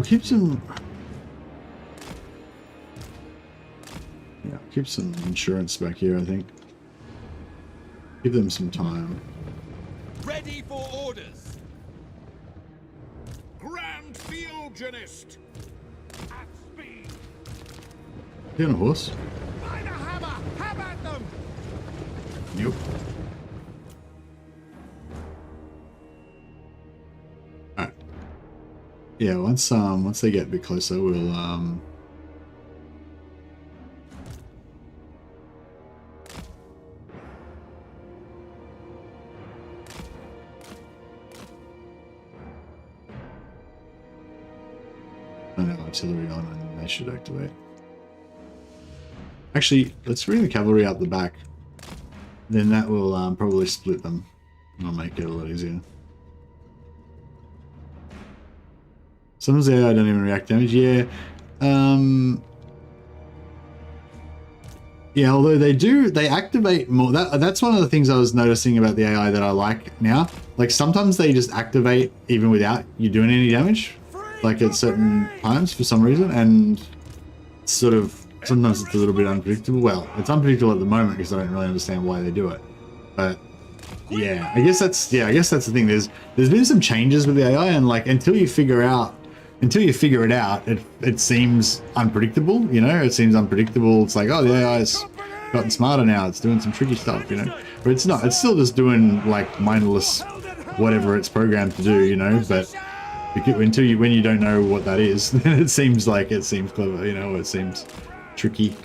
keep some. Yeah, keep some insurance back here. I think. Give them some time.
Ready for orders.
Grand Fieldgenist.
At speed.
You on a horse?
By the hammer. Have at them.
Yep. Alright. Yeah, once they get a bit closer, we'll artillery on and they should activate. Actually, let's bring the cavalry out the back. Then that will probably split them. I'll make it a lot easier. Sometimes the AI don't even react damage. Yeah. Yeah, although they activate more. That's one of the things I was noticing about the AI that I like now. Like sometimes they just activate even without you doing any damage. Like at certain times for some reason, and sort of sometimes it's a little bit unpredictable. Well, it's unpredictable at the moment because I don't really understand why they do it. But yeah, I guess that's the thing. There's been some changes with the AI, and like until you figure it out, it seems unpredictable. You know, it seems unpredictable. It's like, oh, the AI's gotten smarter now. It's doing some tricky stuff. You know, but it's not. It's still just doing like mindless whatever it's programmed to do. You know, but when you don't know what that is, then it seems clever, you know, it seems tricky.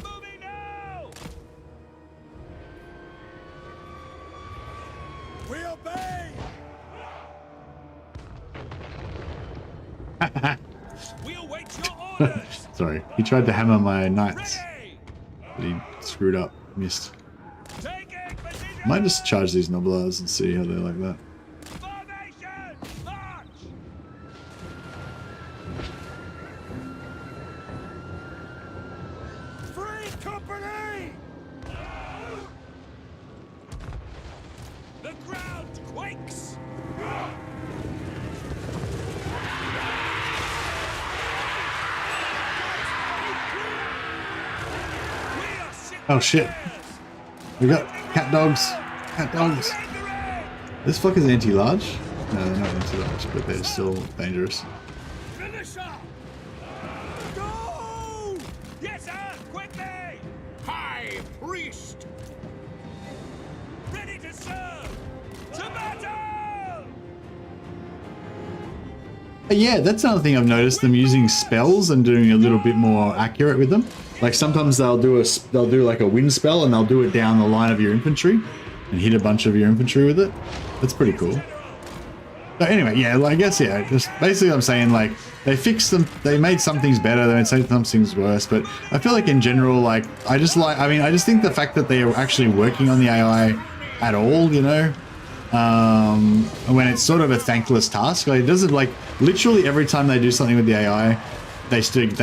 Moving now.
We obey.
We await your orders.
Sorry, he tried to hammer my knights,
Ready.
but he screwed up, missed.
Taking position.
Might just charge these noblars and see how they like that.
Formation. March.
Free company!
The ground quakes.
Oh shit! We got cat dogs. Cat dogs. This fucker's anti-large. No, they're not anti-large, but they're still dangerous.
Militia. Go. Yes, sir. Quickly.
High Priest.
Ready to serve. To battle.
Yeah, that's another thing I've noticed, them using spells and doing a little bit more accurate with them. Like sometimes they'll do like a wind spell and they'll do it down the line of your infantry and hit a bunch of your infantry with it. That's pretty cool. But anyway, yeah, I guess, yeah, just basically I'm saying like they fixed them, they made some things better, they made some things worse, but I feel like in general, like I just think the fact that they are actually working on the AI at all, you know, when it's sort of a thankless task, like it doesn't, like literally every time they do something with the AI, they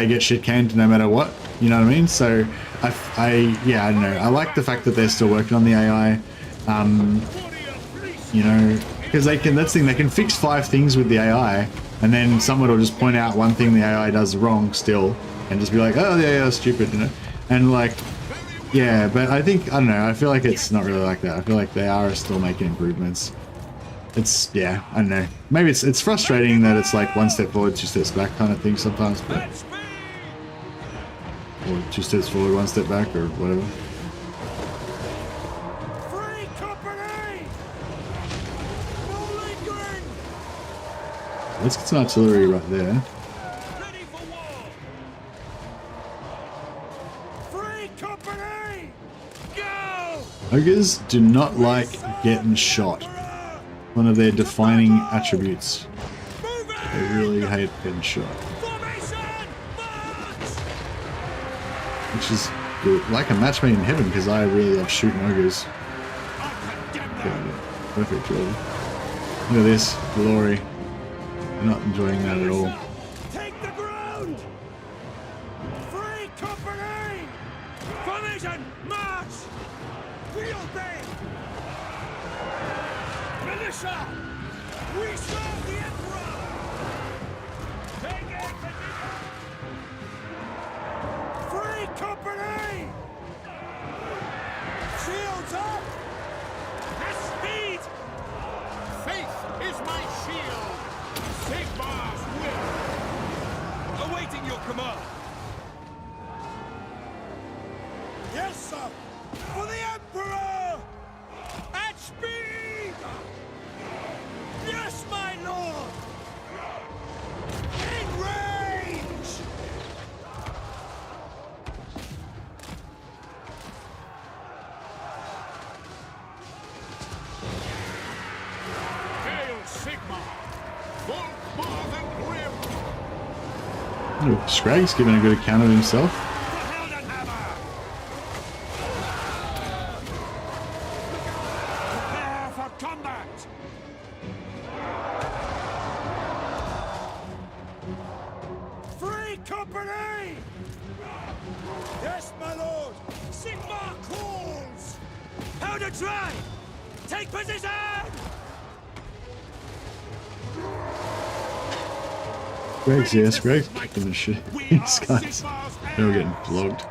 get shit canned no matter what, you know what I mean? So I don't know, I like the fact that they're still working on the AI, you know, because they can fix 5 things with the AI, and then someone will just point out one thing the AI does wrong still, and just be like, oh, the AI is stupid, you know, and like, yeah, but I don't know, I feel like it's not really like that. I feel like they are still making improvements. It's, yeah, I don't know. Maybe it's frustrating that it's like 1 step forward, 2 steps back kind of thing sometimes, but, or 2 steps forward, 1 step back, or whatever.
Free company! No lingering!
Let's get some artillery right there.
Ready for war.
Free company!
Go.
Ogres do not like getting shot. One of their defining attributes. They really hate getting shot.
Formation. March.
Which is good. Like a match made in heaven, because I really love shooting ogres. Yeah, perfect, really. Look at this. Glory. I'm not enjoying that at all.
Take the ground! Free company!
Formation. March.
We obey!
Militia.
We serve the Emperor! Take it! Free company! Shields up!
At speed!
Faith is my shield! Sigmar's will!
Awaiting your command!
Yes, sir! For the Emperor! At speed! Yes, my lord! In range!
Hail Sigmar! Volkmar the Grim!
Ooh, Scragg's giving a good account of himself.
Prepare for combat! Free company! Yes, my lord! Sigmar calls! How to try! Take position!
Scragg's, yeah, Scragg's kicking the shit. These guys, they're getting flogged.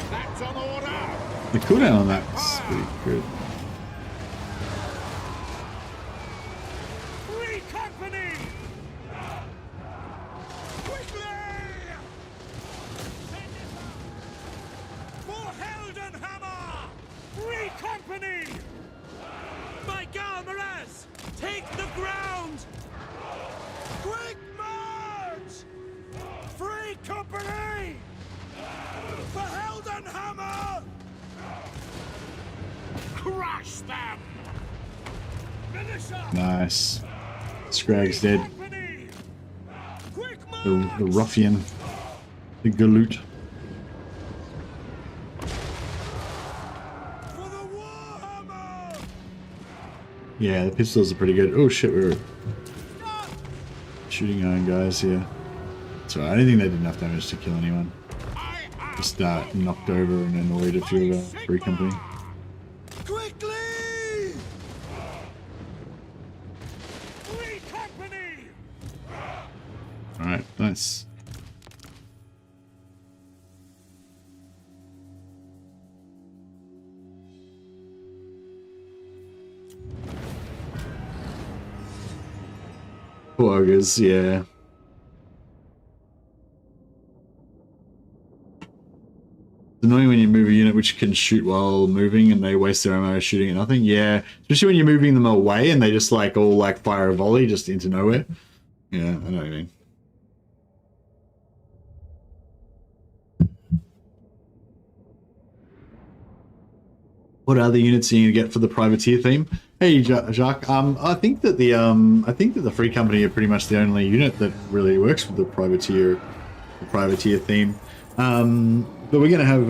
That's on order!
The cooldown on that is pretty good.
Free company! Quickly! For Heldenhammer! Free company!
By Galmaraz! Take the ground!
Quick march! Free company! For Heldenhammer!
Crush them!
Militia!
Nice. Scragg's dead.
Company! Quick march!
The ruffian. The galoot.
For the Warhammer!
Yeah, the pistols are pretty good. Oh shit, we were shooting iron guys here. So I don't think they did enough damage to kill anyone. Just knocked over and annoyed a few of our free company.
Quickly! Free company!
Alright, nice. Ogres, yeah. It's annoying when you move a unit which can shoot while moving and they waste their ammo shooting at nothing. Yeah, especially when you're moving them away and they just like all like fire a volley just into nowhere. Yeah, I know what you mean. What other units are you gonna get for the privateer theme? Hey Jacques, I think that the free company are pretty much the only unit that really works with the privateer theme. But we're gonna have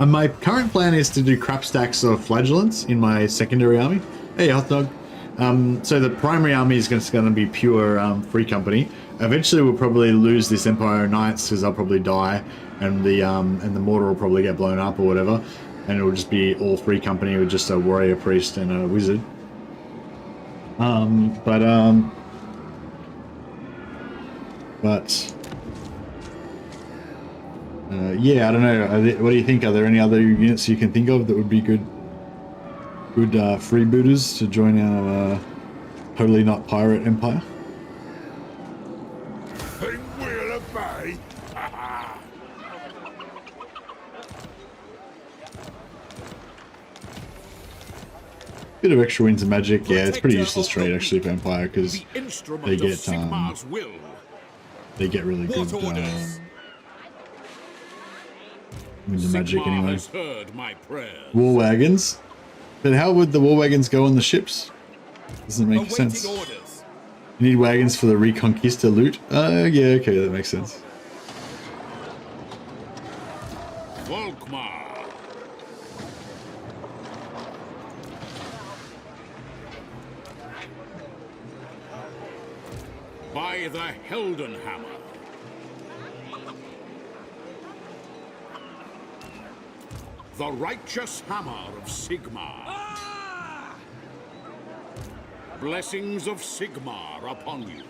my current plan is to do crap stacks of flagellants in my secondary army. Hey hot dog. So the primary army is going to be pure free company. Eventually we'll probably lose this Empire Knights because I'll probably die, and the mortar will probably get blown up or whatever, and it will just be all free company with just a warrior priest and a wizard. Yeah, I don't know. What do you think? Are there any other units you can think of that would be good freebooters to join our totally not pirate empire?
They will obey.
Bit of extra wins and magic. Yeah, it's pretty useless trade actually for empire because they get really good wins and magic anyway. War wagons. But how would the war wagons go on the ships? Doesn't make sense. You need wagons for the Reconquista loot? Yeah, okay, that makes sense.
VOlkmar. By the Heldenhammer. The righteous hammer of Sigmar. Blessings of Sigmar upon you.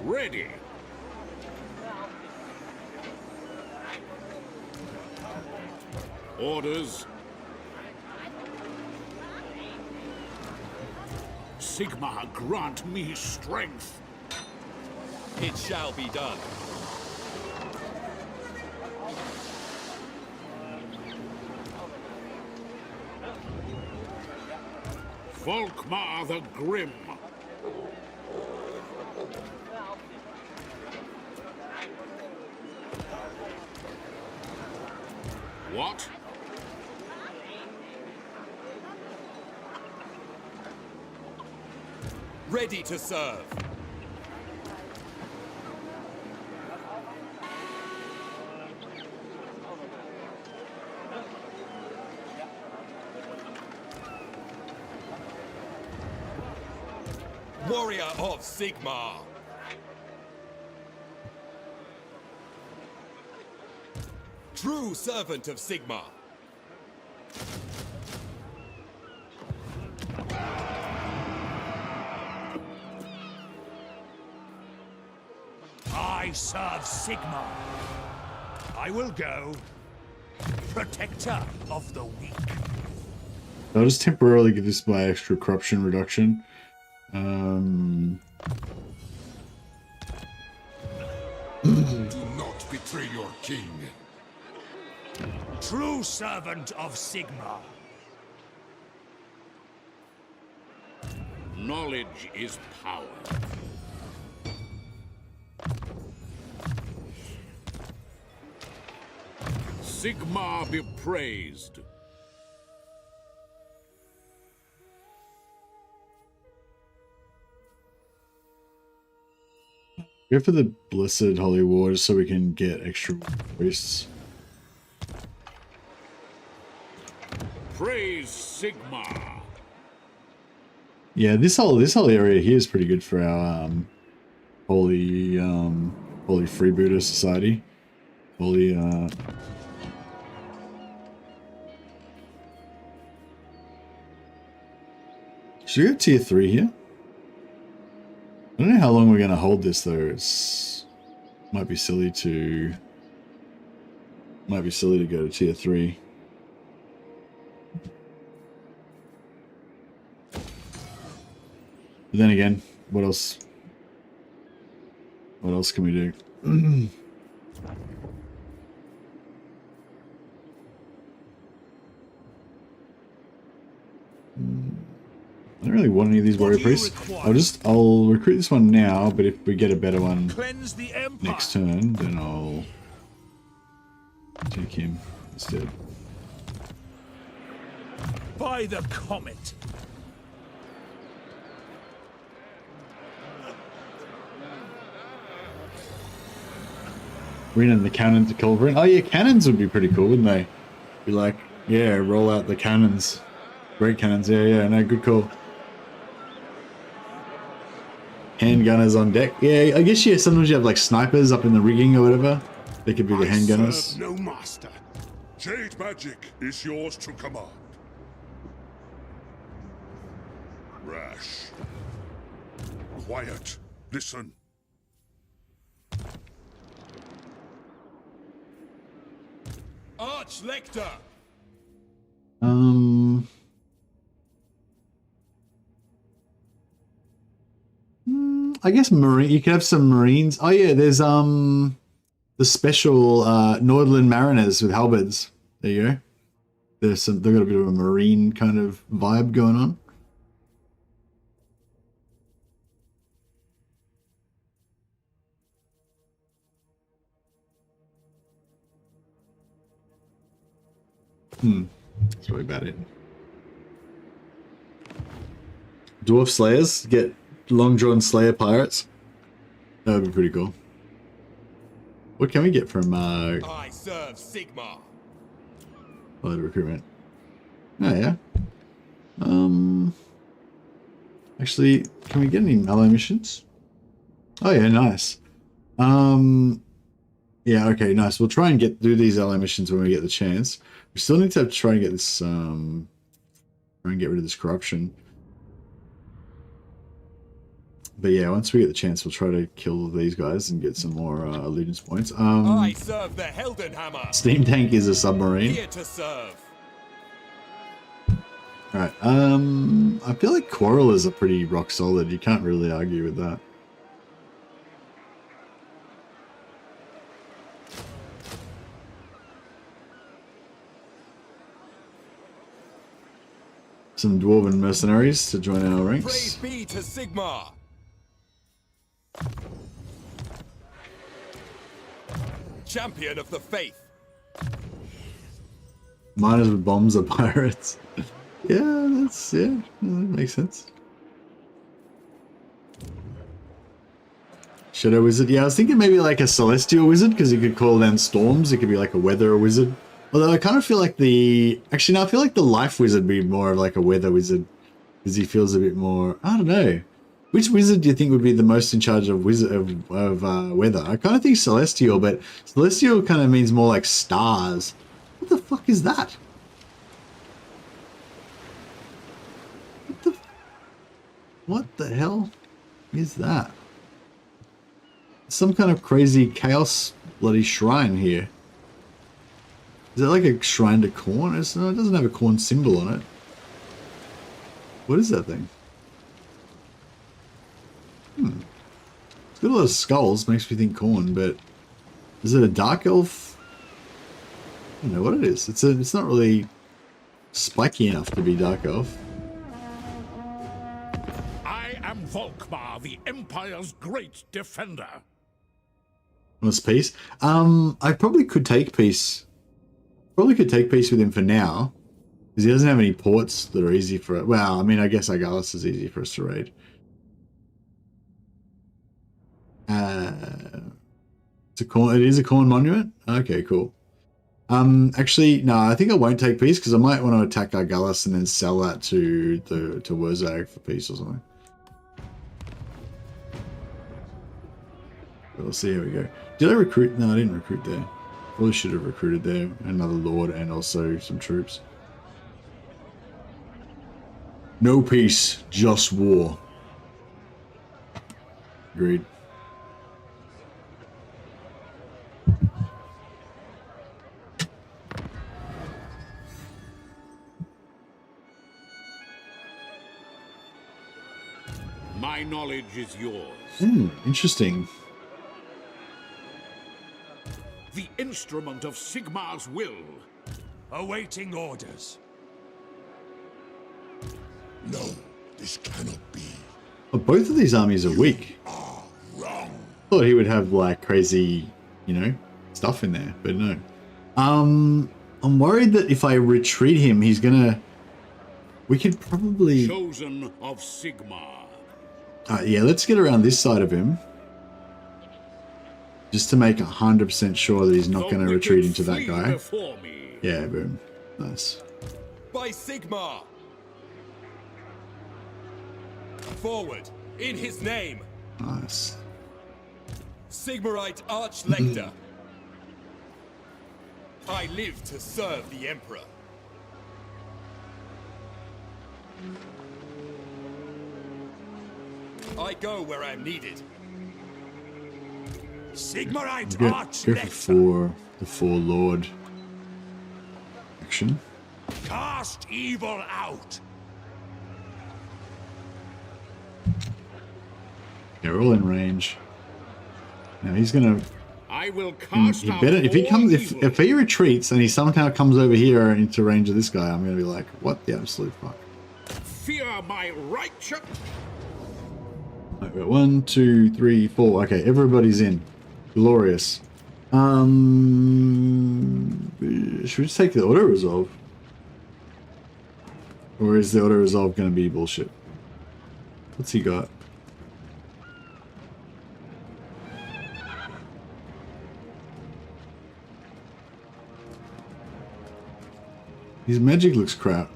Ready. Orders. Sigmar, grant me strength.
It shall be done.
Volkmar the Grim. What?
Ready to serve. Warrior of Sigmar. True servant of Sigmar.
I serve Sigmar. I will go. Protector of the weak.
I'll just temporarily give this my extra corruption reduction.
Do not betray your king. True servant of Sigmar.
Knowledge is power. Sigmar be praised.
Go for the Blessed Holy War just so we can get extra priests.
Praise Sigmar.
Yeah, this whole area here is pretty good for our holy freebooter society. Holy should we go tier 3 here? I don't know how long we're gonna hold this though. It's might be silly to go to tier 3. But then again, what else? What else can we do? I don't really want any of these warrior priests. I'll recruit this one now, but if we get a better one next turn, then I'll take him instead.
By the comet.
Bringing the cannon to Culverin. Oh yeah, cannons would be pretty cool, wouldn't they? Be like, yeah, roll out the cannons. Great cannons, yeah, no, good call. Handgunners on deck. Yeah, I guess, yeah, sometimes you have like snipers up in the rigging or whatever. They could be the handgunners.
No master. Jade magic is yours to command. Rash. Quiet. Listen.
Arch-Lector.
I guess marine. You could have some marines. Oh yeah, there's the special Nordland mariners with halberds. There you go. There's some. They've got a bit of a marine kind of vibe going on. That's really about it. Dwarf Slayers get long drawn Slayer pirates. That would be pretty cool. What can we get from
I serve Sigmar.
the recruitment? Oh yeah. Actually, can we get any mellow missions? Oh yeah, nice. Yeah, okay, nice. We'll try and do these ally missions when we get the chance. We still need to try and get this try and get rid of this corruption. But yeah, once we get the chance, we'll try to kill these guys and get some more allegiance points.
I serve the Heldenhammer.
Steam tank is a submarine.
Here to serve.
Alright, I feel like Quarrelers are pretty rock solid. You can't really argue with that. Some dwarven mercenaries to join our ranks.
Praise be to Sigmar. Champion of the faith.
Miners with bombs are pirates. Yeah, that makes sense. Shadow Wizard. Yeah, I was thinking maybe like a Celestial Wizard because you could call down storms. It could be like a Weather Wizard. Although I kind of feel like actually no, I feel like the Life Wizard would be more of like a Weather Wizard because he feels a bit more. I don't know. Which wizard do you think would be the most in charge of weather? I kind of think Celestial, but Celestial kind of means more like stars. What the fuck is that? What the hell is that? Some kind of crazy chaos bloody shrine here. Is that like a shrine to corn? No, it doesn't have a corn symbol on it. What is that thing? It's got a lot of skulls, makes me think corn, but is it a dark elf? I don't know what it is. It's not really spiky enough to be dark elf.
I am Volkmar, the Empire's great defender.
What's peace? I probably could take peace. Probably could take peace with him for now, because he doesn't have any ports that are easy for it. Well, I mean, I guess Argalis is easy for us to raid. It is a corn monument. Okay, cool. Actually, no, I think I won't take peace because I might want to attack Argalis and then sell that to Wurzag for peace or something. But we'll see how we go. Did I recruit? No, I didn't recruit there. Probably should have recruited there another lord and also some troops. No peace, just war. Agreed.
My knowledge is yours.
Interesting.
The instrument of Sigmar's will.
Awaiting orders.
No, this cannot be.
Well, both of these armies are weak.
Wrong.
Thought he would have like crazy, stuff in there, but no. I'm worried that if I retreat him, he's gonna. We could probably.
Chosen of Sigmar.
Yeah, let's get around this side of him. Just to make 100% sure that he's not going to retreat into that guy. Yeah, boom. Nice.
By Sigmar. Forward, in his name.
Nice.
Sigmarite Archlector. I live to serve the Emperor. I go where I'm needed.
Sigmarite
Go
Archlector.
for the Four Lord action.
Cast evil out.
Yeah, we're all in range. Now he's gonna.
I will cast
He
out
better if he
all
comes
evil.
if he retreats and he somehow comes over here into range of this guy, I'm gonna be like, what the absolute fuck?
Fear my righteous.
Right, we're 1, 2, 3, 4. Okay, everybody's in. Glorious. Should we just take the auto resolve? Or is the auto resolve gonna be bullshit? What's he got? His magic looks crap.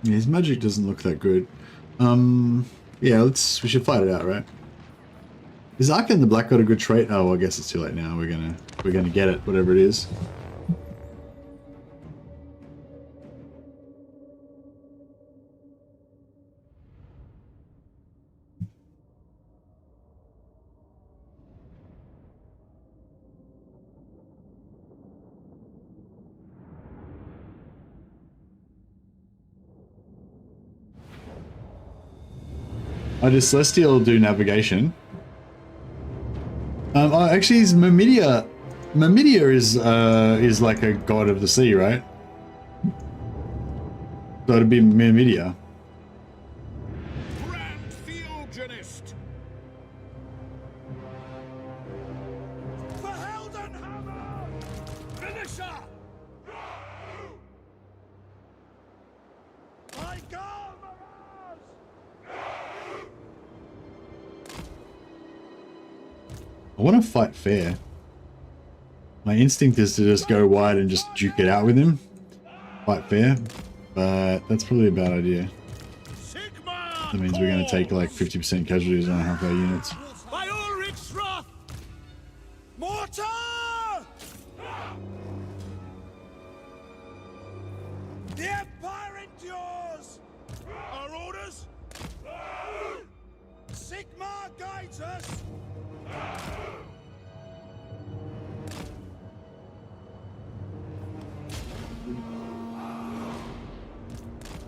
Yeah, his magic doesn't look that good. Yeah, we should fight it out, right? Is Arkan the Black got a good trait? Oh, well, I guess it's too late now. We're gonna get it, whatever it is. Oh, does Celestial do navigation? Oh, actually, is Mamidia. Mamidia is like a god of the sea, right? So it'd be Mamidia.
Grand Theogenist!
For Heldenhammer! Finisher! I go, Mirage!
I want to fight fair. My instinct is to just go wide and just duke it out with him. Fight fair. But that's probably a bad idea.
Sigma!
That means we're going to take like 50% casualties on half our units.
By Ulrich's wrath! Mortar! The Empire endures!
Our orders?
Sigma guides us!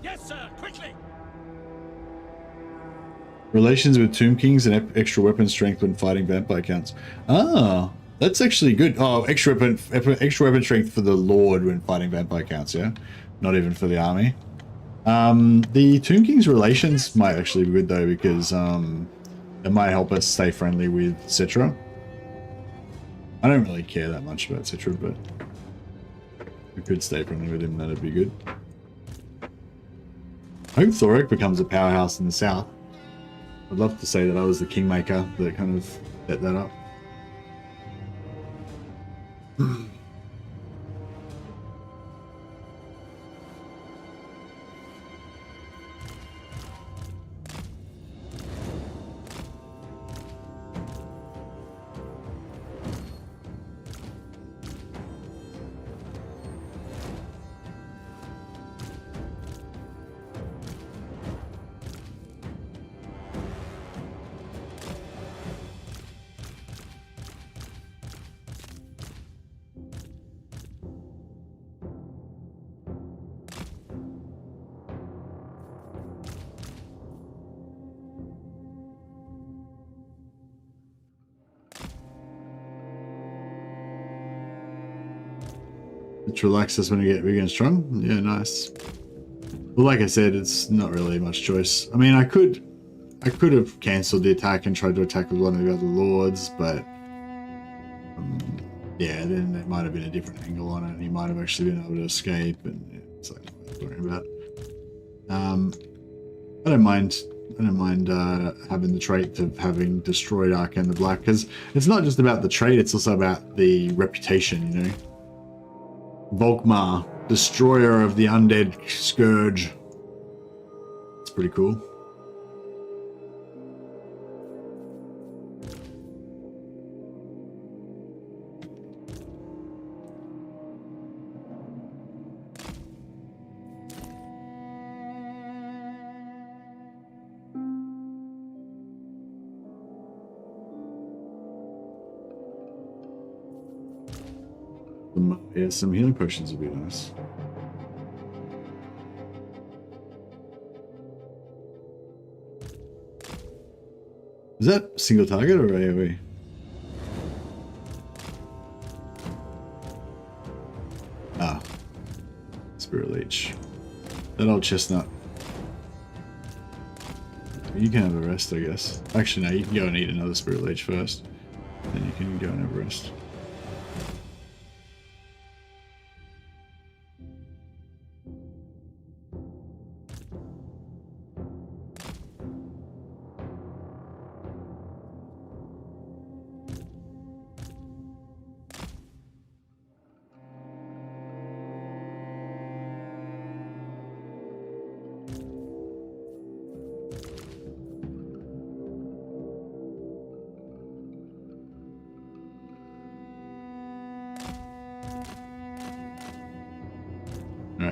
Yes, sir, quickly!
Relations with Tomb Kings and extra weapon strength when fighting vampire counts. Ah, that's actually good. Oh, extra weapon strength for the Lord when fighting vampire counts, yeah? Not even for the army. The Tomb Kings relations might actually be good though, because it might help us stay friendly with Citra. I don't really care that much about Citra, but if we could stay friendly with him, that'd be good. I hope Thoric becomes a powerhouse in the south. I'd love to say that I was the kingmaker that kind of set that up. It relaxes us when we get big and strong. Yeah, nice. Well, like I said, it's not really much choice. I mean, I could have cancelled the attack and tried to attack with one of the other lords, but yeah, then there might have been a different angle on it, and he might have actually been able to escape, and yeah, it's like what I'm worrying about. I don't mind having the trait of having destroyed Arkan the Black, because it's not just about the trait; it's also about the reputation, you know. VOlkmar, destroyer of the undead scourge. It's pretty cool. Yeah, some healing potions would be nice. Is that single target or AoE? Ah. Spirit Leech. That old chestnut. You can have a rest, I guess. Actually, no, you can go and eat another Spirit Leech first. Then you can go and have a rest.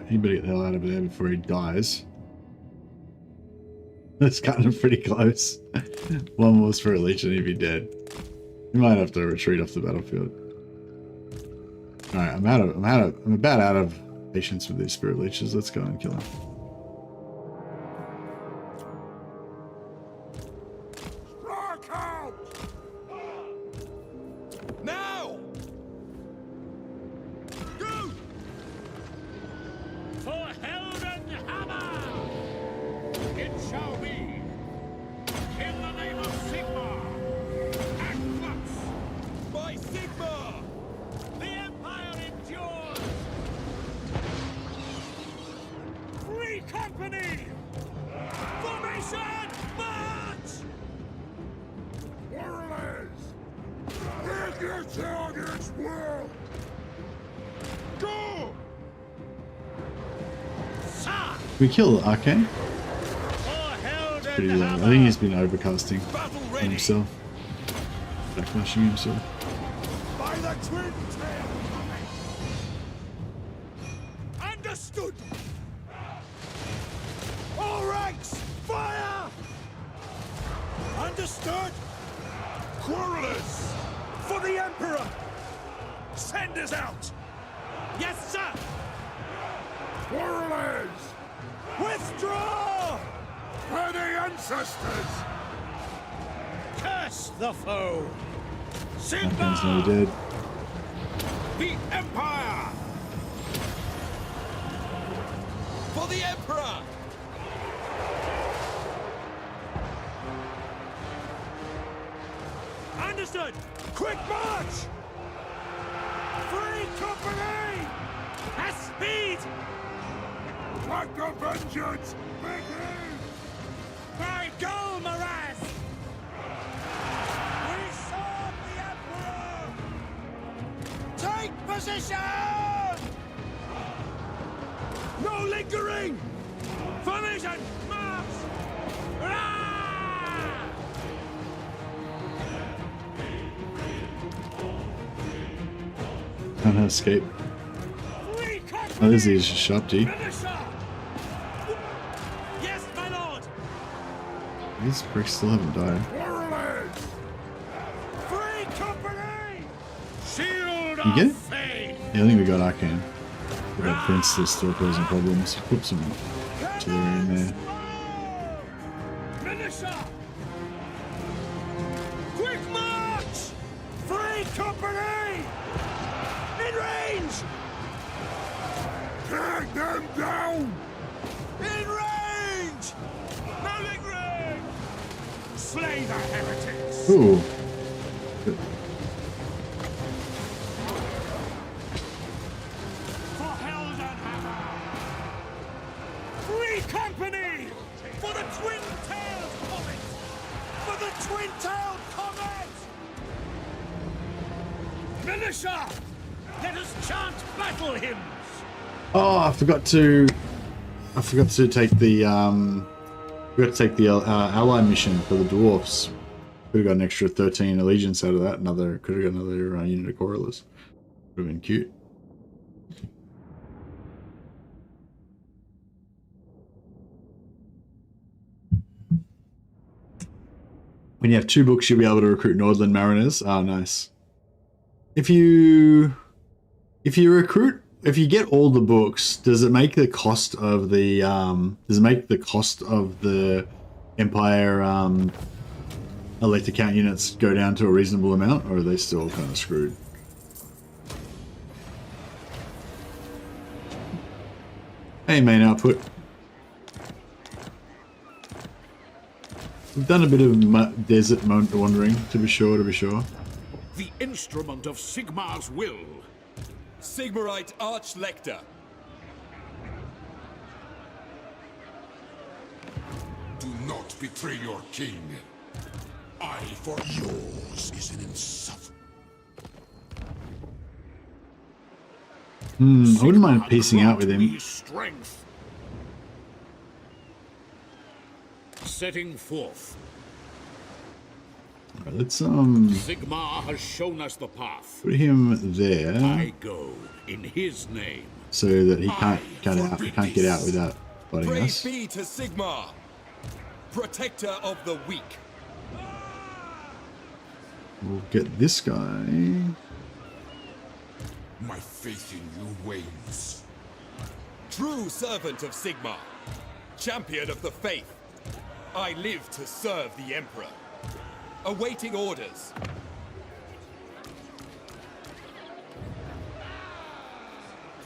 he better get the hell out of there before he dies. That's kind of pretty close. One more Spirit Leech and he'd be dead. He might have to retreat off the battlefield. Alright, I'm about out of patience with these Spirit Leeches. Let's go and kill him.
Rock out! Now! Go!
For Helden Hammer! It shall be. In the name of Sigmar! At once!
By Sigmar!
The Empire endures! Free company! Formation! March!
Warriors! Break your target's will!
Go!
Sir!
We kill Arcane?
For Helden
Pretty low. I
Hammer!
think he's been overcasting
Battle
on
ready!
himself. Backlashing himself.
By the twin tail! Understood! All ranks, fire! Understood! Quarrelers! For the Emperor! Send us out! Yes, sir!
Warriors!
Withdraw!
For the ancestors!
Curse the foe!
Arcane's nearly
Sigmar!
dead.
The Empire!
For the Emperor! Understood! Quick march! Free company! At speed!
Let the vengeance begin!
By Golmaraz! We serve the Emperor! Take position! No lingering! Formation! March! Hurrah!
Can't escape.
Free company!
Oh, this is sharp G.
Finisher! Yes, my lord!
These pricks still haven't died.
Warriors!
Free company!
Shield
You get
of
it?
Fate!
Yeah, I think we got Arcane. We got Prince that's still causing problems. Put some artillery in there.
Finisher! Quick march! Free company! In range!
Take them down!
In range! No lingering! Slay the heretics!
Ooh.
For Helden Hammer! Free company! For the twin-tailed comet! For the twin-tailed comet! Militia! Let us chant battle hymns!
Oh, I forgot to take the ally mission for the dwarfs. Could have got an extra 13 allegiance out of that. Could have got another unit of quarrelers. Would have been cute. When you have 2 books, you'll be able to recruit Nordland mariners. Oh, nice. If you get all the books, does it make the cost of the Empire elect account units go down to a reasonable amount, or are they still kind of screwed? Hey, main output. We've done a bit of desert wandering, to be sure.
The instrument of Sigmar's will.
Sigmarite Archlector.
Do not betray your king. I for yours is an insult.
I wouldn't mind piecing out with him.
Strength. Setting forth.
Right, let's
Sigmar has shown us the path.
put him there.
I go in his name.
so that he can't get out. He can't get out without fighting
Praise
us.
be to Sigmar, protector of the weak.
We'll get this guy.
My faith in you wanes.
True servant of Sigmar, champion of the faith. I live to serve the Emperor. Awaiting orders.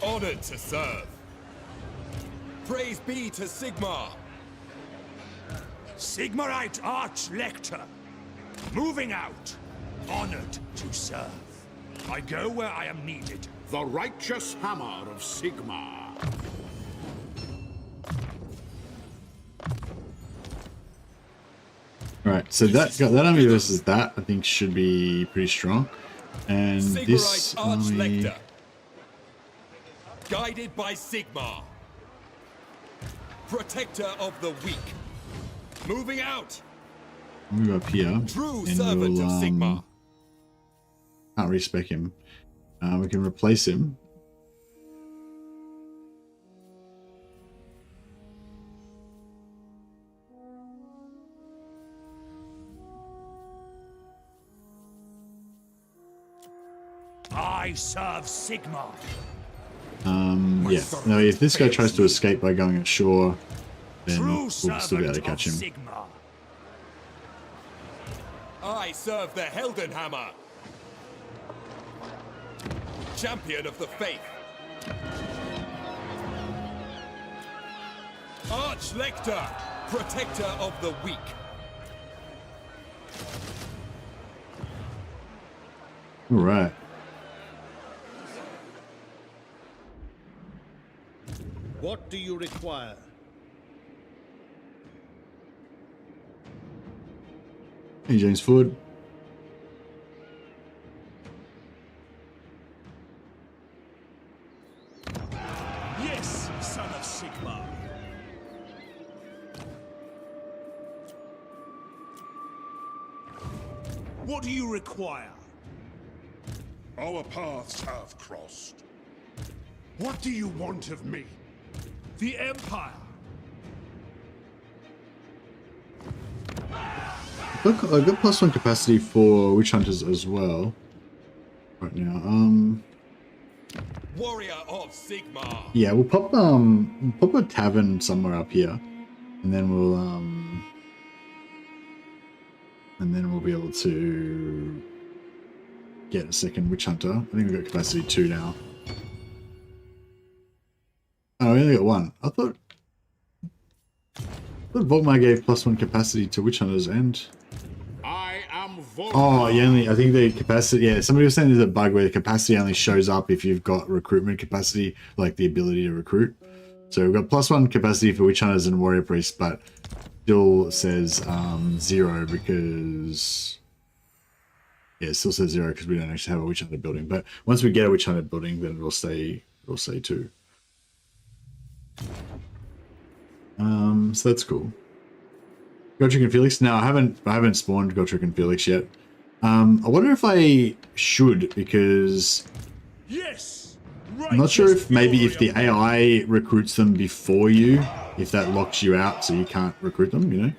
Honored to serve. Praise be to Sigmar.
Sigmarite Arch-Lector. Moving out. Honored to serve. I go where I am needed.
The righteous hammer of Sigmar.
Alright, so that army versus that I think should be pretty strong. And this
Sigmarite
army...
Arch-Lector. Guided by Sigmar. Protector of the weak. Moving out.
Move up here.
True
And
servant
we'll,
of Sigmar.
Can't respec him. We can replace him.
I serve Sigmar.
Yeah. No, if this guy tries to escape by going ashore, then
True
we'll still be able to
servant
catch
of
him.
Sigmar.
I serve the Heldenhammer. Champion of the faith. Arch-Lector, protector of the weak.
All right.
What do you require?
Hey, James Ford.
Yes, son of Sigmar. What do you require?
Our paths have crossed. What do you want of me?
The Empire.
Look, I've got +1 capacity for witch hunters as well. Right now,
Warrior of Sigmar.
yeah, we'll pop a tavern somewhere up here, and then we'll be able to get a second witch hunter. I think we've got capacity 2 now. Oh, we only got 1. I thought Volkmar gave +1 capacity to witch hunters and.
I am Volkmar.
Oh, you only. I think the capacity. Yeah, somebody was saying there's a bug where the capacity only shows up if you've got recruitment capacity, like the ability to recruit. So we've got +1 capacity for witch hunters and warrior priests, but still says 0 because. Yeah, it still says 0 because we don't actually have a witch hunter building. But once we get a witch hunter building, then it'll say 2. So that's cool. Gotrek and Felix. No, I haven't spawned Gotrek and Felix yet. I wonder if I should, because
Yes.
I'm not sure if maybe if the AI recruits them before you, if that locks you out so you can't recruit them, you know?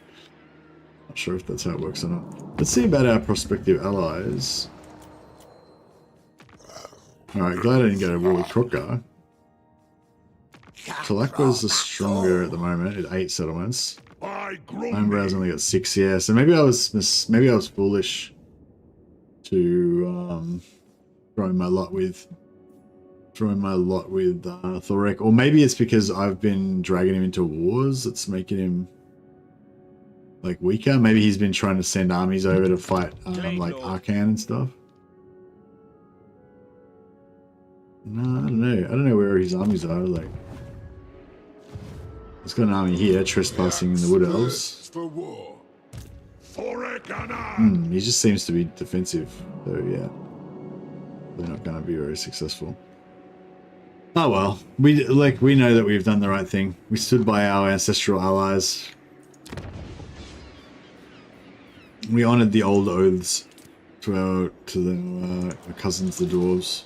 Not sure if that's how it works or not. Let's see about our prospective allies. Alright, glad I didn't go to war with Crocker. Kalakwa's the stronger at the moment at 8 settlements. Homebrow's only got 6, yeah. So maybe I was foolish to throw my lot with Thorek, or maybe it's because I've been dragging him into wars that's making him like weaker. Maybe he's been trying to send armies over to fight like Arcan and stuff. No, I don't know. I don't know where his armies are. Like, he's got an army here trespassing in the Wood Elves.
For war.
He just seems to be defensive, so yeah, they're not going to be very successful. Oh well, we know that we've done the right thing. We stood by our ancestral allies. We honored the old oaths to our cousins, the dwarves.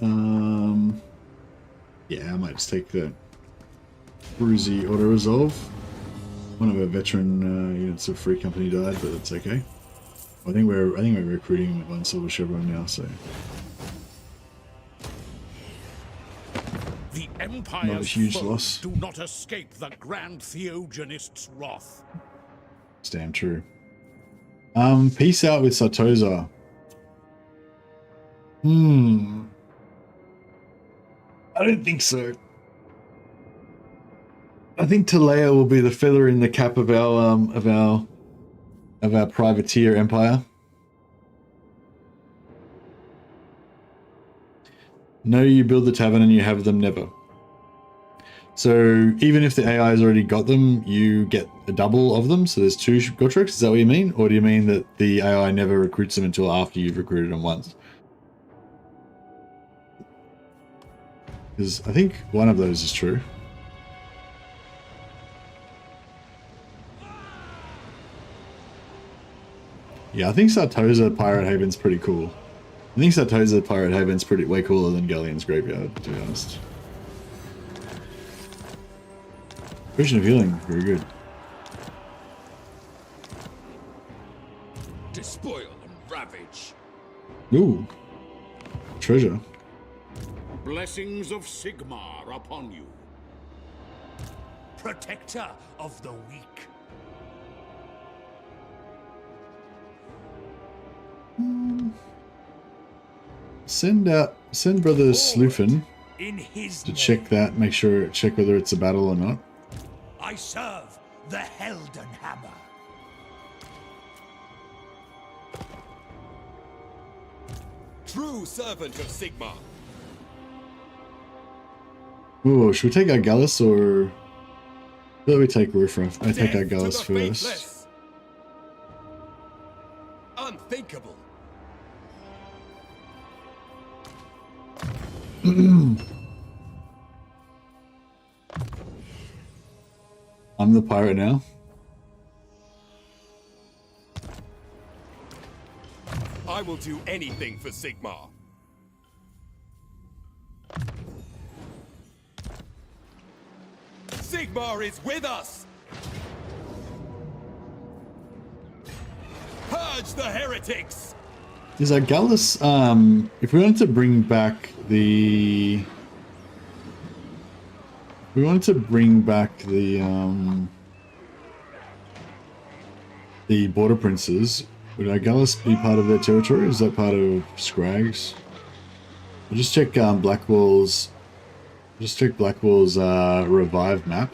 Yeah, I might just take the Bruzy auto resolve. One of our veteran units of Free Company died, but that's okay. I think we're recruiting 1 silver chevron now, so
The
not a
Empire's
huge
foes
loss.
do not escape the Grand Theogenist's wrath.
It's damn true. Peace out with Sartosa. I don't think so. I think Talea will be the feather in the cap of our privateer empire. No, you build the tavern and you have them never. So even if the AI has already got them, you get a double of them. So there's 2 Gotreks. Is that what you mean? Or do you mean that the AI never recruits them until after you've recruited them once? Because I think one of those is true. Yeah, I think Sartosa Pirate Haven's pretty cool. I think Sartosa Pirate Haven's way cooler than Galleon's Graveyard, to be honest. Vision of Healing, very good.
Despoil and ravage.
Ooh. Treasure.
Blessings of Sigmar upon you.
Protector of the weak.
Send Brother Sleufen
In his
to
name,
check whether it's a battle or not.
I serve the Heldenhammer.
True servant of Sigmar.
Ooh, should we take our Gallus or... Let me take Riffraff. I take our
Death to
Gallus
the
first.
faithless. Unthinkable.
I'm the pirate now.
I will do anything for Sigmar. Sigmar is with us! Purge the heretics!
Is our Gallus, if we wanted to bring back the... the Border Princes, would our Gallus be part of their territory? Is that part of Scragg's? I'll just check Blackwall's... revive map.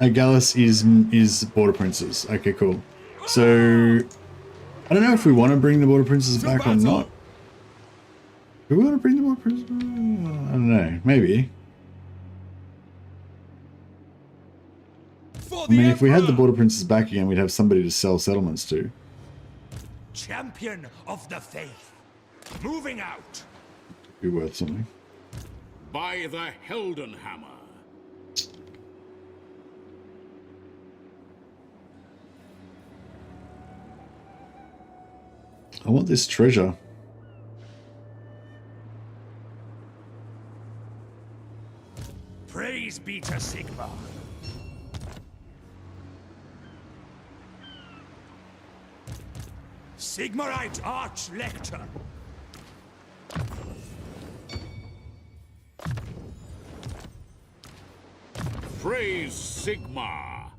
Our Gallus is Border Princes. Okay, cool. So I don't know if we want to bring the Border Princes back or not. Do we want to bring the Border Princes? I don't know. Maybe. I mean, if we had the Border Princes back again, we'd have somebody to sell settlements to.
Champion of the faith. Moving out.
Be worth something.
By the Heldenhammer.
I want this treasure.
Praise be to Sigmar. Sigmarite Archlector.
Praise Sigmar.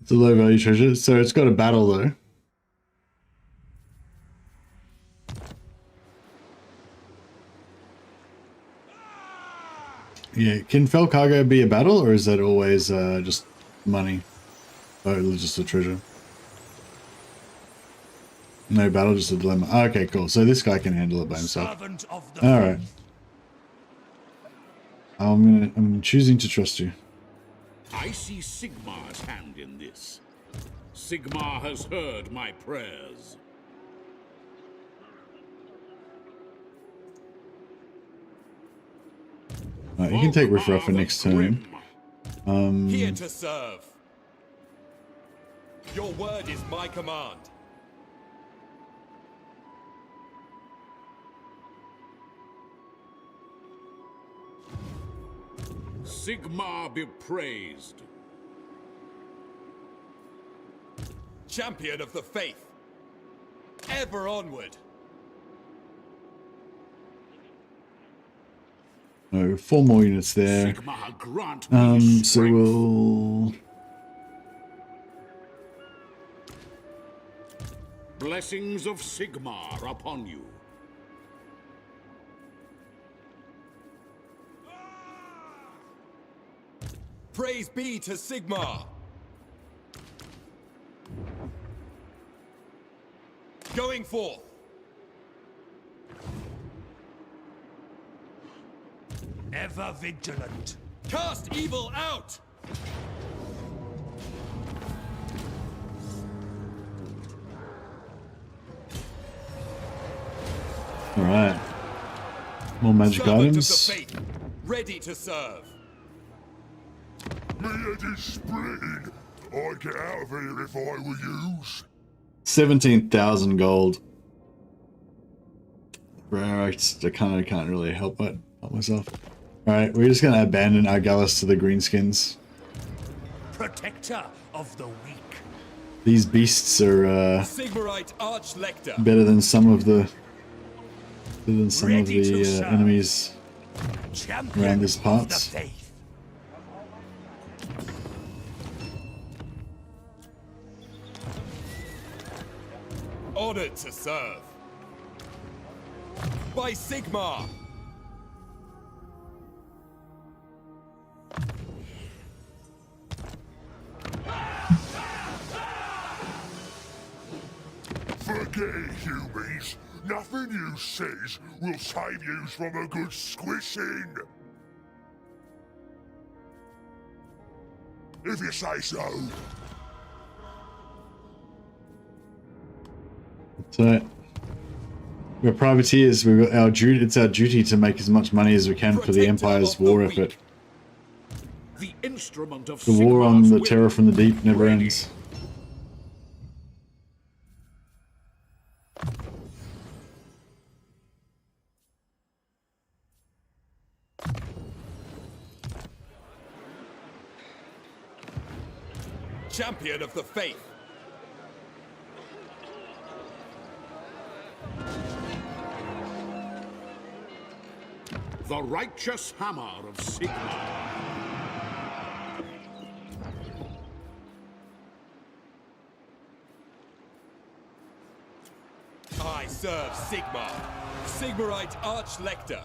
It's a low value treasure, so it's got a battle though. Yeah, can Fel Cargo be a battle, or is that always just money? Or just a treasure? No battle, just a dilemma. Oh, okay, cool. So this guy can handle it by himself.
Servant of the
All right. I'm choosing to trust you.
I see Sigmar's hand in this. Sigmar has heard my prayers.
Right, you can take Riffraff for next turn.
Here to serve. Your word is my command.
Sigmar be praised.
Champion of the faith. Ever onward.
No, 4 more units there.
Sigmar grant me
So
strength.
we'll...
Blessings of Sigmar upon you.
Praise be to Sigmar. Going forth.
Ever vigilant.
Cast evil out.
Alright. More magic
Servant
items.
of the faith, ready to serve.
Me head is splitting. I'd get out of here if I were yous.
17,000 gold. Right, I can't really help myself. Alright, we're just gonna abandon our Gallus to the greenskins.
Protector of the weak.
These beasts are
Sigmarite Archlector.
better than some of the enemies
Champion
around these
of
parts.
the faith.
Honored to serve. By Sigmar.
Forget it, Humies. Nothing you says will save yous from a good squishing. If you say so.
So we're privateers. We've got our duty. It's our duty to make as much money as we can for the
Protector
Empire's
of the
war
weak.
effort.
The instrument of
The war on
Sigmar's
the
will.
terror from the deep never
Ready.
ends.
Champion of the faith.
The righteous hammer of Sigmar.
I serve Sigmar. Sigmarite Archlector.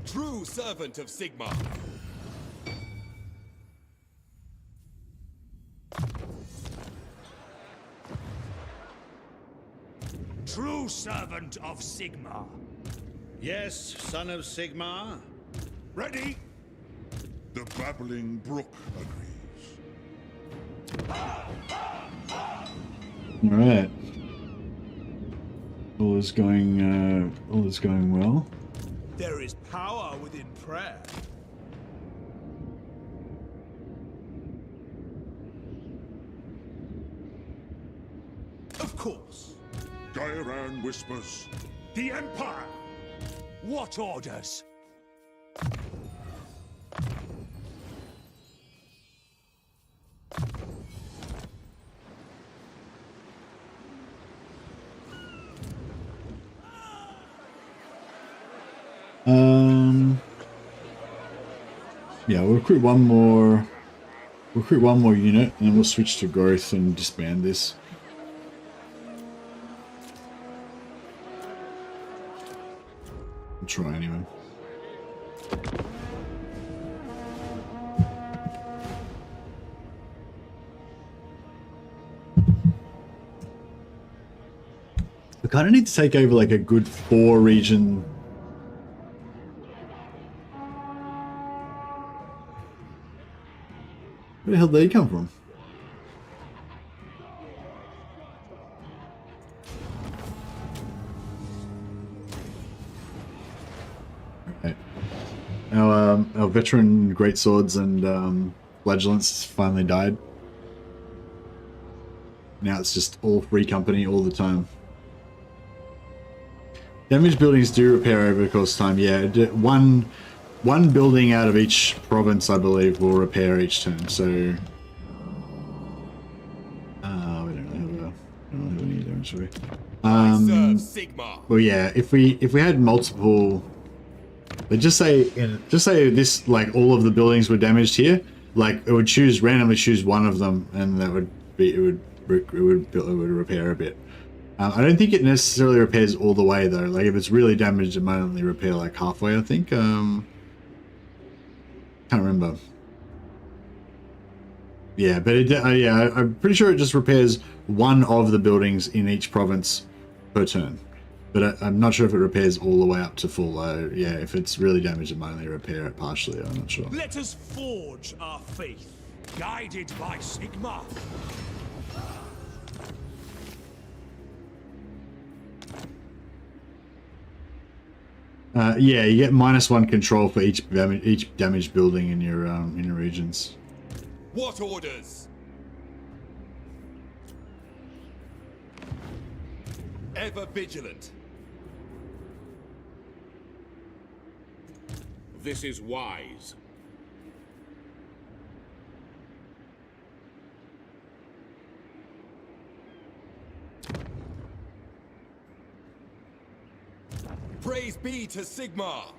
True servant of Sigmar.
True servant of Sigmar.
Yes, son of Sigmar.
Ready?
The babbling brook agrees.
All right. All is going well.
There is power within prayer. Of course.
Gairan whispers.
The Empire! What orders?
Yeah, we'll recruit one more unit, and then we'll switch to growth and disband this. We'll try anyway. We kind of need to take over like a good 4 region. Where the hell did they come from? Okay. Our veteran greatswords and flagellants finally died. Now it's just all free company all the time. Damaged buildings do repair over the course of time. Yeah, one building out of each province, I believe, will repair each turn. So we don't have any damage, do we? Well, yeah. If we had multiple, but just say this, like all of the buildings were damaged here, like it would randomly choose one of them, and that would be it would repair a bit. I don't think it necessarily repairs all the way though. Like if it's really damaged, it might only repair like halfway. I think. Can't remember. Yeah, but yeah, I'm pretty sure it just repairs one of the buildings in each province per turn. But I'm not sure if it repairs all the way up to full. Yeah, if it's really damaged, it might only repair it partially. I'm not sure.
Let us forge our faith, guided by Sigmar.
Yeah, you get -1 control for each damaged building in your regions.
What orders? Ever vigilant.
This is wise.
Praise be to Sigmar.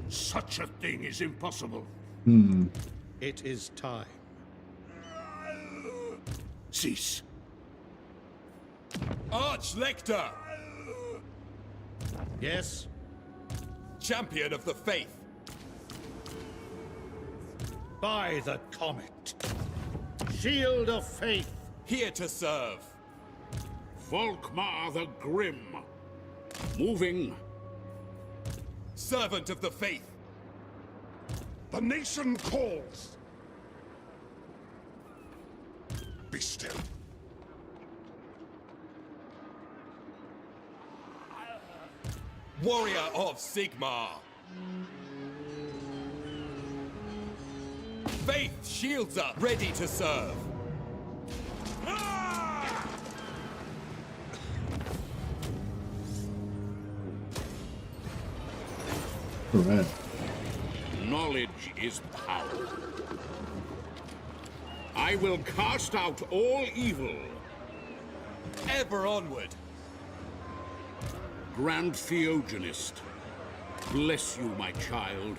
Such a thing is impossible.
It is time.
Cease.
Archlector,
Yes?
champion of the faith.
By the comet. Shield of faith.
Here to serve.
Volkmar the Grim. Moving.
Servant of the faith.
The nation calls. Be still.
Warrior of Sigmar. Faith shields up, ready to serve.
All right.
Knowledge is power. I will cast out all evil.
Ever onward.
Grand Theogenist, bless you, my child.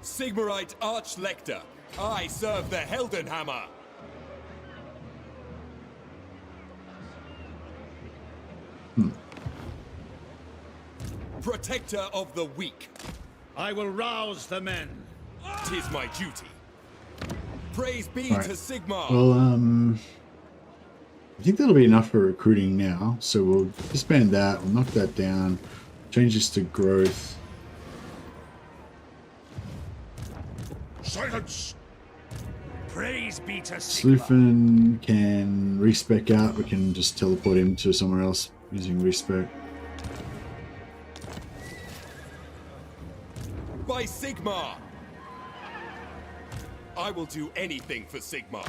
Sigmarite Archlector, I serve the Heldenhammer. Protector of the weak.
I will rouse the men.
'Tis my duty. Praise be
All right.
to Sigmar.
Well, I think that'll be enough for recruiting now. So we'll disband that. We'll knock that down. Change this to growth.
Silence!
Praise be to Sigmar.
Sleufen can respec out. We can just teleport him to somewhere else using respec.
By Sigmar. I will do anything for Sigmar.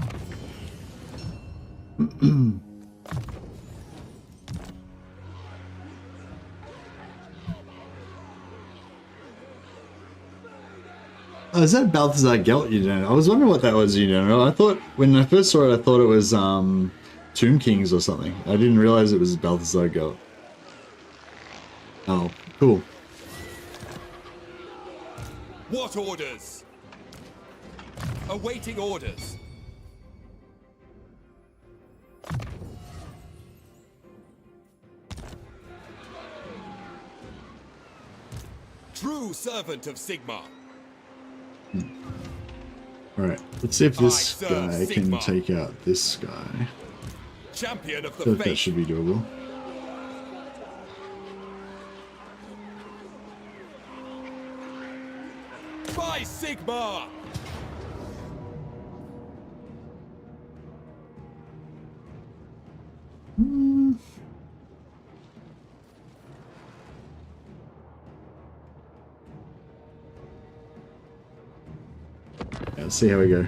Oh, is that Balthazar Gelt you know? I was wondering what that was, you know. I thought, when I first saw it, I thought it was Tomb Kings or something. I didn't realize it was Balthazar Gelt. Oh, cool.
What orders? Awaiting orders. True servant of Sigmar.
Alright, let's see if this
serve
guy can
Sigma.
take out this guy.
Champion of
I
the
feel like that
faith.
should be doable.
By Sigma!
Yeah, let's see how we go.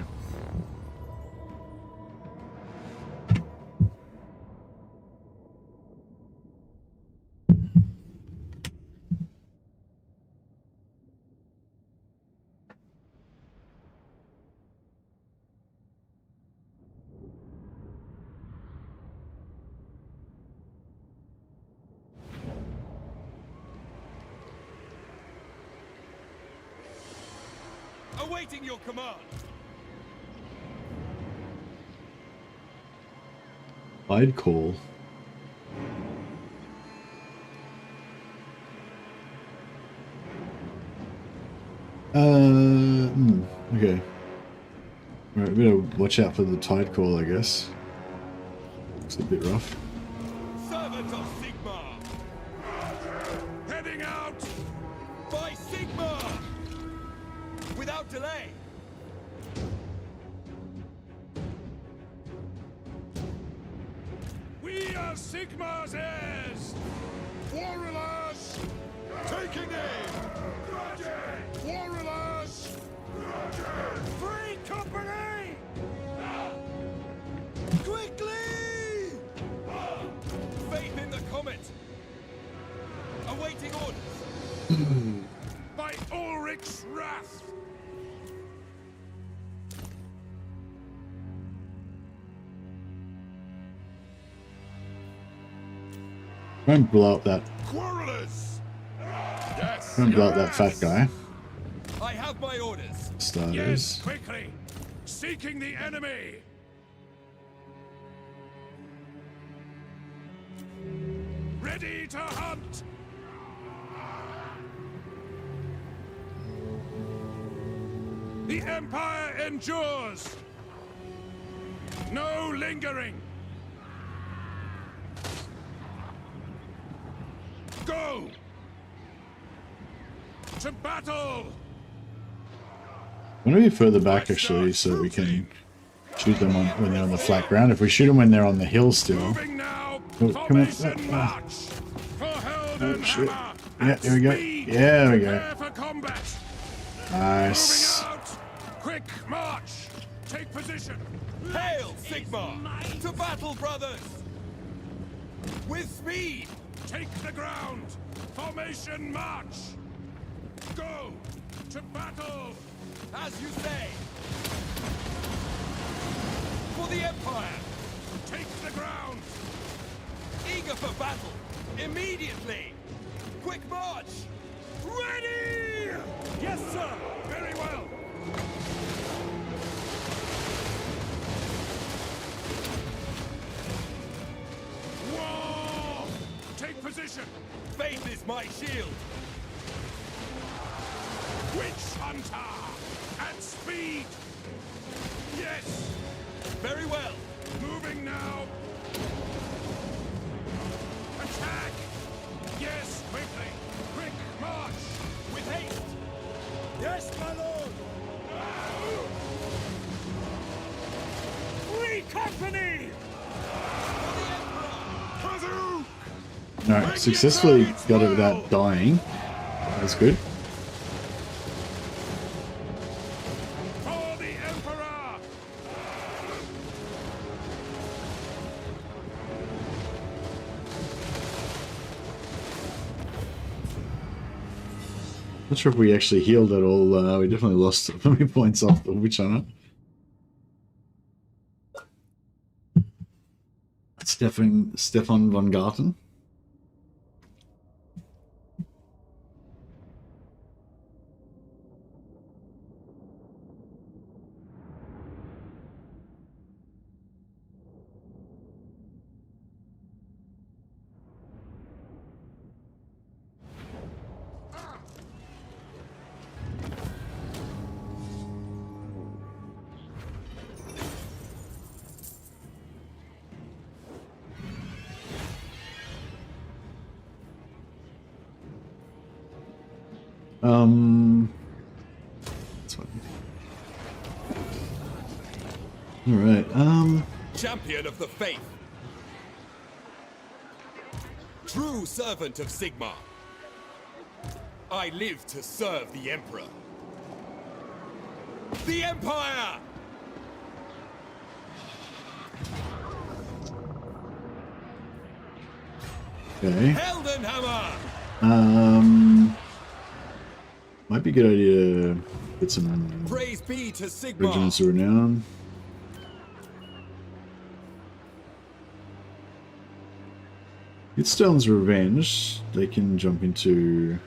Awaiting your command.
I'd call. Okay. Alright, we better watch out for the tide call, I guess. Looks a bit rough.
Servant of Sigma.
Heading out!
By Sigma! Without delay.
We are Sigma's heirs! Warriors! Taking aim! Warriors! Free company! Quickly!
Faith in the comet. Awaiting orders.
By Ulrich's wrath!
Don't blow up that.
Quarrelers! Yes!
Don't blow up that fat guy.
I have my orders.
Starters.
Yes, quickly! Seeking the enemy! Ready to hunt! The Empire endures! No lingering! Go! To battle!
I'm gonna be further back actually, so that we can shoot them on when they're on the flat ground. If we shoot them when they're on the hill still.
Moving now!
Oh, come on.
Formation march! For Helden
shit.
Hammer!
Yeah,
At
here we go.
speed!
Yeah, there we go.
Prepare for combat!
Nice.
Moving out! Quick march! Take position!
Hail, Sigma! To battle, brothers! With speed!
Take the ground! Formation march! Go! To battle!
As you say! For the Empire!
Take the ground!
Eager for battle! Immediately! Quick march!
Ready! Yes, sir! Very well! War! Take position!
Faith is my shield!
Witch Hunter! At speed! Yes!
Very well!
Moving now! Attack! Yes, quickly! Quick march!
With haste!
Yes, my lord! Free company!
Alright, successfully got it without dying. That's good.
For the Emperor!
Not sure if we actually healed at all. We definitely lost so many points off the Witch Hunter. Stefan von Garten. That's fine. All right.
Champion of the faith. True servant of Sigmar. I live to serve the Emperor. The Empire!
Okay.
Heldenhammer!
Might be a good idea to get some
Praise be to Sigmar!
regiments of renown. Get Stone's Revenge. They can jump into...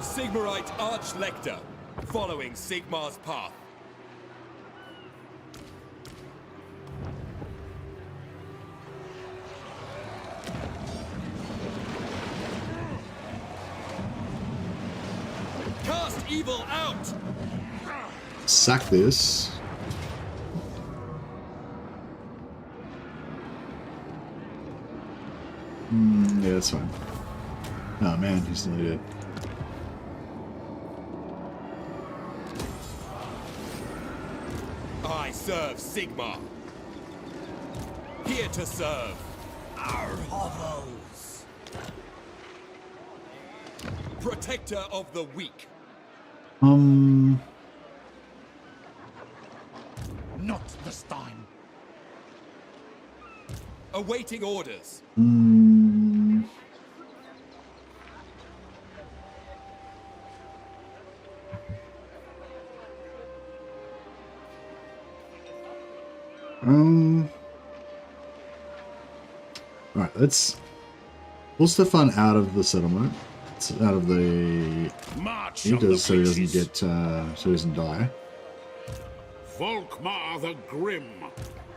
Sigmarite Archlector, following Sigmar's path. Cast evil out!
Sack this. Yeah, that's fine. Oh man, he's nearly dead.
I serve Sigmar. Here to serve.
Our hovels.
Protector of the weak.
Not this time.
Awaiting orders.
Alright, let's pull Stefan out of the settlement. It's out of the...
March
He
on the
does so he doesn't
breaches.
get, so he doesn't die.
Volkmar the Grim.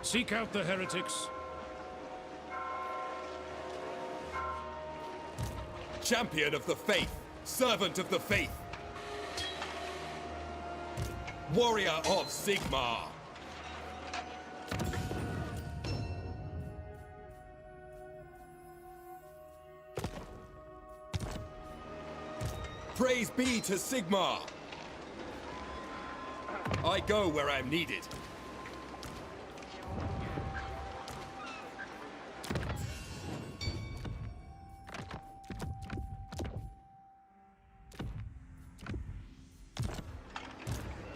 Seek out the heretics.
Champion of the faith. Servant of the faith. Warrior of Sigmar. Praise be to Sigmar. I go where I'm needed.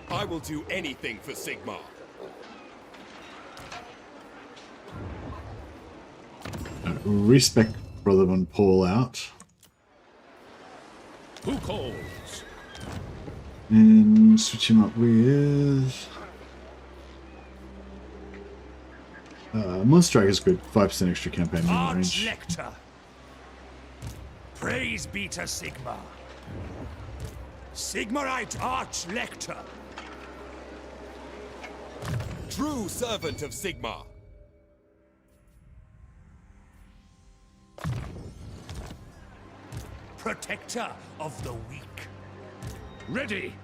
I will do anything for Sigmar.
Respect Brother Von Paul out.
Who calls?
And switch him up with... Moonstrike is good. 5% extra campaign range.
Archlector. Praise be to Sigmar. Sigmarite Archlector.
True servant of Sigmar.
Protector of the weak.
Ready.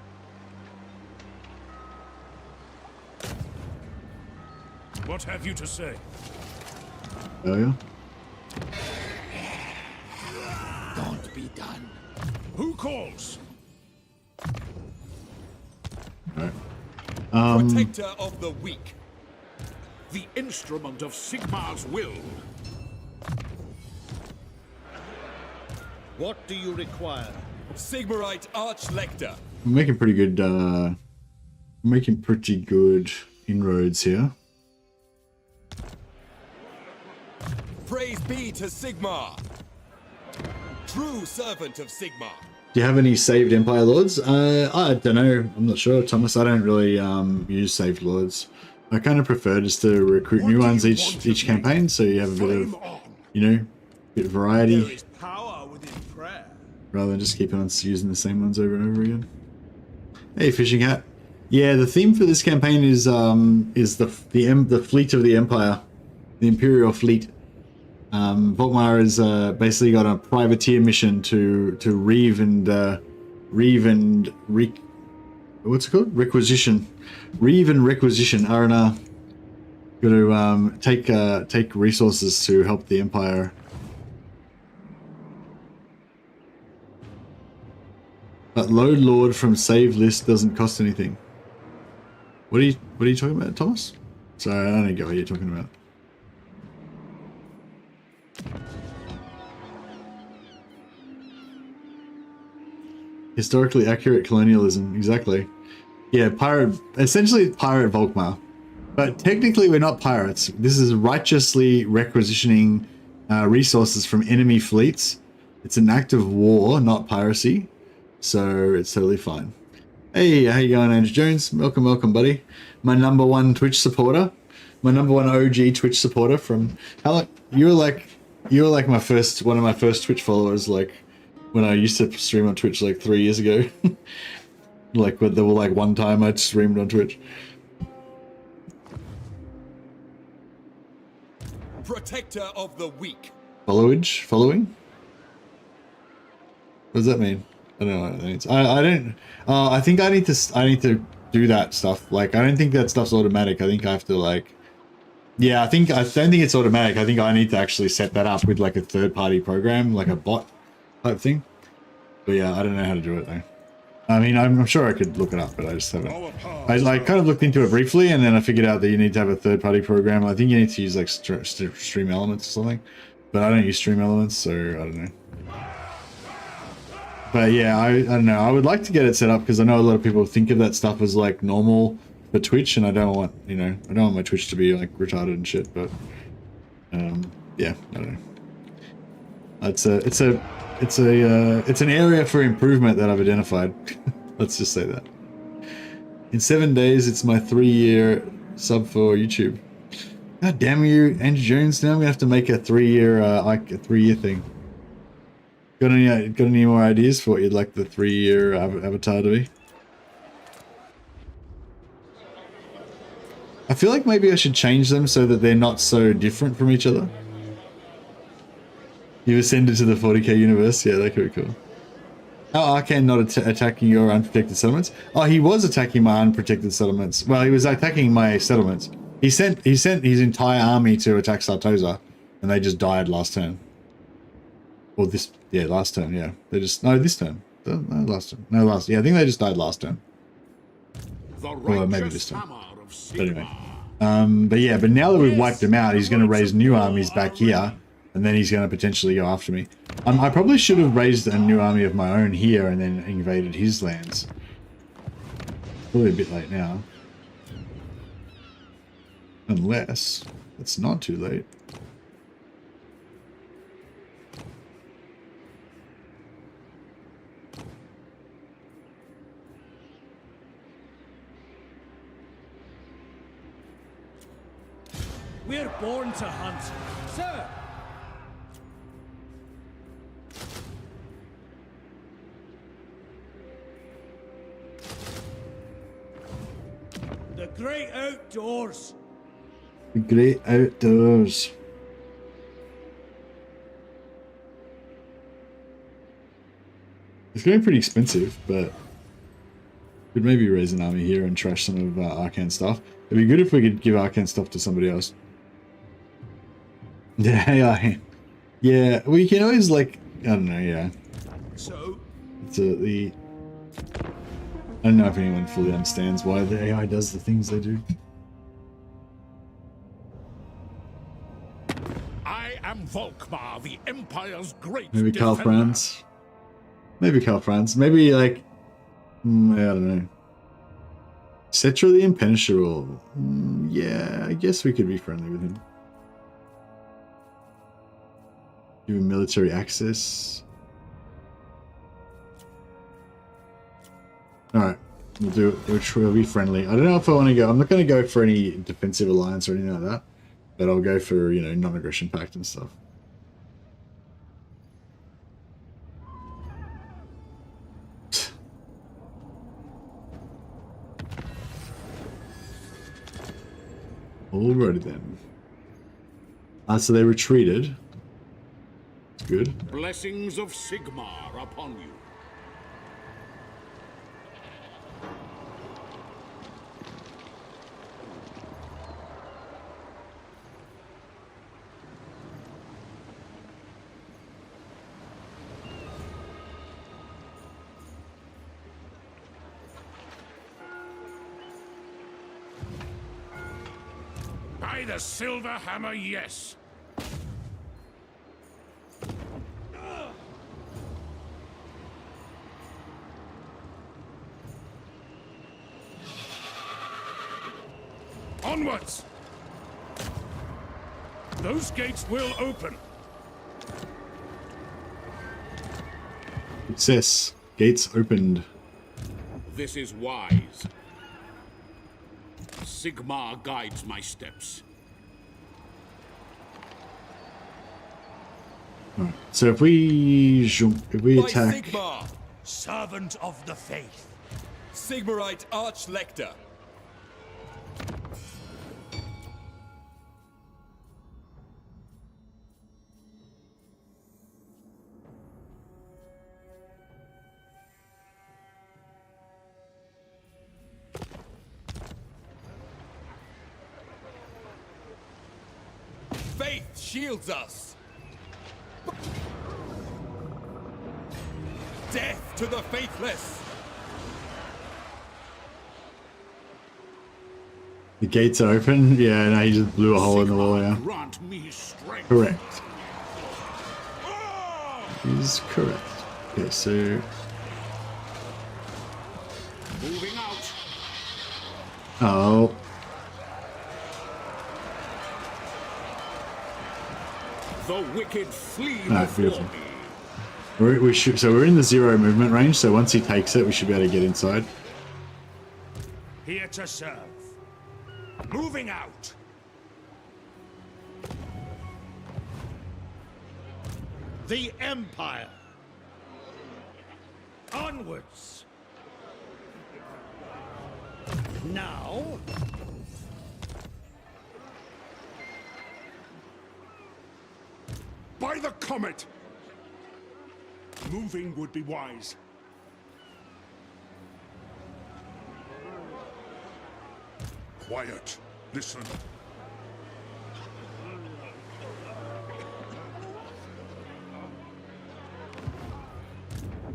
What have you to say?
Oh yeah?
Don't be done.
Who calls?
Alright.
Protector of the weak.
The instrument of Sigmar's will.
What do you require?
Sigmarite Archlector.
I'm making pretty good, inroads here.
Praise be to Sigmar. True servant of Sigmar.
Do you have any saved Empire Lords? I don't know. I'm not sure, Thomas. I don't really use saved Lords. I kind of prefer just to recruit new ones each campaign, so you have a bit of, you know, bit of variety.
There is power within prayer.
Rather than just keeping on using the same ones over and over again. Hey, Fishing Hat. Yeah, the theme for this campaign is the fleet of the Empire, the Imperial fleet. VOlkmar has basically got a privateer mission to requisition. Reeve and requisition are in a Got to take resources to help the Empire. But load Lord from save list doesn't cost anything. What are you talking about, Thomas? Sorry, I don't get what you're talking about. Historically accurate colonialism, exactly. Yeah, essentially pirate Volkmar. But technically we're not pirates. This is righteously requisitioning resources from enemy fleets. It's an act of war, not piracy. So it's totally fine. Hey, how you going, Andrew Jones? Welcome, welcome, buddy. My #1 Twitch supporter. My #1 OG Twitch supporter from... You were like one of my first Twitch followers, like when I used to stream on Twitch like 3 years ago. Like there were like one time I streamed on Twitch.
Protector of the weak.
Following? What does that mean? I don't know what it means. I don't. I think I need to do that stuff. Like I don't think that stuff's automatic. I think I have to like. Yeah, I don't think it's automatic. I think I need to actually set that up with like a third-party program, like a bot type thing. But yeah, I don't know how to do it though. I mean, I'm sure I could look it up, but I just haven't. I kind of looked into it briefly, and then I figured out that you need to have a third-party program. I think you need to use like Stream Elements or something, but I don't use Stream Elements, so I don't know. But yeah, I don't know. I would like to get it set up because I know a lot of people think of that stuff as like normal for Twitch, and I don't want I don't want my Twitch to be like retarded and shit. But yeah, I don't know. It's an area for improvement that I've identified. Let's just say that. In 7 days, it's my 3-year sub for YouTube. God damn you, Andrew Jones! Now I'm gonna have to make a 3-year like a 3-year thing. Got any more ideas for what you'd like the 3-year avatar to be? I feel like maybe I should change them so that they're not so different from each other. You've ascended to the 40k universe? Yeah, that could be cool. Oh, Arcane not attacking your unprotected settlements? Oh, he was attacking my unprotected settlements. Well, he was attacking my settlements. He sent his entire army to attack Sartosa, and they just died last turn. Or last turn, yeah. They just, no, this turn. No, last turn. No, last, yeah, I think they just died last turn. Or maybe this turn. But anyway. But now that we've wiped him out, he's going to raise new armies back here, and then he's going to potentially go after me. I probably should have raised a new army of my own here and then invaded his lands. Probably a bit late now. Unless it's not too late.
We're born to hunt, sir. The great outdoors.
The great outdoors. It's getting pretty expensive, but could maybe raise an army here and trash some of Arcane stuff. It'd be good if we could give Arcane stuff to somebody else. Yeah, yeah. Well, you can always like, I don't know. Yeah.
So
It's I don't know if anyone fully understands why the AI does the things they do.
I am Volkmar, the Empire's great
Maybe Karl
defender.
Franz. Maybe Karl Franz. Maybe like, I don't know. Cetra the Impenetrable. Yeah, I guess we could be friendly with him. Give him military access. Alright, we'll do it. We'll be friendly. I don't know if I want to go. I'm not going to go for any defensive alliance or anything like that. But I'll go for, non-aggression pact and stuff. Alrighty then. So they retreated. Good.
Blessings of Sigmar upon you.
By the silver hammer, yes. Onwards! Those gates will open.
Success. Gates opened.
This is wise. Sigmar guides my steps.
So if we
By
attack,
Sigmar,
Servant of the faith.
Sigmarite Archlector. Faith shields us. Death to the faithless.
the gates are open. Yeah, no, he just blew a hole in the wall. Yeah,
Grant me strength.
correct. He's correct. Okay, so
Moving out.
oh,
The wicked flee
Ah,
before
beautiful.
me.
we're in the 0 movement range. So once he takes it, we should be able to get inside.
Here to serve. Moving out.
The Empire.
Onwards.
Now,
By the comet. Moving would be wise. Quiet. Listen.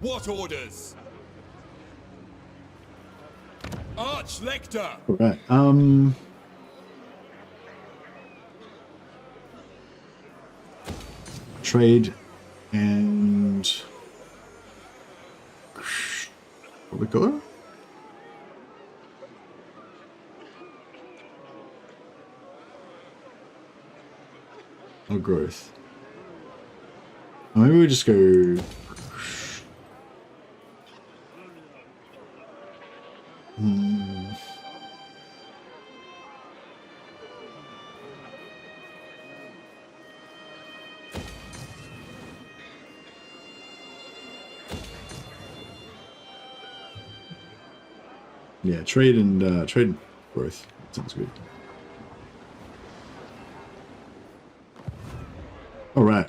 What orders? Archlector.
All right. Trade and what we got? Oh, growth. Oh, maybe we just go. Yeah, trade and growth. That sounds good. All right,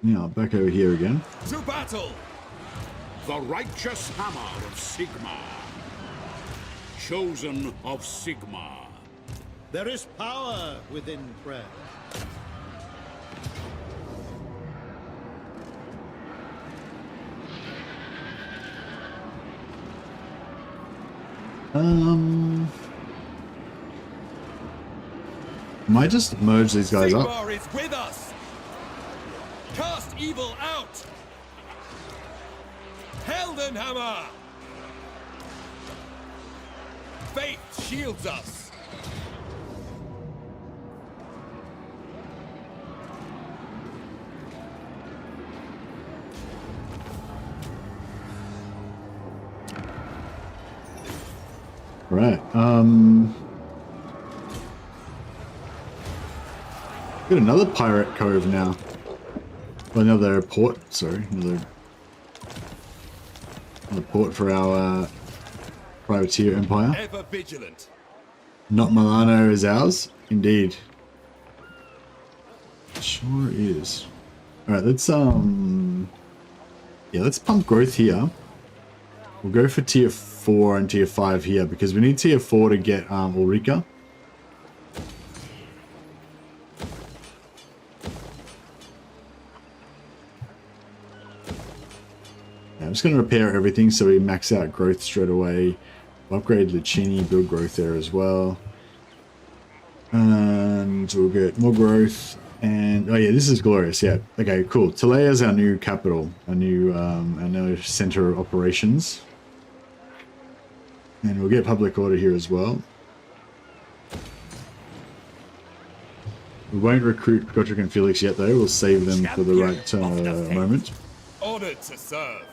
now back over here again.
To battle.
The righteous hammer of Sigmar. Chosen of Sigmar.
there is power within prayer.
Might just merge these guys up.
Sigmar is with us. Cast evil out. Heldenhammer. Faith shields us.
Right. Got another pirate cove now. Well, another port. Sorry, another port for our privateer empire.
Ever vigilant.
Not Milano is ours, indeed. Sure is. All right, let's yeah, let's pump growth here. We'll go for tier 4 and tier 5 here because we need tier 4 to get Ulrika. I'm just going to repair everything so we max out growth straight away. We'll upgrade Lucchini, build growth there as well. And It's all good. More growth. And, oh yeah, this is glorious, yeah. Okay, cool. Telea's our new capital, our new center of operations. And we'll get public order here as well. We won't recruit Godric and Felix yet, though. We'll save them for the right moment.
Honored to serve.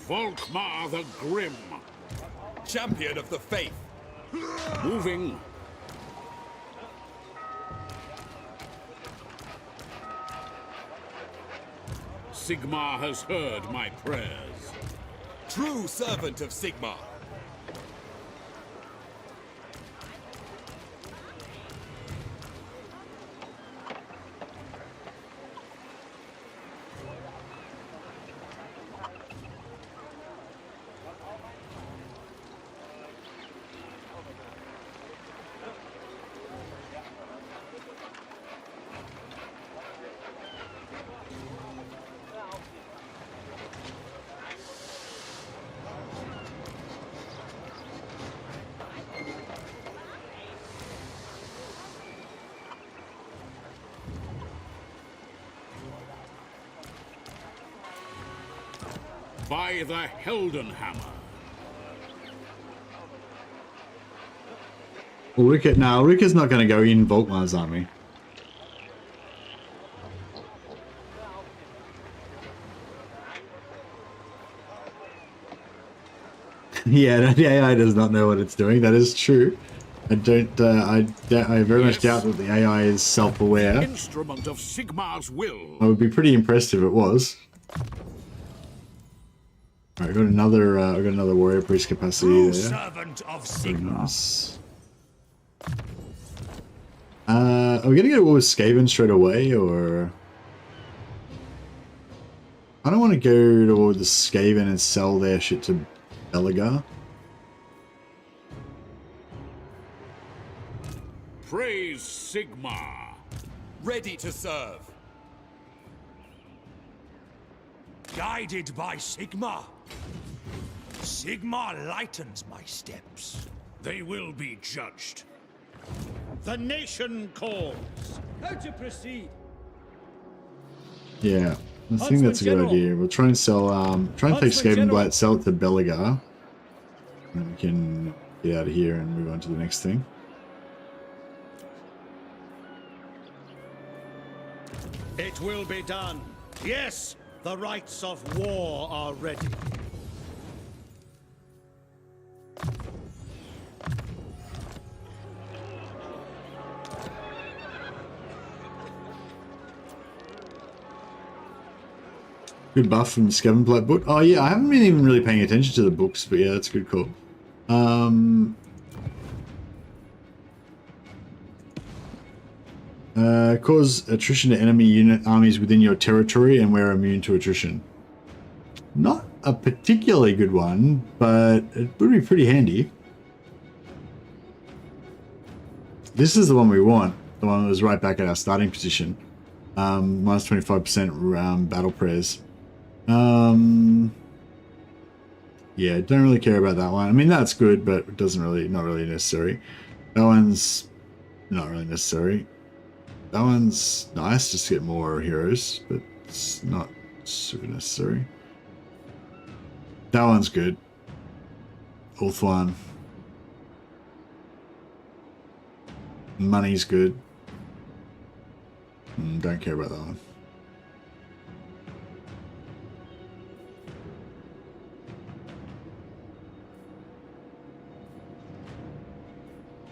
Volkmar the Grim.
Champion of the Faith.
Moving. Sigmar has heard my prayers.
True servant of Sigmar.
By the Heldenhammer.
Ulrika, no, Ulrika's not going to go in Volkmar's army. Yeah, the AI does not know what it's doing. That is true. I don't. I very much doubt that the AI is self-aware.
Instrument of Sigmar's will.
I would be pretty impressed if it was. All right, I got another warrior priest capacity
True
there.
servant of Sigmar.
Nice. Are we gonna go with Skaven straight away, or? I don't want to go toward the Skaven and sell their shit to Belagar.
Praise Sigmar.
Ready to serve.
Guided by Sigmar. Sigmar lightens my steps. They will be judged.
The nation calls.
How to proceed?
Yeah, I think that's a good idea. We'll try and sell, try and take Skaven Blight, sell it to Belagar. And we can get out of here and move on to the next thing.
It will be done. Yes, the rites of war are ready.
Good buff from the Skaven Blight book. Oh yeah, I haven't been even really paying attention to the books, but yeah, that's a good call. Cause attrition to enemy unit armies within your territory, and we're immune to attrition. Not a particularly good one, but it would be pretty handy. This is the one we want. The one that was right back at our starting position. Minus 25% battle prayers. Yeah, don't really care about that one. I mean, that's good, but it doesn't really, not really necessary. That one's not really necessary. That one's nice, just to get more heroes, but it's not super necessary. That one's good. Ulthuan. Money's good. Don't care about that one.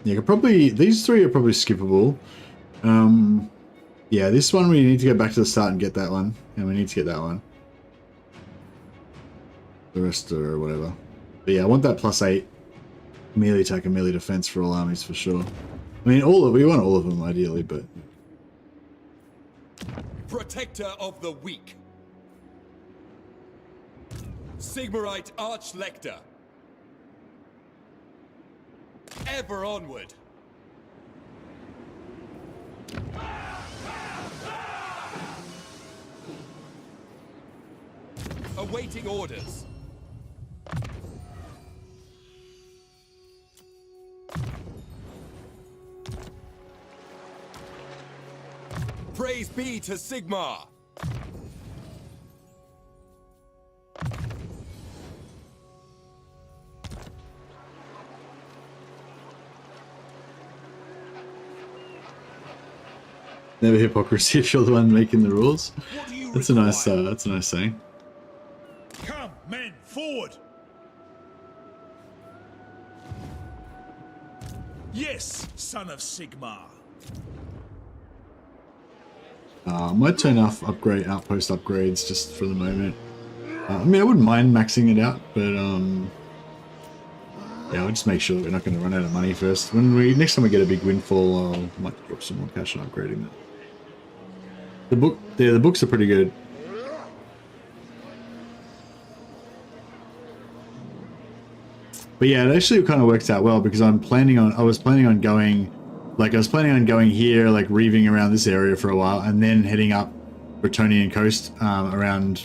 Yeah, probably these three are probably skippable. Yeah, this one we need to go back to the start and get that one, and we need to get that one. The rest or whatever. But yeah, I want that +8 melee attack and melee defense for all armies for sure. I mean, we want all of them ideally, but
Protector of the weak. Sigmarite Archlector. Ever onward. Awaiting orders. Praise be to Sigmar!
Never hypocrisy if you're the one making the rules.
What do you
That's
require?
that's a nice saying.
Come, men, forward! Yes, son of Sigmar.
I might turn off outpost upgrades just for the moment. I mean, I wouldn't mind maxing it out, but yeah, I'll just make sure that we're not going to run out of money first. Next time we get a big windfall, I might drop some more cash on upgrading that. The books are pretty good. But yeah, it actually kind of works out well because I was planning on going here, like reaving around this area for a while, and then heading up Bretonian coast around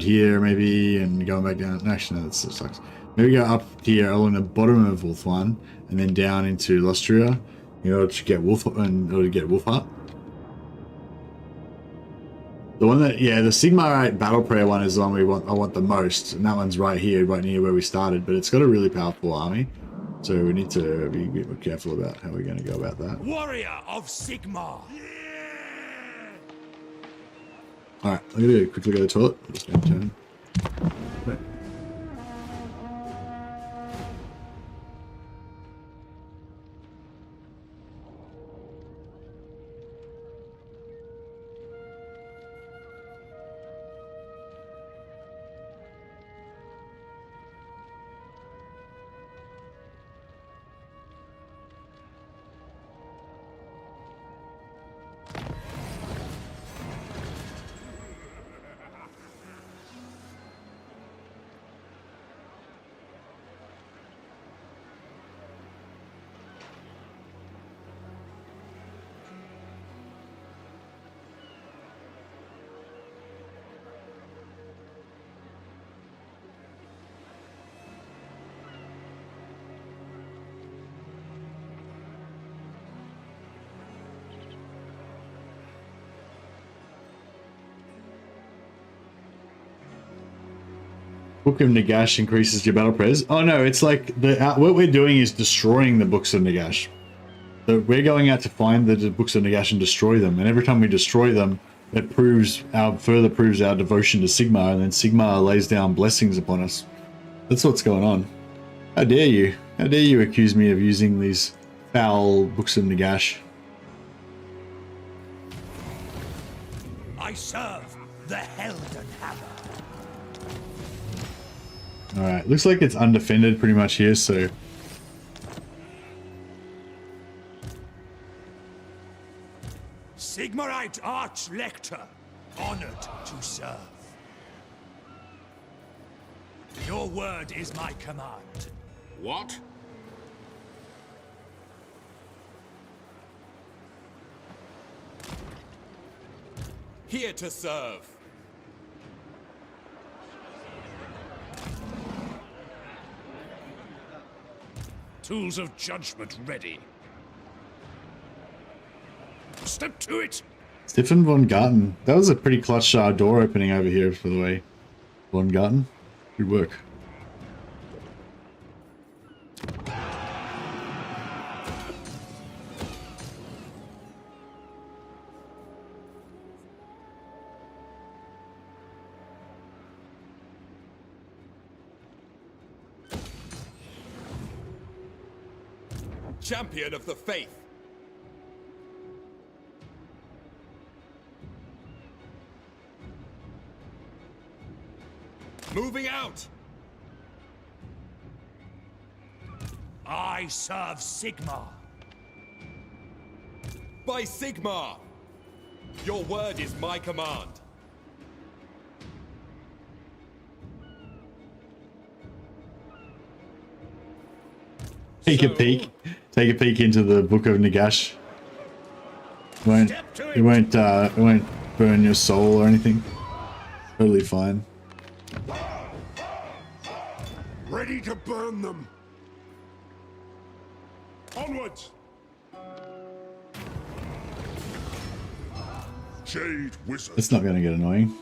here maybe, and going back down. Actually, no, that still sucks. Maybe go up here along the bottom of Wolfwan, and then down into Lustria, in order to get Wolfheart. The one that, yeah, the Sigmarite Battle Prayer one is the one I want the most, and that one's right here, right near where we started, but it's got a really powerful army, so we need to be a bit more careful about how we're going to go about that.
Warrior of Sigmar!
Alright, I'm going to quickly go to the toilet. I'm just going to turn. Right. Book of Nagash increases your battle prayers. Oh no, it's like what we're doing is destroying the books of Nagash. So we're going out to find the books of Nagash and destroy them. And every time we destroy them, it further proves our devotion to Sigmar, and then Sigmar lays down blessings upon us. That's what's going on. How dare you? How dare you accuse me of using these foul books of Nagash?
I serve the Helden Hammer.
Alright, looks like it's undefended pretty much here, so...
Sigmarite Arch-Lector, honored to serve. Your word is my command.
What?
Here to serve.
Tools of judgment ready. Step to it!
Stefan von Garten. That was a pretty clutch door opening over here, for the way. Von Garten. Good work.
Champion of the Faith. Moving out.
I serve Sigmar.
By Sigmar. Your word is my command.
Take a peek. Take a peek into the Book of Nagash. It won't burn your soul or anything. Totally fine.
Ready to burn them. Onwards. Jade Wizard.
It's not going to get annoying.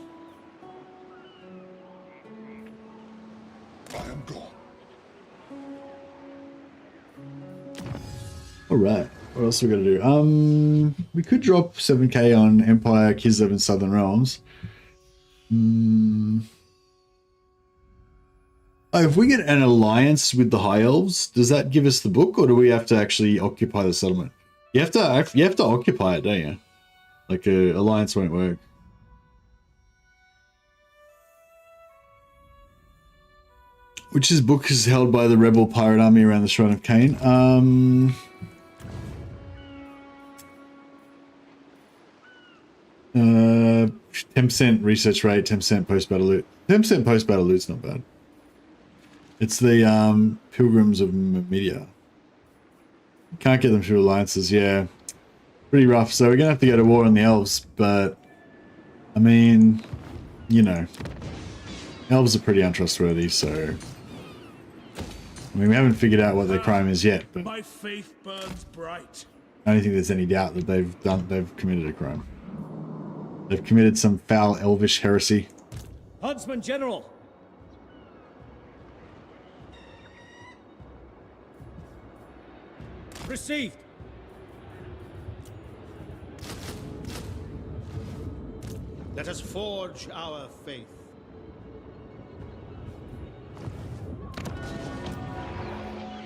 I am gone.
Alright, what else are we going to do? We could drop 7k on Empire, Kislev, and Southern Realms. Oh, if we get an alliance with the High Elves, does that give us the book, or do we have to actually occupy the settlement? You have to occupy it, don't you? Like a alliance won't work. Which book is held by the rebel pirate army around the Shrine of Cain? 10% research rate, 10% post-battle loot. 10% post-battle loot's not bad. It's the Pilgrims of Media. Can't get them through alliances, yeah. Pretty rough, so we're gonna have to go to war on the elves, but I mean, you know, elves are pretty untrustworthy, so I mean, we haven't figured out what their crime is yet, but
My faith burns bright.
I don't think there's any doubt that they've committed a crime. They've committed some foul elvish heresy.
Huntsman General! Received! Let us forge our faith.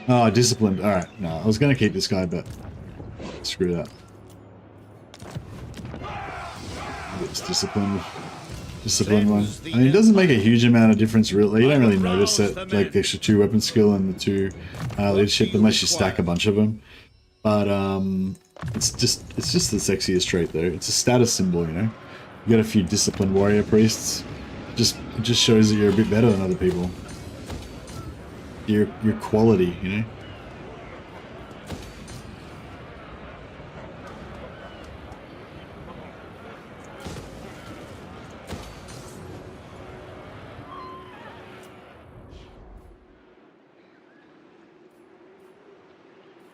Oh, disciplined. Alright, no, I was going to keep this guy, but screw that. It's disciplined one. I mean, it doesn't make a huge amount of difference, really. You don't really notice it, like the extra 2 weapon skill and the 2 leadership, unless you stack a bunch of them. But it's just the sexiest trait, though. It's a status symbol, you know. You got a few disciplined warrior priests. It just shows that you're a bit better than other people. Your quality, you know.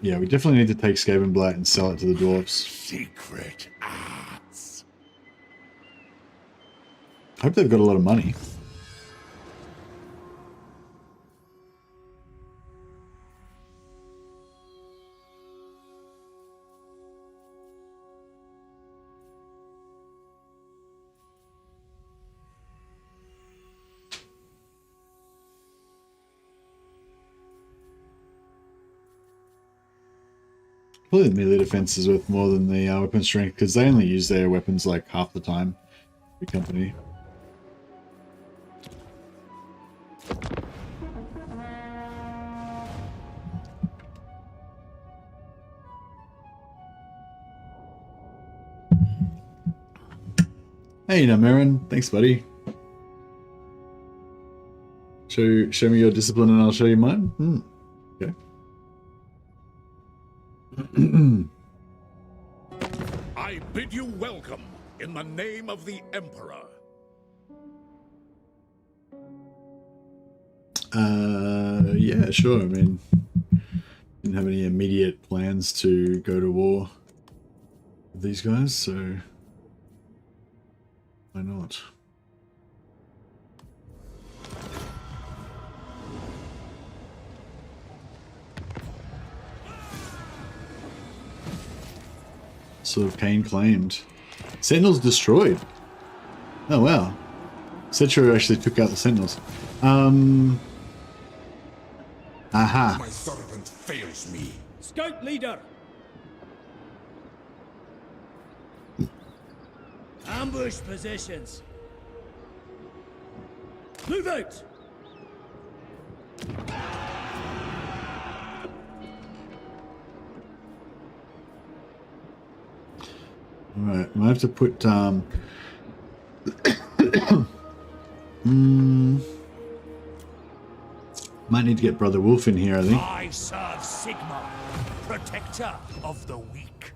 Yeah, we definitely need to take Skavenblight and sell it to the dwarves.
Secret arts.
I hope they've got a lot of money. Probably the melee defense is worth more than the weapon strength, because they only use their weapons like half the time. The company. Hey, Namarin. Thanks, buddy. Show me your discipline and I'll show you mine. Okay.
I bid you welcome in the name of the Emperor.
Yeah, sure. I mean, didn't have any immediate plans to go to war with these guys, so why not? Sort of Cain claimed. Sentinels destroyed. Oh wow. Cetro actually took out the Sentinels. Aha.
My servant fails me.
Scout leader! Ambush positions. Move out!
Alright, I have to put might need to get Brother Wolf in here, I think.
I serve Sigma, protector of the weak.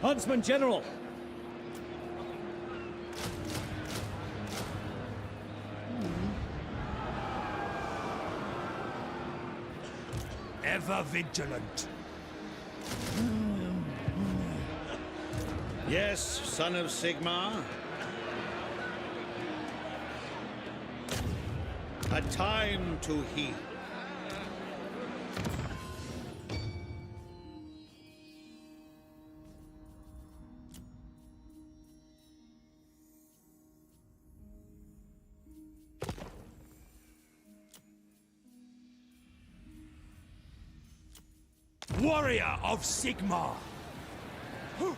Huntsman General.
Ever vigilant.
Yes, son of Sigmar. A time to heal.
Warrior of Sigmar.
I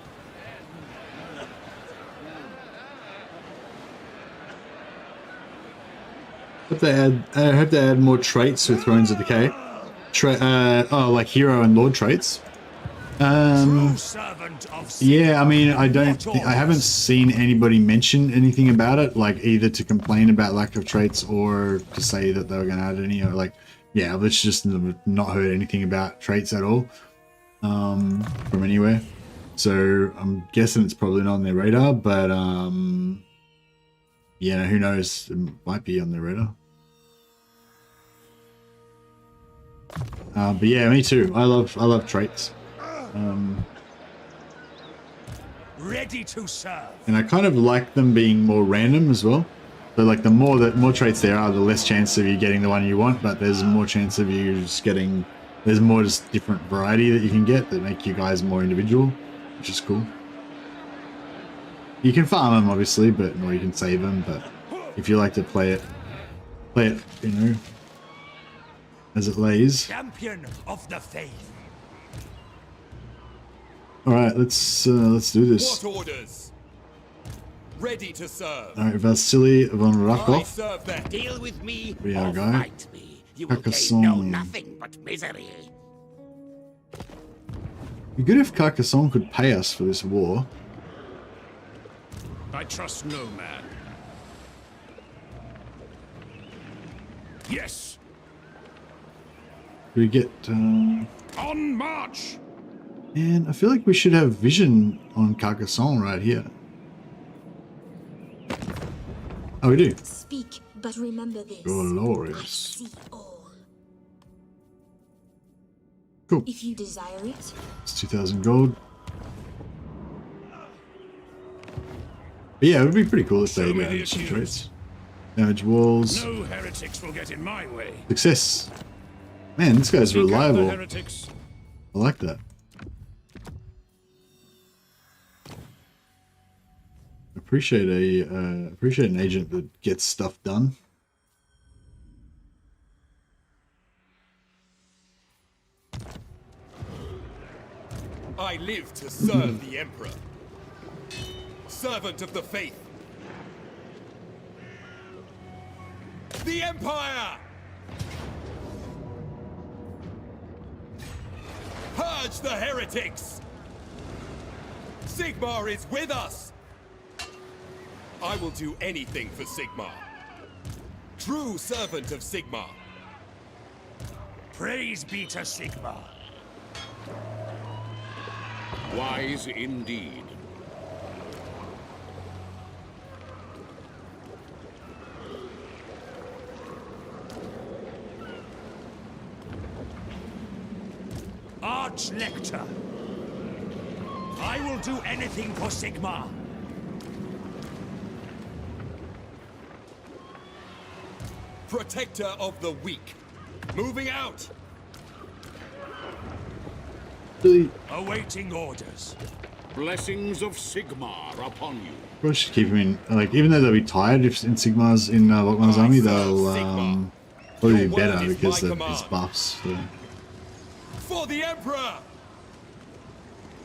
hope they add more traits with Thrones of Decay. Like hero and lord traits.
True servant of Sigmar.
Yeah, I mean, I haven't seen anybody mention anything about it, like either to complain about lack of traits or to say that they were going to add any, or like, yeah, I've just not heard anything about traits at all from anywhere. So I'm guessing it's probably not on their radar, but yeah, who knows? It might be on their radar. But yeah, me too. I love traits.
Ready to serve.
And I kind of like them being more random as well. So like the more traits there are, the less chance of you getting the one you want, but there's more chance of you just getting, there's more just different variety that you can get that make you guys more individual, which is cool. You can farm them obviously, but or you can save them, but if you like to play it, you know, as it lays.
Champion of the faith.
All right, let's do this.
What orders? Ready to serve.
All right, Vasily von
I
Rakov.
serve them.
Deal with me
We
or
are going.
fight me. You will gain
Carcassonne.
no nothing but misery.
It'd be good if Carcassonne could pay us for this war.
I trust no man. Yes.
We get.
On march.
And I feel like we should have vision on Carcassonne right here. Oh, we do.
Speak, but remember this.
Glorious.
I see all.
Cool.
If you desire it,
It's 2,000 gold. But yeah, it would be pretty cool if they
many
had some
accused.
traits. Damage walls.
No heretics will get in my way.
Success. Man, this guy's
Seek out the
reliable.
heretics.
I like that. Appreciate an agent that gets stuff done.
I live to serve the Emperor. Servant of the faith. The Empire! Purge the heretics! Sigmar is with us! I will do anything for Sigmar. True servant of Sigmar.
Praise be to Sigmar.
Wise indeed.
Arch-Lector. I will do anything for Sigmar.
Protector of the weak. Moving out!
Really,
Awaiting orders.
Blessings of Sigmar upon you.
probably should keep him in. Like, even though they'll be tired if in Sigmar's Volkmar's army, they'll probably be better because of his buffs. So.
For the Emperor!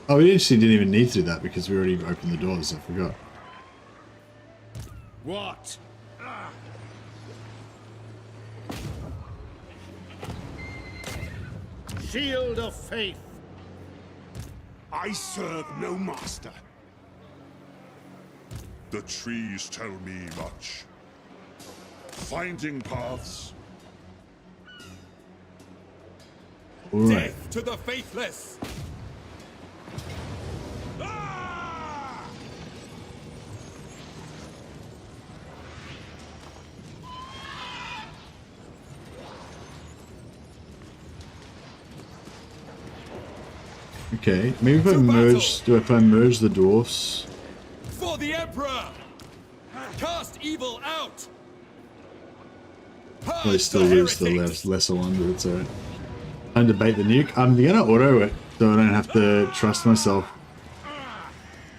Oh, we actually didn't even need to do that because we already opened the doors. I forgot.
What? Shield of faith.
I serve no master. The trees tell me much. Finding paths.
All right.
Death to the faithless!
Ah!
Okay, maybe if I merge, if I merge the dwarfs?
For the Emperor! Cast evil out!
I still use the lesser one, but it's alright. Time to bait the nuke. I'm gonna auto it, so I don't have to trust myself.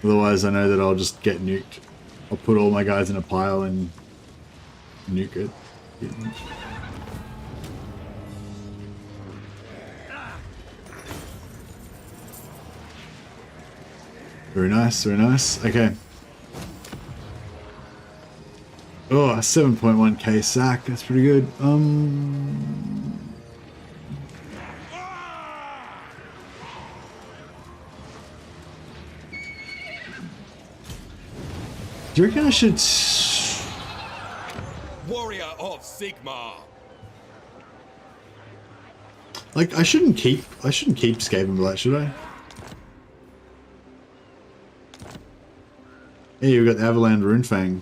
Otherwise, I know that I'll just get nuked. I'll put all my guys in a pile and nuke it. Very nice, very nice. Okay. Oh, a 7.1k sack. That's pretty good. Do you reckon I should...
Warrior of Sigmar.
Like, I shouldn't keep Skavenblight, should I? Hey, we've got the Avaland Runefang.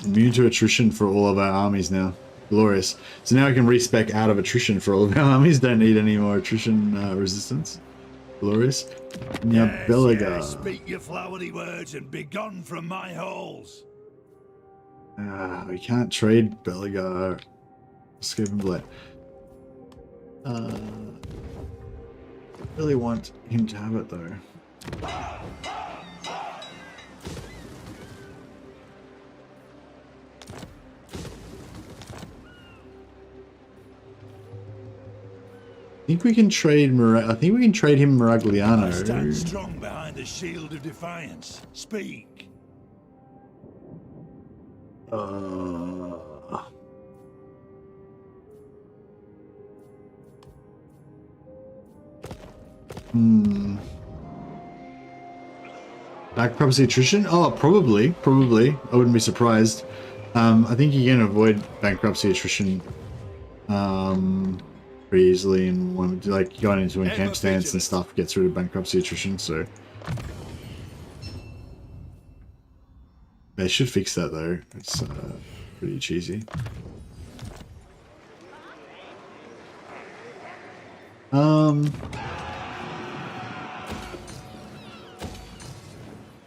Immune to attrition for all of our armies now. Glorious. So now I can respec out of attrition for all of our armies. Don't need any more attrition resistance. Glorious. Now
Yes,
Belagar.
yes, speak your flowery words and be gone from my halls.
We can't trade Belagar. Skavenblight. Really want him to have it though. I think we can trade I think we can trade him Miragliano.
Stand strong behind the shield of defiance. Speak.
Bankruptcy attrition? Oh, probably. I wouldn't be surprised. I think you can avoid bankruptcy attrition pretty easily, and when like going into encamp stance and stuff gets rid of bankruptcy attrition. So they should fix that though. It's pretty cheesy.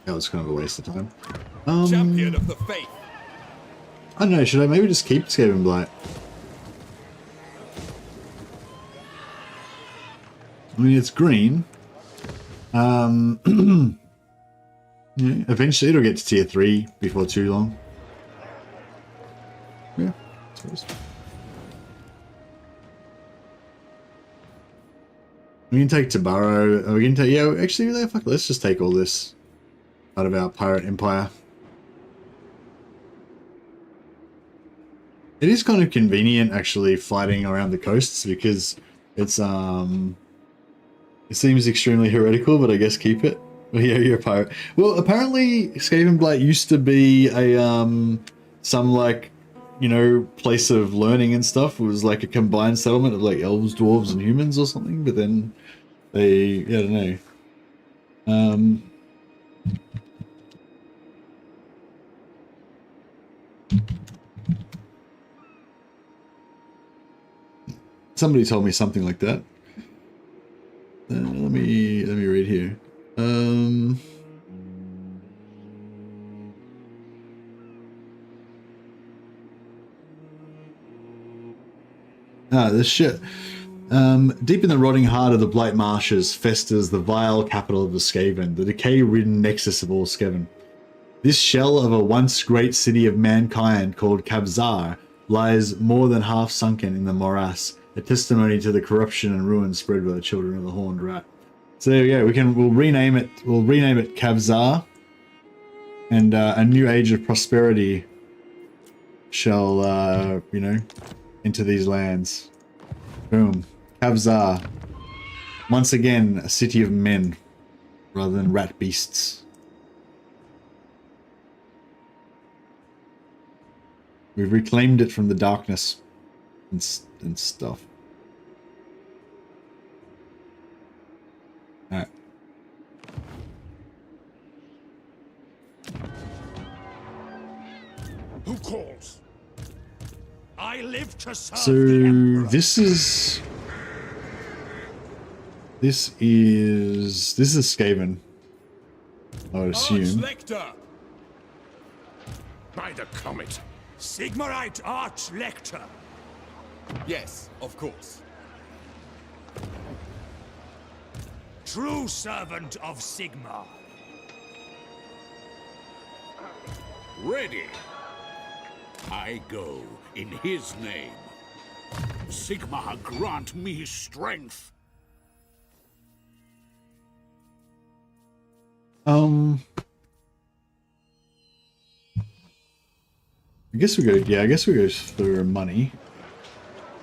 That was kind of a waste of time.
Champion of the faith.
I don't know, should I maybe just keep Skavenblight? I mean, it's green. Yeah, eventually it'll get to tier 3 before too long. Yeah, I suppose. We can take Tabaro. We can take, yeah, actually, fuck, let's just take all this out of our pirate empire. It is kind of convenient actually fighting around the coasts because it's it seems extremely heretical, but I guess keep it. Well, yeah, you're a pirate. Well, apparently Skavenblight used to be a some like, you know, place of learning and stuff. It was like a combined settlement of like elves, dwarves, and humans or something. But then they, yeah, I don't know. Somebody told me something like that. Let me read here. This shit. Deep in the rotting heart of the Blight Marshes festers the vile capital of the Skaven, the decay-ridden nexus of all Skaven. This shell of a once great city of mankind called Kavzar lies more than half sunken in the morass, a testimony to the corruption and ruin spread by the children of the Horned Rat. So there we go. We'll rename it. We'll rename it Kavzar, and a new age of prosperity shall, you know, enter these lands. Boom, Kavzar. Once again, a city of men rather than rat beasts. We've reclaimed it from the darkness and stuff. Alright.
Who calls? I I live to serve
So
the Emperor.
this is Skaven, I would assume.
Archlector!
By the comet.
Sigmarite Archlector.
Yes, of course.
True servant of Sigmar.
Ready. I go in his name. Sigmar grant me strength.
I guess we go. Yeah, I guess we go for money.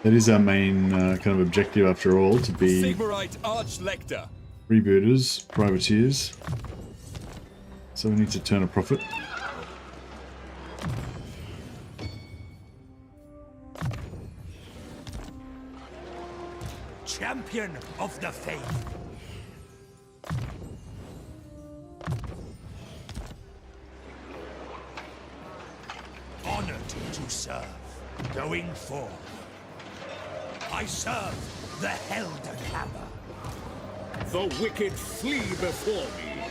That is our main kind of objective, after all, to be
Sigmarite Archlector.
freebooters, privateers. So we need to turn a profit.
Champion of the faith. Honored to serve. Going forth. I serve the Helden Hammer.
The wicked flee before me.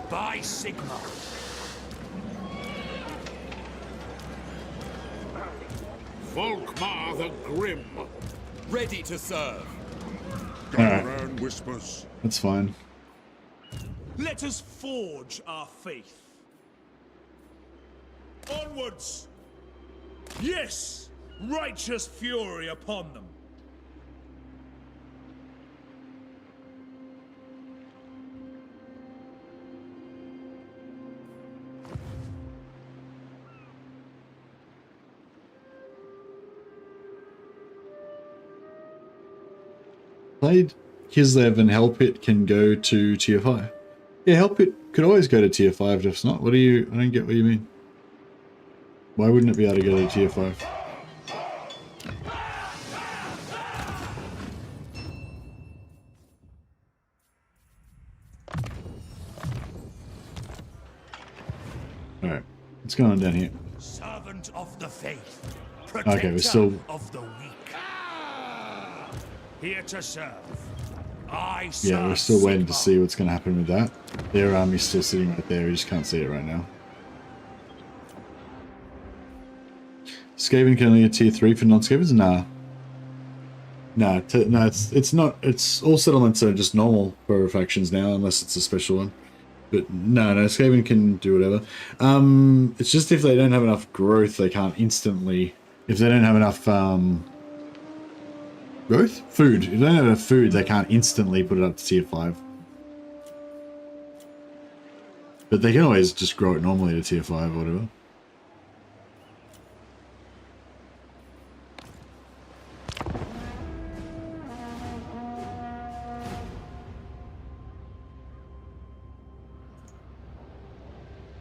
By Sigmar.
Volkmar the Grim.
Ready to serve.
Around whispers.
That's fine.
Let us forge our faith. Onwards! Yes! Righteous fury upon them.
Played Kislev and Hellpit can go to tier 5. Yeah, Hellpit could always go to tier 5, just not. What do you... I don't get what you mean. Why wouldn't it be able to go to tier 5? Alright, what's going on down here?
Servant of the faith.
Okay, we're still...
Of the weak. Here to serve. I serve.
Yeah, we're still waiting to see what's going to happen with that. Their army's still sitting right there, we just can't see it right now. Skaven can only get tier 3 for non-Skavens? Nah. Nah, no, it's not. It's all settlements are just normal for factions now, unless it's a special one. But no, Skaven can do whatever. It's just if they don't have enough growth, they can't instantly... If they don't have enough, growth? Food. If they don't have enough food, they can't instantly put it up to tier 5. But they can always just grow it normally to tier 5 or whatever.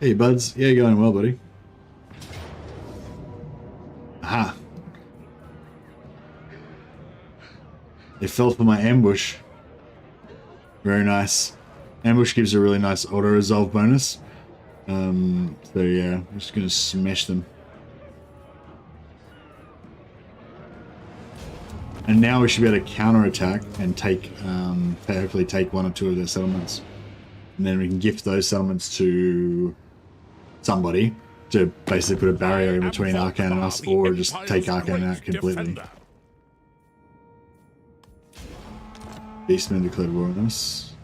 Hey buds, yeah, going well, buddy. Aha. They fell for my ambush. Very nice. Ambush gives a really nice auto-resolve bonus. So yeah, I'm just gonna smash them. And now we should be able to counter-attack and take, hopefully take 1 or 2 of their settlements. And then we can gift those settlements to somebody to basically put a barrier in between Arcane and us, or just take Arcane out completely. Beastmen declared war on us.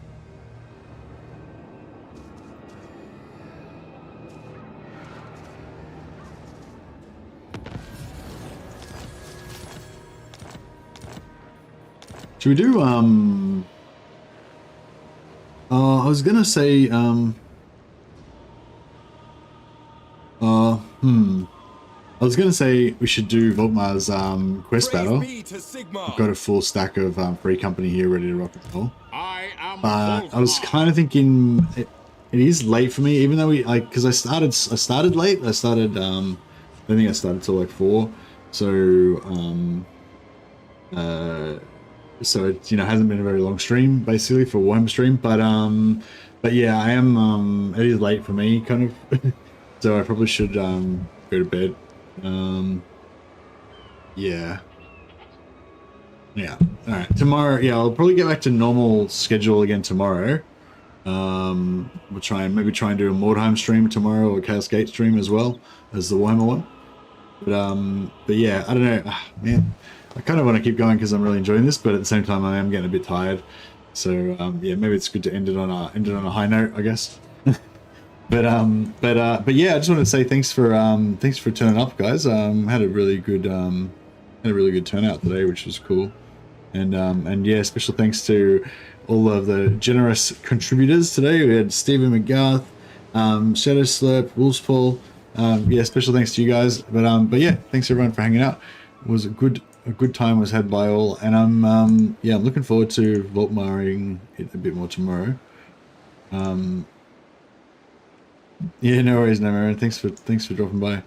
Should we do, I was gonna say, I was gonna say we should do Volkmar's quest battle. I've got a full stack of free company here ready to rock and roll. I was kind of thinking it is late for me, even though we because I started late. I started I think I started till like 4, so so it hasn't been a very long stream basically for Warhammer stream, but yeah, I am it is late for me kind of. So I probably should go to bed. Yeah. Yeah. All right. Tomorrow, yeah, I'll probably get back to normal schedule again tomorrow. We'll try and do a Mordheim stream tomorrow, or Chaos Gate stream as well as the Warhammer one. But yeah, I don't know, man. I kind of want to keep going because I'm really enjoying this, but at the same time, I am getting a bit tired. So yeah, maybe it's good to end it on a high note, I guess. But yeah, I just want to say thanks for turning up, guys. Had a really good turnout today, which was cool. And yeah, special thanks to all of the generous contributors today. We had Stephen McGarth, Shadow Slurp, Wolfspaul. Yeah, special thanks to you guys. But yeah, thanks everyone for hanging out. It was a good time was had by all, and I'm looking forward to Volkmaring it a bit more tomorrow. Yeah, no worries, no Marin. Thanks for dropping by.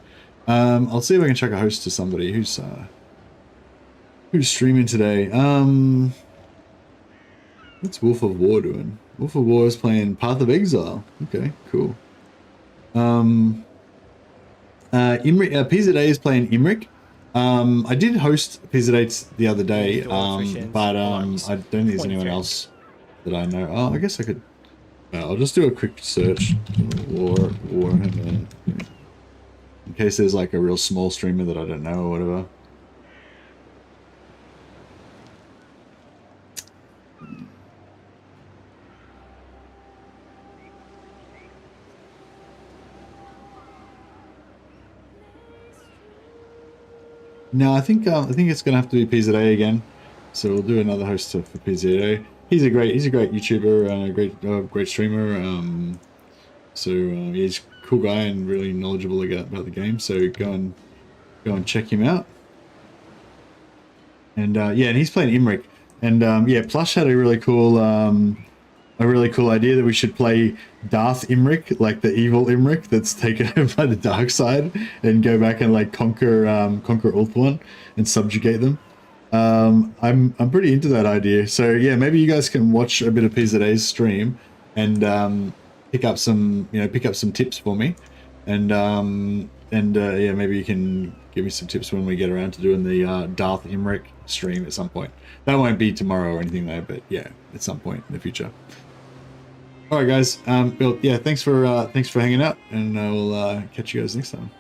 I'll see if I can check a host to somebody who's streaming today. What's Wolf of War doing? Wolf of War is playing Path of Exile. Okay, cool. PZA is playing Imric. I did host PZA the other day, but I don't think there's anyone else that I know. Oh, I guess I could. I'll just do a quick search. Warhammer. In case there's like a real small streamer that I don't know or whatever. No, I think it's gonna have to be PZA again. So we'll do another host for PZA. He's a great YouTuber and a great streamer. He's a cool guy and really knowledgeable about the game. So go and check him out. And yeah, and he's playing Imric. And yeah, Plush had a really cool idea that we should play Darth Imric, like the evil Imric that's taken over by the dark side, and go back and like conquer Ulthuan and subjugate them. I'm pretty into that idea. So yeah, maybe you guys can watch a bit of PZA's stream and pick up some tips for me, and yeah, maybe you can give me some tips when we get around to doing the Darth Imric stream at some point. That won't be tomorrow or anything though, but yeah, at some point in the future. All right, guys. Well, yeah, thanks for hanging out, and I will catch you guys next time.